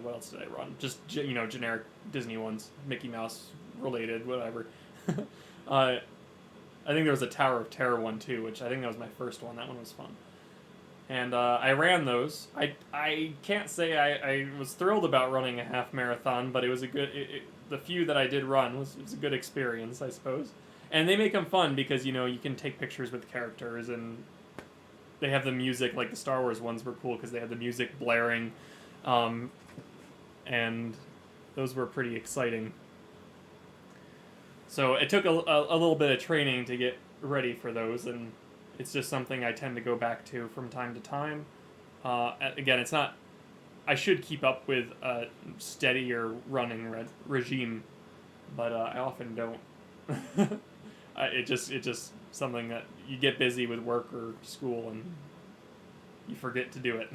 else did I run? Just generic Disney ones, Mickey Mouse related, whatever. I think there was a Tower of Terror one too, which I think that was my first one. That one was fun. And I ran those. I can't say I was thrilled about running a half marathon, but it was a good. The few that I did run was a good experience, I suppose. And they make them fun because you can take pictures with characters, and they have the music. Like the Star Wars ones were cool because they had the music blaring, and those were pretty exciting. So it took a little bit of training to get ready for those, and it's just something I tend to go back to from time to time. Again, it's not. I should keep up with a steadier running regime, but I often don't. It's just something that you get busy with work or school and you forget to do it.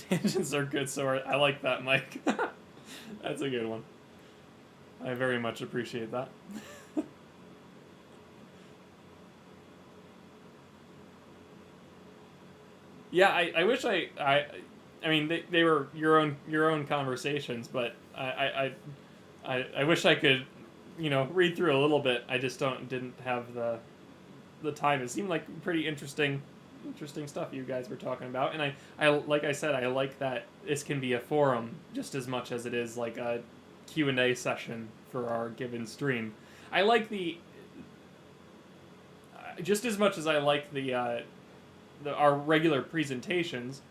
Tangents are good, so I like that, Mike. That's a good one. I very much appreciate that. Yeah, I wish I mean they were your own conversations, but I wish I could read through a little bit. I just didn't have the time. It seemed like pretty interesting stuff you guys were talking about, and I like I said, I like that this can be a forum just as much as it is like a Q&A session for our given stream. I like the just as much as I like our regular presentations.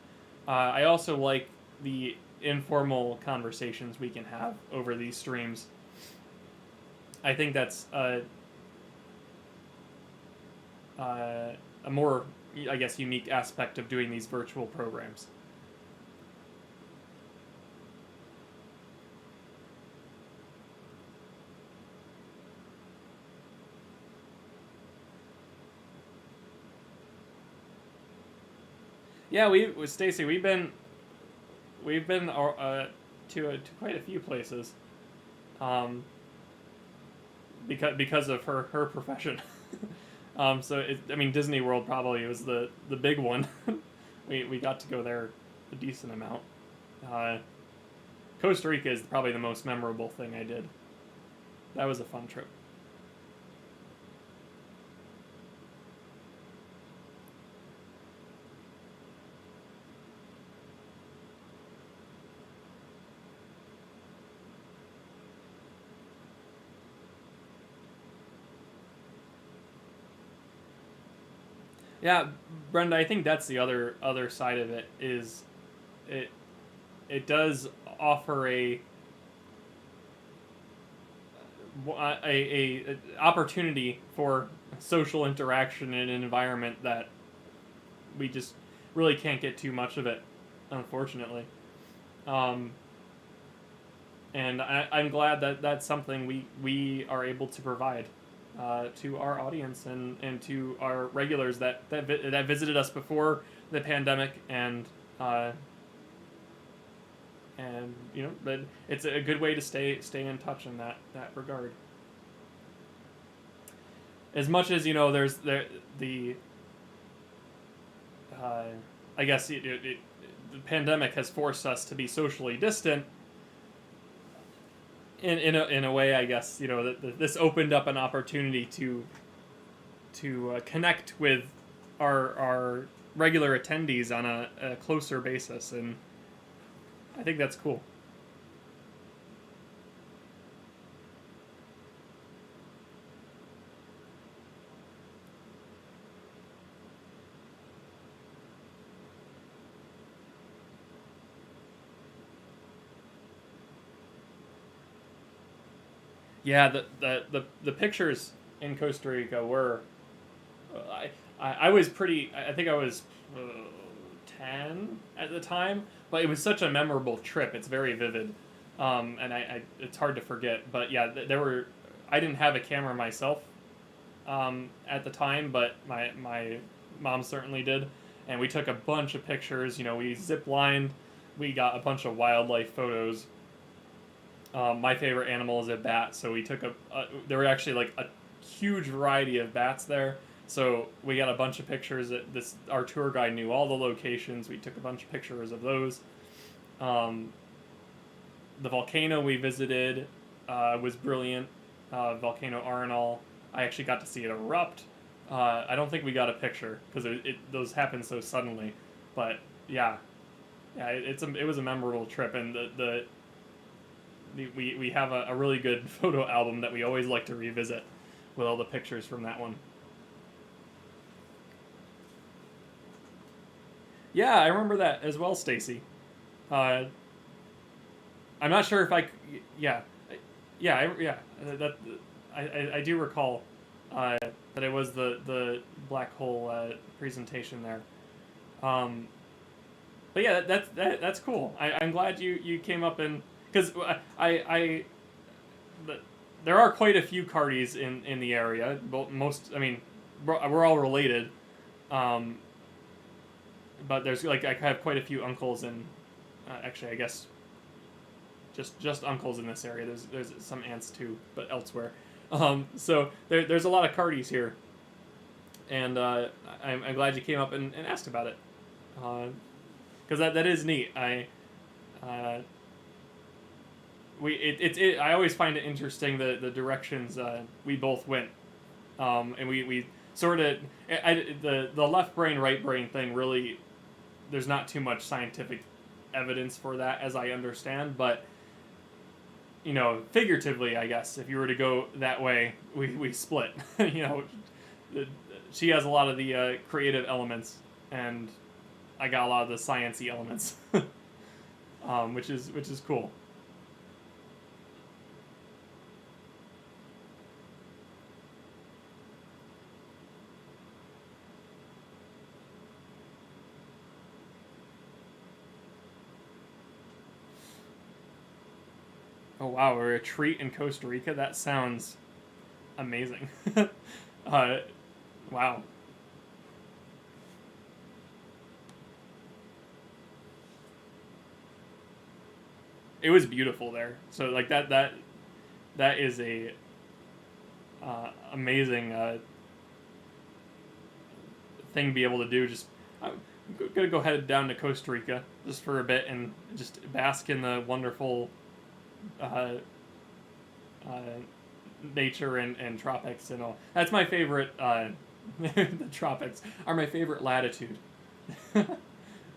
I also like the informal conversations we can have over these streams. I think that's a more, I guess, unique aspect of doing these virtual programs. Yeah, Stacy, we've been to quite a few places, um, because of her profession. So I mean, Disney World probably was the big one. We got to go there a decent amount. Uh, Costa Rica is probably the most memorable thing I did. That was a fun trip. Yeah, Brenda, I think that's the other side of it is it it does offer a opportunity for social interaction in an environment that we just really can't get too much of it, unfortunately. Um, and I'm glad that that's something we are able to provide to our audience and to our regulars that visited us before the pandemic uh, and but it's a good way to stay in touch in that regard. As much as there's the uh, I guess the pandemic has forced us to be socially distant. In a way, I guess this opened up an opportunity to connect with our regular attendees on a closer basis, and I think that's cool. Yeah, the pictures in Costa Rica were I was pretty. I think I was 10 at the time, but it was such a memorable trip. It's very vivid, and it's hard to forget. But yeah, there were. I didn't have a camera myself at the time, but my mom certainly did, and we took a bunch of pictures. We zip lined, we got a bunch of wildlife photos. My favorite animal is a bat, so we took there were actually like a huge variety of bats there. So we got a bunch of pictures. Our tour guide knew all the locations. We took a bunch of pictures of those. Um, the volcano we visited was brilliant. Volcano Arenal. I actually got to see it erupt. I don't think we got a picture because those happened so suddenly. But yeah, it was a memorable trip, and we have a really good photo album that we always like to revisit with all the pictures from that one. Yeah, I remember that as well, Stacy. Uh, I'm not sure if yeah, yeah, that I do recall that it was the black hole presentation there. Um, but yeah, that's cool. I'm glad you came up and because the, there are quite a few Carties in the area. Most, I mean, we're all related. Um, but there's like I have quite a few uncles and actually I guess just uncles in this area. There's some aunts too, but elsewhere. So there's a lot of Carties here, and I'm glad you came up and asked about it, because that is neat. Uh, I always find it interesting the directions we both went, and we sort of the left brain right brain thing really there's not too much scientific evidence for that as I understand, but figuratively, I guess if you were to go that way, we split. She has a lot of the creative elements, and I got a lot of the sciencey elements, which is cool. Oh wow, a retreat in Costa Rica? That sounds amazing. uh, wow. it was beautiful there. So like that is a amazing thing to be able to do. Just I'm gonna go head down to Costa Rica just for a bit and just bask in the wonderful nature and tropics and all. That's my favorite. The tropics are my favorite latitude.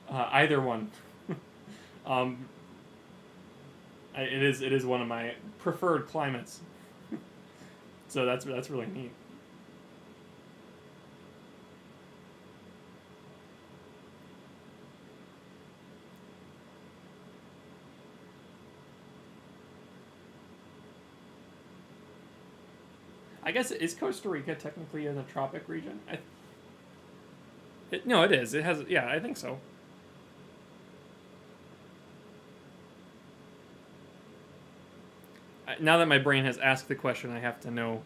Either one. It is one of my preferred climates. So that's really neat. I guess, is Costa Rica technically in the tropic region? No, it is. It has, yeah, I think so. Now that my brain has asked the question, I have to know.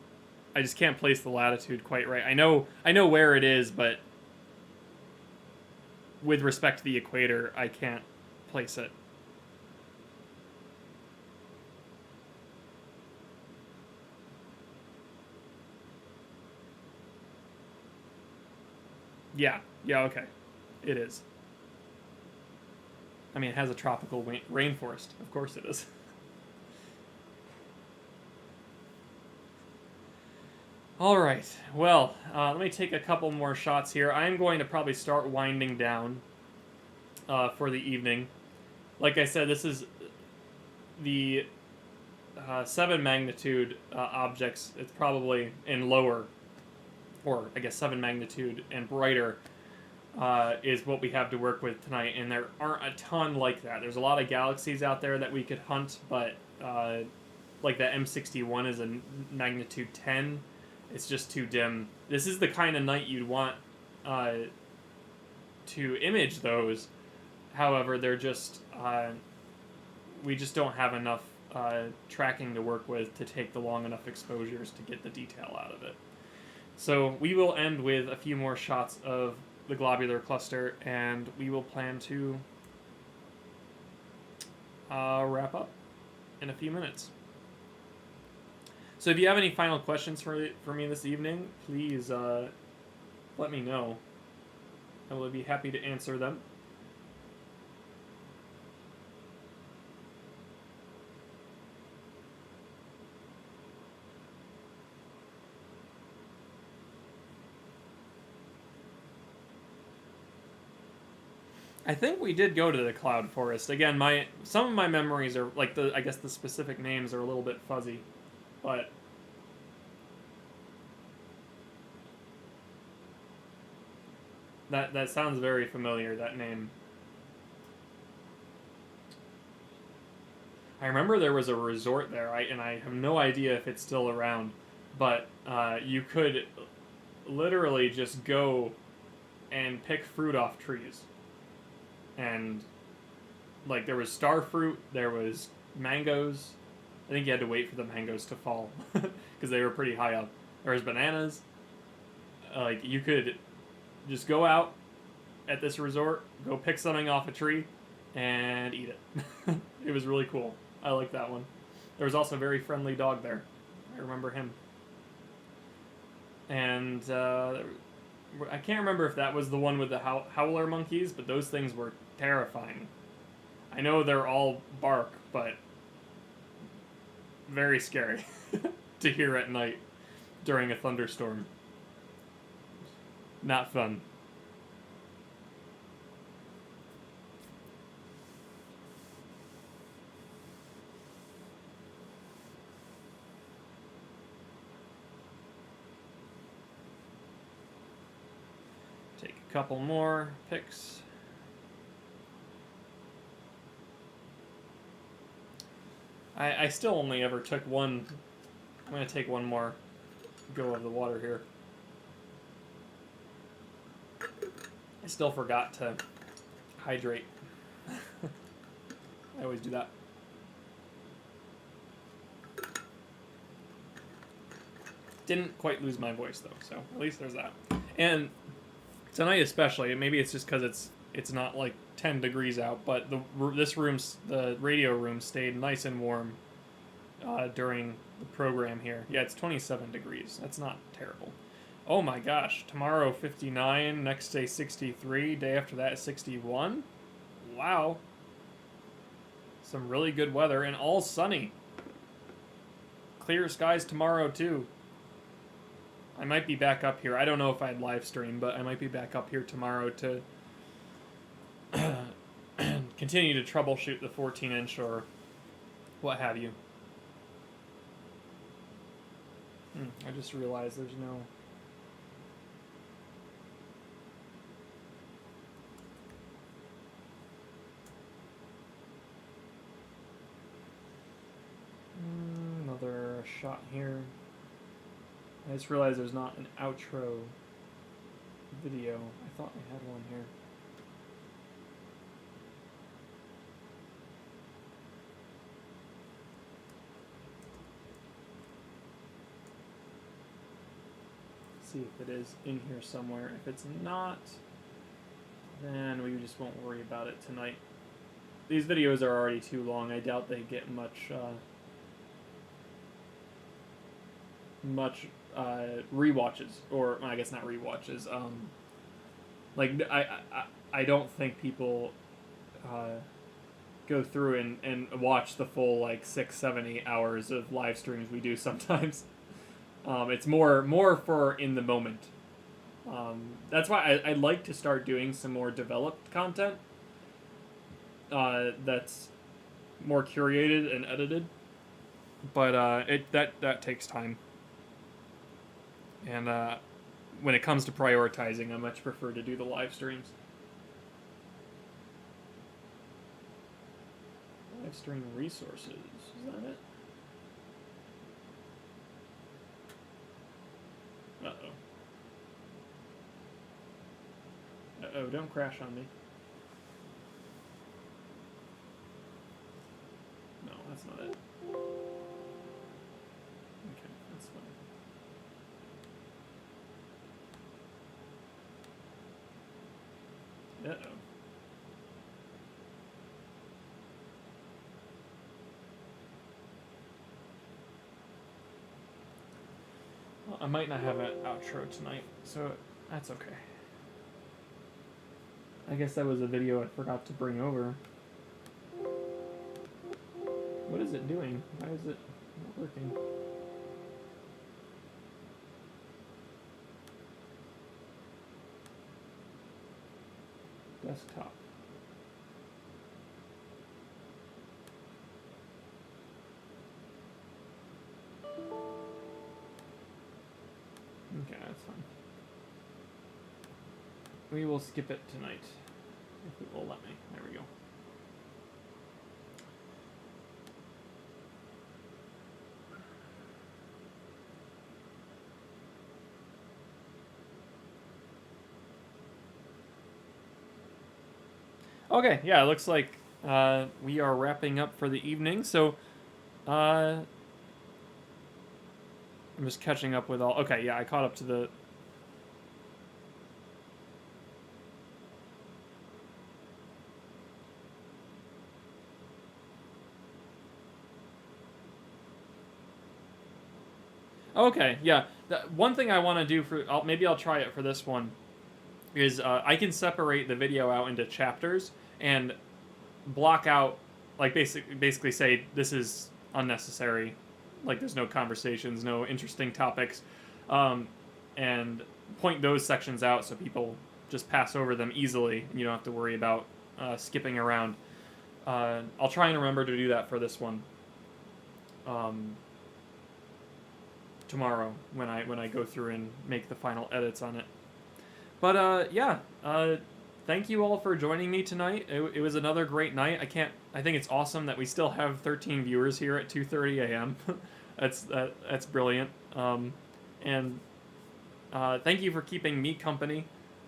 I just can't place the latitude quite right. I know where it is, but with respect to the equator, I can't place it. Yeah, okay. It is. I mean, it has a tropical rainforest. Of course it is. All right. Well, let me take a couple more shots here. I'm going to probably start winding down for the evening. Like I said, this is the 7 magnitude objects. It's probably in lower, or I guess 7 magnitude and brighter is what we have to work with tonight. And there aren't a ton like that. There's a lot of galaxies out there that we could hunt, but like that M61 is a magnitude 10. It's just too dim. This is the kind of night you'd want to image those. However, they're just we just don't have enough tracking to work with to take the long enough exposures to get the detail out of it. So we will end with a few more shots of the globular cluster, and we will plan to wrap up in a few minutes. So if you have any final questions for me this evening, please let me know. I will be happy to answer them. I think we did go to the cloud forest. Again, some of my memories are like I guess the specific names are a little bit fuzzy. But that sounds very familiar, that name. I remember there was a resort there, and I have no idea if it's still around, but you could literally just go and pick fruit off trees. And like there was star fruit, there was mangoes. I think you had to wait for the mangoes to fall because they were pretty high up. There was bananas. Like you could just go out at this resort, go pick something off a tree, and eat it. It was really cool. I like that one. There was also a very friendly dog there. I remember him. And I can't remember if that was the one with the howler monkeys, but those things were terrifying. I know they're all bark, but very scary to hear at night during a thunderstorm. Not fun. Take a couple more pics. I still only ever took one. I'm going to take one more go of the water here. I still forgot to hydrate. I always do that. Didn't quite lose my voice though, so at least there's that. And tonight especially, maybe it's just because it's it's not like 10 degrees out, but the radio room stayed nice and warm during the program here. Yeah, it's 27 degrees. That's not terrible. Oh my gosh, tomorrow 59, next day 63, day after that 61. Wow. Some really good weather and all sunny. Clear skies tomorrow too. I might be back up here. I don't know if I'd live stream, but I might be back up here tomorrow to continue to troubleshoot the 14-inch or what have you. I just realized there's no... Another shot here. I just realized there's not an outro video. I thought I had one here. See if it is in here somewhere. If it's not, then we just won't worry about it tonight. These videos are already too long. I doubt they get much rewatches, or I guess not rewatches. Like I don't think people go through and watch the full like 6, 7, 8 hours of live streams we do sometimes. It's more for in the moment. That's why I'd like to start doing some more developed content that's more curated and edited, but that takes time. And when it comes to prioritizing, I much prefer to do the live streams. Live stream resources, is that it? Uh-oh. Uh-oh, don't crash on me. No, that's not it. Okay, that's fine. Uh-oh. Well, I might not have an outro tonight, so that's okay. I guess that was a video I forgot to bring over. What is it doing? Why is it not working? Desktop. Okay, that's fine. We will skip it tonight, if it will let me. There we go. Okay, yeah, it looks like we are wrapping up for the evening, so I'm just catching up with all... Okay, yeah, I caught up to the... Okay, yeah. One thing I want to do for... maybe I'll try it for this one, is I can separate the video out into chapters and block out, like basically say this is unnecessary, like there's no conversations, no interesting topics, and point those sections out so people just pass over them easily and you don't have to worry about skipping around. I'll try and remember to do that for this one tomorrow when I go through and make the final edits on it. But yeah, thank you all for joining me tonight. It was another great night. I think it's awesome that we still have 13 viewers here at 2:30 a.m. That's brilliant. And thank you for keeping me company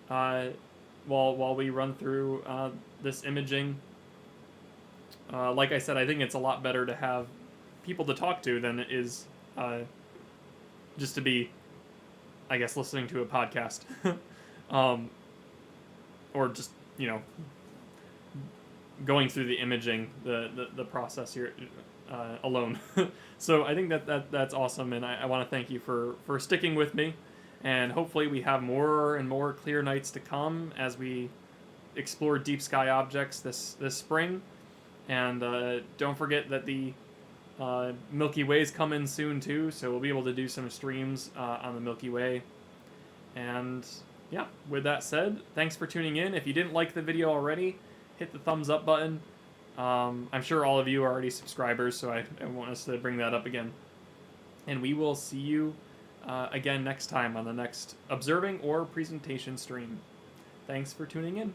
while we run through this imaging. Like I said, I think it's a lot better to have people to talk to than it is just to be, I guess, listening to a podcast. Or just you know, going through the imaging, the process here alone. So I think that's awesome, and I want to thank you for sticking with me, and hopefully we have more and more clear nights to come as we explore deep sky objects this spring. And don't forget that the Milky Way's coming soon too, so we'll be able to do some streams on the Milky Way. And yeah, with that said, thanks for tuning in. If you didn't like the video already, hit the thumbs up button. I'm sure all of you are already subscribers, so I want us to bring that up again. And we will see you again next time on the next observing or presentation stream. Thanks for tuning in.